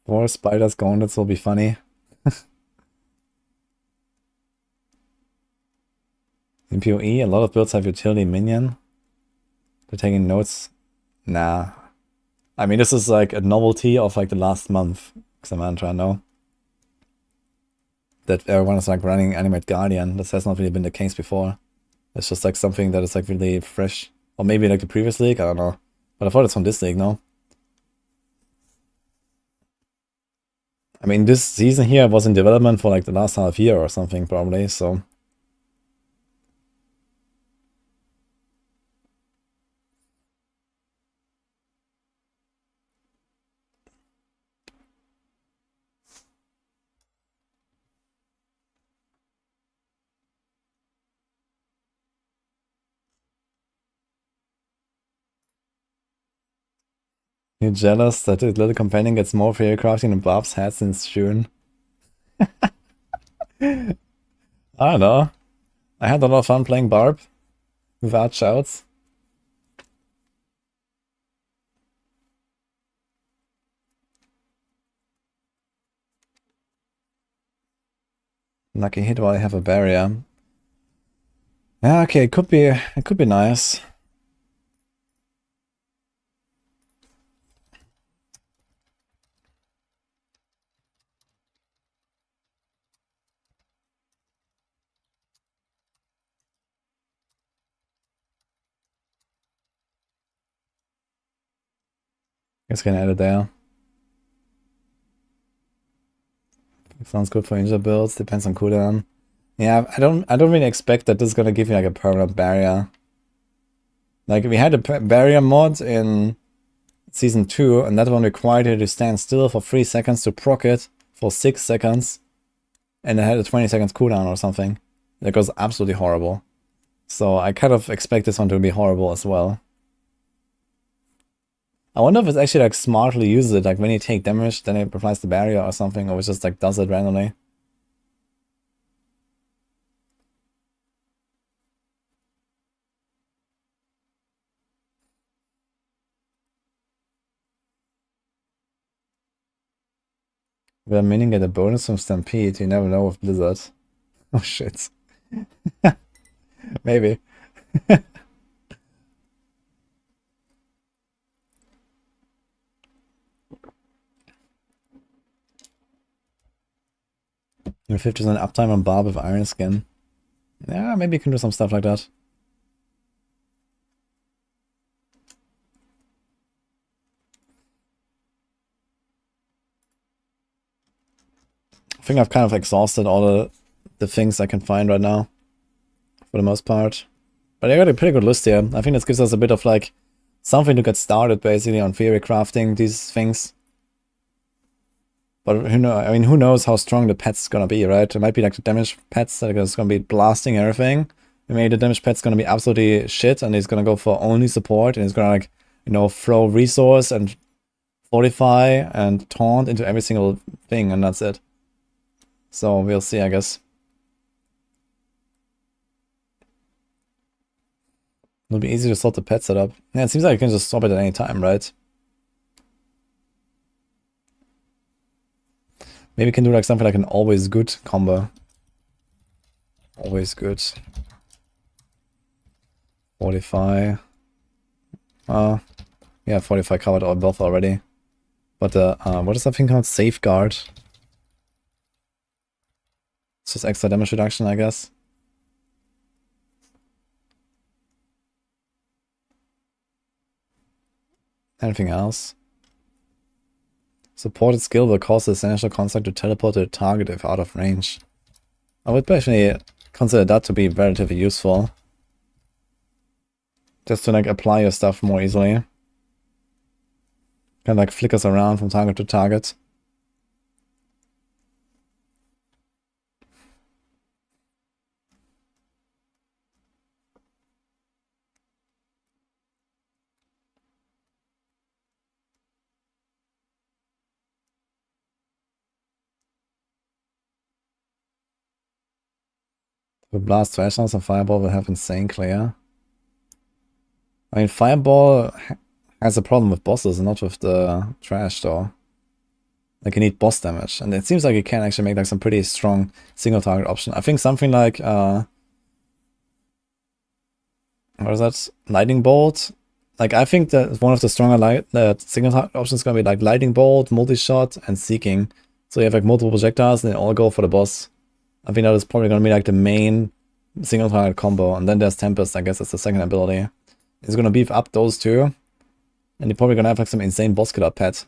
4 Spiders Gauntlets will be funny. In PoE, a lot of builds have utility minion. They're taking notes. Nah. I mean, this is like a novelty of like the last month. Because I'm trying to know. That everyone is like running Animate Guardian. This has not really been the case before. It's just like something that is like really fresh. Or maybe like the previous league, I don't know. But I thought it's from this league, no? I mean, this season here was in development for like the last half year or something probably, so... You're jealous that the little companion gets more fairy crafting than Barb's had since June? I don't know. I had a lot of fun playing Barb without shouts. Lucky hit while I have a barrier. Yeah, okay, it could be nice. Guess I can add it there. Sounds good for ninja builds, depends on cooldown. Yeah, I don't really expect that this is gonna give you like a permanent barrier. Like we had a barrier mod in season 2, and that one required you to stand still for 3 seconds to proc it for 6 seconds, and it had a 20 seconds cooldown or something. That was absolutely horrible. So I kind of expect this one to be horrible as well. I wonder if it's actually like smartly uses it, like when you take damage, then it applies the barrier or something, or it just like does it randomly. We're meaning get a bonus from Stampede, you never know with Blizzard. Oh shit. Maybe. You're 50% uptime on Barb with Iron Skin. Yeah, maybe you can do some stuff like that. I think I've kind of exhausted all the things I can find right now, for the most part. But I got a pretty good list here. I think this gives us a bit of like something to get started basically on theory crafting these things. But who knows how strong the pet's gonna be, right? It might be like the damage pets that is gonna be blasting everything. Maybe the damage pet's gonna be absolutely shit and he's gonna go for only support and he's gonna like, throw resource and fortify and taunt into every single thing and that's it. So we'll see, I guess. It'll be easy to sort the pet setup. Yeah, it seems like you can just swap it at any time, right? Maybe we can do like something like an always good combo. Always good. Fortify. Yeah, Fortify covered all both already. But what is that thing called? Safeguard. It's just extra damage reduction, I guess. Anything else? Supported skill will cause the essential construct to teleport to the target if out of range. I would definitely consider that to be relatively useful. Just to like apply your stuff more easily. Kind of like flickers around from target to target. The blast trash and fireball will have insane clear. I mean, fireball has a problem with bosses and not with the trash though. Like you need boss damage, and it seems like you can actually make like some pretty strong single target option. I think something like what is that? Lightning bolt. Like I think that one of the stronger single target options is gonna be like lightning bolt, multi-shot, and seeking. So you have like multiple projectiles, and they all go for the boss. I think that is probably gonna be like the main single target combo, and then there's Tempest. I guess that's the second ability. It's gonna beef up those two, and you're probably gonna have like some insane boss killer pet.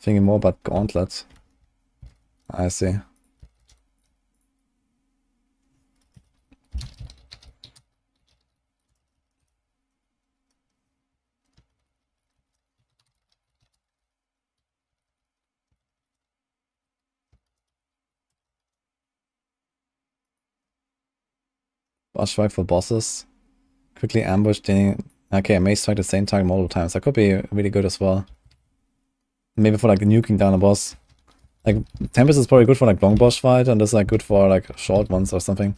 Thinking more about Gauntlet. I see. Boss strike for bosses. Quickly ambush the... Okay, I may strike the same target multiple times. That could be really good as well. Maybe for like nuking down a boss. Like, Tempest is probably good for like long boss fight, and this is like good for like short ones or something.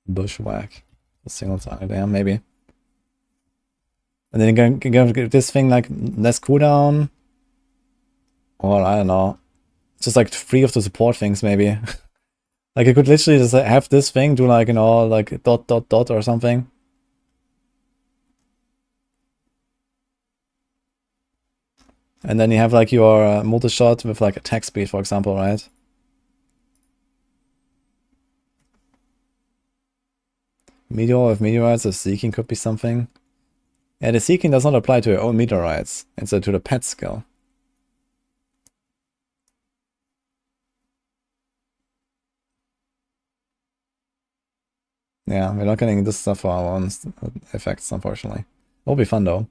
Bushwhack. A single target, yeah, maybe. And then you can get this thing like less cooldown. Or I don't know. Just like 3 of the support things maybe. Like you could literally just have this thing do like, you know, like dot dot dot or something. And then you have like your multi-shot with like attack speed, for example, right? Meteor with meteorites, or seeking could be something. Yeah, the seeking does not apply to your own meteorites, instead to the pet skill. Yeah, we're not getting this stuff for our own effects, unfortunately. It'll be fun though.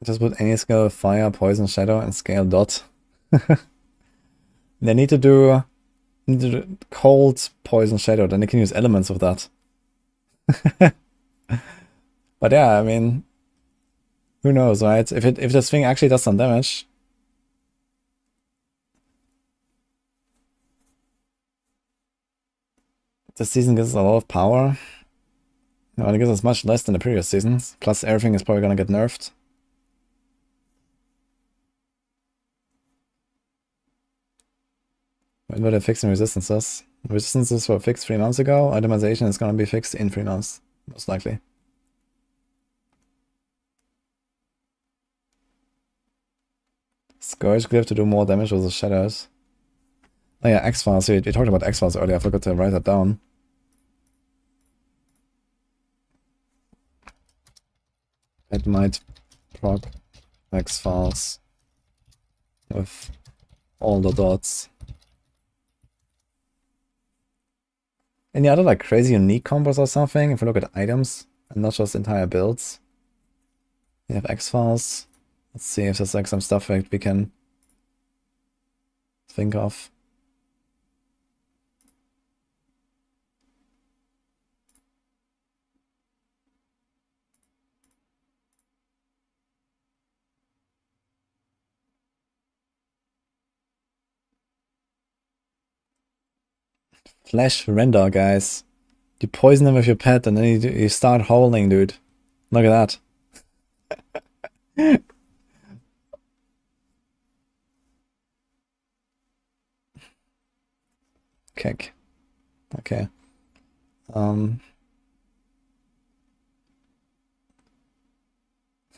Just put any skill of fire, poison, shadow, and scale dot. They need to do cold, poison, shadow, then they can use elements of that. But yeah, I mean, who knows, right? If this thing actually does some damage. This season gives us a lot of power. Well, it gives us much less than the previous seasons. Plus everything is probably gonna get nerfed. When were they fixing resistances? Resistances were fixed 3 months ago. Itemization is gonna be fixed in 3 months, most likely. Scourge Glyph to do more damage with the shadows. Oh yeah, X-Files. You talked about X-Files earlier. I forgot to write that down. It might proc X-Files with all the dots. Any other like crazy unique combos or something? If we look at items and not just entire builds. We have X-Files. Let's see if there's like some stuff that we can think of. Flash render, guys. You poison them with your pet and then you start howling, dude. Look at that. Kick. Okay.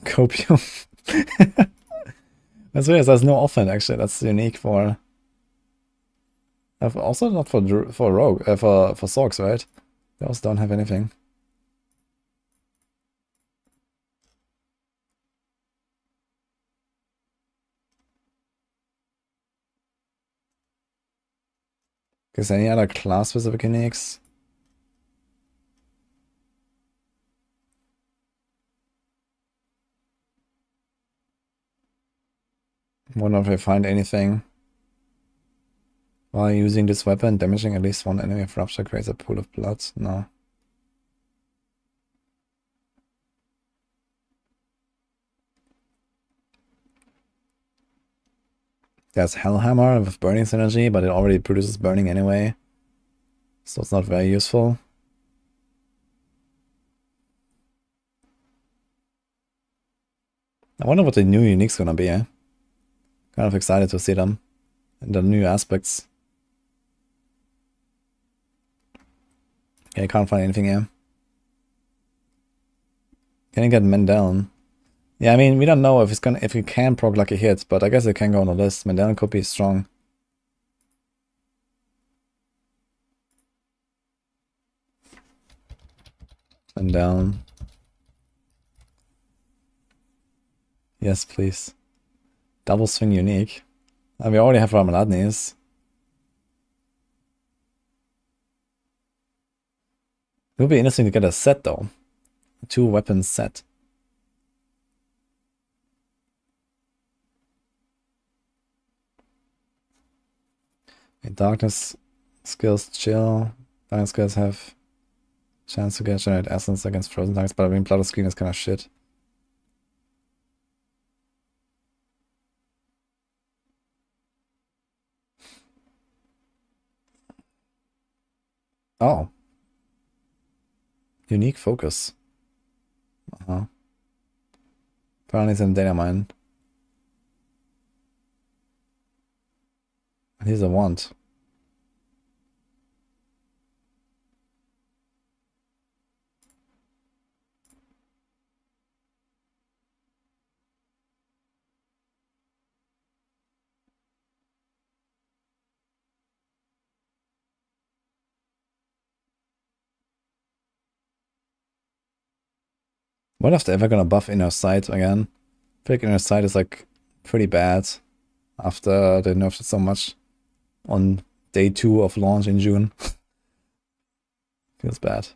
Copium. That's weird. There's no offhand actually. That's unique for. Also not for rogue for Sorcs, right? They also don't have anything. Is there any other class specific uniques? Wonder if I find anything. While using this weapon, damaging at least one enemy of rupture creates a pool of blood. No. There's Hellhammer with burning synergy, but it already produces burning anyway. So it's not very useful. I wonder what the new unique's gonna be, eh? Kind of excited to see them. And the new aspects. Okay, I can't find anything here. Can I get Mendel? Yeah, I mean, we don't know if he can proc like a hit, but I guess it can go on the list. Mendel could be strong. Mendel. Yes, please. Double swing unique. We already have Ramaladnis. It would be interesting to get a set though. 2-weapon set. Darkness skills chill. Darkness skills have chance to get generate essence against frozen targets, but I mean, Blood of Screen is kind of shit. Oh. Unique focus. Apparently it's in data mine. And here's a wand. What if they're ever gonna buff Inner Sight again? I feel like Inner Sight is like pretty bad after they nerfed it so much on day 2 of launch in June. Feels bad.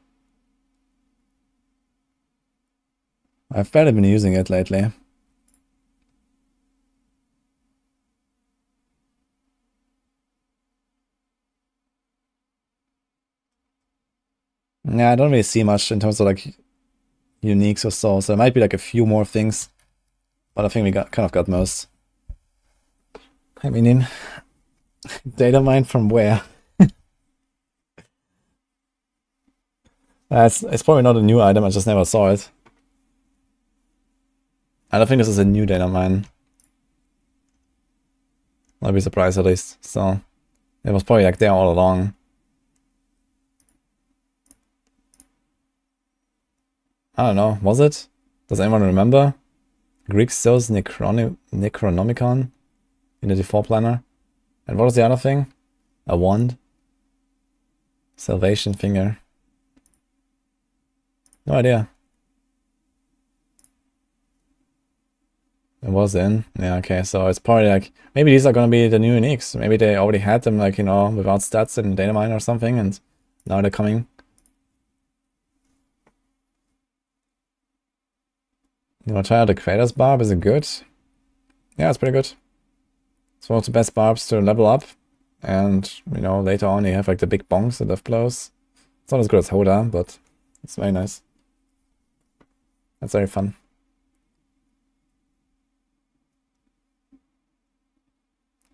I've barely been using it lately. Yeah, I don't really see much in terms of like uniques or so. So there might be like a few more things, but I think we kind of got most. I mean, data mine from where? It's probably not a new item. I just never saw it. I don't think this is a new data mine. I'll be surprised at least. So it was probably like there all along. I don't know, was it? Does anyone remember? Greek Zeus Necronomicon in the D4 planner. And what was the other thing? A wand? Salvation finger. No idea. It was in. Yeah, okay, so it's probably like, maybe these are gonna be the new uniques. Maybe they already had them, like, you know, without stats in data mine or something, and now they're coming. You want to try out the Creator's Barb? Is it good? Yeah, it's pretty good. It's one of the best barbs to level up. And, you know, later on you have like the big bongs, the death blows. It's not as good as Hoda, but it's very nice. That's very fun.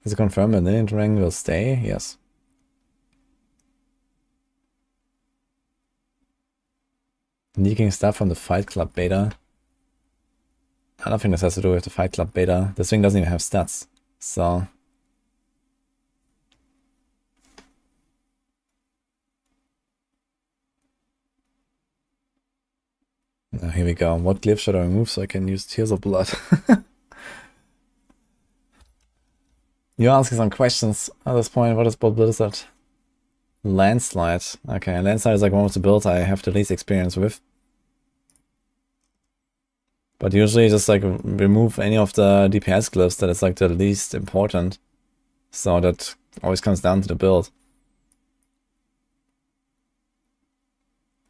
Is it confirmed that Lineage Ring will stay? Yes. Leaking stuff from the Fight Club beta. I don't think this has to do with the Fight Club beta. This thing doesn't even have stats, so... Now here we go. What glyph should I remove so I can use Tears of Blood? You're asking some questions at this point. What is Bob Blizzard? Landslide. Okay, Landslide is like one of the builds I have the least experience with. But usually just like remove any of the DPS glyphs that is like the least important. So that always comes down to the build.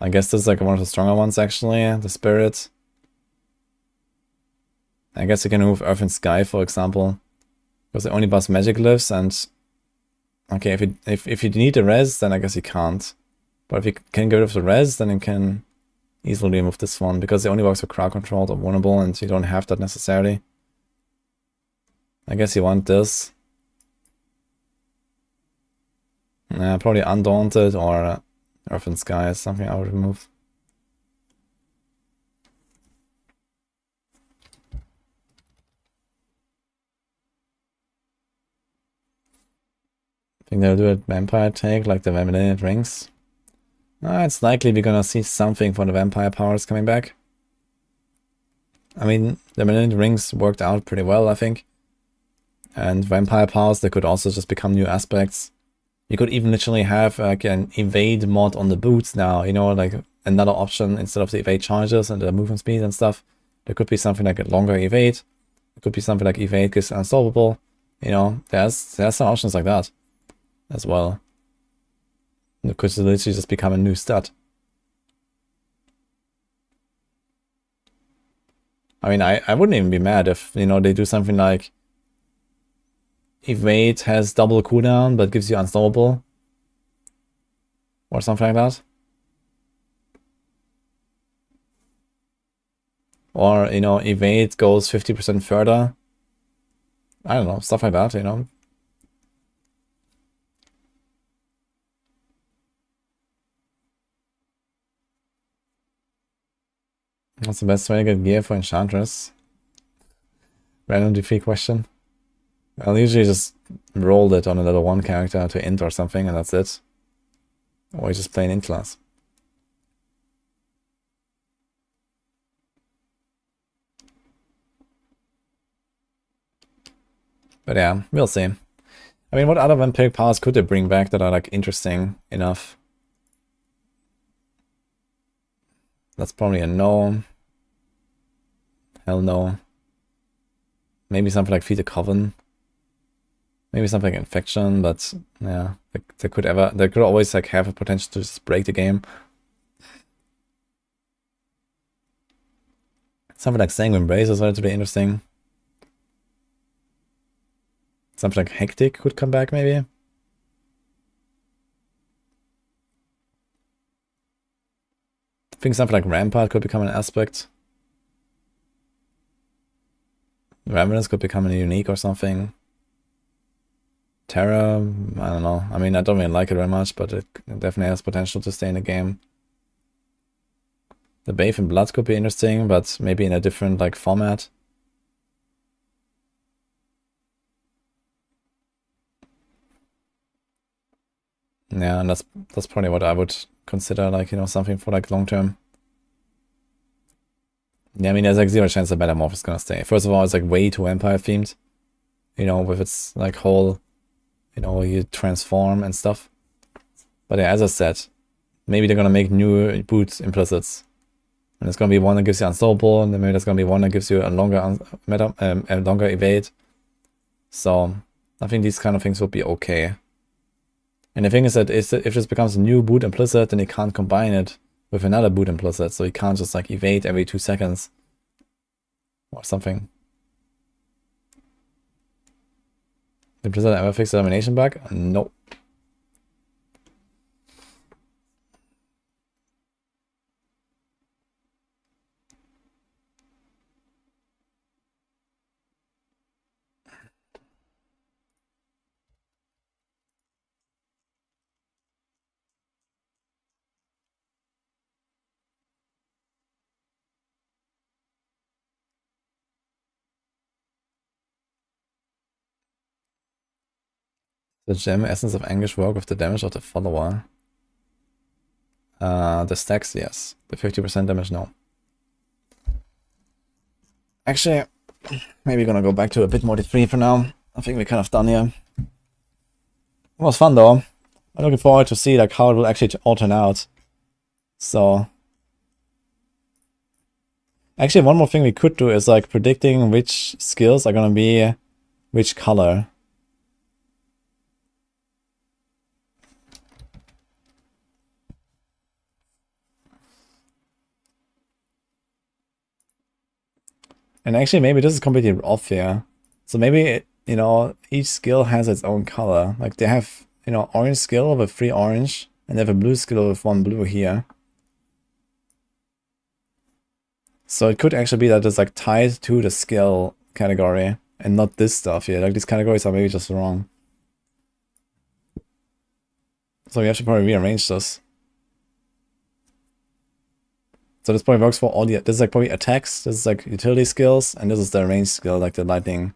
I guess this is like one of the stronger ones actually, the Spirit. I guess you can remove Earth and Sky, for example. Because they only buff magic glyphs, and okay, if you need the res, then I guess you can't. But if you can get rid of the res, then you can easily remove this one, because it only works with crowd controlled or vulnerable, and you don't have that necessarily. I guess you want this. Probably Undaunted or Earth and Sky is something I would remove. Think they'll do a vampire take like the Vampire Rings. It's likely we're gonna see something for the vampire powers coming back. I mean, the Vampire Rings worked out pretty well, I think. And vampire powers, they could also just become new aspects. You could even literally have like an evade mod on the boots now, you know, like another option instead of the evade charges and the movement speed and stuff. There could be something like a longer evade. It could be something like evade is unstoppable. You know, there's some options like that as well. It could literally just become a new stat. I mean, I wouldn't even be mad if, you know, they do something like evade has double cooldown but gives you unstoppable. Or something like that. Or, you know, evade goes 50% further. I don't know, stuff like that, you know. What's the best way to get gear for Enchantress? Random defeat question. I'll usually just roll it on a level 1 character to int or something, and that's it. Or you just play an int class. But yeah, we'll see. I mean, what other vampiric powers could they bring back that are like interesting enough? That's probably a no. Hell no. Maybe something like Feed the Coven. Maybe something like Infection, but yeah, they could always like have a potential to just break the game. Something like Sanguine Embrace is relatively interesting. Something like Hectic could come back, maybe. I think something like Rampart could become an aspect. Ravenous could become a unique or something. Terra, I don't know. I mean, I don't really like it very much, but it definitely has potential to stay in the game. The Bathe in Blood could be interesting, but maybe in a different like format. Yeah, and that's probably what I would consider, like, you know, something for like long term. Yeah, I mean, there's like zero chance that Metamorph is gonna stay. First of all, it's like way too Empire themed, you know, with its like whole, you know, you transform and stuff. But yeah, as I said, maybe they're gonna make new boot implicits. And it's gonna be one that gives you unstoppable, and then maybe there's gonna be one that gives you a longer longer evade. So I think these kind of things would be okay. And the thing is that if this becomes a new boot implicit, then you can't combine it with another boot implicit, so you can't just like evade every 2 seconds or something. Did Blizzard ever fix the elimination bug? Nope. The gem Essence of Anguish work with the damage of the follower. The stacks, yes. The 50% damage, no. Actually, maybe gonna go back to a bit more D3 for now. I think we're kind of done here. It was fun though. I'm looking forward to see like how it will actually all turn out. So actually, one more thing we could do is like predicting which skills are gonna be which color. And actually, maybe this is completely off here. So maybe, you know, each skill has its own color. Like they have, you know, orange skill with 3 orange, and they have a blue skill with 1 blue here. So it could actually be that it's like tied to the skill category and not this stuff here. Like these categories are maybe just wrong. So we have to probably rearrange this. So this probably works for all the, this is like probably attacks, this is like utility skills, and this is the range skill, like the lightning.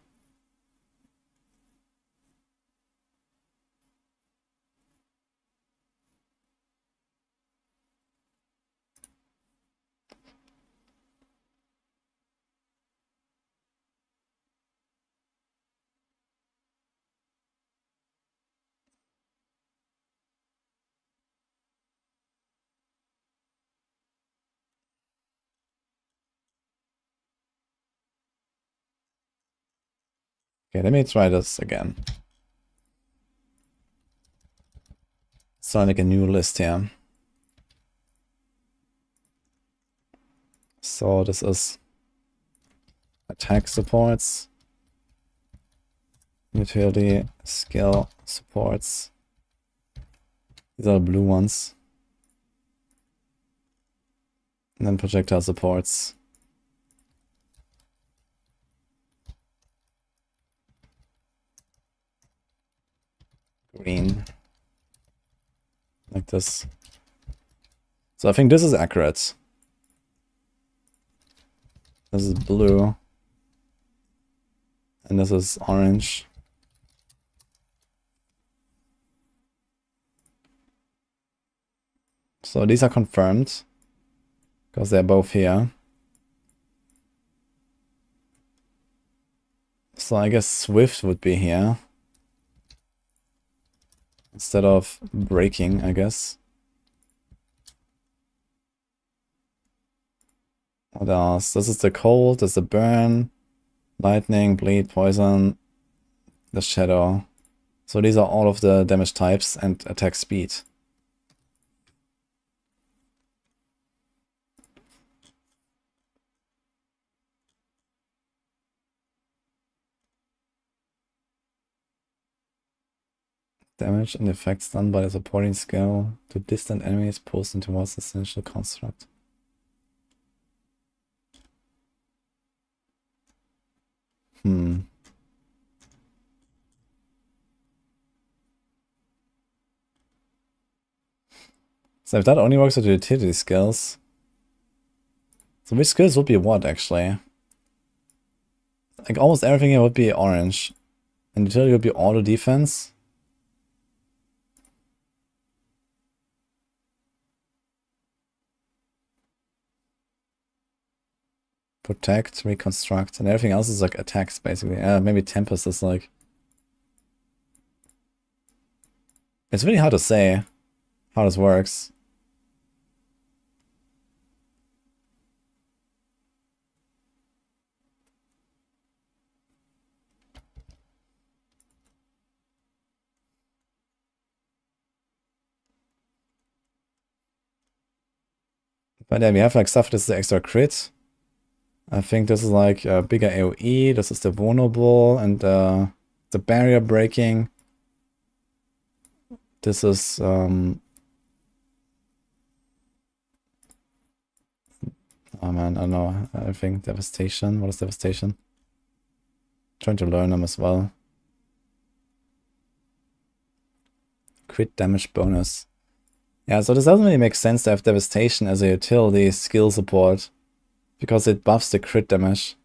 Okay, let me try this again. So I make a new list here. So this is attack supports. Utility, skill supports. These are the blue ones. And then projectile supports. Green. Like this. So I think this is accurate. This is blue. And this is orange. So these are confirmed. Because they're both here. So I guess Swift would be here. Instead of breaking, I guess. What else? This is the cold, this is the burn, lightning, bleed, poison, the shadow. So these are all of the damage types and attack speed. Damage and effects done by the supporting skill to distant enemies posted towards the essential construct. So if that only works with the utility skills, so which skills would be what actually? Like almost everything here would be orange. And utility would be auto defense. Protect, reconstruct, and everything else is like attacks basically. Maybe Tempest is like... It's really hard to say how this works. But yeah, we have like stuff, this is the extra crit. I think this is like a bigger AoE, this is the vulnerable and the barrier breaking. This is oh man, I don't know. I think devastation. What is devastation? Trying to learn them as well. Crit damage bonus. Yeah, so this doesn't really make sense to have devastation as a utility skill support, because it buffs the crit damage.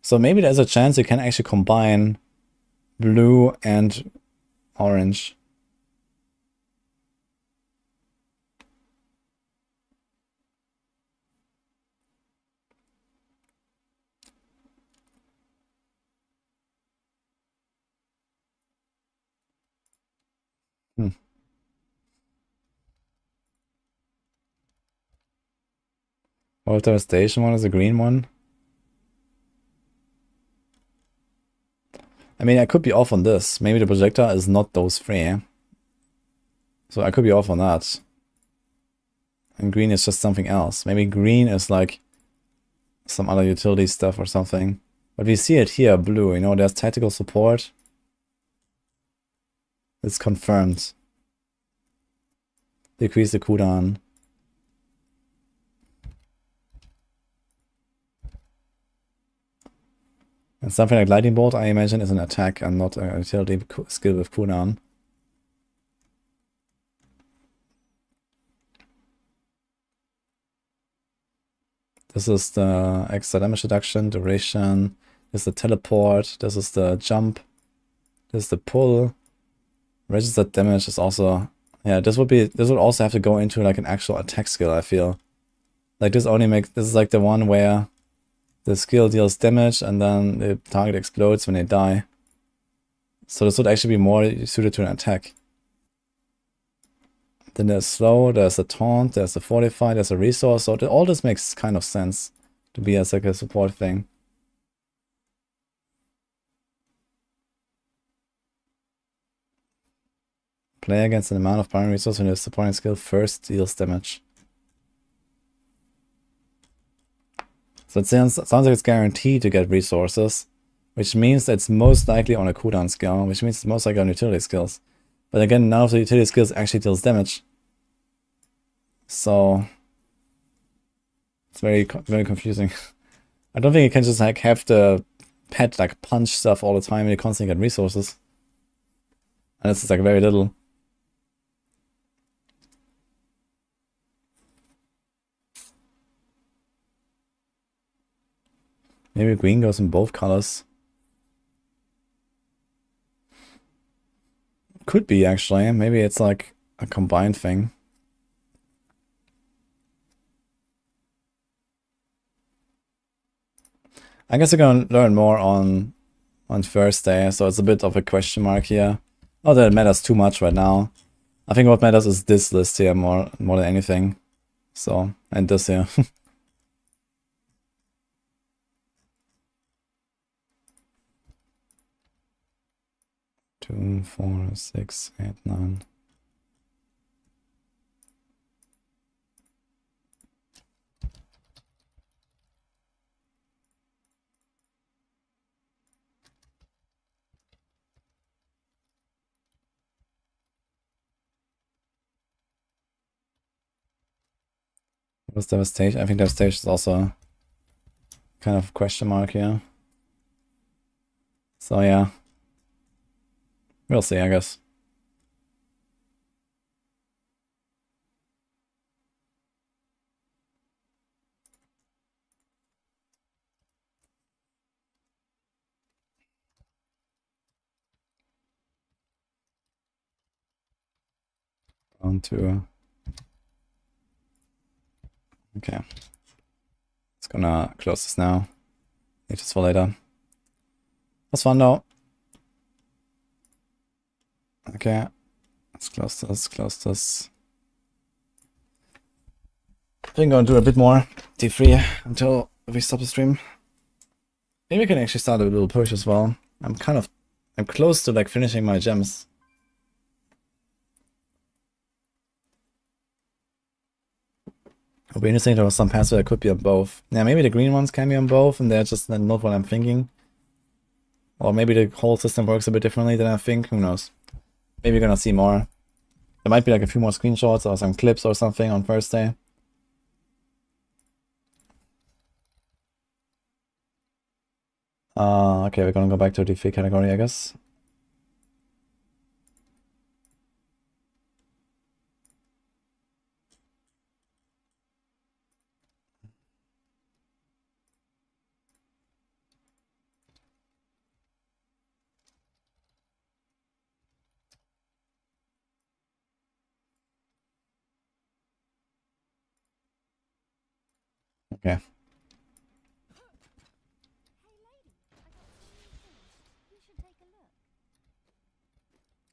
So maybe there's a chance you can actually combine blue and orange. Well, devastation one is a green one. I mean, I could be off on this. Maybe the projector is not those three. So I could be off on that. And green is just something else. Maybe green is like some other utility stuff or something. But we see it here, blue, you know, there's tactical support. It's confirmed. Decrease the cooldown. And something like Lightning Bolt, I imagine, is an attack and not a utility skill with cooldown. This is the extra damage reduction, duration. This is the teleport. This is the jump. This is the pull. Registered damage is also... Yeah, this would also have to go into like an actual attack skill, I feel. Like this only makes... This is like the one where the skill deals damage and then the target explodes when they die. So this would actually be more suited to an attack. Then there's slow, there's a taunt, there's a fortify, there's a resource. So all this makes kind of sense to be as like a support thing. Play against an amount of primary resource when your supporting skill first deals damage. So it sounds like it's guaranteed to get resources, which means it's most likely on a cooldown skill, which means it's most likely on utility skills. But again, none of the utility skills actually deals damage. So it's very confusing. I don't think you can just like have the pet like punch stuff all the time and you constantly get resources. And it's like very little. Maybe green goes in both colors. Could be actually. Maybe it's like a combined thing. I guess we're gonna learn more on Thursday, so it's a bit of a question mark here. Not that it matters too much right now. I think what matters is this list here more than anything. So, and this here. 2, 4, 6, 8, 9. Was Devastation? I think Devastation is also kind of a question mark here. So yeah. We'll see, I guess. On to... Okay. It's gonna close this now. Leave this for later. That's fun though. Okay. Let's close this. I think I'm gonna do a bit more D3 until we stop the stream. Maybe we can actually start a little push as well. I'm close to like finishing my gems. It'll be interesting if there was some paths that could be on both. Yeah, maybe the green ones can be on both and they're just not what I'm thinking. Or maybe the whole system works a bit differently than I think, who knows. Maybe we're gonna see more. There might be like a few more screenshots or some clips or something on Thursday. Okay, we're gonna go back to the D3 category, I guess. Okay.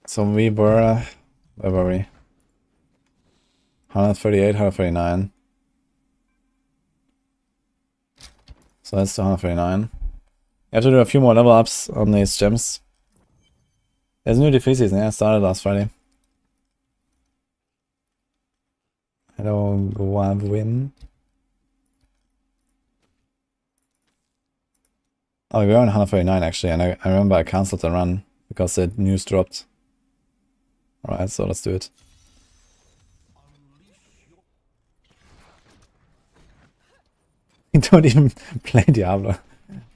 So we were, where were we? 138, 139. So that's 139. You have to do a few more level ups on these gems. There's a new defeat season, yeah, it started last Friday. Hello, Guavwin. Oh, we were on 139 actually, and I remember I cancelled the run because the news dropped. Alright, so let's do it. You don't even play Diablo.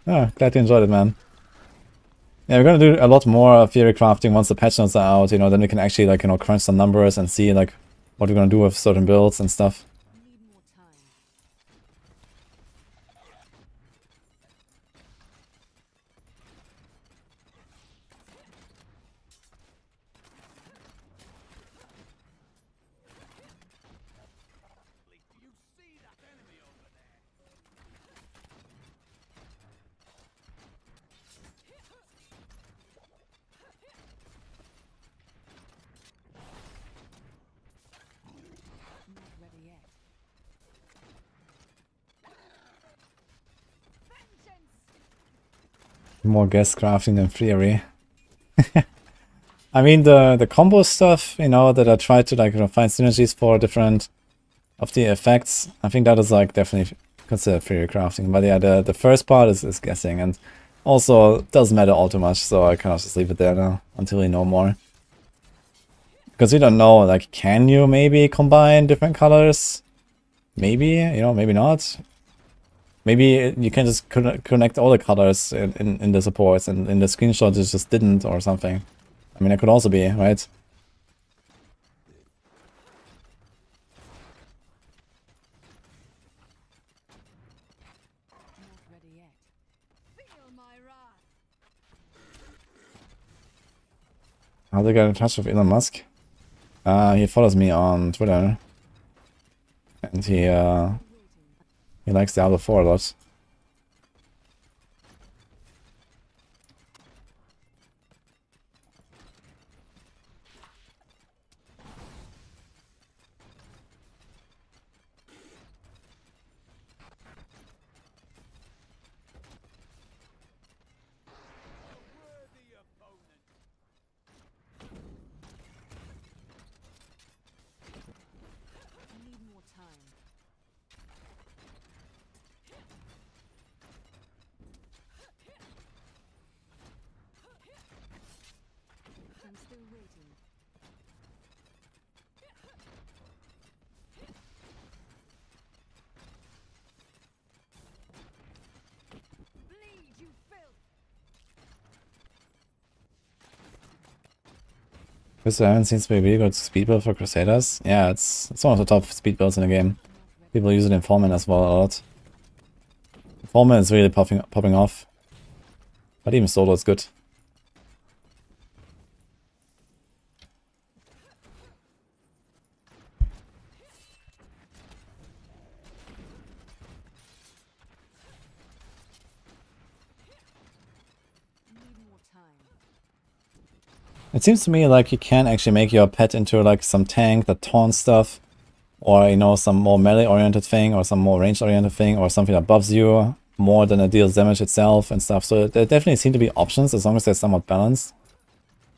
Oh, glad you enjoyed it, man. Yeah, we're gonna do a lot more theory crafting once the patch notes are out, you know, then we can actually like, you know, crunch some numbers and see like what we're gonna do with certain builds and stuff. More guest crafting than theory. I mean the combo stuff, you know, that I tried to like, you know, find synergies for different of the effects. I think that is like definitely consider theory crafting. But yeah, the first part is guessing, and also doesn't matter all too much, so I kind of just leave it there now until we know more. Because we don't know, like, can you maybe combine different colors? Maybe, you know, maybe not. Maybe you can just connect all the colors in the supports, and in the screenshot it just didn't or something. I mean, it could also be, right? Not ready yet. Feel my wrath. How did I get in touch with Elon Musk? He follows me on Twitter. And he likes Diablo 4 a lot. I need more time. I'm still waiting. Bleed, you filth! Barbarian seems to be a really good speed build for Crusaders. Yeah, it's one of the top speed builds in the game. People use it in Foreman as well a lot. Foreman is really popping off. But even solo is good. Need more time. It seems to me like you can actually make your pet into like some tank that taunts stuff. Or, you know, some more melee-oriented thing, or some more range-oriented thing, or something that buffs you more than it deals damage itself and stuff. So there definitely seem to be options as long as they're somewhat balanced.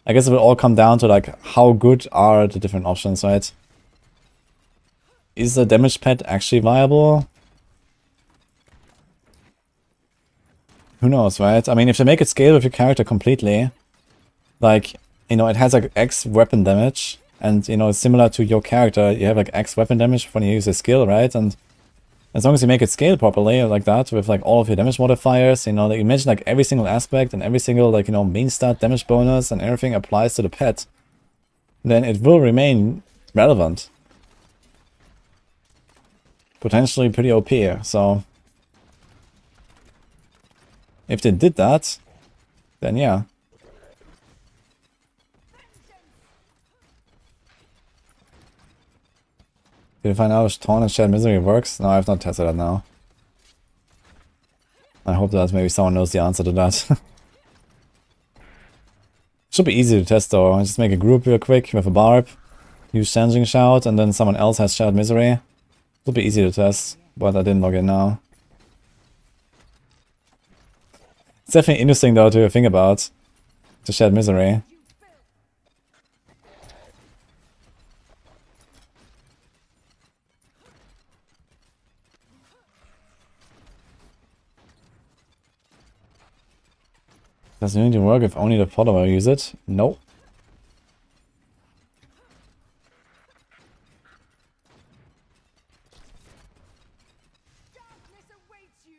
I guess it will all come down to like how good are the different options, right? Is the damage pet actually viable? Who knows, right? I mean, if they make it scale with your character completely, like, you know, it has like X weapon damage. And, you know, similar to your character, you have like X weapon damage when you use a skill, right? And as long as you make it scale properly like that, with like all of your damage modifiers, you know, like imagine like every single aspect and every single, like, you know, main stat damage bonus and everything applies to the pet, then it will remain relevant. Potentially pretty OP, so if they did that, then yeah. Did you find out if Taunt and Shared Misery works? No, I've not tested that now. I hope that maybe someone knows the answer to that. Should be easy to test though. I just make a group real quick with a barb, use Challenging Shout, and then someone else has Shared Misery. Should be easy to test, but I didn't log in now. It's definitely interesting though to think about, the Shared Misery. Does it need to work if only the follower use it? No. Darkness awaits you.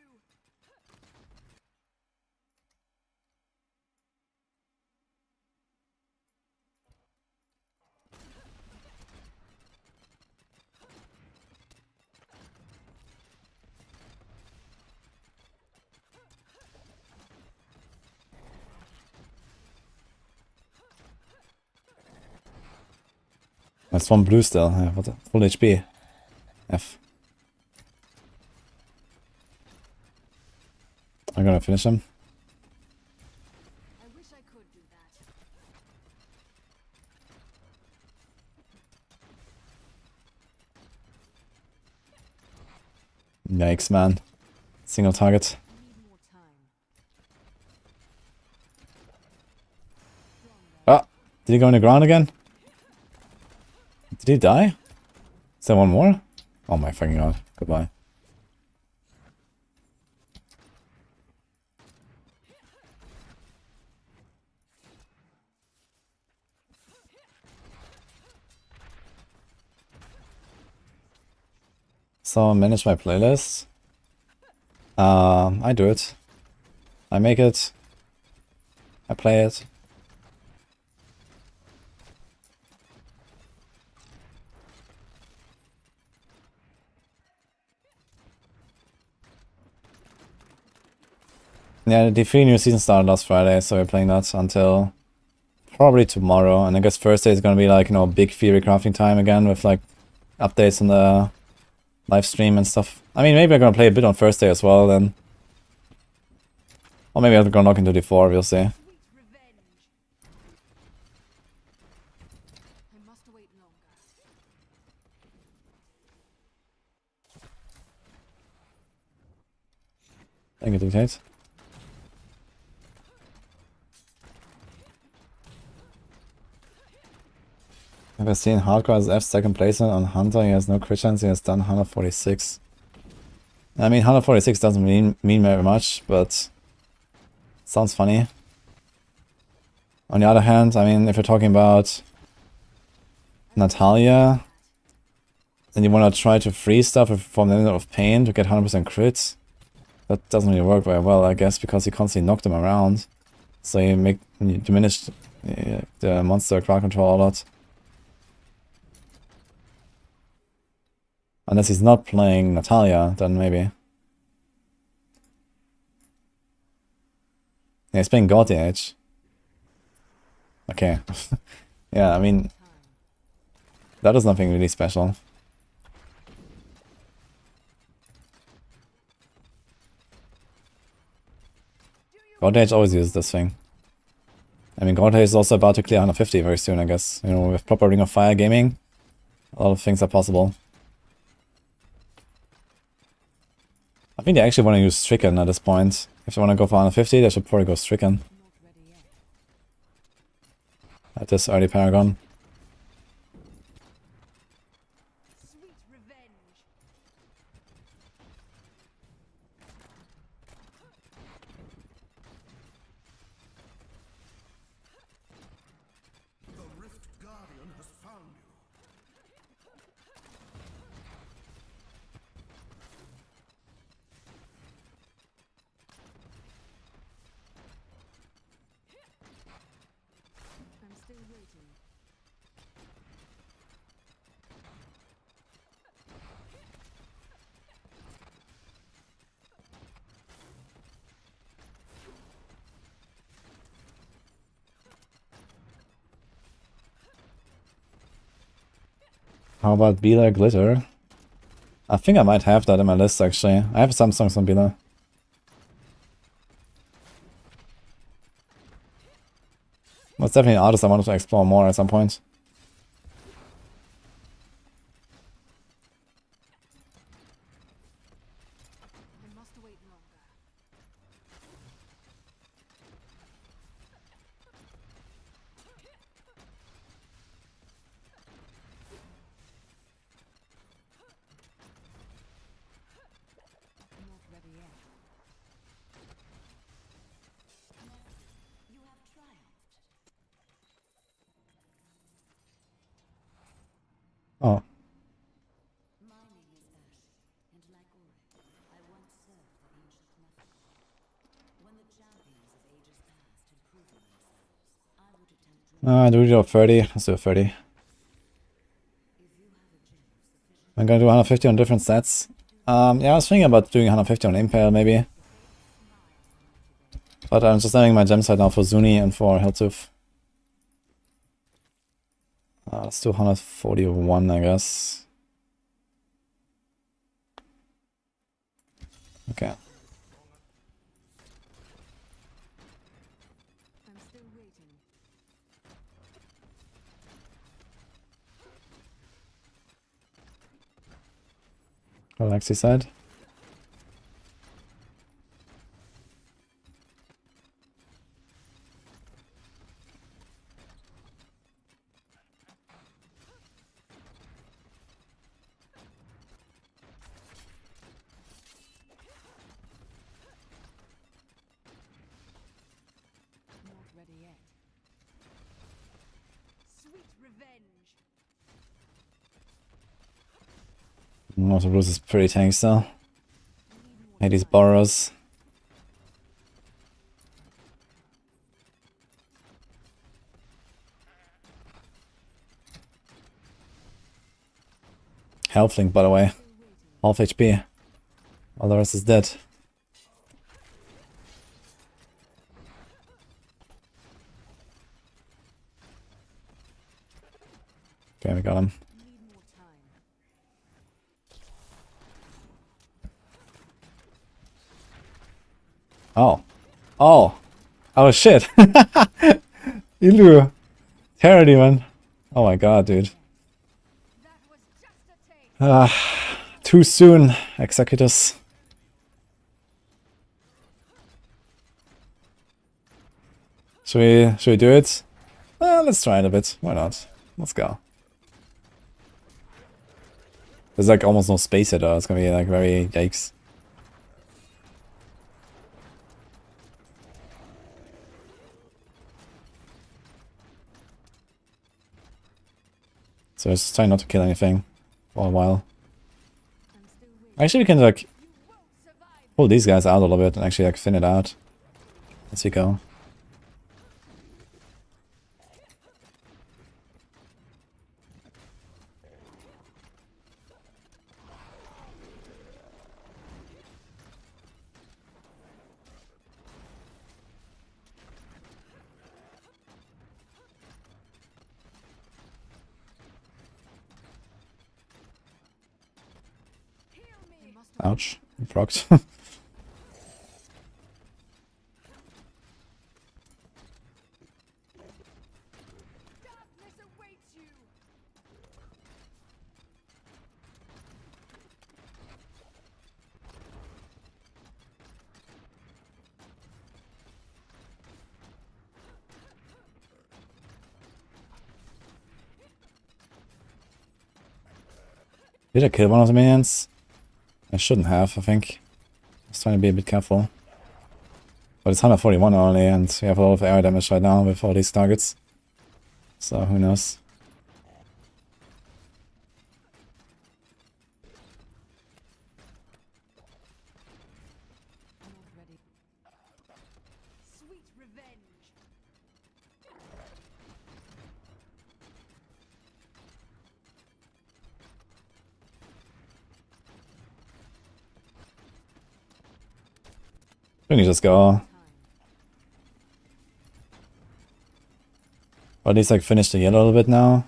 That's one blue still. Yeah, what the? Full HP. F. I'm gonna finish him. I wish I could do that. Yikes, man. Single target. I need more time. Ah! Did he go on the ground again? Did he die? Is there one more? Oh my fucking god. Goodbye. So manage my playlist. I do it. I make it. I play it. Yeah, the free new season started last Friday, so we're playing that until probably tomorrow. And I guess Thursday is gonna be like, you know, big theory crafting time again with like updates on the live stream and stuff. I mean, maybe I'm gonna play a bit on Thursday as well then. Or maybe I'm gonna knock into D4, we'll see. Sweet revenge. I must wait longer. Thank you, Dictate. If I see in hardcore as F second placement on Hunter, he has no crit chance, he has done 146. I mean, 146 doesn't mean very much, but sounds funny. On the other hand, I mean, if you're talking about Natalia, and you want to try to free stuff from the limit of pain to get 100% crits, that doesn't really work very well, I guess, because you constantly knock them around. So you diminish the monster crowd control a lot. Unless he's not playing Natalia, then maybe. Yeah, he's playing God Age. Okay. Yeah, I mean, that is nothing really special. God Age always uses this thing. I mean, God Age is also about to clear 150 very soon, I guess. You know, with proper Ring of Fire gaming, a lot of things are possible. I think they actually want to use Stricken at this point. If they want to go for 150, they should probably go Stricken. Not ready yet. At this early Paragon. Sweet revenge. The Rift Guardian has found you. I'm still waiting. How about Bila Glitter? I think I might have that in my list actually. I have some songs on Bila. Well, it's definitely an artist I wanted to explore more at some point. I must wait longer. Not ready yet. You have triumphed. Oh. My name is Ash, and like Ori, I once served the ancient Nephilim. When the champions of ages past had proven themselves, I would attempt to Do we do a 30? Let's do a 30. I'm gonna do 150 on different sets. Yeah, I was thinking about doing 150 on Impale maybe. But I'm just having my gem side now for Zuni and for Helltooth. Let's do 141, I guess. Okay. I'm still waiting. Alexi side. Not ready yet. Sweet revenge. Most of Bruce is pretty tanky still. Hey, these borrows. Healthlink, by the way. Half HP. All the rest is dead. Okay, we got him. Oh. Oh. Oh shit. Ilu. Terror demon. Oh my god, dude. Too soon, Executus. Should we do it? Let's try it a bit. Why not? Let's go. There's like almost no space here though. It's gonna be like very yikes. So just try not to kill anything for a while. Actually, we can like pull these guys out a little bit and actually like thin it out as we go. Ouch, he procced. Did I kill one of the minions? I shouldn't have, I think. I was trying to be a bit careful. But it's 141 only, and we have a lot of air damage right now with all these targets. So, who knows? Can you just go? Or at least like finish the yellow a little bit now.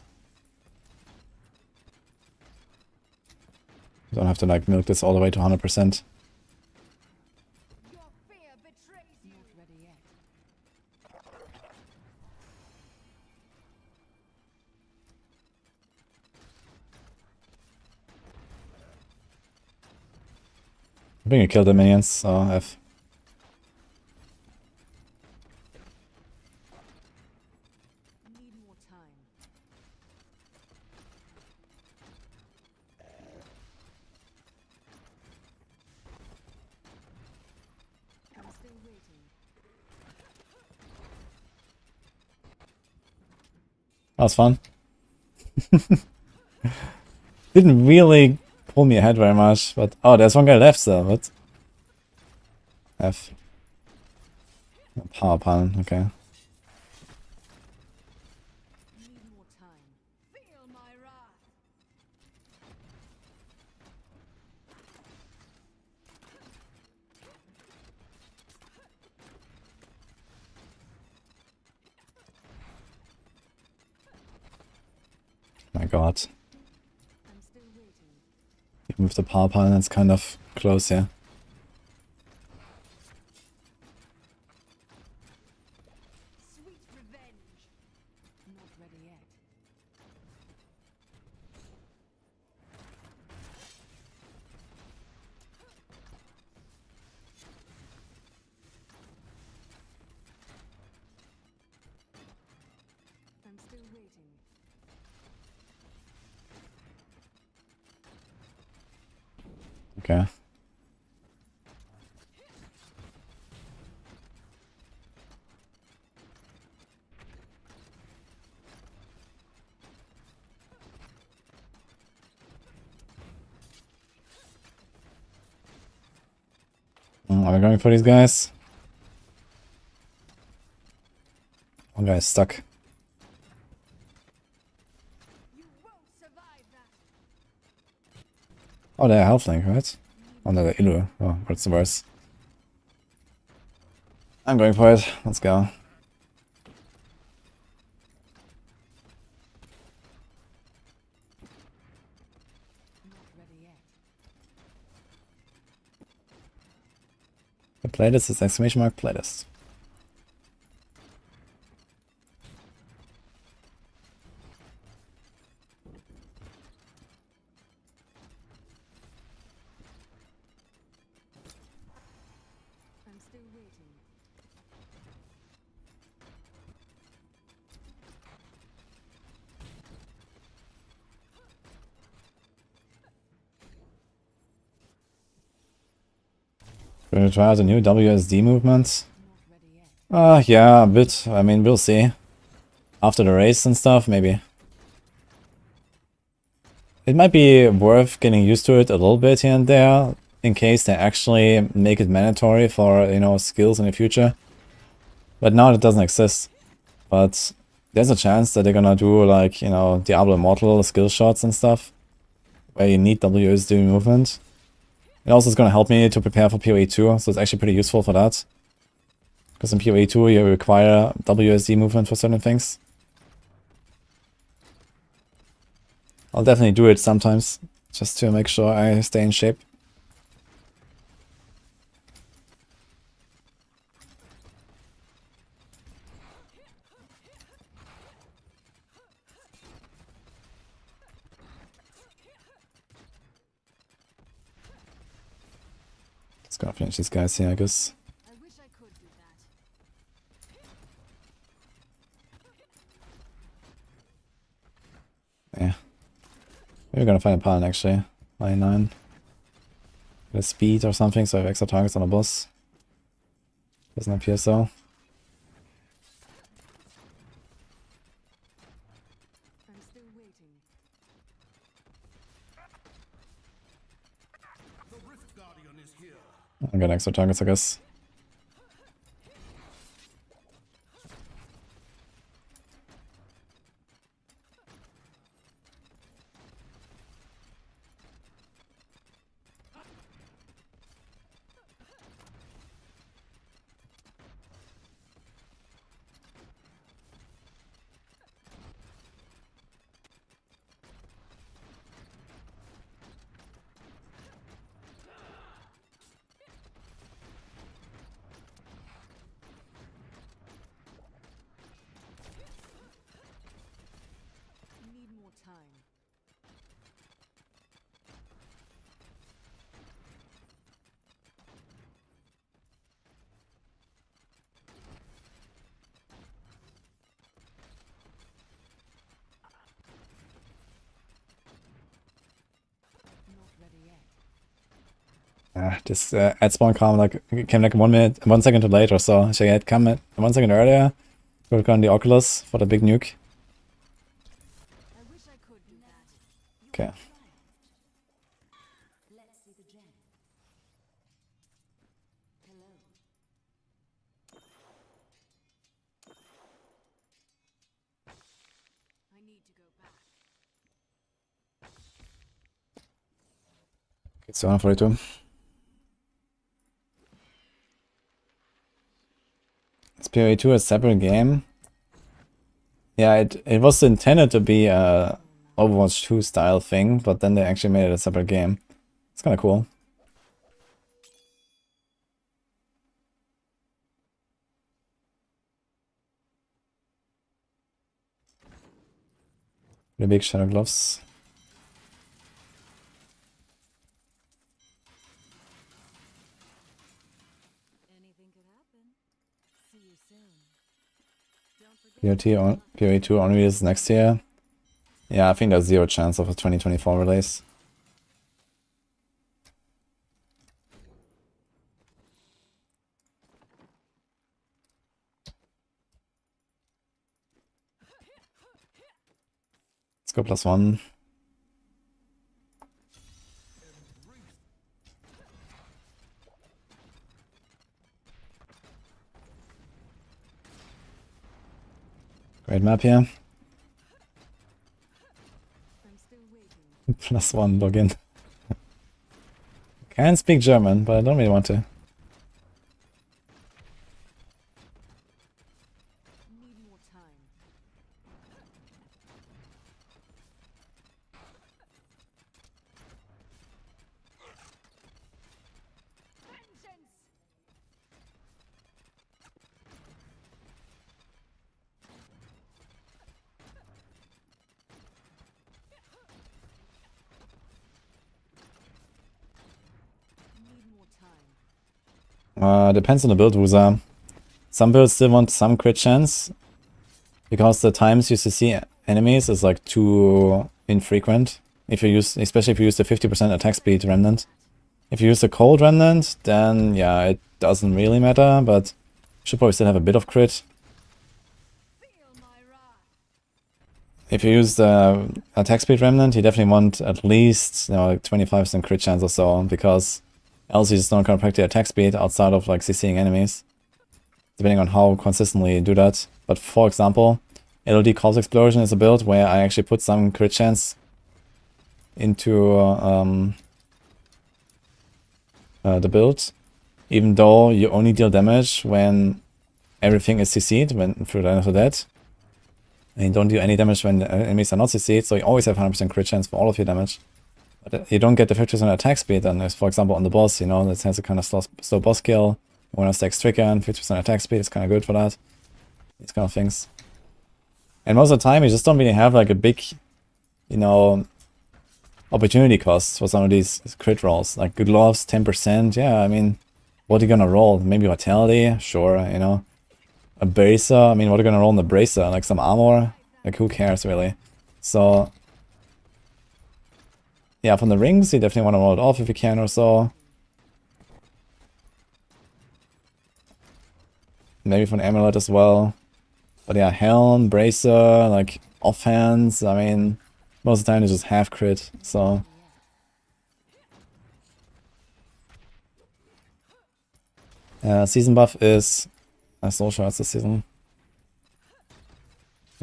You don't have to like milk this all the way to 100%. I think you killed the minions, so F. That was fun. Didn't really pull me ahead very much, but oh, there's one guy left still. What? F. Power pylon, okay. My god. Even with the power pylon, it's kind of close here. Okay. Are we going for these guys? One guy is stuck. Oh, they're health link, right? Oh no, they're Illu. Oh, what's the worst? I'm going for it. Let's go. The playlist is exclamation mark playlist. I'm still waiting. Gonna try out the new WSD movement. Not ready yet. Yeah, a bit. I mean, we'll see. After the race and stuff, maybe. It might be worth getting used to it a little bit here and there, in case they actually make it mandatory for, you know, skills in the future. But now it doesn't exist. But there's a chance that they're gonna do, like, you know, Diablo Immortal skill shots and stuff, where you need WSD movement. It also is gonna help me to prepare for PoE 2, so it's actually pretty useful for that. Because in PoE 2 you require WSD movement for certain things. I'll definitely do it sometimes, just to make sure I stay in shape. Just gonna finish these guys here, I guess. I wish I could do that. Yeah. Maybe we're gonna find a pattern actually. 99. Get a speed or something, so I have extra targets on the boss. Doesn't appear so. I'm still waiting. I got extra targets, I guess. Need more time. Not ready yet. This ad spawn came like 1 second too late or so. Should I had come 1 second earlier? Would have the Oculus for the big nuke. I wish I could do that. Okay. Let's see the gem. Hello. I need to go back. It's 242. Is PoE 2 a separate game? Yeah, it was intended to be a Overwatch 2 style thing, but then they actually made it a separate game. It's kind of cool. The big shadow gloves. Anything could happen. See you soon. Don't forget. PoE 2 only releases next year. Yeah, I think there's zero chance of a 2024 release. Let's go +1. Great map here. I'm still waiting. +1 login. Can speak German, but I don't really want to. Need more time. Vengeance! Need more time. Depends on the build, Wusa. Some builds still want some crit chance, because the times you see enemies is like too infrequent. If you use, especially if you use the 50% attack speed remnant. If you use the cold remnant, then yeah, it doesn't really matter, but you should probably still have a bit of crit. Feel my wrath. If you use the attack speed remnant, you definitely want at least, you know, like 25% crit chance or so, because else you just don't practice the attack speed outside of like CCing enemies, depending on how consistently you do that. But for example, LOD Corpse Explosion is a build where I actually put some crit chance into the build, even though you only deal damage when everything is CC'd, when through the end of the dead. And you don't do any damage when the enemies are not CC'd, so you always have 100% crit chance for all of your damage. But you don't get the 50% attack speed, and if, for example, on the boss, you know, that has a kind of slow boss kill. You want to stack Stricken, 50% attack speed is kind of good for that. These kind of things. And most of the time, you just don't really have like a big, you know, opportunity cost for some of these crit rolls. Like good gloves, 10%, yeah, I mean, what are you gonna roll? Maybe Vitality? Sure, you know. A Bracer, I mean, what are you gonna roll in the Bracer? Like some armor? Like who cares, really? So, yeah, from the rings, you definitely want to roll it off if you can or so. Maybe from Amulet as well. But yeah, Helm, Bracer, like offhands, I mean, most of the time it's just half crit, so. Season buff is soul shards this season.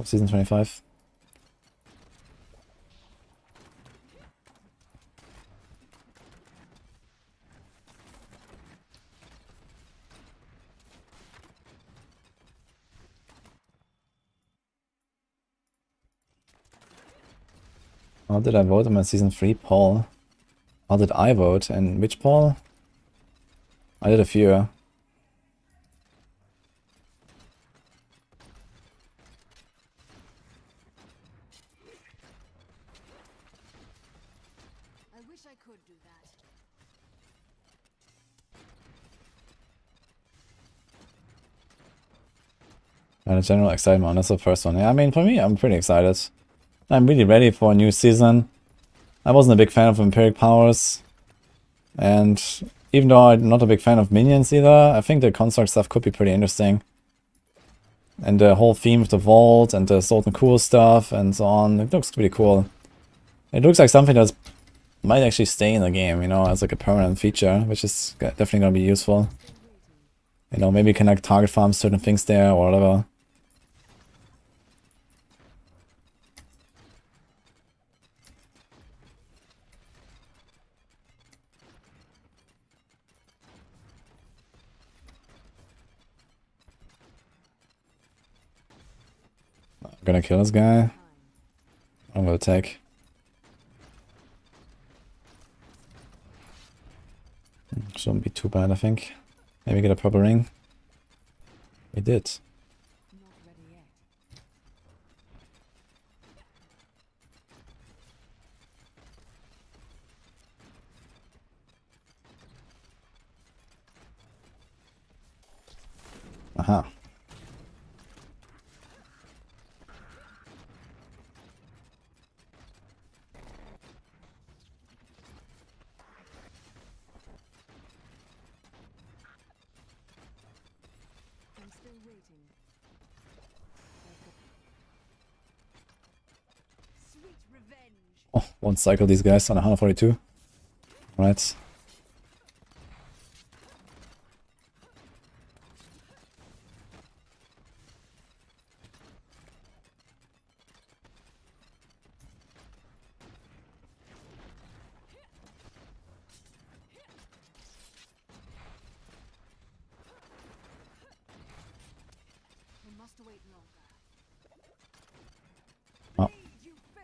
Season 25. How did I vote on my season 3 poll? How did I vote? And which poll? I did a few. I wish I could do that. And a general excitement, that's the first one. Yeah, I mean, for me, I'm pretty excited. I'm really ready for a new season. I wasn't a big fan of Empiric Powers. And even though I'm not a big fan of minions either, I think the construct stuff could be pretty interesting. And the whole theme of the vault and the Sword and Cool stuff and so on, it looks pretty cool. It looks like something that might actually stay in the game, you know, as like a permanent feature, which is definitely gonna be useful. You know, maybe you can like target farm certain things there or whatever. I'm gonna kill this guy. I'm gonna attack. Shouldn't be too bad, I think. Maybe get a purple ring. We did. Not ready yet. Aha. I'm still waiting. Sweet revenge. Oh, one cycle these guys on 142. Right. must wait longer. Oh. Bleed, you filth!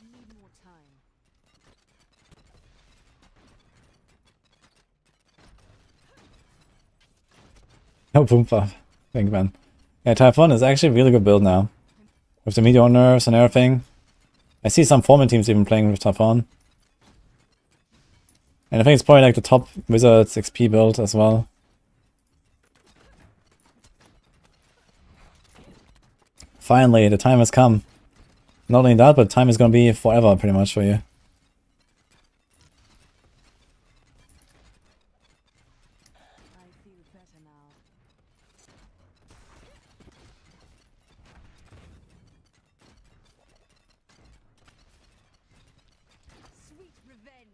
Need more time. No Boompa. Thank man. Yeah, Typhon is actually a really good build now. With the Meteor nerfs and everything. I see some Foreman teams even playing with Typhon. And I think it's probably like the top Wizards XP build as well. Finally, the time has come. Not only that, but time is gonna be forever pretty much for you. I feel better now. Sweet revenge.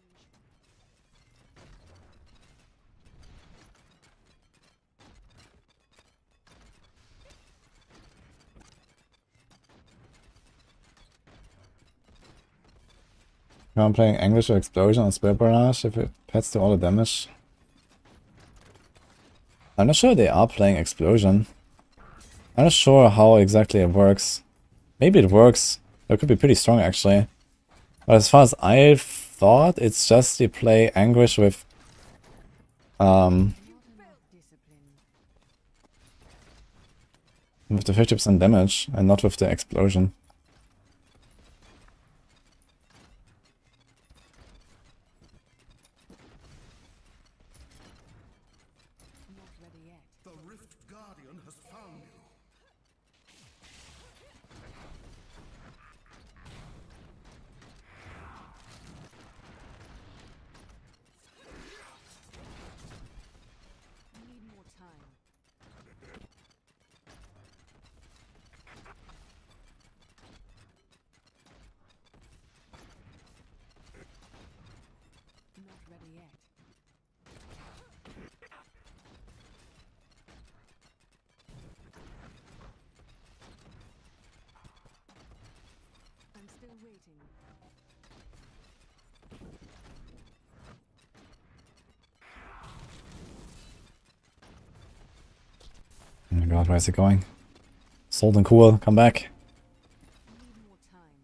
I'm playing Anguish or Explosion on Spirit Barrage if it adds to all the damage. I'm not sure they are playing Explosion. I'm not sure how exactly it works. Maybe it works. It could be pretty strong actually. But as far as I thought, it's just you play Anguish with the 50% damage and not with the explosion. Not ready yet. The Rift Guardian has found you. Need more time. Not ready yet. I'm still waiting. Oh my god, where is it going? Salt and cool, come back. Need more time.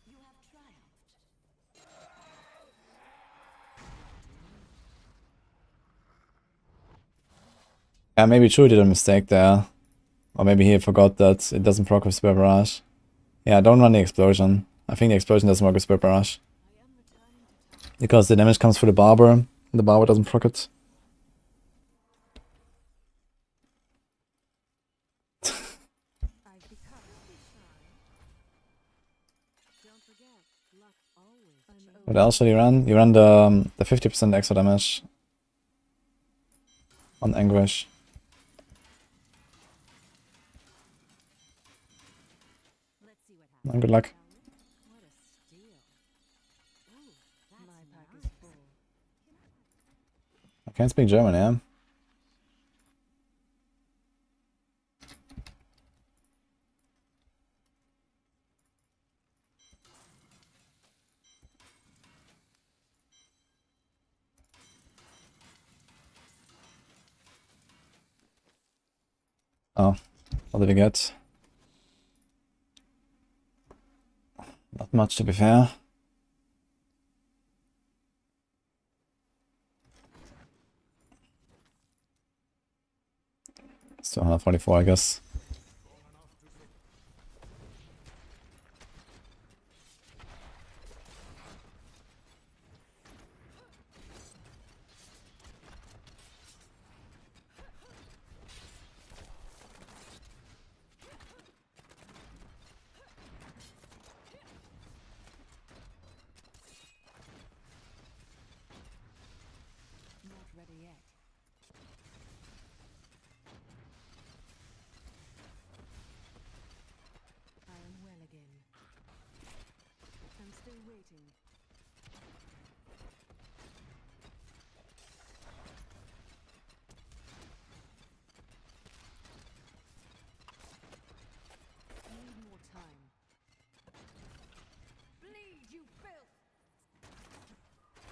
You have triumphed. Yeah, maybe Drew did a mistake there. Or maybe he forgot that it doesn't proc with Spirit Barrage. Yeah, don't run the explosion. I think the explosion doesn't work with Spirit Barrage. I am returning to time. Because the damage comes through the Barber, and the Barber doesn't proc it. I've become Don't forget, luck always. What else should you run? You run the 50% extra damage on Anguish. Let's see what happens. And good luck. What a steal. Ooh, my pack is full. I can't speak German, yeah? Oh, what did we get? Not much, to be fair. Still 144, I guess. Not ready yet. I am well again. I'm still waiting.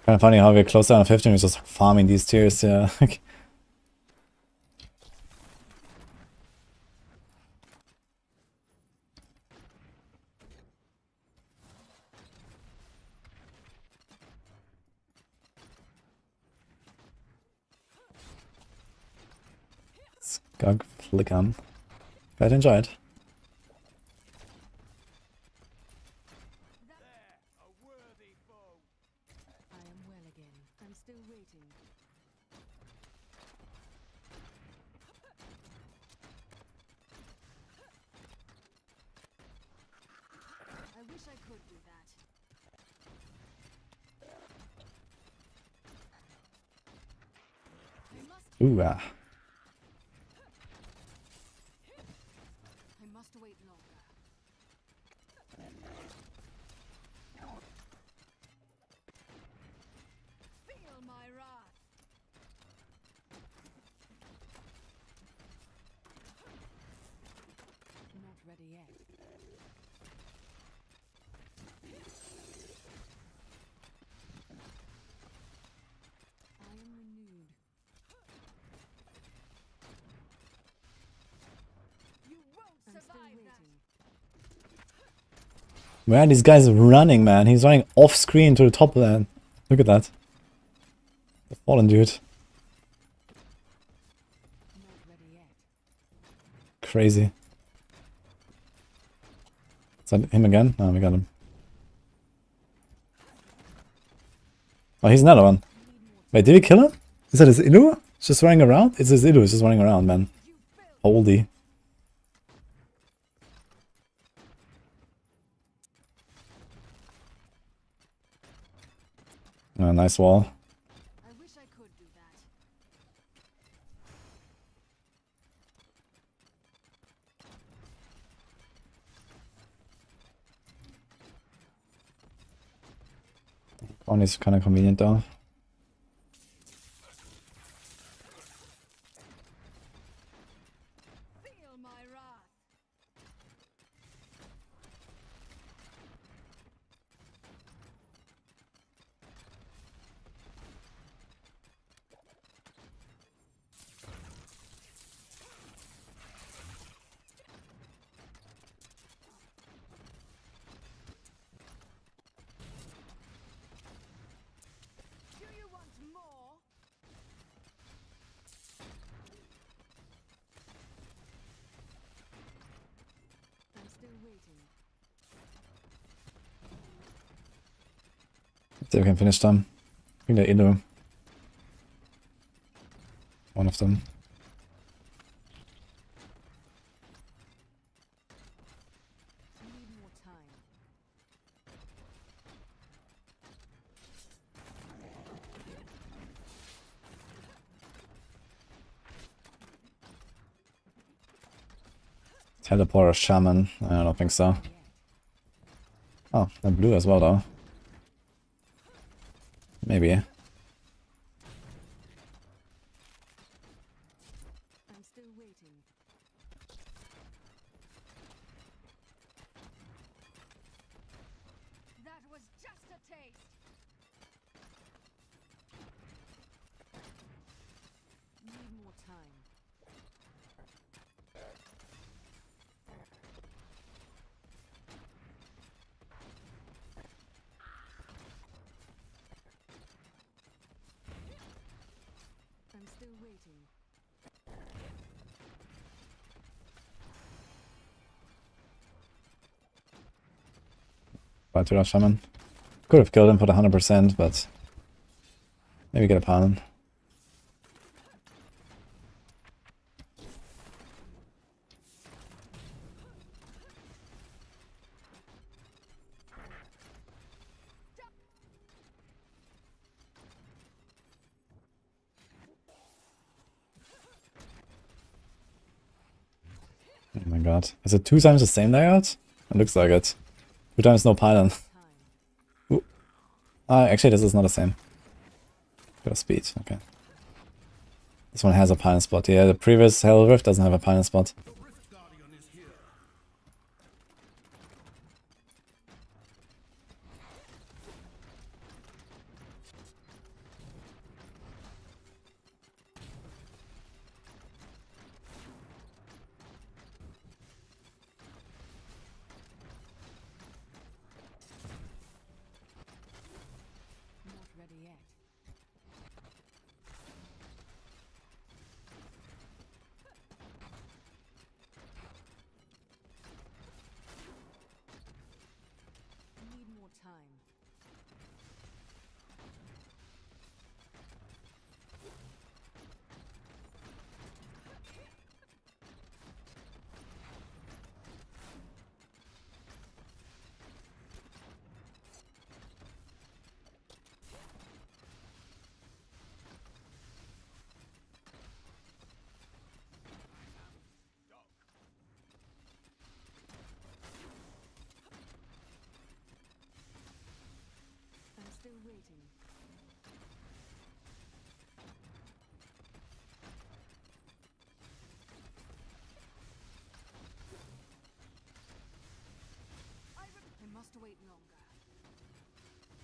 Kind of funny how we're close down to 15, we're just farming these tiers, yeah. Skunk Flickern. Quite enjoyed. I am well again. I'm still waiting. I wish I could do that. Ooh, ah. I must wait longer. Feel my wrath. Not ready yet. I am renewed. You won't survive that. Where are these guys running, man? He's running off screen to the top there. Look at that. The fallen dude. Not ready yet. Crazy. Is that him again? Oh, we got him. Oh, he's another one. Wait, did we kill him? Is that his Ilu? It's just running around? It's his Ilu, it's just running around, man. Holy. Oh, nice wall. I wish I could do that. One is kind of convenient though. Feel my wrath. Do you want more? I'm still waiting. See if we can finish them. I think they're Ilu. One of them. I need more time. Teleport or Shaman? I don't think so. Oh, they're blue as well though. Maybe. I'm still waiting. That was just a taste. Need more time. I'm still waiting. But to our Shaman. Could have killed him for the 100%, but maybe get a Paladin. Oh my god. Is it 2 times the same layout? It looks like it. 2 times no Paladin. Time. Actually this is not the same. Got speed, okay. This one has a Paladin spot. Yeah, the previous Hell Rift doesn't have a Paladin spot.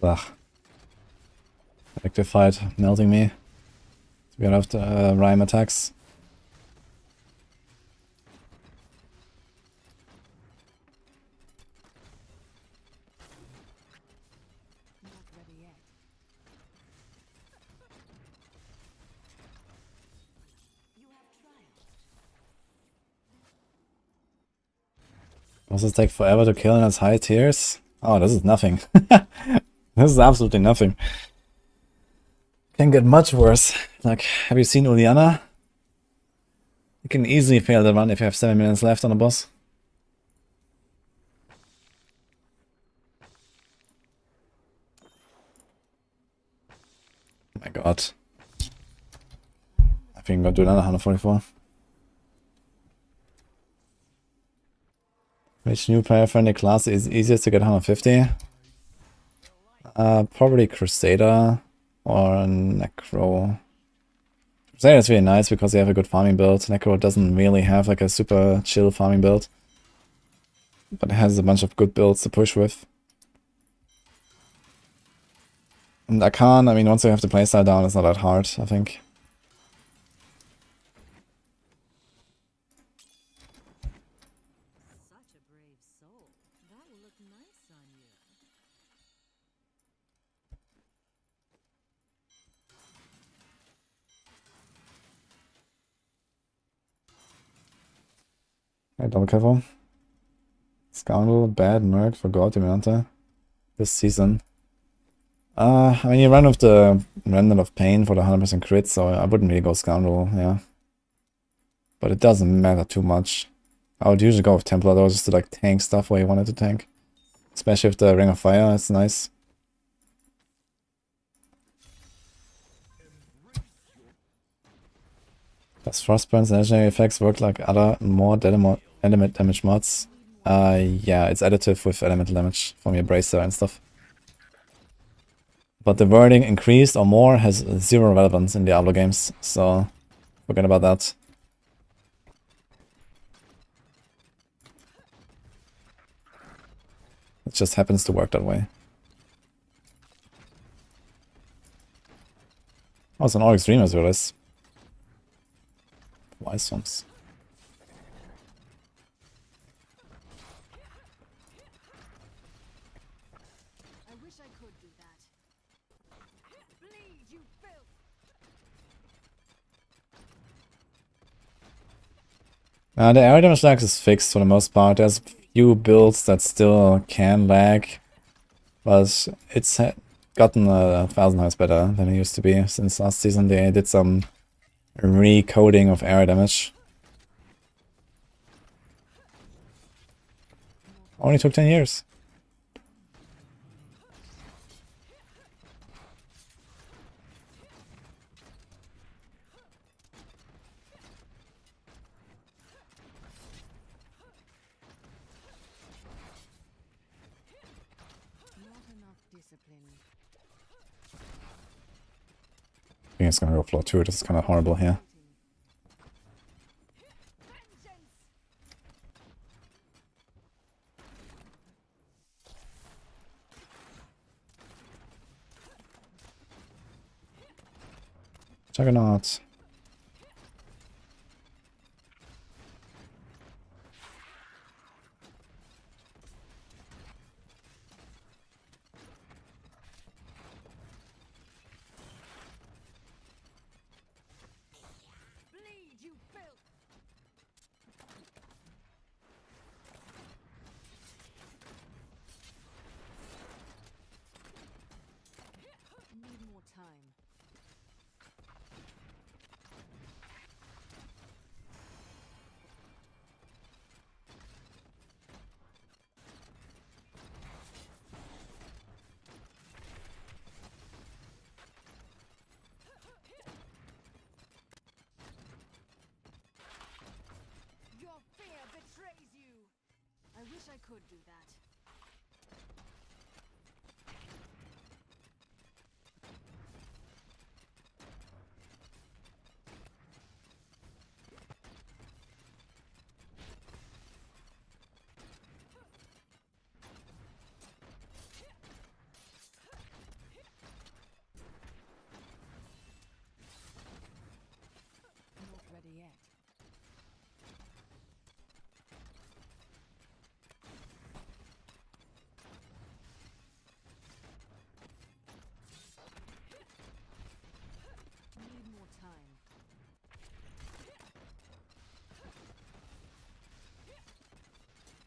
Ugh. Active fight melting me. We gonna have to rhyme attacks. Does it take forever to kill in its high tiers? Oh, this is nothing. This is absolutely nothing. Can get much worse. Like, have you seen Uliana? You can easily fail the run if you have 7 minutes left on a boss. Oh my god. I think I'm gonna do another 144. Which new player-friendly class is easiest to get 150? Probably Crusader or Necro. Crusader is really nice because they have a good farming build. Necro doesn't really have like a super chill farming build, but it has a bunch of good builds to push with. And Arcan, I mean, once you have the playstyle down, it's not that hard, I think. Right, double careful. Scoundrel, bad merc for God Dominante this season. I mean, you run with the Remnant of Pain for the 100% crit, so I wouldn't really go Scoundrel, yeah. But it doesn't matter too much. I would usually go with Templar though, just to like tank stuff where you wanted to tank. Especially with the Ring of Fire, it's nice. Does Frostburn's legendary effects work like other more element damage mods? Yeah, it's additive with elemental damage from your bracer and stuff. But the wording increased or more has zero relevance in Diablo games, so forget about that. It just happens to work that way. Oh, it's an all extreme as well as wise swamps. The area damage lag is fixed for the most part. There's a few builds that still can lag, but it's gotten 1,000 times better than it used to be since last season. They did some recoding of area damage. Only took 10 years. I think it's gonna go floor 2, this is kind of horrible here. Juggernaut.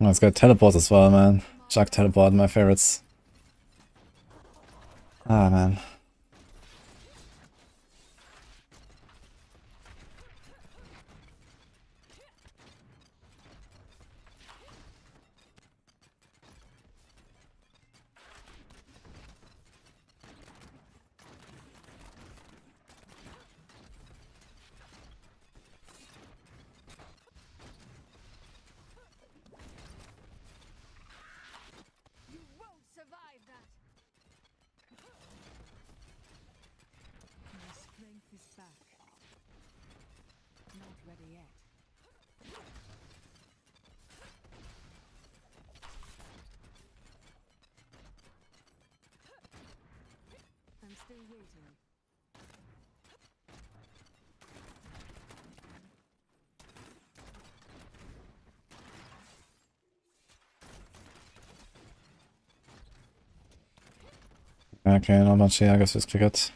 Oh, it's got teleport as well, man. Chuck teleport, my favorites. Ah, man. You won't survive that. My strength is back. Not ready yet. I'm still waiting. Okay, not much here, I guess it's cricket.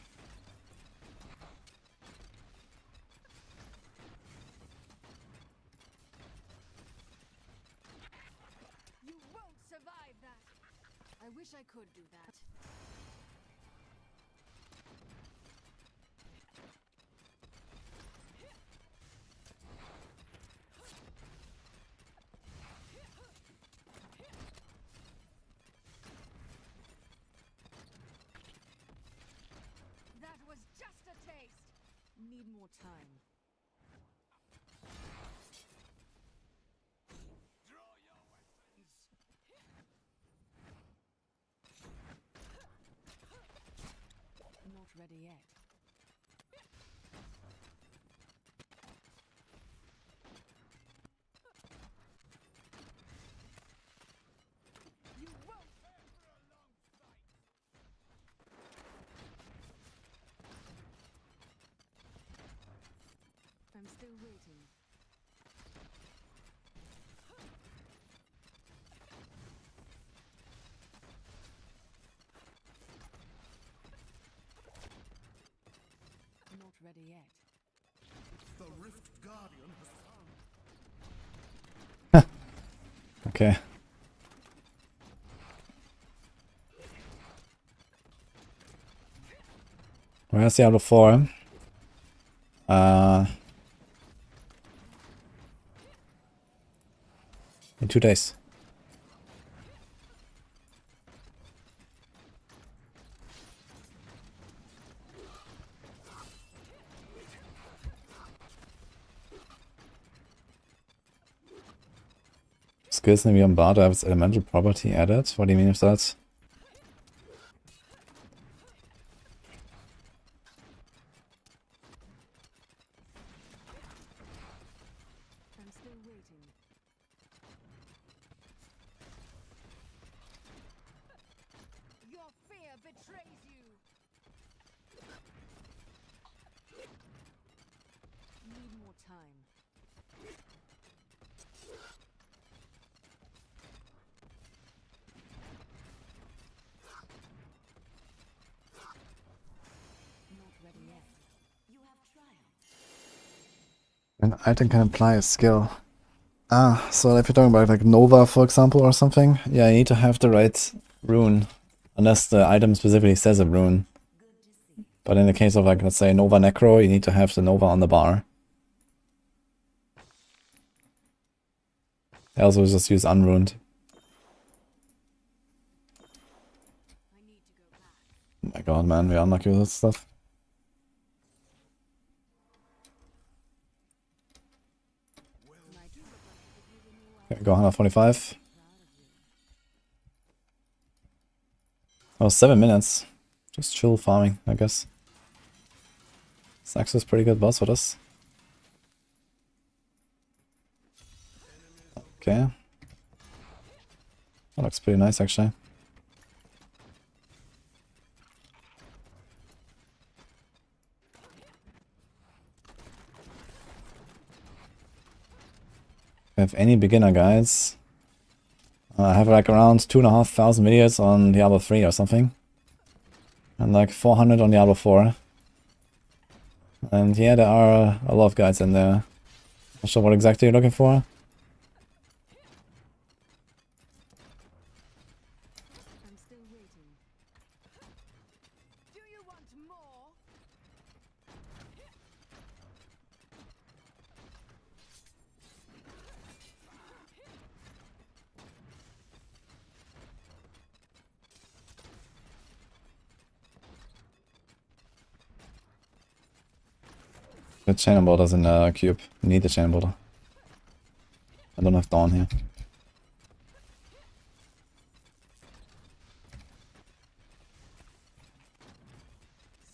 You won't survive that. I wish I could do that. That was just a taste. Need more time. Not ready yet. You won't. I'm still waiting. Not ready yet. The Rift Guardian has found. Okay. Where's Diablo 4? In 2 days. Skills in the Bardo have its elemental property added. What do you mean with that? I'm still waiting. Your fear betrays you. Need more time. Not ready yet. You have triumphed. An item can apply a skill. Ah, so if you're talking about like Nova, for example, or something, yeah, you need to have the right rune. Unless the item specifically says a rune. But in the case of like, let's say Nova Necro, you need to have the Nova on the bar. I also just use unruned. I need to go back. Oh my god, man, we are unlucky with this stuff. Okay, go 145. Oh, 7 minutes. Just chill farming, I guess. Saxo is pretty good boss for this. Okay. That looks pretty nice, actually. If any beginner guides, I have like around 2,500 videos on Diablo 3 or something. And like 400 on Diablo 4. And yeah, there are a lot of guides in there. Not sure what exactly you're looking for. more? The channel border's in the cube. We need the channel border. I don't have Dawn here.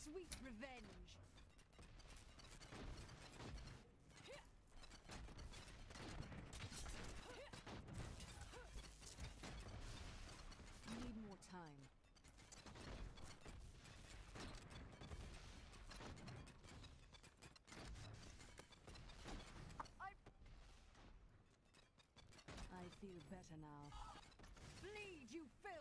Sweet revenge. Need more time. I feel better now. Bleed, you filth!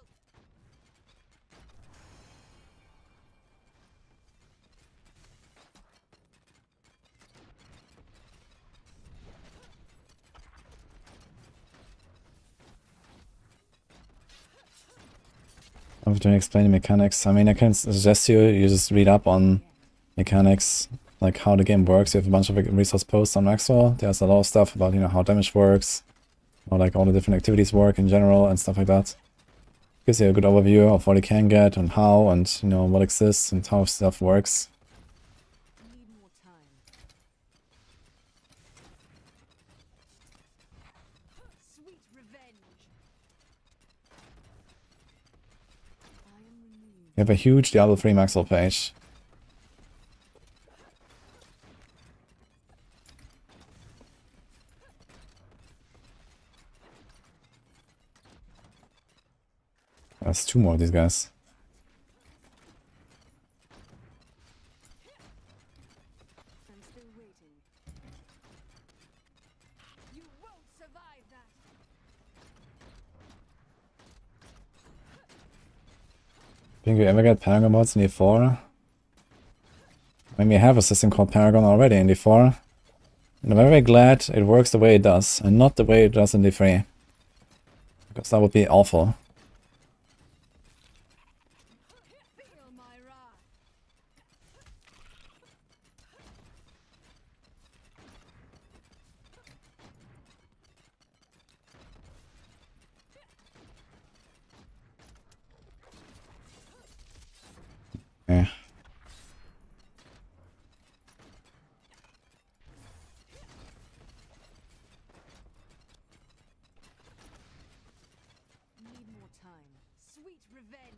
I have to explain the mechanics. I mean, I can suggest you just read up on mechanics, like how the game works. You have a bunch of resource posts on Maxwell. There's a lot of stuff about, you know, how damage works, or like all the different activities work in general and stuff like that. Gives you a good overview of what you can get and how, and you know what exists and how stuff works. Need more time. Sweet revenge. I am renewed. You have a huge Diablo 3 Maxwell page. There's 2 more of these guys. I'm still waiting. You won't survive that. Think you ever get Paragon mods in D4? I mean, we have a system called Paragon already in D4. And I'm very glad it works the way it does, and not the way it does in D3. Because that would be awful. Feel my wrath. Yeah. Need more time. Sweet revenge.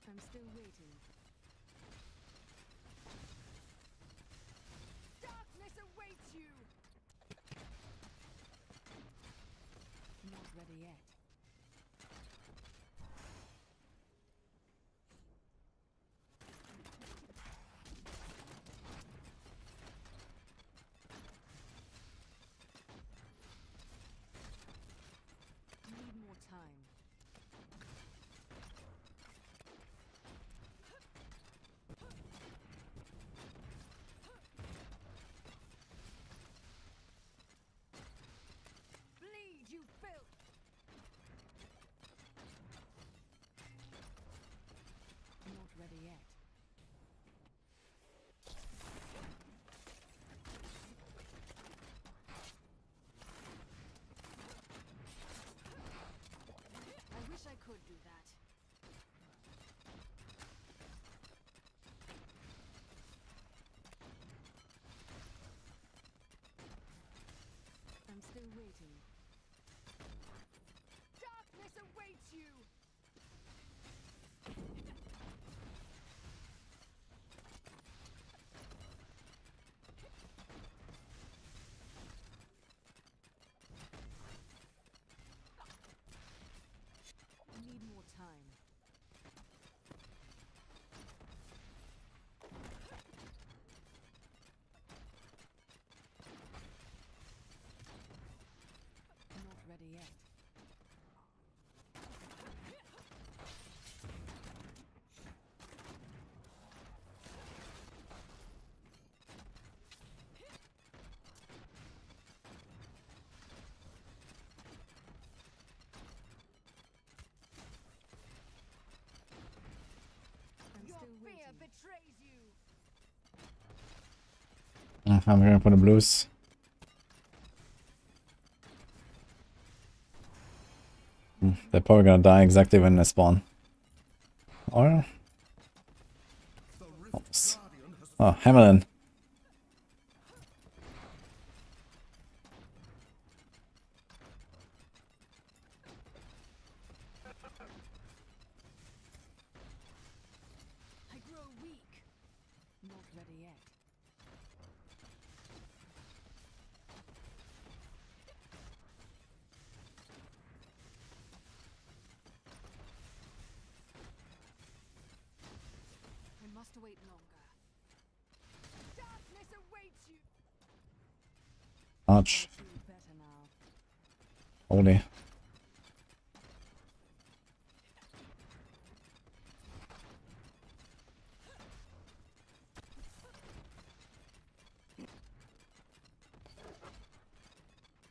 I'm still waiting. Darkness awaits you. Not ready yet. Need more time. Bleed, you filth! Not ready yet. I wish I could do that. I'm still waiting. Darkness awaits you! Need more time. Not ready yet. betrays you. I'm going for the blues. They're probably gonna die exactly when they spawn. Or... Oops. Oh, Hammerlin. I grow weak. Not ready yet. I must wait longer. Darkness awaits you. Ouch. I feel better now. Holy.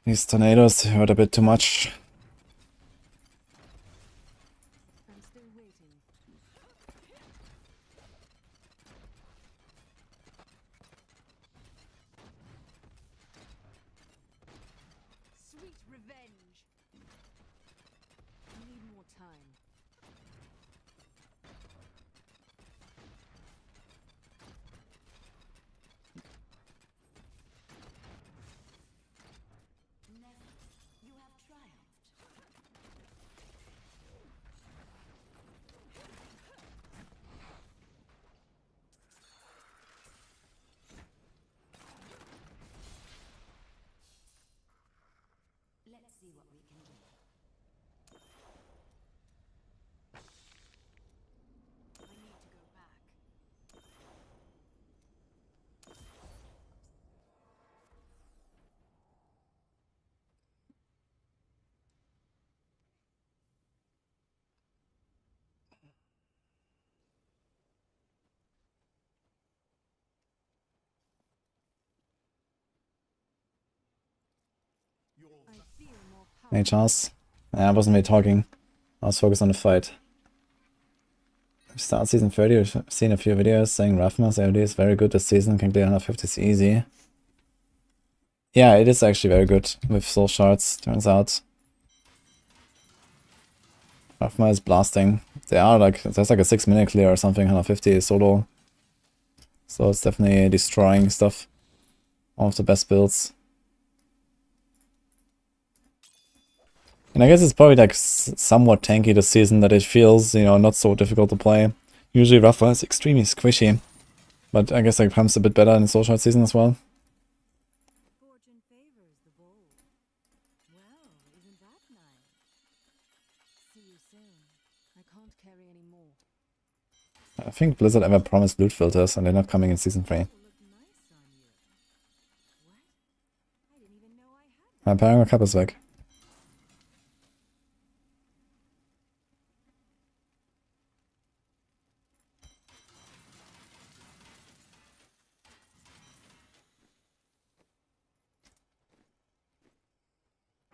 These tornadoes hurt a bit too much. I'm still waiting. Sweet revenge. I need more time. Never. You have triumphed. Let's see what we can do. I need to go back. I feel more power. Hey Charles. I wasn't really talking. I was focused on the fight. Start season 30, I've seen a few videos saying Rathma's AOD is very good this season, can clear 150s easy. Yeah, it is actually very good with soul shards, turns out. Rathma is blasting. They are like, there's like a 6-minute clear or something, 150 solo. So it's definitely destroying stuff. One of the best builds. And I guess it's probably like somewhat tanky this season that it feels, you know, not so difficult to play. Usually Rathma is extremely squishy. But I guess it becomes a bit better in the soul shard season as well. Fortune favors the bold. Well, isn't that nice? See you soon. I can't carry any more. I think Blizzard ever promised loot filters and they're not coming in season 3. Oh, look nice on you. What? I didn't even know I had My Paragon Cup is weg.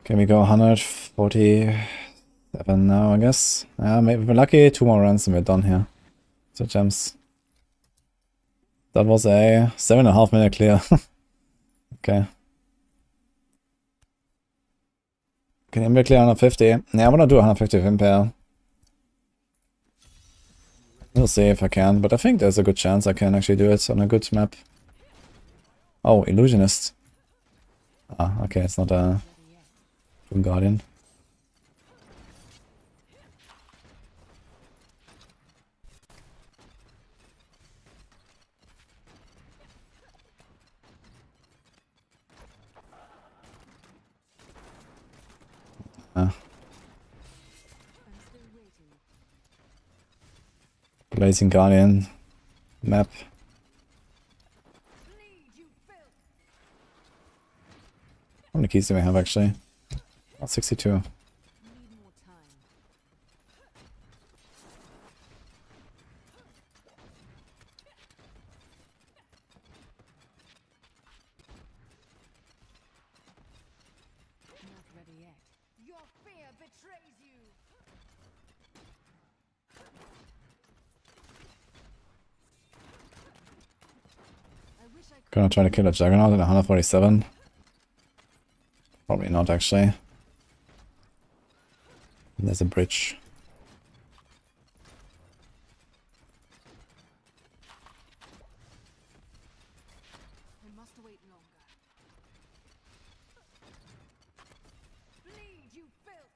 Can we go 147 now, I guess? Yeah, maybe if we're lucky, 2 more runs and we're done here. So gems. That was a 7.5 minute clear. Okay. Can Imber clear 150? Yeah, I wanna do 150 with Imper. We'll see if I can, but I think there's a good chance I can actually do it on a good map. Oh, Illusionist. Ah, okay, it's not a Doom Guardian. Ah, I'm still waiting. Blazing Guardian map. Bleed, you filth! How many keys do we have actually? Oh, 62. Need more time. Not ready yet. Your fear betrays you. Gonna try to kill a Juggernaut in 147. Probably not, actually. There's a bridge. I must wait longer. Bleed, you filth!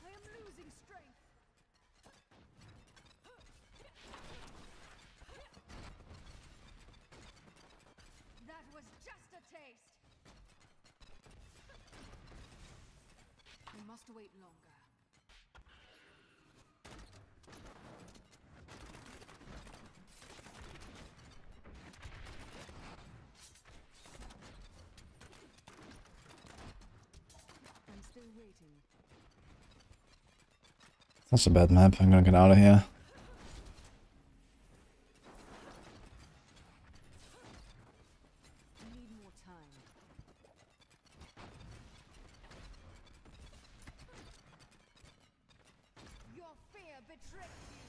I am losing strength. That was just a taste. I must wait longer. I'm still waiting. Such a bad map. I'm gonna get out of here. I need more time. Your fear betrays you.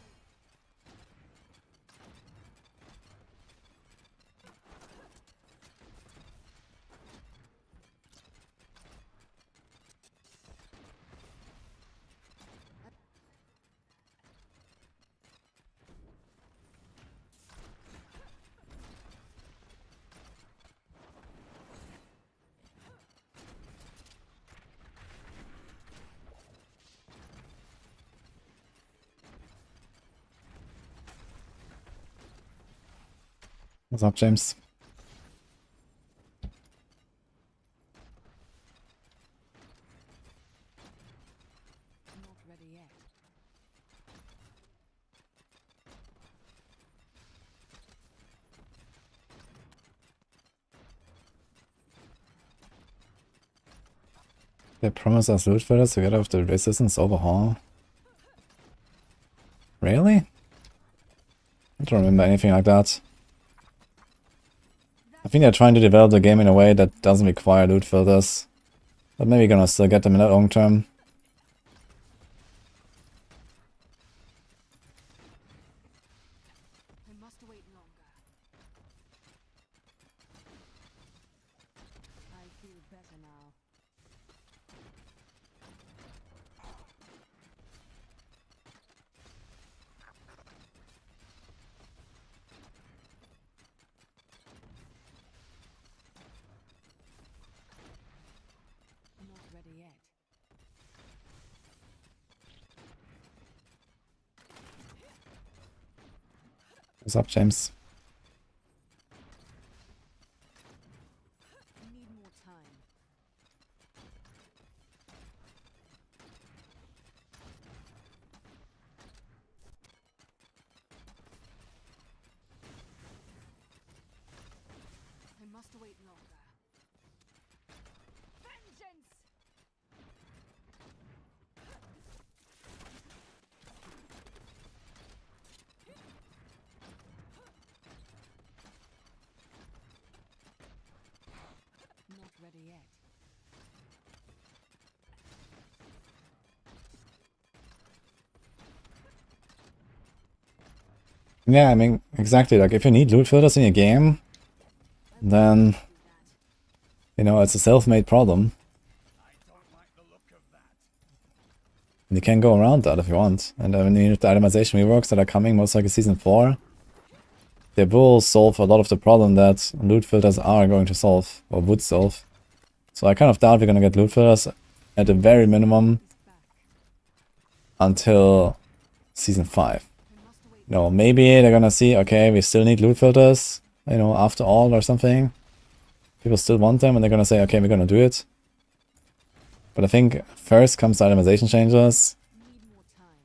What's up, James? Not ready yet. They promise us loot for us to get off the resistance overhaul. Really? I don't remember anything like that. I think they're trying to develop the game in a way that doesn't require loot filters. But maybe gonna still get them in the long term. I must wait longer. I feel better now. Not ready yet. What's up, James? I need more time. I must wait longer. Vengeance! Not ready yet. Yeah, I mean, exactly. Like, if you need loot filters in your game, then, you know, it's a self-made problem. And you can go around that if you want. And when you need the itemization reworks that are coming, most likely Season 4, they will solve a lot of the problem that loot filters are going to solve, or would solve. So I kind of doubt we're gonna get loot filters at the very minimum until Season 5. You know, maybe they're gonna see, okay, we still need loot filters, you know, after all or something. People still want them and they're gonna say, okay, we're gonna do it. But I think first comes the itemization changes. Need more time.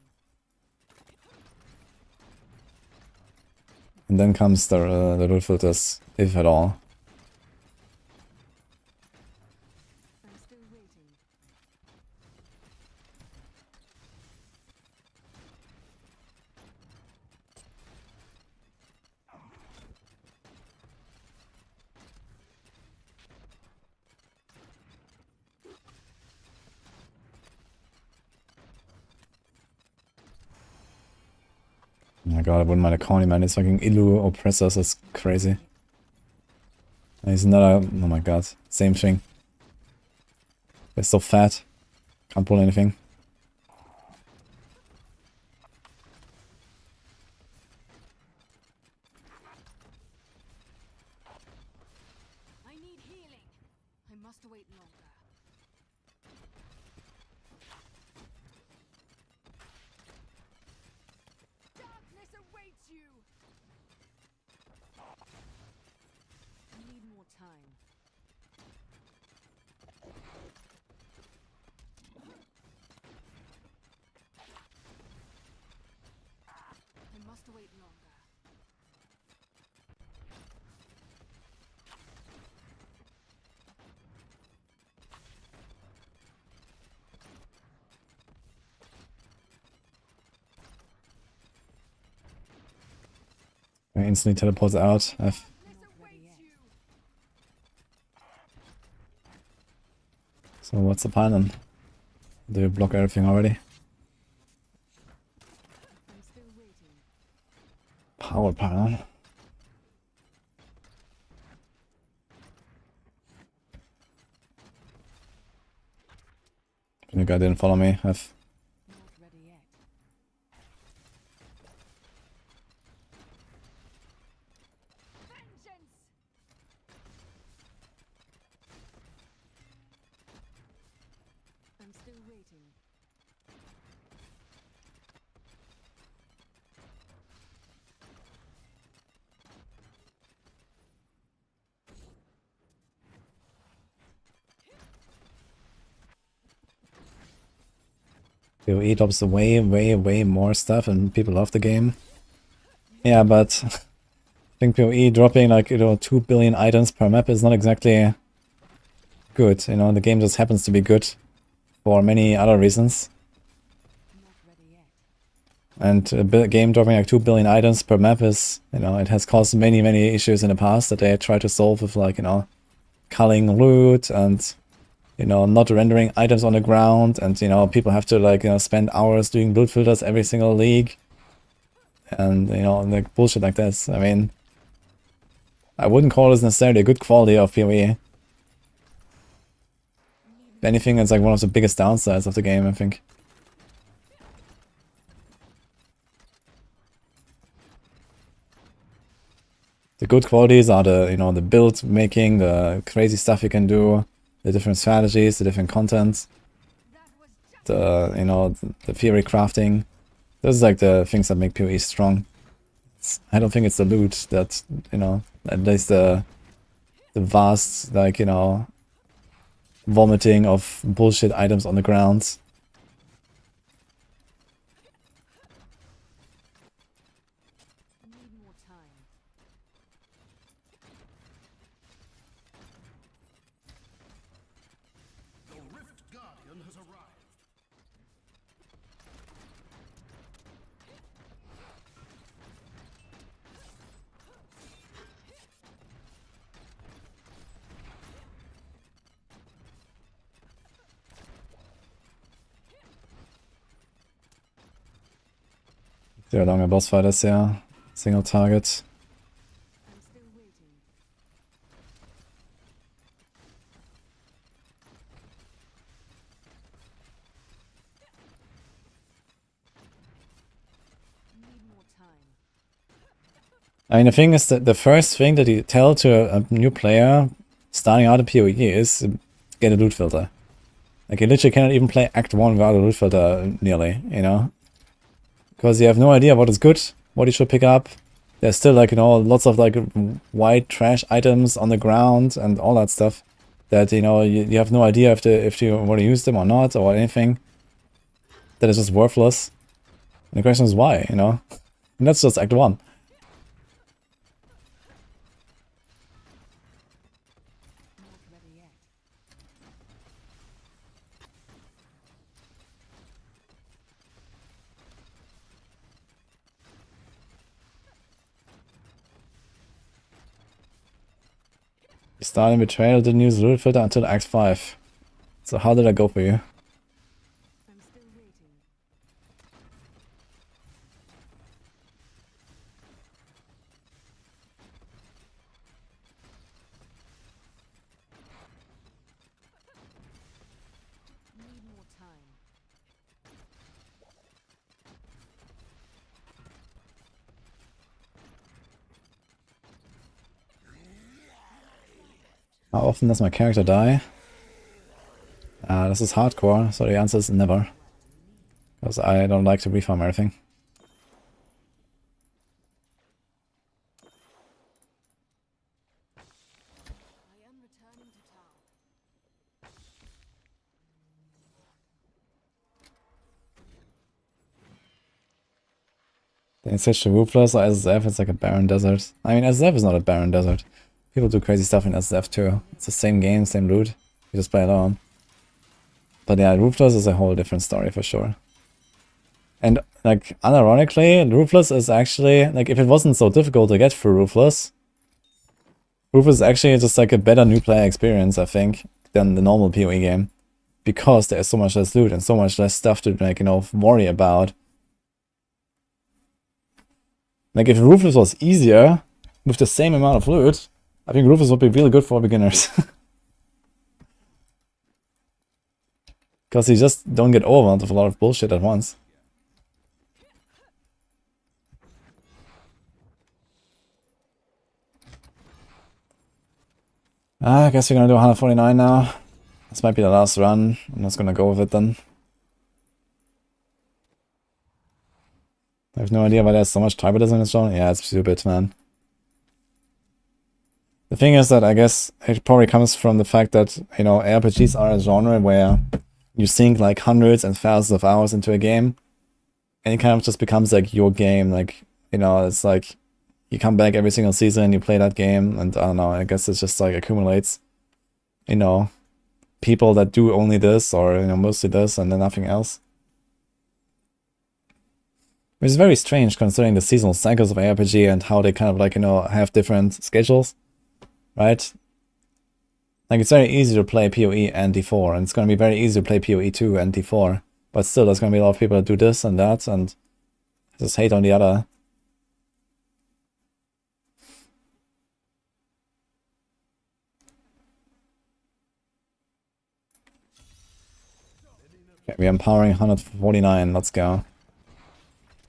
And then comes the loot filters, if at all. I'm still waiting. Oh my god, I wouldn't mind a Coney, man. These fucking Illu oppressors is crazy. And he's another. Oh my god. Same thing. They're so fat. Can't pull anything. I need healing. I must wait longer. Darkness awaits you. I need more time. I must wait longer. I instantly teleports out. Darkness awaits you. So what's the plan then? Do you block everything already? I'm still waiting. Power pylon. The guy didn't follow me. I've Not ready yet. Vengeance! I'm still waiting. PoE drops way more stuff and people love the game. Yeah, but I think PoE dropping like, 2 billion items per map is not exactly good. The game just happens to be good for many other reasons. Not ready yet. And a game dropping like 2 billion items per map is, it has caused many issues in the past that they try to solve with like, culling loot and, not rendering items on the ground, and, people have to like, spend hours doing loot filters every single league. And, like bullshit like this. I mean, I wouldn't call this necessarily a good quality of PoE. If anything, it's like one of the biggest downsides of the game, I think. The good qualities are the, the build making, the crazy stuff you can do, the different strategies, the different contents, the, the theory crafting. Those are like the things that make PoE strong. I don't think it's the loot that, at least the vast, like, vomiting of bullshit items on the ground. I need more time. The Rift Guardian has arrived. See how long a boss fight is, yeah. Single target. I'm still waiting. Need more time. I mean, the thing is that the first thing that you tell to a new player starting out in PoE is get a loot filter. Like, you literally cannot even play Act 1 without a loot filter, nearly, Because you have no idea what is good, what you should pick up. There's still, like, lots of, like, white trash items on the ground and all that stuff that, you have no idea if you want to use them or not or anything. That is just worthless. And the question is why, And that's just Act 1. Not ready yet. You start in Betrayal, didn't use loot filter until Act 5. So how did that go for you? I'm still waiting. How often does my character die? This is hardcore, so the answer is never. Because I don't like to refarm everything. Then switch to Roofless or SSF, it's like a barren desert. I mean, SSF is not a barren desert. People do crazy stuff in SSF too. It's the same game, same loot. You just play alone. But yeah, Roofless is a whole different story for sure. And like, unironically, Roofless is actually, like, if it wasn't so difficult to get through Roofless is actually just like a better new player experience, I think, than the normal PoE game. Because there's so much less loot and so much less stuff to, like, you know, worry about. Like, if Roofless was easier, with the same amount of loot, I think Roofless would be really good for beginners. Because you just don't get overwhelmed with a lot of bullshit at once. I guess we're gonna do 149 now. This might be the last run. I'm just gonna go with it then. I have no idea why there's so much tribalism in this genre. Yeah, it's stupid, man. The thing is that I guess it probably comes from the fact that, you know, RPGs are a genre where you sink like hundreds and thousands of hours into a game, and it kind of just becomes like your game. Like, you know, it's like you come back every single season, you play that game, and I don't know, I guess it's just like accumulates, you know, people that do only this or, you know, mostly this and then nothing else. Which is very strange considering the seasonal cycles of RPG and how they kind of like, you know, have different schedules, right? Like, it's very easy to play PoE and D4, and it's going to be very easy to play PoE 2 and D4, but still there's going to be a lot of people that do this and that and just hate on the other. Okay, we're empowering 149, let's go.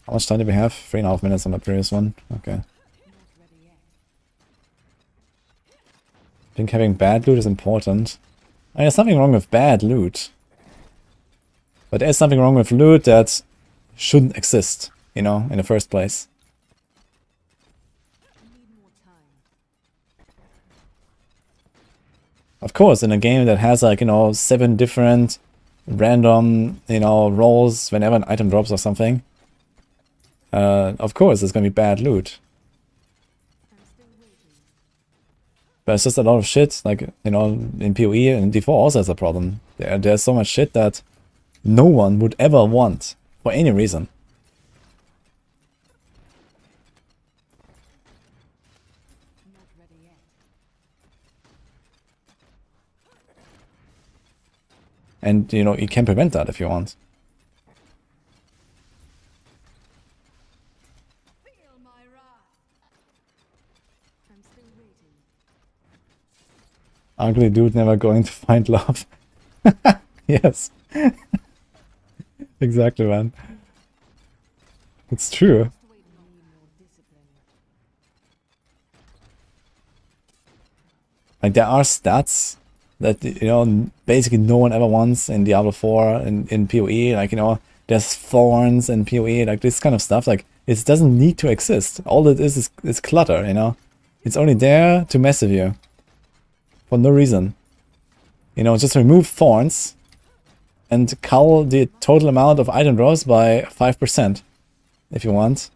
How much time do we have? 3.5 minutes on the previous one. Okay. I think having bad loot is important. I mean, there's nothing wrong with bad loot. But there's something wrong with loot that shouldn't exist, you know, in the first place. Of course, in a game that has like, you know, 7 different random, you know, rolls whenever an item drops or something. Of course, there's gonna be bad loot. But it's just a lot of shit, like, you know, in PoE and D4 also has a problem. There's so much shit that no one would ever want, for any reason. And, you know, you can prevent that if you want. Ugly dude never going to find love. Yes. Exactly, man. It's true. Like, there are stats that, you know, basically no one ever wants in Diablo 4 in PoE. Like, you know, there's thorns in PoE, like this kind of stuff. Like, it doesn't need to exist. All it is clutter, you know? It's only there to mess with you. For no reason. You know, just remove thorns and cull the total amount of item drops by 5% if you want.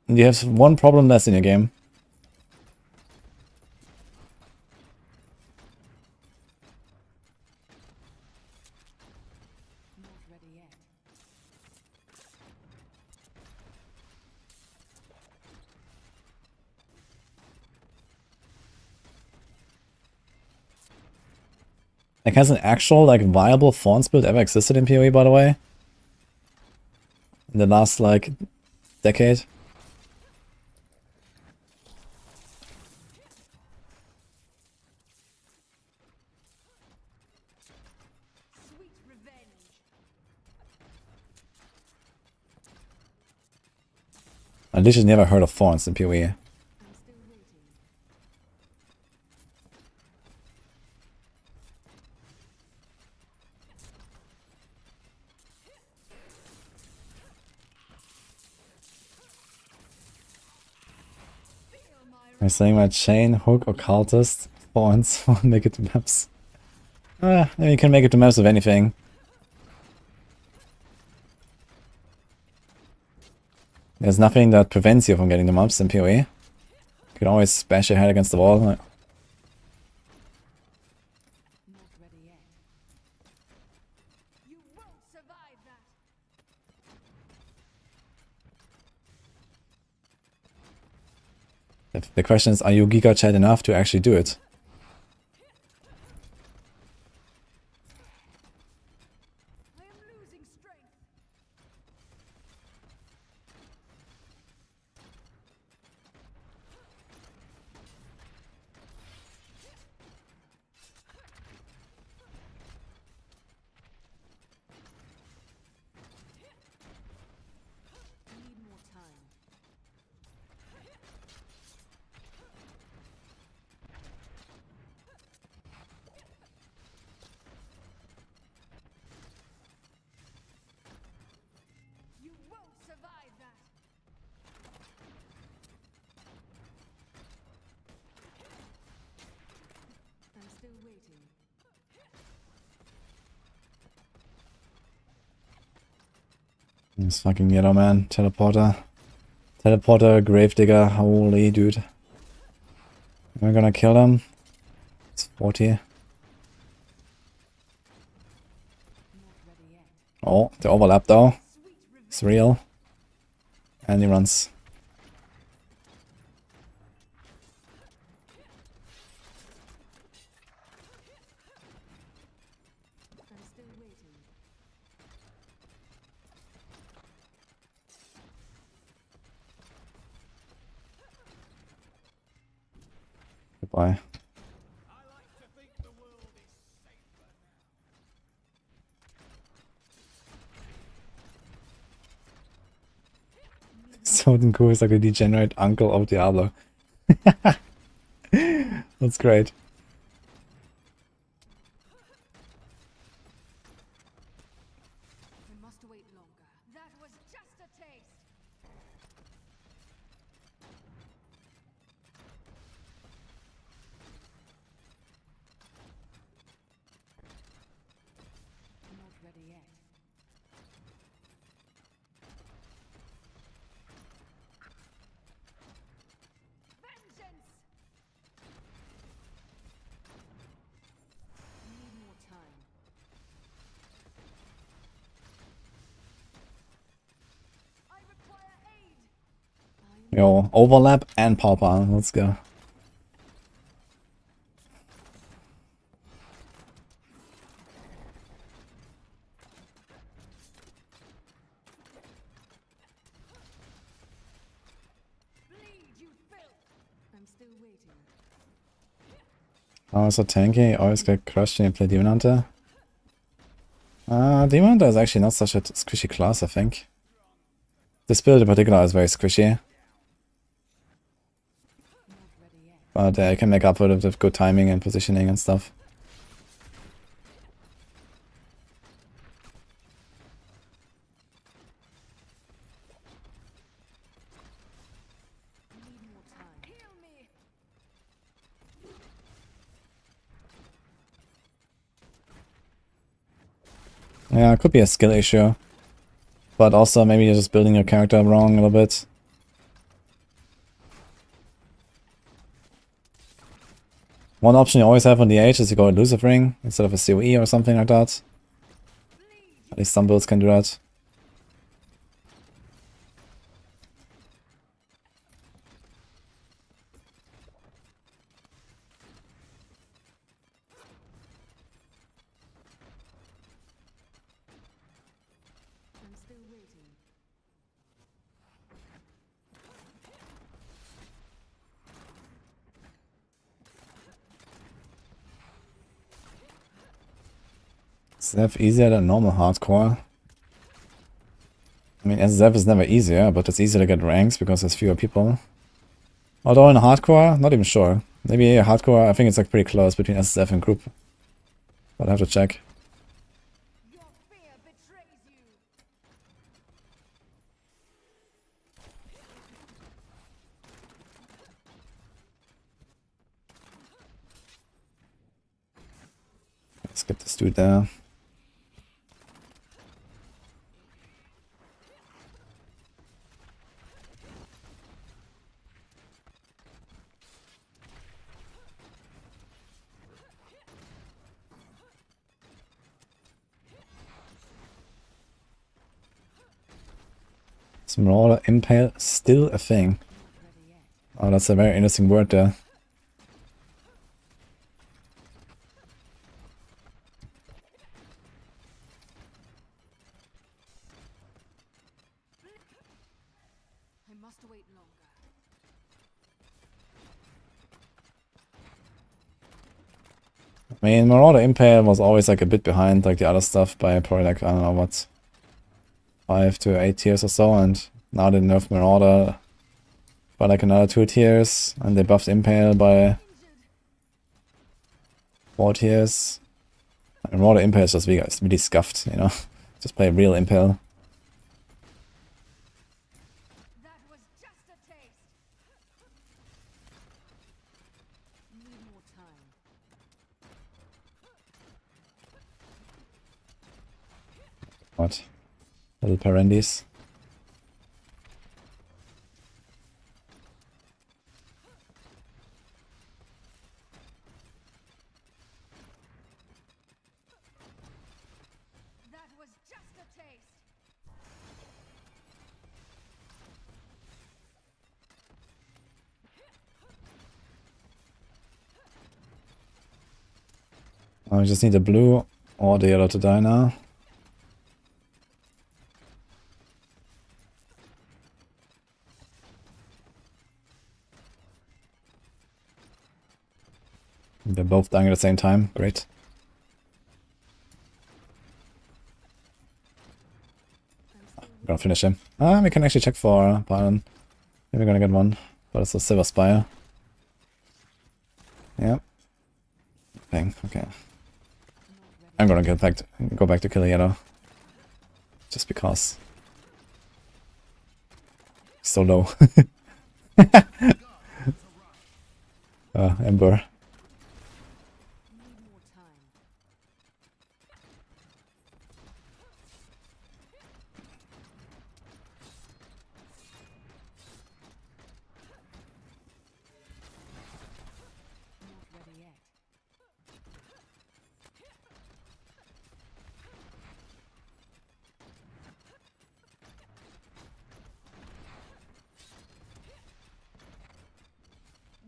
And you have one problem less in your game. Like, has an actual, like, viable Thorns build ever existed in PoE, by the way? In the last, like, decade? I literally never heard of Thorns in PoE. I'm saying my chain, hook, occultist, points won't make it to maps. You can make it to maps with anything. There's nothing that prevents you from getting the maps in PoE. You can always bash your head against the wall. Not ready yet. You won't survive that. The question is, are you Giga Chat enough to actually do it? I am losing strength. I need more time. You won't survive that. I'm still waiting. This fucking yellow man, teleporter. Teleporter, gravedigger, holy dude. Am I gonna kill him? It's 40. Not ready yet. Oh, the overlap though. Sweet revenge. It's real. And he runs. I'm still waiting. Goodbye. Sodenku is like a degenerate uncle of Diablo. That's great. I must wait longer. That was just a taste. Not ready yet. Vengeance! Need more time. I require aid. Yo, overlap and pauper. Let's go. Bleed, you filth! I'm still waiting. Oh, so tanky. Always get crushed when you play Demon Hunter. Demon Hunter is actually not such a squishy class, I think. This build in particular is very squishy. Not ready yet. But you can make up for it with good timing and positioning and stuff. Need more time. Heal me! Yeah, it could be a skill issue. But also maybe you're just building your character wrong a little bit. One option you always have on the H is you go elusive ring instead of a COE or something like that. At least some builds can do that. I'm still waiting. SZF easier than normal hardcore. I mean, SZF is never easier, but it's easier to get ranks because there's fewer people. Although in hardcore, not even sure. Maybe hardcore, I think it's like pretty close between SZF and group. But I have to check. Your fear betrays you! get this dude there. Is Marauder Impale still a thing? Oh, that's a very interesting word there. I must wait longer. I mean, Marauder Impale was always like a bit behind like the other stuff by probably like, I don't know what, 5 to 8 tiers or so, and now they nerfed Marauder by like another 2 tiers, and they buffed Impale by 4 tiers. And Marauder Impale is just really scuffed, you know? Just play real Impale. That was just a taste. Need more time. What? Little Parendis. That was just a taste. I just need a blue or the yellow to die now. They're both dying at the same time. Great. I'm gonna finish him. Ah, we can actually check for Byron. Maybe we're gonna get one. But it's a Silver Spire. Yep. Bang, okay. I'm gonna go back to kill a yellow. Just because. So low. Ember. Need more time. Not ready yet.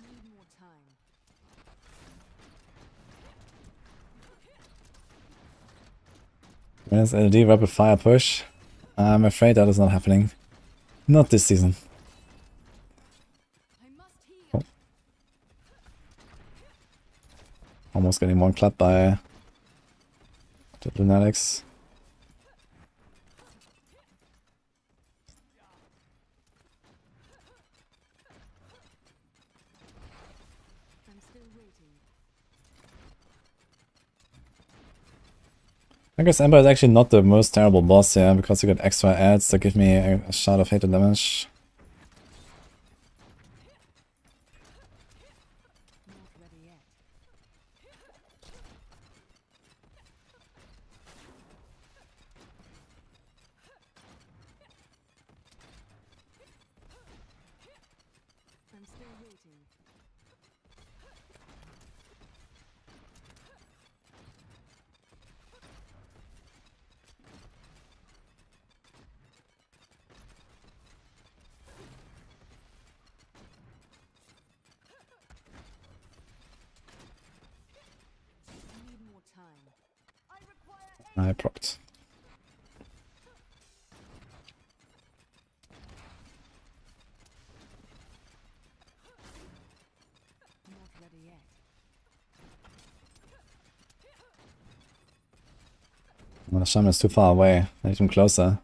Need more time. Where's LD Rapid Fire Push? I'm afraid that is not happening. Not this season. I must heal. Almost getting one clap by the Lunatics. I'm still waiting. I guess Ember is actually not the most terrible boss here, because you get extra adds that give me a shot of hated damage. Not ready yet. I'm still waiting. Need more time. I require I procced. not ready yet. Well, the shaman is too far away. I need him closer.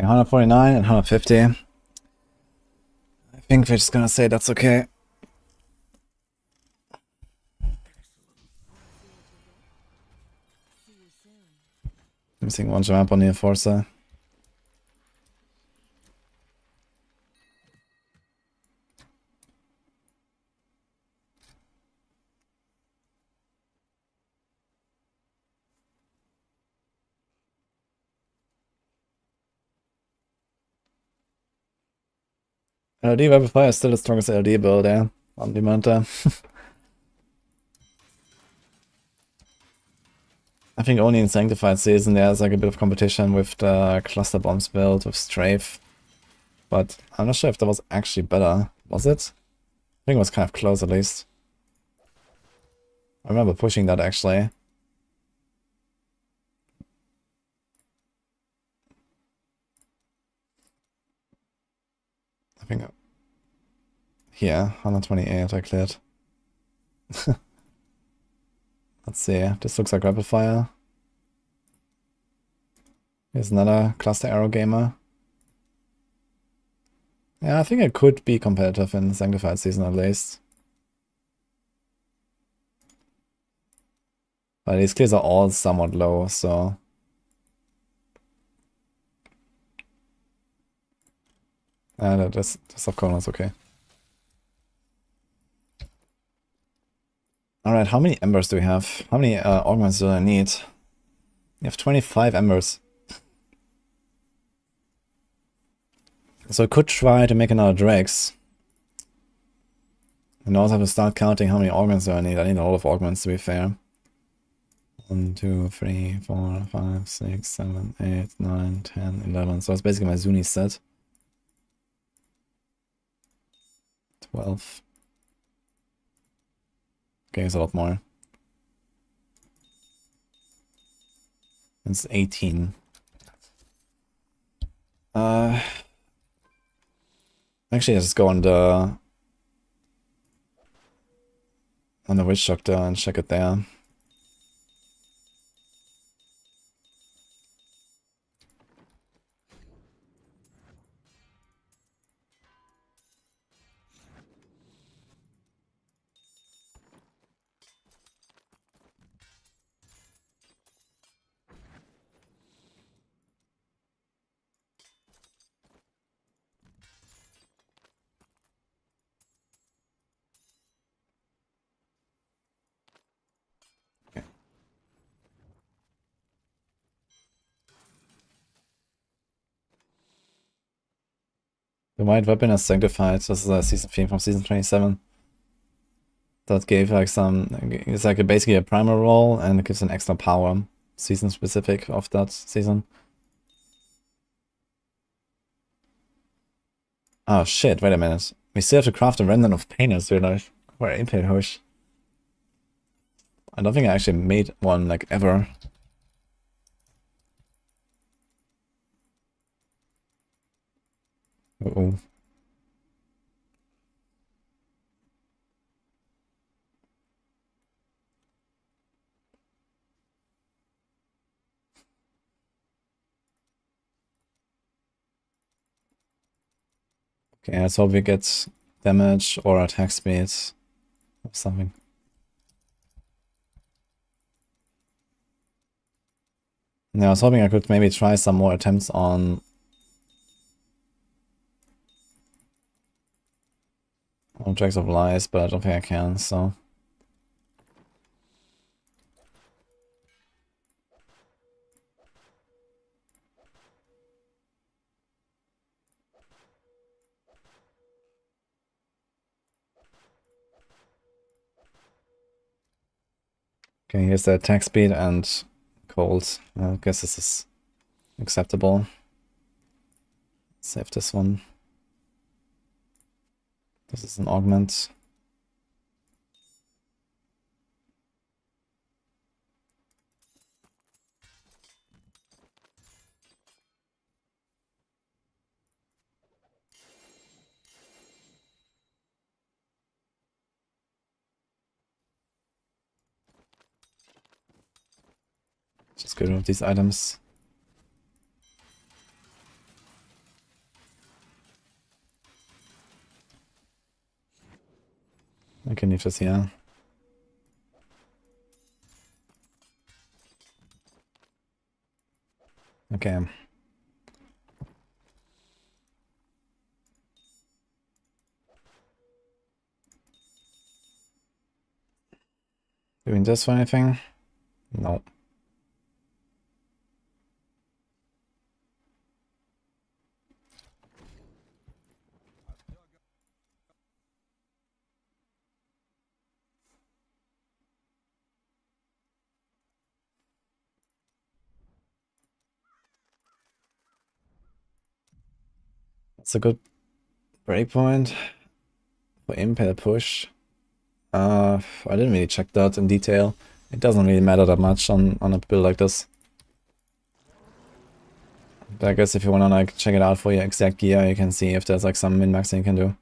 149 and 150. I think we're just gonna say that's okay. Missing one jump on the Enforcer. LD Weapon Fire is still the strongest LD build, yeah, on the Manta. I think only in Sanctified Season there's like a bit of competition with the Cluster Bombs build with Strafe. But I'm not sure if that was actually better. Was it? I think it was kind of close at least. I remember pushing that actually. I think... Here, 128 I cleared. Let's see, this looks like Rapid Fire. Here's another Cluster Arrow Gamer. Yeah, I think it could be competitive in Sanctified Season at least. But these clears are all somewhat low, so... Yeah, this of course is okay. Alright, how many embers do we have? How many augments do I need? We have 25 embers. So I could try to make another Dregs. And also have to start counting how many augments do I need. I need a lot of augments to be fair. 1, 2, 3, 4, 5, 6, 7, 8, 9, 10, 11. So it's basically my Zuni set. 12. Okay, it's a lot more. It's 18. Actually, let's go on the Witch Doctor and check it there. The White Weapon is Sanctified. This is a season theme from season 27. That gave like some... It's like basically a primer roll and it gives an extra power. Season specific of that season. Oh shit, wait a minute. We still have to craft a remnant of painters, realize. Or Impale Hush. I don't think I actually made one like ever. Uh-oh. Okay, let's hope we get damage or attack speed or something. Yeah, I was hoping I could maybe try some more attempts on Objects of Lies, but I don't think I can, so... Okay, here's the attack speed and cold. I guess this is acceptable. Save this one. This is an augment. Just get rid of these items. I can leave this here. Okay. Doing this for anything? No. That's a good breakpoint for impale push. I didn't really check that in detail. It doesn't really matter that much on a build like this. But I guess if you wanna like check it out for your exact gear, you can see if there's like some min-maxing you can do.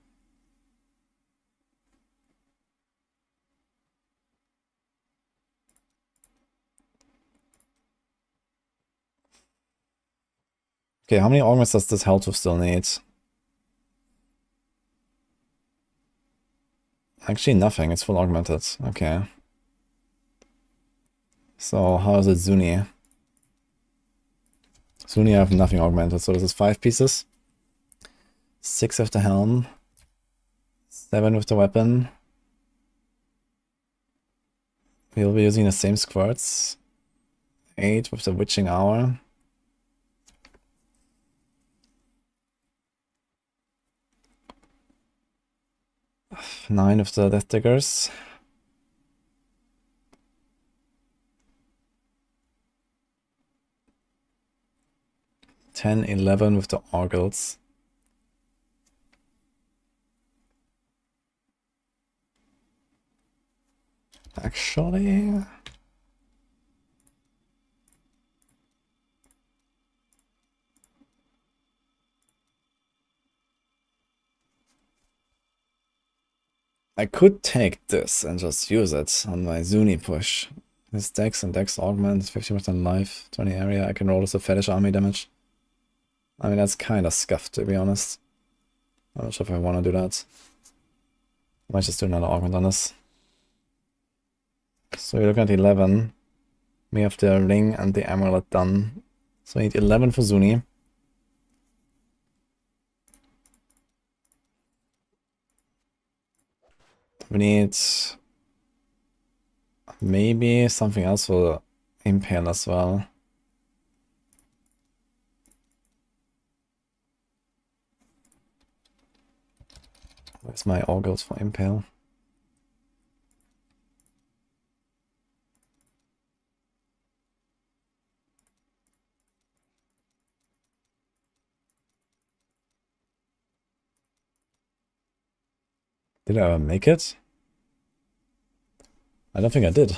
Okay, how many augments does this Helltooth still need? Actually nothing, it's full augmented. Okay. So how is it Zuni? Zuni I have nothing augmented, so this is 5 pieces. 6 with the helm. 7 with the weapon. We'll be using the same squirts. 8 with the witching hour. 9 of the death diggers. 10, 11 with the orgles. Actually, I could take this and just use it on my Zuni push. This Dex and Dex augment, 50% life, 20 area. I can roll as a fetish army damage. I mean, that's kind of scuffed, to be honest. I'm not sure if I want to do that. I might just do another augment on this. So we look at 11. We have the ring and the amulet done. So we need 11 for Zuni. We need maybe something else for Impale as well. Where's my orgles for Impale? Did I ever make it? I don't think I did.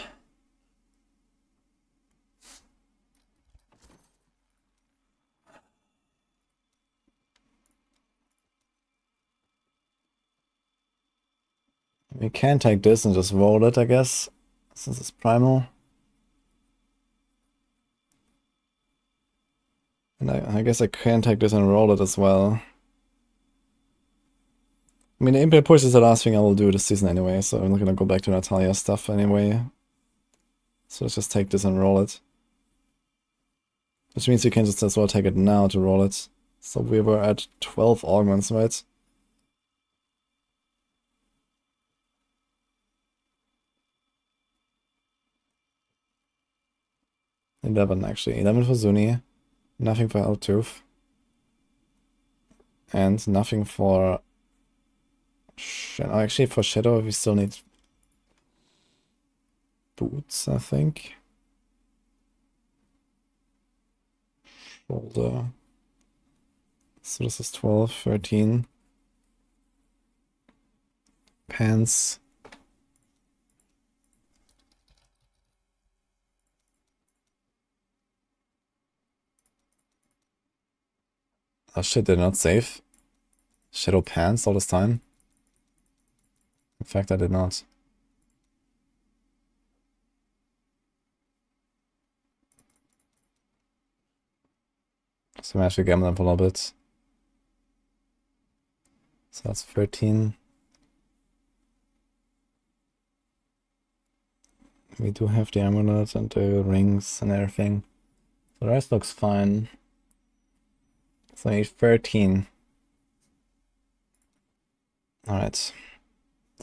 We can take this and just roll it, I guess, since it's primal. And I guess I can take this and roll it as well. I mean, the Impale push is the last thing I will do this season anyway, so I'm not gonna go back to Natalia stuff anyway. So let's just take this and roll it. Which means you can just as well take it now to roll it. So we were at 12 augments, right? $11 actually. 11 for Zuni. Nothing for Helltooth. And nothing for... Oh, actually for Shadow we still need boots, I think. Shoulder. So this is 12, 13. Pants. Oh shit, did not save. Shadow pants all this time. In fact, I did not. So I have to gamble them for a little bit. So that's 13. We do have the amulet and the rings and everything. The rest looks fine. So I need 13. Alright.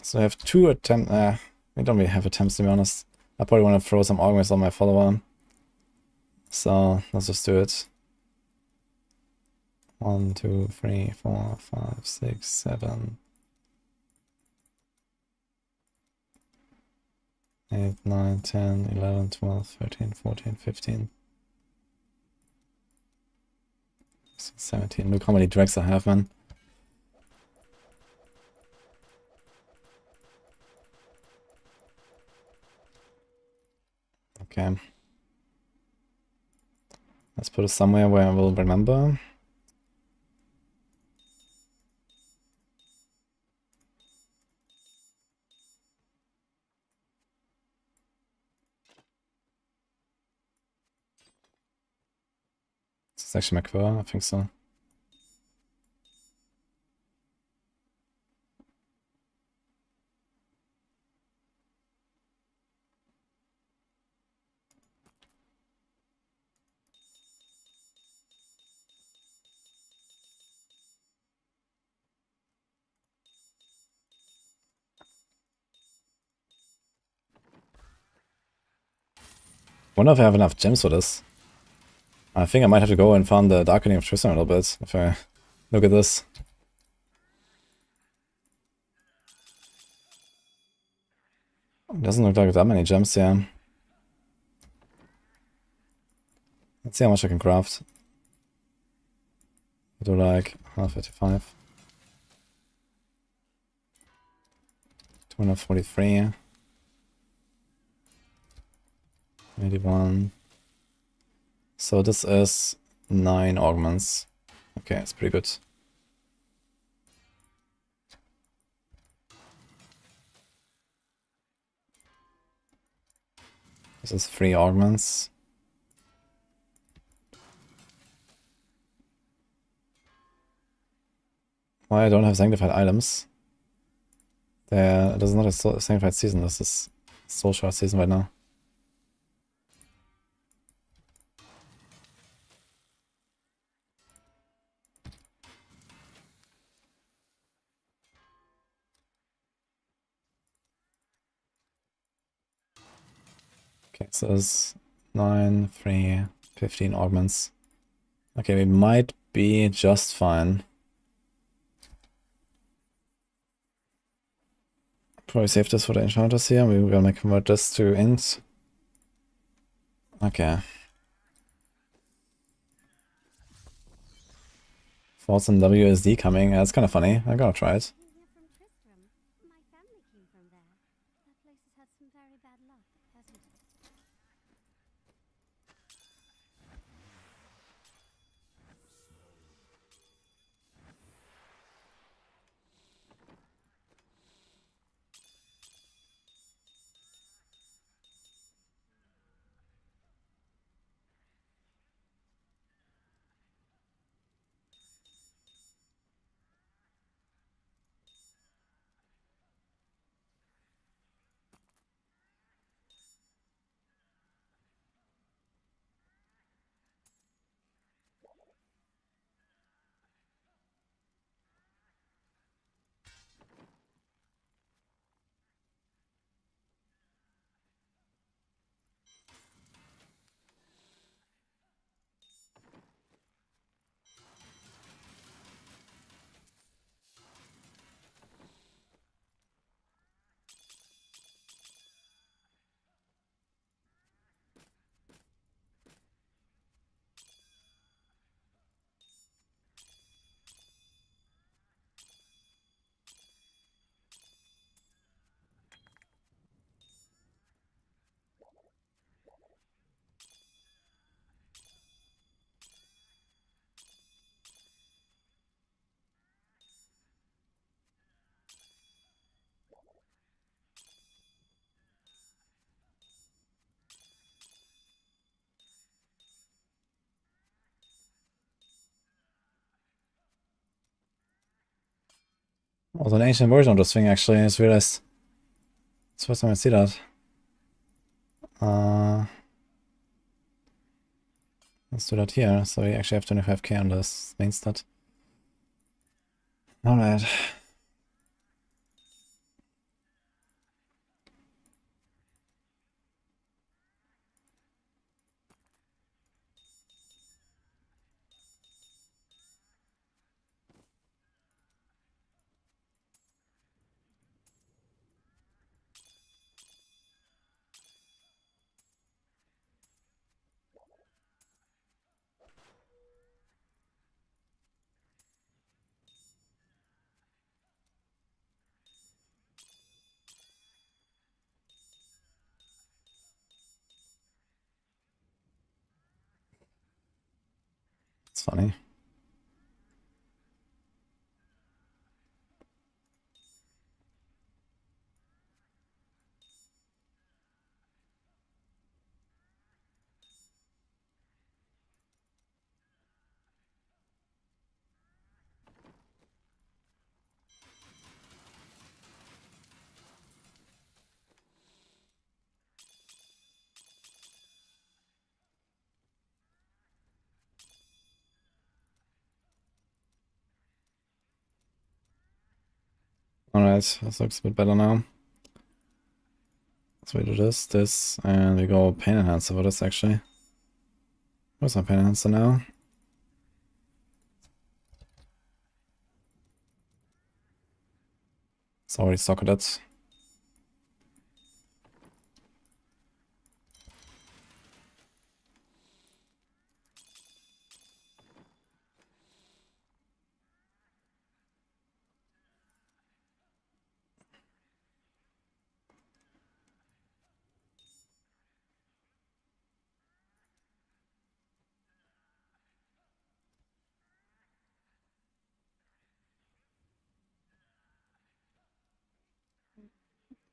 So I have 2 attempts. We don't really have attempts, to be honest. I probably want to throw some augments on my follower. So let's just do it. 1, 2, 3, 4, 5, 6, 7, 8, 9, 10, 11, 12, 13, 14, 15, 16, 17. Look how many drags I have, man. Okay. Let's put it somewhere where I will remember. This is actually my quiver, I think so. Wonder if I have enough gems for this. I think I might have to go and farm the Darkening of Tristan a little bit, if I look at this. It doesn't look like that many gems, yeah. Let's see how much I can craft. I do like 155. 243. 81. So this is 9 augments. Okay, it's pretty good. This is 3 augments. Why I don't have sanctified items? This is not a sanctified season, this is soul shard season right now. Okay, so there's 9, 3, 15 augments. Okay, we might be just fine. Probably save this for the enchanters here. We're gonna convert this to int. Okay. Force and WSD coming. That's kind of funny. I'm gonna try it. Came here from Tristram. My family came from there. That place has had some very bad luck, hasn't it? Oh, there's an ancient version of this thing actually. I just realized. It's the first time I see that. Let's do that here. So we actually have 25k on this main stat. Alright. It's funny. Alright, this looks a bit better now. So we do this, and we go Pain Enhancer for this actually. Where's my Pain Enhancer now? It's already socketed.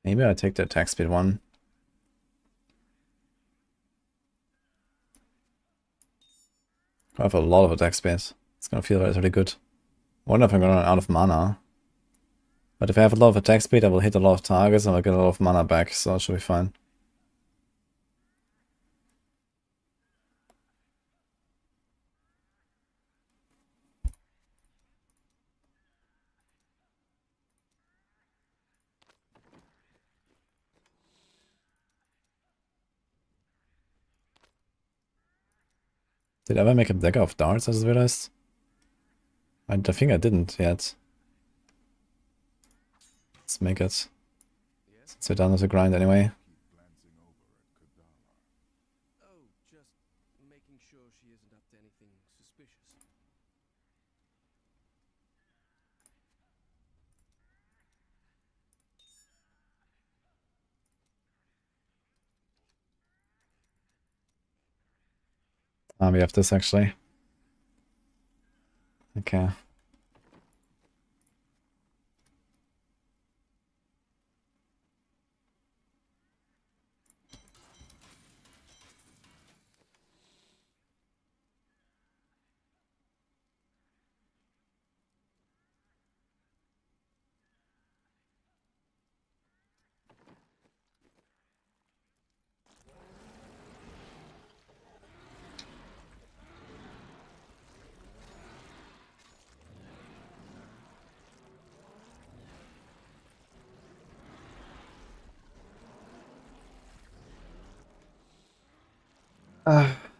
Maybe I take the attack speed one. I have a lot of attack speed. It's gonna feel really good. I wonder if I'm gonna run out of mana. But if I have a lot of attack speed, I will hit a lot of targets and I'll get a lot of mana back, so it should be fine. Did I ever make a dagger of darts, I just realized? I think I didn't yet. Let's make it. Since we're done with the grind anyway. Oh, just making sure she isn't up to anything suspicious. We have this actually. Okay.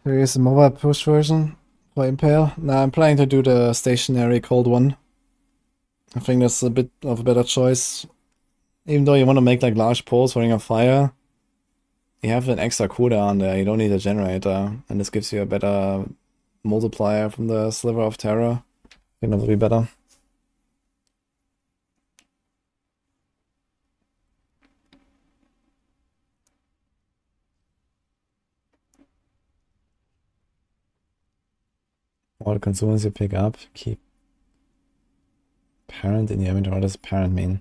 There is a mobile push version for Impale. Now I'm planning to do the stationary cold one. I think that's a bit of a better choice. Even though you want to make like large pulls for Ring of Fire, you have an extra cooldown there, you don't need a generator, and this gives you a better multiplier from the Sliver of Terror. I think that will be better. All the consumers you pick up, keep parent in your inventory. What does parent mean?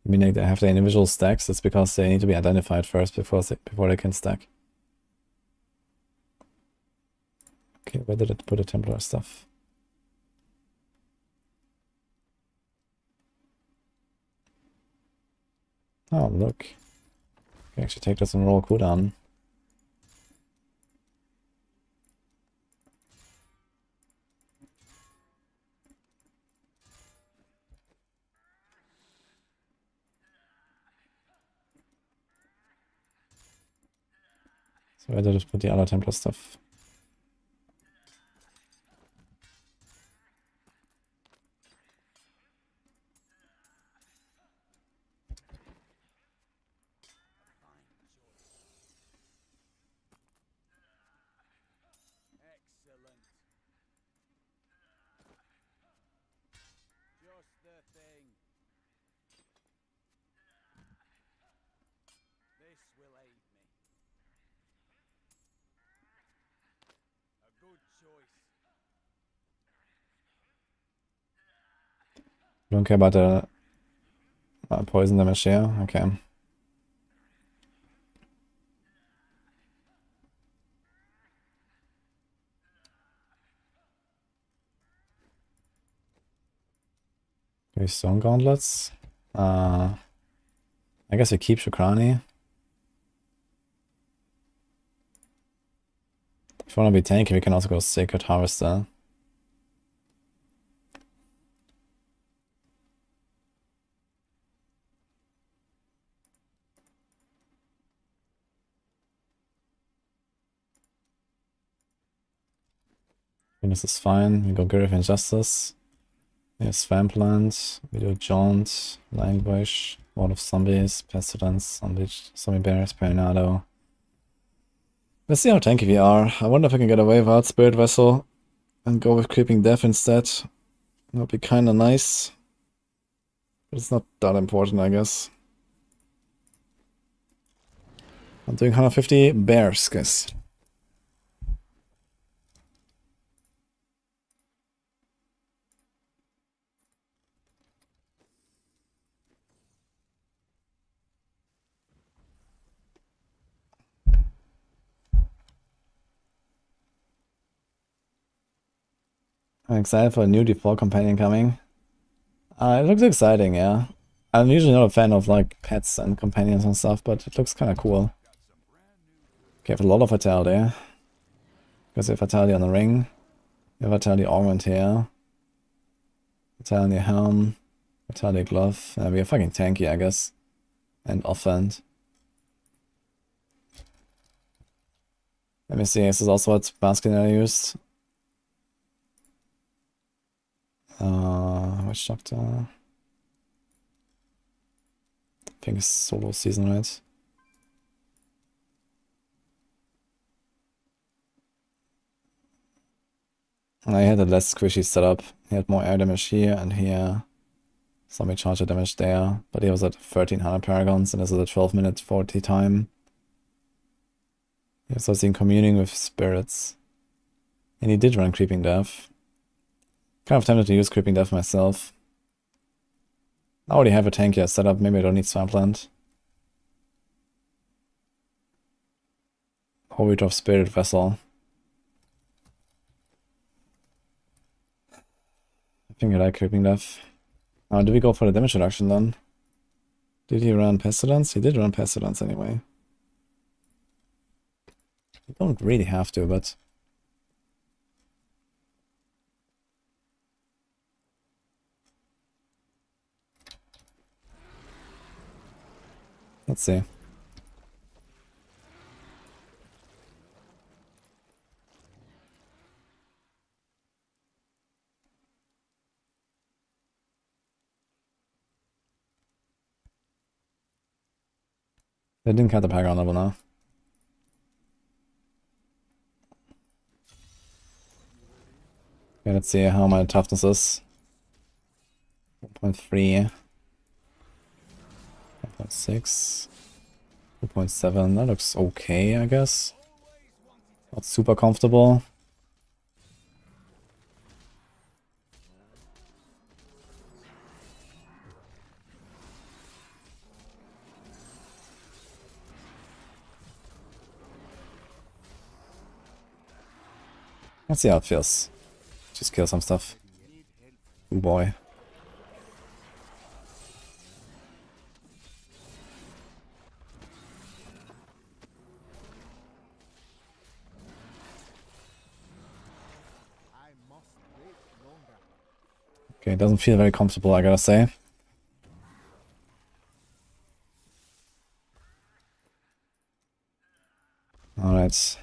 You mean like they have the individual stacks? That's because they need to be identified first before they can stack. Okay, where did it put the Templar stuff? Oh, look. I can actually take this and roll cooldown. So I did put the other Templar stuff. Excellent. Just the thing. This will aid me. A good choice. Don't care about the poison damage here. Okay. Maybe Stone Gauntlets. I guess we keep Shukrani. If you want to be tanky, we can also go Sacred Harvester. This is fine. We go Grave Injustice. We have Swampland. We do Jaunt, Languish, Ward of Zombies, Pestilence, Zombie Bears, Perinado. Let's see how tanky we are. I wonder if I can get away without Spirit Vessel and go with Creeping Death instead. That would be kinda nice. But it's not that important, I guess. I'm doing 150 bears, guys. I'm excited for a new default companion coming. It looks exciting, yeah. I'm usually not a fan of like pets and companions and stuff, but it looks kind of cool. Okay, I have a lot of Vitality. Because we have Vitality on the ring. We have Vitality Augment here. Vitality Helm. Vitality Glove. We are fucking tanky, I guess. And offhand. Let me see, this is also what basket I used. Witch Doctor. I think it's solo season, right? I had a less squishy setup. He had more air damage here and here. Zombie charger damage there. But he was at 1300 paragons and this is a 12-minute 40 time. Yeah, so I've seen communing with spirits. And he did run Creeping Death. Kind of tempted to use Creeping Death myself. I already have a tankier setup, maybe I don't need Swampland. Hold of Spirit Vessel. I think I like Creeping Death. Do we go for the damage reduction then? Did he run Pestilence? He did run Pestilence anyway. You don't really have to, but... let's see. They didn't cut the Paragon level now. Okay, let's see how my toughness is. 1.3. 1.6. 2.7. That looks okay, I guess. Not super comfortable. Let's see how it feels. Just kill some stuff. Oh boy. Okay, it doesn't feel very comfortable, I gotta say. Alright.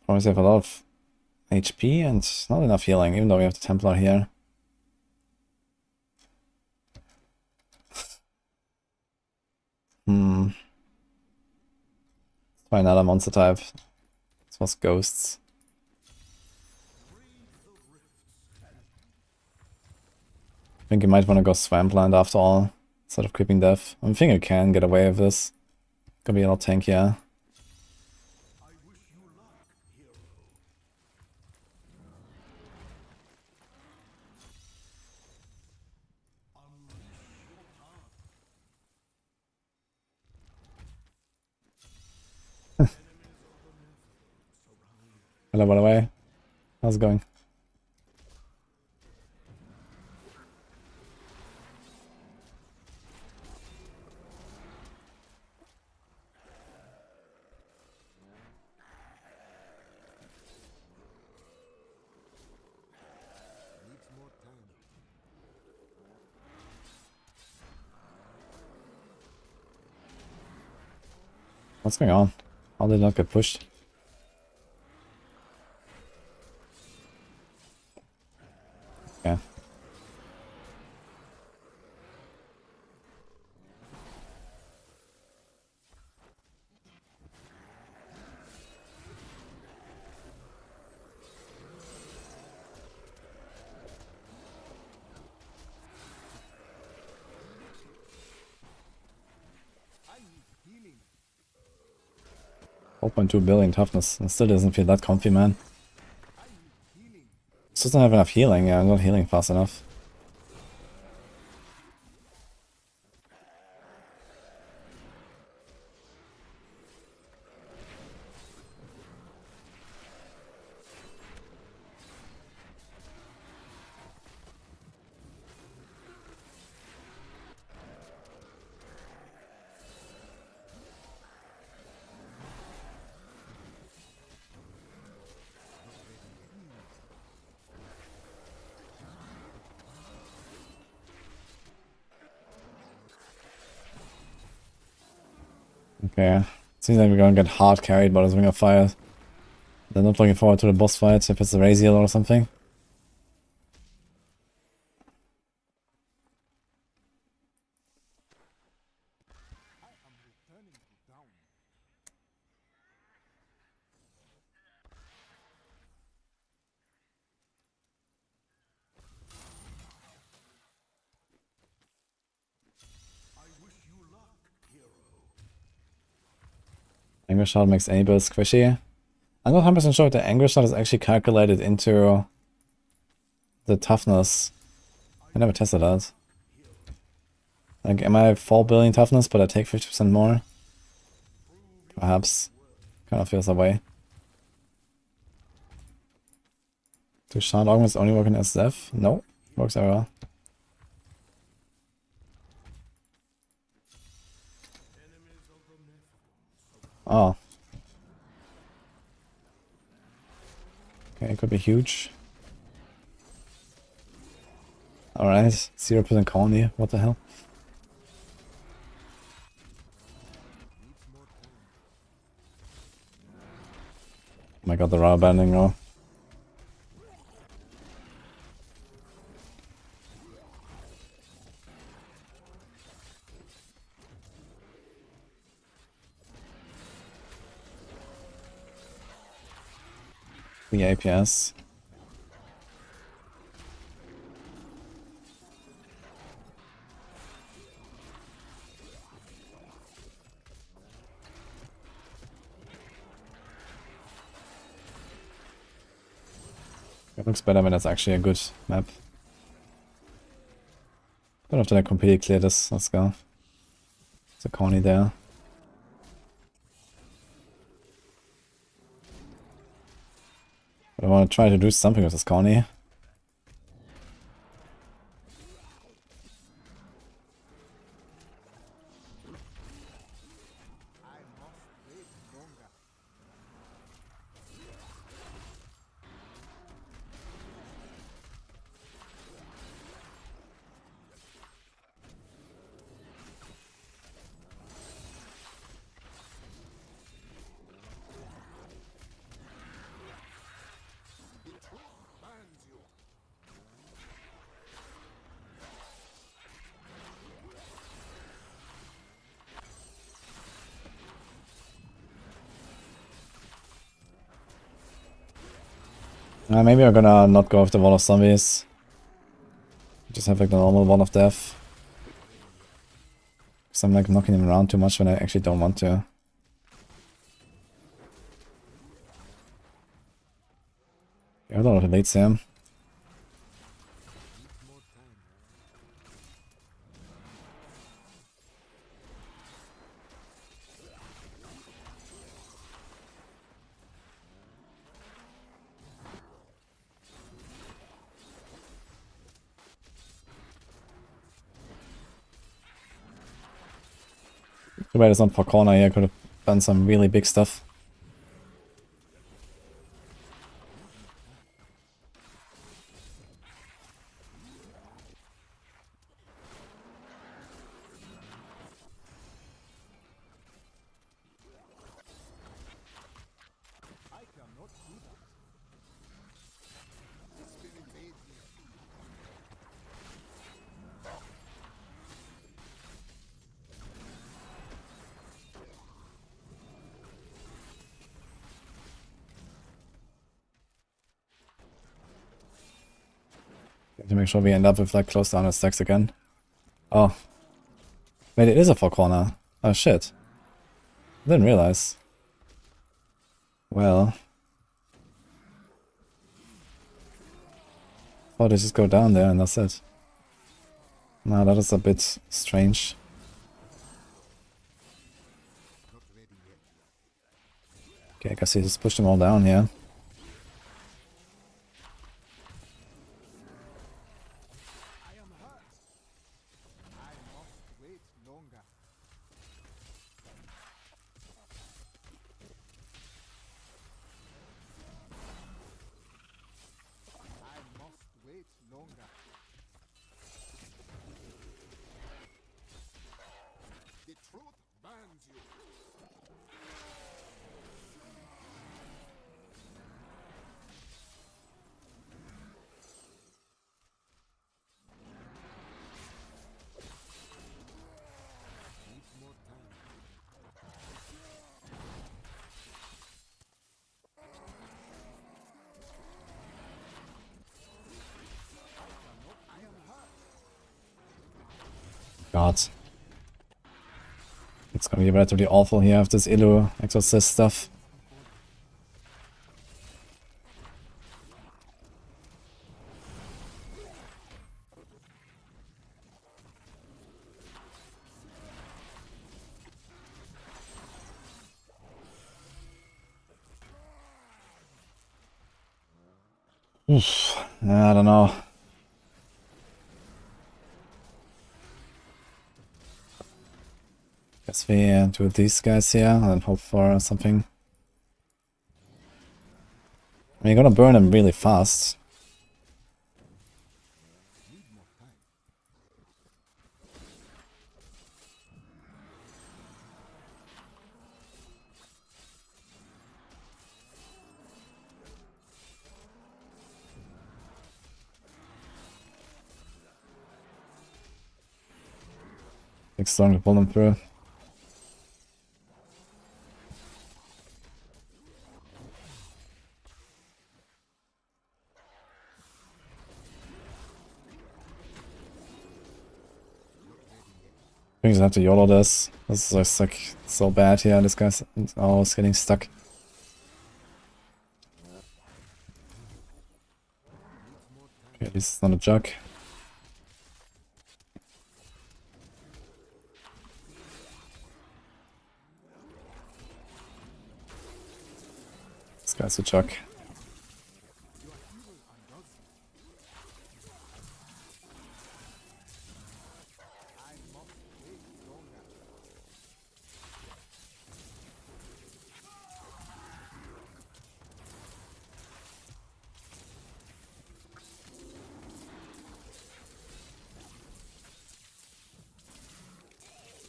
Obviously have a lot of HP and not enough healing, even though we have the Templar here. Try another monster type. This was ghosts. I think you might want to go Swampland after all, instead of Creeping Death. I think you can get away with this. Gonna be a lot tankier. Hello, by the way. How's it going? What's going on? How did it not get pushed? Yeah. I need healing. 4.2 billion toughness. It still doesn't feel that comfy, man. I need healing. It doesn't have enough healing. Yeah, I'm not healing fast enough. Okay. Seems like we're gonna get hard carried by this Ring of Fire. They're not looking forward to the boss fight if it's a Raziel or something. I am returning to town. I wish you luck, hero. Anguish Shot makes any build squishy. I'm not 100% sure if the Anguish Shot is actually calculated into the toughness. I never tested that. Like, am I 4 billion toughness, but I take 50% more? Perhaps. Kind of feels that way. Do Shard Augments only work in SF? No. Works everywhere. Oh. Okay, it could be huge. Alright, 0% colony, what the hell? Oh my god, the rubber banding now. The APS. It looks better when it's actually a good map. Don't have to like completely clear this. Let's go. There's a corny there. But I want to try to do something with this corny. I must wait longer. Maybe I'm gonna not go with the Wall of Zombies. Just have like the normal Wall of Death. Because I'm like knocking him around too much when I actually don't want to. I don't know if it leads him. Too bad it's not for corner here, I could have done some really big stuff. I cannot do that. This will invade me. To make sure we end up with like close to 100 stacks again. Oh. Wait, it is a 4 corner. Oh shit. Didn't realize. Well. Oh, they just go down there and that's it. Nah, that is a bit strange. Okay, I guess he just pushed them all down here. I am hurt. I must wait longer. I must wait longer. The truth burns you. Needs more time. I am hurt. God. It's gonna be relatively awful here with this Illu Exorcist stuff. Oof. I don't know. Guess we do these guys here and hope for something. I mean, you're gonna burn them really fast. Takes long to pull them through. I think I just have to YOLO this. This is just like so bad here. This guy's always getting stuck. Okay, at least it's not a jug. This guy's a jug.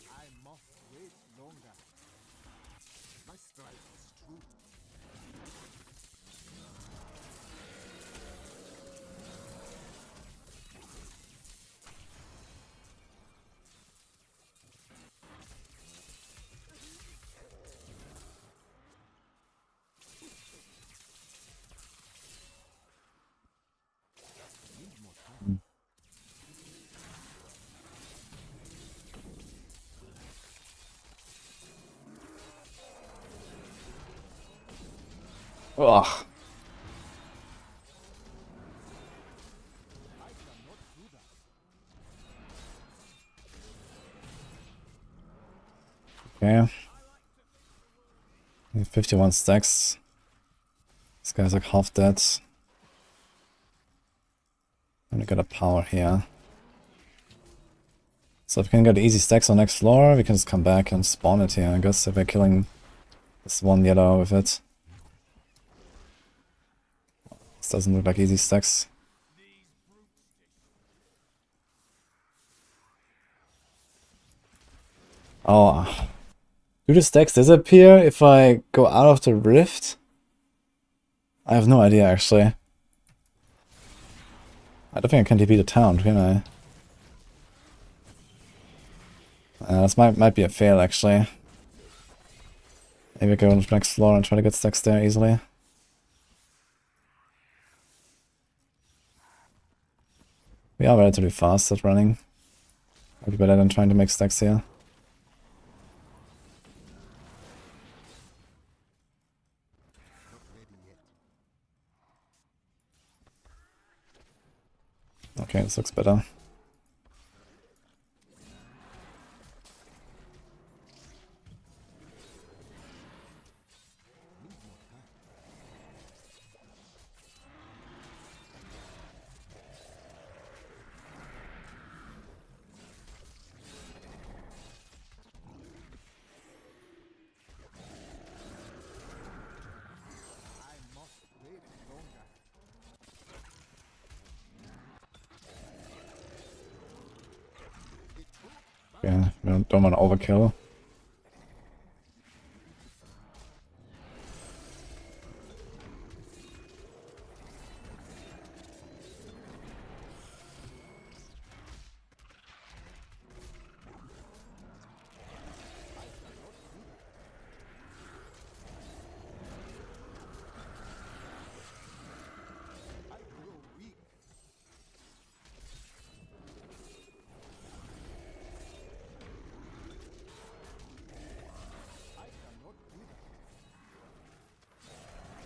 I must wait longer. My strike is true. Ugh. Okay. 51 stacks. This guy's like half dead. I'm gonna get a power here. So if we can get easy stacks on next floor, we can just come back and spawn it here. I guess if we're killing this one yellow with it. This doesn't look like easy stacks. Oh. Do the stacks disappear if I go out of the rift? I have no idea actually. I don't think I can TP the town, can I? This might be a fail actually. Maybe I go on the next floor and try to get stacks there easily. We are relatively fast at running. Maybe better than trying to make stacks here. Okay, this looks better. Yeah, we don't want to overkill.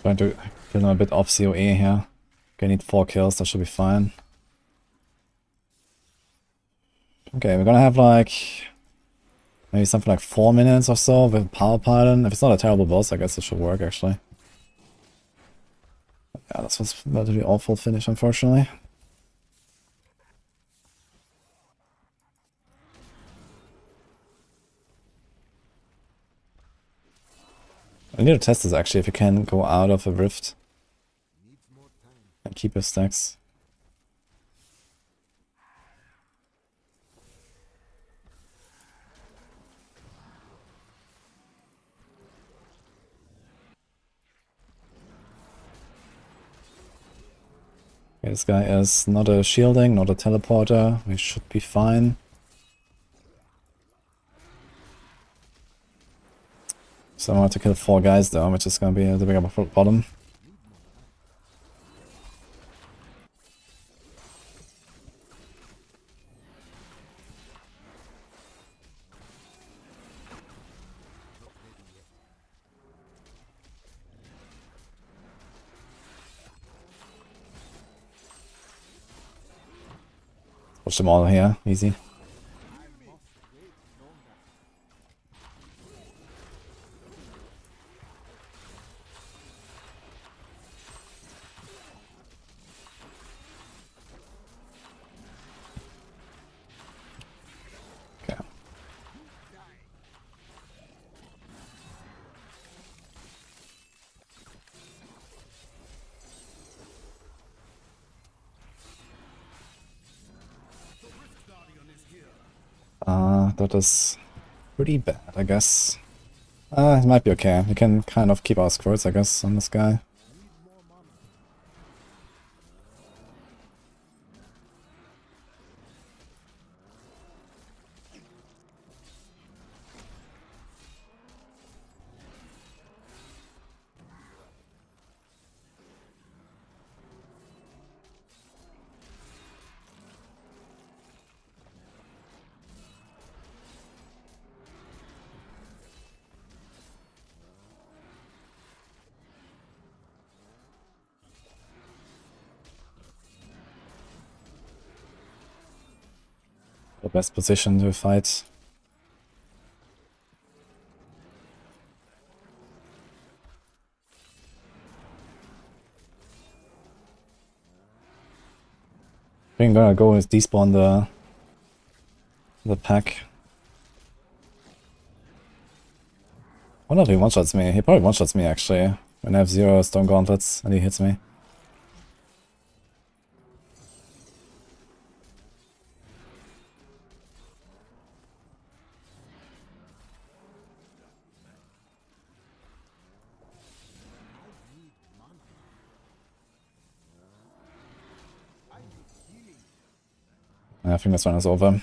Trying to kill him a bit off COE here. Okay, need 4 kills, that should be fine. Okay, we're gonna have like maybe something like 4 minutes or so with Power Pylon. If it's not a terrible boss, I guess it should work actually. Yeah, this was a relatively awful finish, unfortunately. I need to test this actually, if you can go out of a rift and keep your stacks. Okay, this guy is not a shielding, not a teleporter. We should be fine. So I want to kill 4 guys though, which is gonna be the bigger problem. Push them all here, easy. Okay. That is pretty bad, I guess. It might be okay. We can kind of keep our squirts, I guess, on this guy. the best position to fight. I think I'm gonna go with despawn the pack. I wonder if he one-shots me. He probably one-shots me actually. When I have 0 stone gauntlets and he hits me. I think this one is over. I'm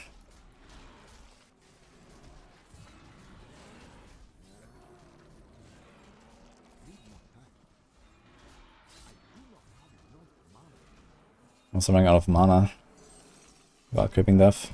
also running out of mana. Without creeping death.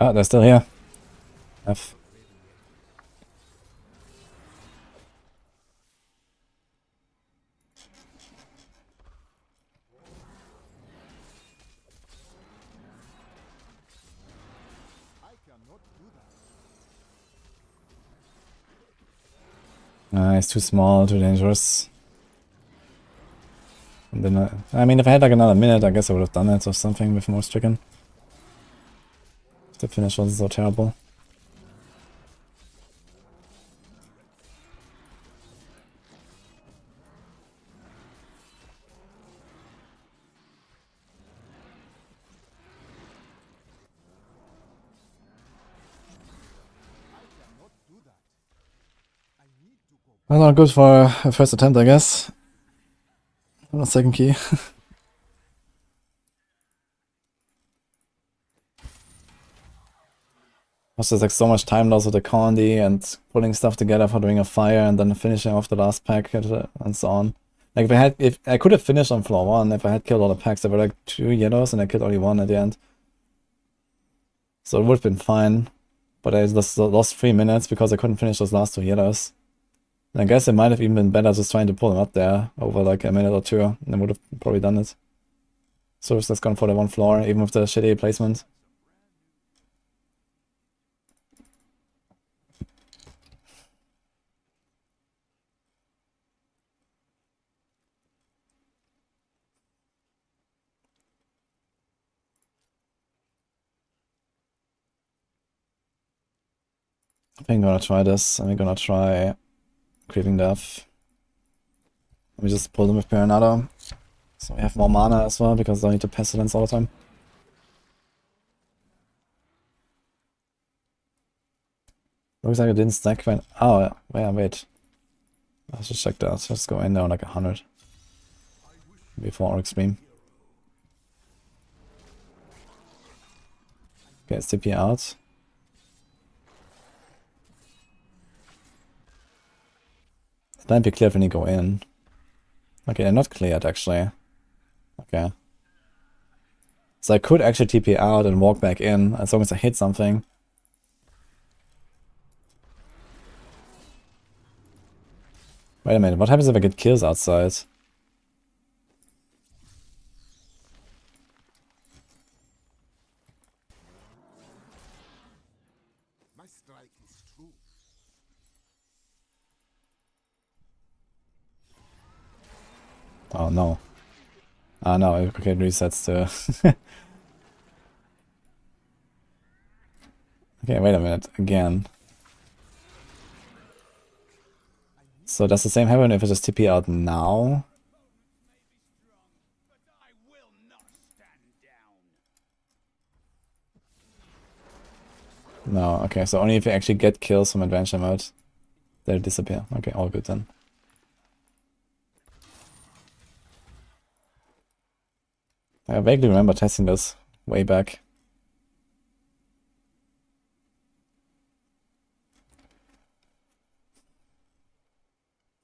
Ah, they're still here. F. It's too small, too dangerous. And then I mean, if I had like another minute, I guess I would have done it or something with more stricken. The finish wasn't so terrible. Well, not good for a first attempt, I guess. On a second key. There's like so much time loss with the Condi and pulling stuff together for doing a fire and then finishing off the last pack and so on. Like if I could have finished on floor 1 if I had killed all the packs. There were like 2 yellows and I killed only 1 at the end. So it would have been fine. But I just lost 3 minutes because I couldn't finish those last 2 yellows. And I guess it might have even been better just trying to pull them up there over like a minute or 2 and I would have probably done it. So it's just gone for the 1 floor even with the shitty placement. I think I'm gonna try this. I'm gonna try Craving Death. Let me just pull them with Perenado. So we have more mana as well because I don't need to Pestilence all the time. Looks like I didn't stack when. Oh, yeah, wait. Let's just check that. Let's go in there on like 100 before Extreme. Okay, it's TP out. It might be cleared when you go in. Okay, they're not cleared actually. Okay. So I could actually TP out and walk back in as long as I hit something. Wait a minute, what happens if I get kills outside? My strike is true. Oh no. Ah no, okay, it resets to... Okay, wait a minute, again. So does the same happen if I just TP out now? No, okay, so only if you actually get kills from adventure mode, they'll disappear. Okay, all good then. I vaguely remember testing this way back.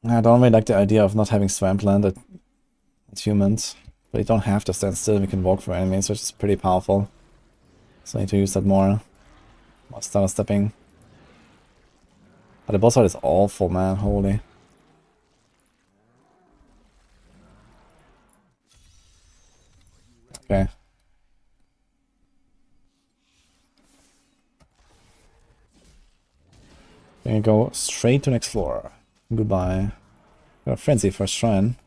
I don't really like the idea of not having swampland at humans, but you don't have to stand still, we can walk through enemies, which is pretty powerful. So I need to use that more. More star stepping. But the boss fight is awful, man, holy. Okay. Then you go straight to an explorer. Goodbye. Got a frenzy for a shrine.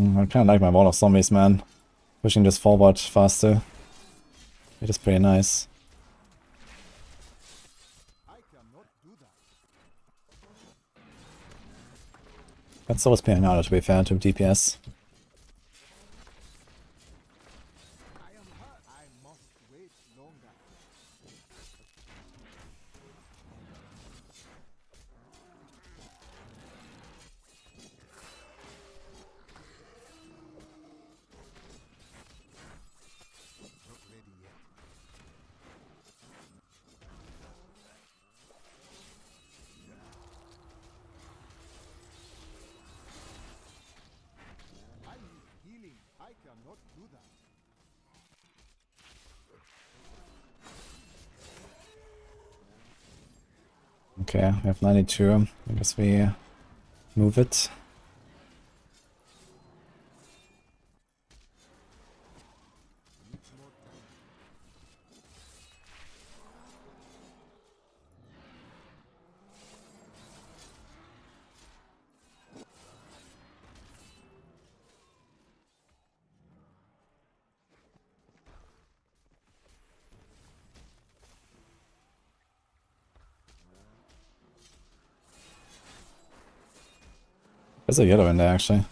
I kind of like my wall of zombies, man. Pushing this forward faster. It is pretty nice. That's always paying out, to be fair, to DPS. Okay, we have 92. I guess we move it. There's a yellow in there, actually.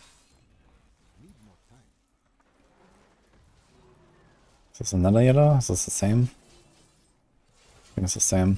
Is this another yellow? Is this the same? I think it's the same.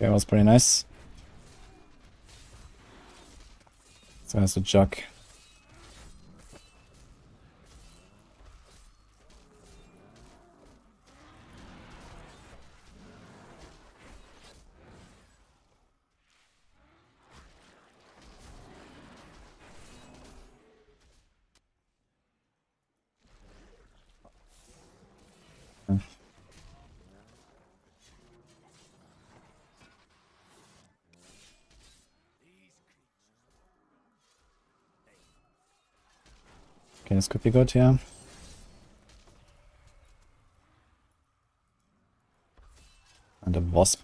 That was pretty nice. So that's a jug. Okay, this could be good, yeah. Wasp.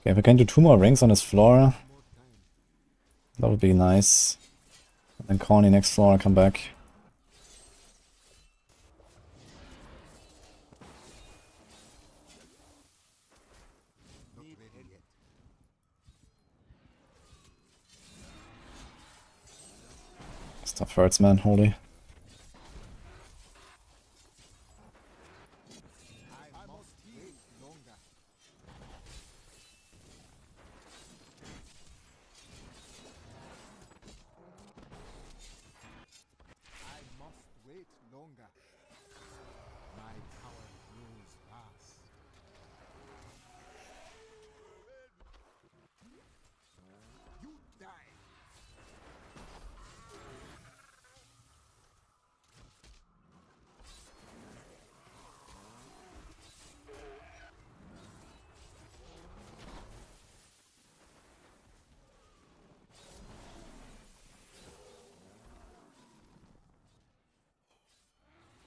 Okay, if we can do 2 more rings on his floor, that would be nice. And then Corny next floor and come back. Stuff hurts, man, holy.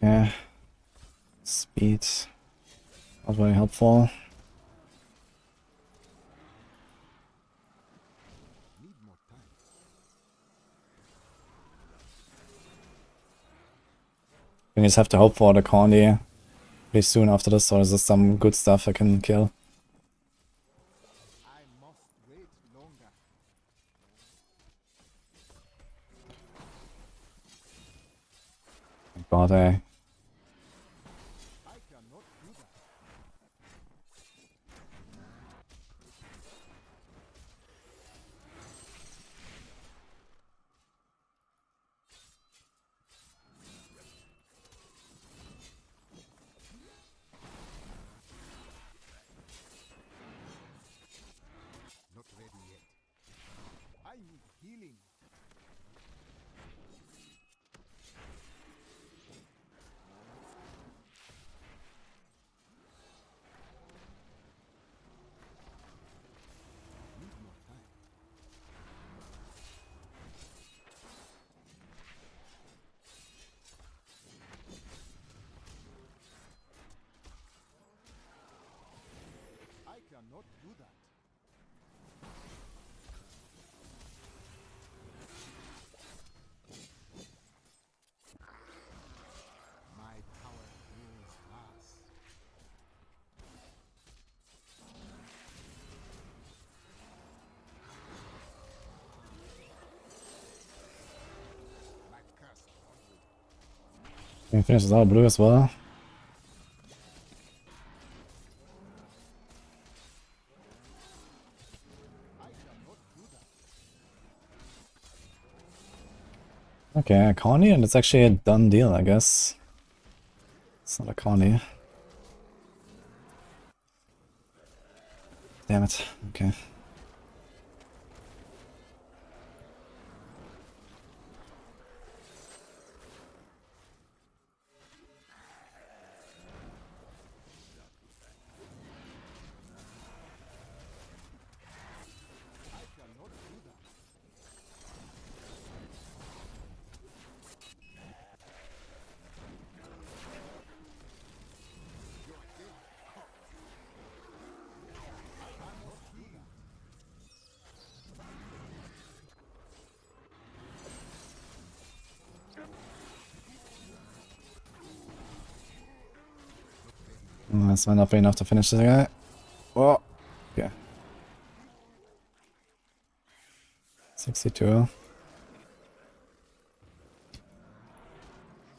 Yeah. Speed. Not very helpful. We just have to hope for the Corny pretty soon after this, or is there some good stuff I can kill? God, Not ready yet. I need healing. Need more time. I cannot do that. My power grows fast. My curse upon you. can finish this out blue as well. Okay, a Corny, and it's actually a done deal, I guess. It's not a Corny. Damn it. Okay. That's not be enough to finish this guy. Oh, okay. 62.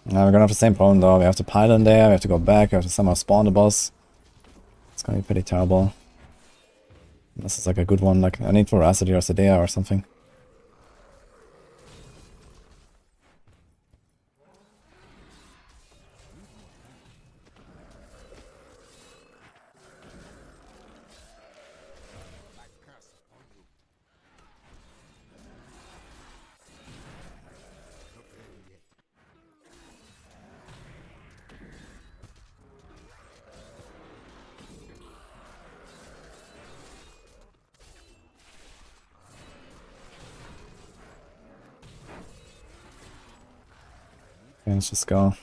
Now we're gonna have the same problem though. We have to pile in there, we have to go back, we have to somehow spawn the boss. It's gonna be pretty terrible. This is like a good one, like I need Veracity or Sedea or something. Okay, let's just go.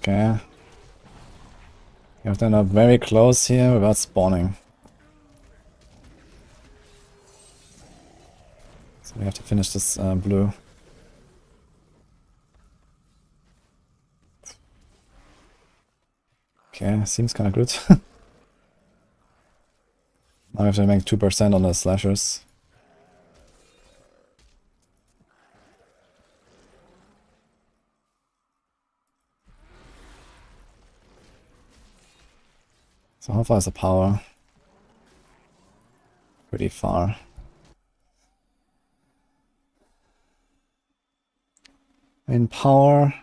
Okay. You have to end up very close here without spawning. So we have to finish this blue. Okay, seems kinda good. Now we have to make 2% on the slashers. So how far is the power? Pretty far. I mean, power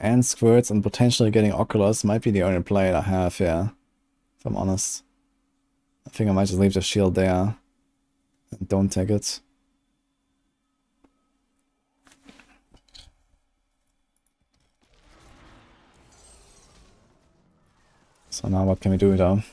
and squirts and potentially getting oculus might be the only play I have here, if I'm honest. I think I might just leave the shield there and don't take it. So now what can we do though?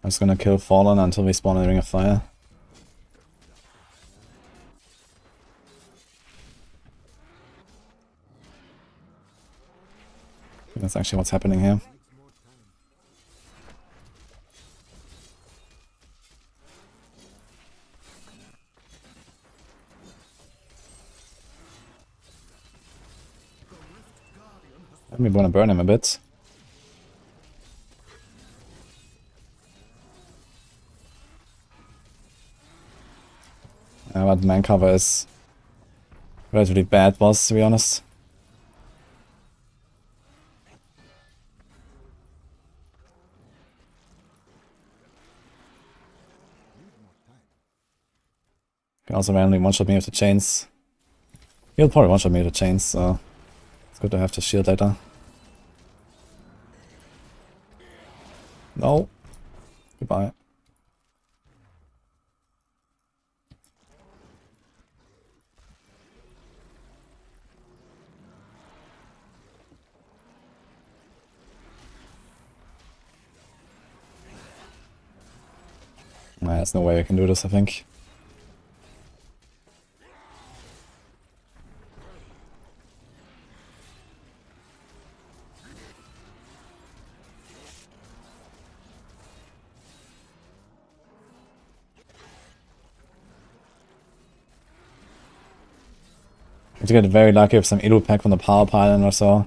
I'm just gonna kill Fallen until we spawn a Ring of Fire. I think that's actually what's happening here. Let me wanna burn him a bit. But man cover is relatively bad boss, to be honest. Can also randomly one-shot me with the chains. He'll probably one-shot me with the chains, so it's good to have the shield later. No. Goodbye. Nah, there's no way I can do this, I think. I have to get very lucky with some Elu pack from the power pylon or so.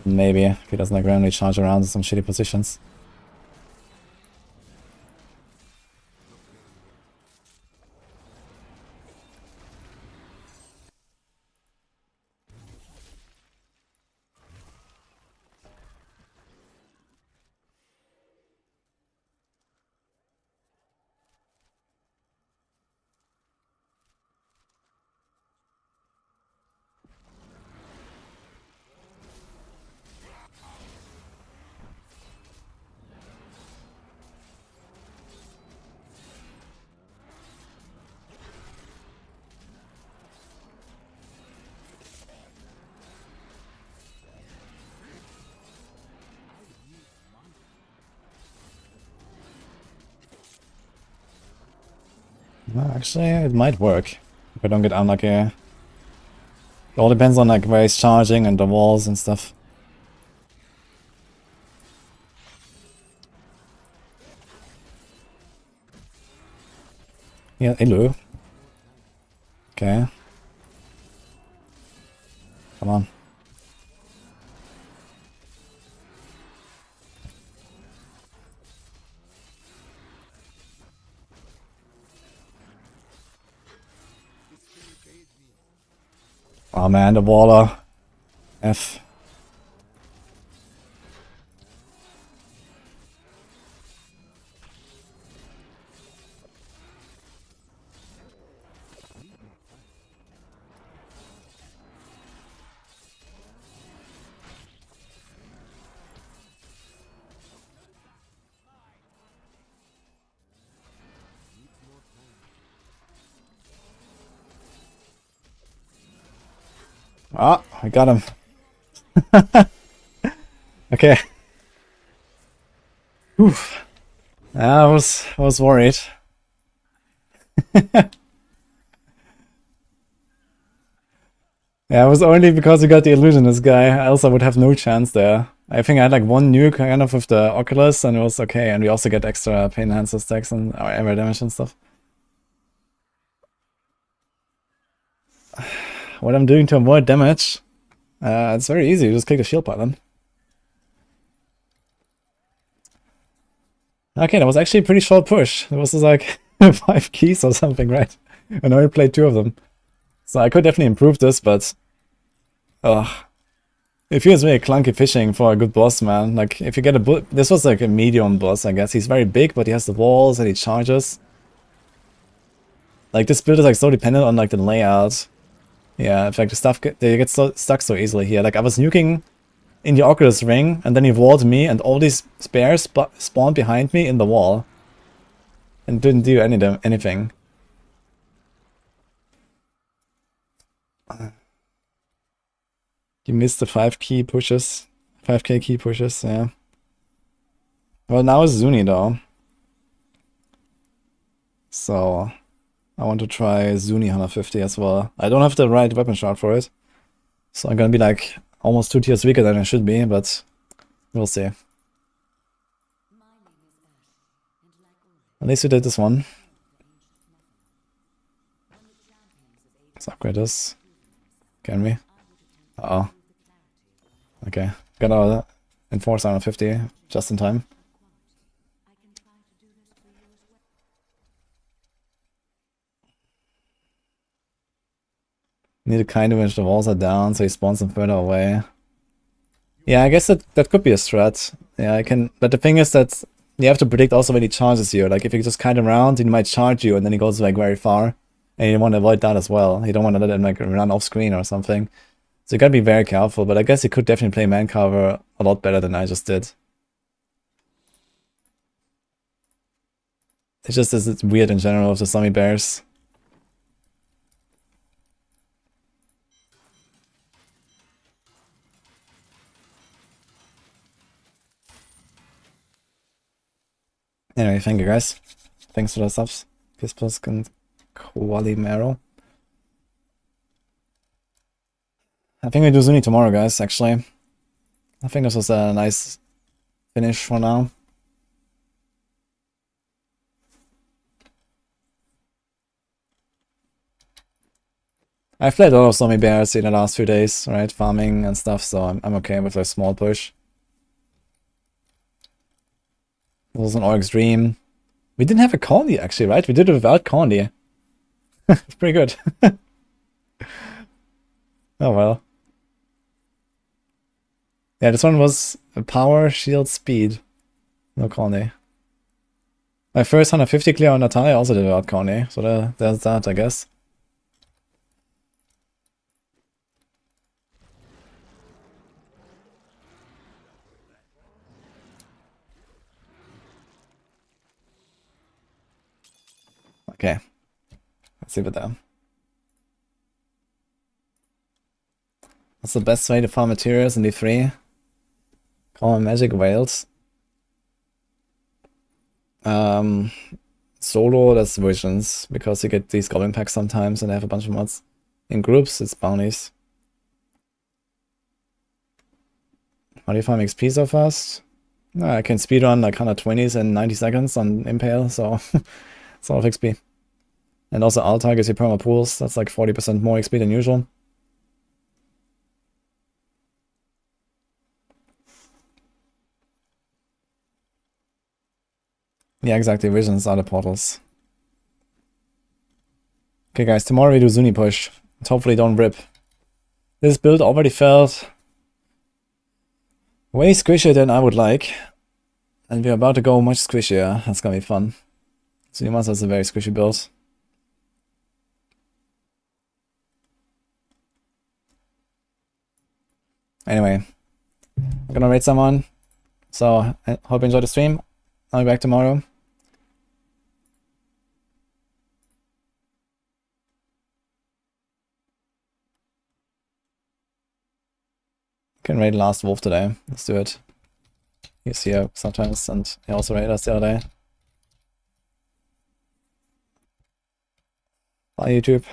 Maybe, if he doesn't like randomly charge around in some shitty positions. Well, actually, it might work if I don't get unlucky. It all depends on like where he's charging and the walls and stuff. Yeah, Elu. Okay. Come on. Oh man, the waller. F. Ah, I got him. Okay. Oof. I was worried. Yeah, it was only because we got the illusionist guy, else I would have no chance there. I think I had like one nuke kind of with the Oculus and it was okay, and we also get extra pain enhancer stacks and our armor damage and stuff. What I'm doing to avoid damage, it's very easy, you just click the shield button. Okay, that was actually a pretty short push. It was just like 5 keys or something, right? And I only played 2 of them. So I could definitely improve this, but... it feels really clunky fishing for a good boss, man. Like, if you get a... This was like a medium boss, I guess. He's very big, but he has the walls and he charges. Like, this build is like so dependent on like the layout. Yeah, in fact, the stuff they get stuck so easily here. Like, I was nuking in the Oculus ring, and then he walled me, and all these spares spawned behind me in the wall. And didn't do anything. You missed the 5 key pushes. 5k key pushes, yeah. Well, now it's Zuni though. So, I want to try Zuni 150 as well. I don't have the right weapon shard for it. So I'm gonna be like almost 2 tiers weaker than I should be, but we'll see. At least we did this one. Let's upgrade this. Can we? Uh-oh. Okay. Got our Enforcer 150 just in time. Need to kind of wish the walls are down so he spawns them further away. Yeah, I guess that could be a strat. Yeah, I can. But the thing is that you have to predict also when he charges you. Like if you just kite him around, he might charge you and then he goes like very far. And you want to avoid that as well. You don't want to let him like run off screen or something. So you gotta be very careful, but I guess he could definitely play man cover a lot better than I just did. It's just it's weird in general with the zombie bears. Anyway, thank you guys. Thanks for the subs. Pispus and Qualimero. I think we do Zuni tomorrow, guys, actually. I think this was a nice finish for now. I've played a lot of zombie bears in the last few days, right? Farming and stuff, so I'm okay with a small push. This was an Oryx Dream. We didn't have a Condy, actually, right? We did it without Condy. It's pretty good. Oh well. Yeah, this one was a power, shield, speed. No Condy. My first 150 clear on Natalia also did without Condy, so there's that, I guess. Okay. Let's leave it there. What's the best way to farm materials in D3? Common magic whales. Solo, that's visions, because you get these goblin packs sometimes and they have a bunch of mods. In groups, it's bounties. How do you farm XP so fast? I can speedrun like 120s in 90 seconds on Impale, so it's a lot of XP. And also Altar gives you perma pools, that's like 40% more XP than usual. Yeah, exactly, visions are the portals. Okay guys, tomorrow we do Zuni push. And hopefully don't rip. This build already felt way squishier than I would like. And we're about to go much squishier. That's gonna be fun. Zuni Master is a very squishy build. Anyway, I'm gonna raid someone. So I hope you enjoyed the stream. I'll be back tomorrow. Can raid last wolf today. Let's do it. He's here sometimes, and he also raided us the other day. Bye, YouTube.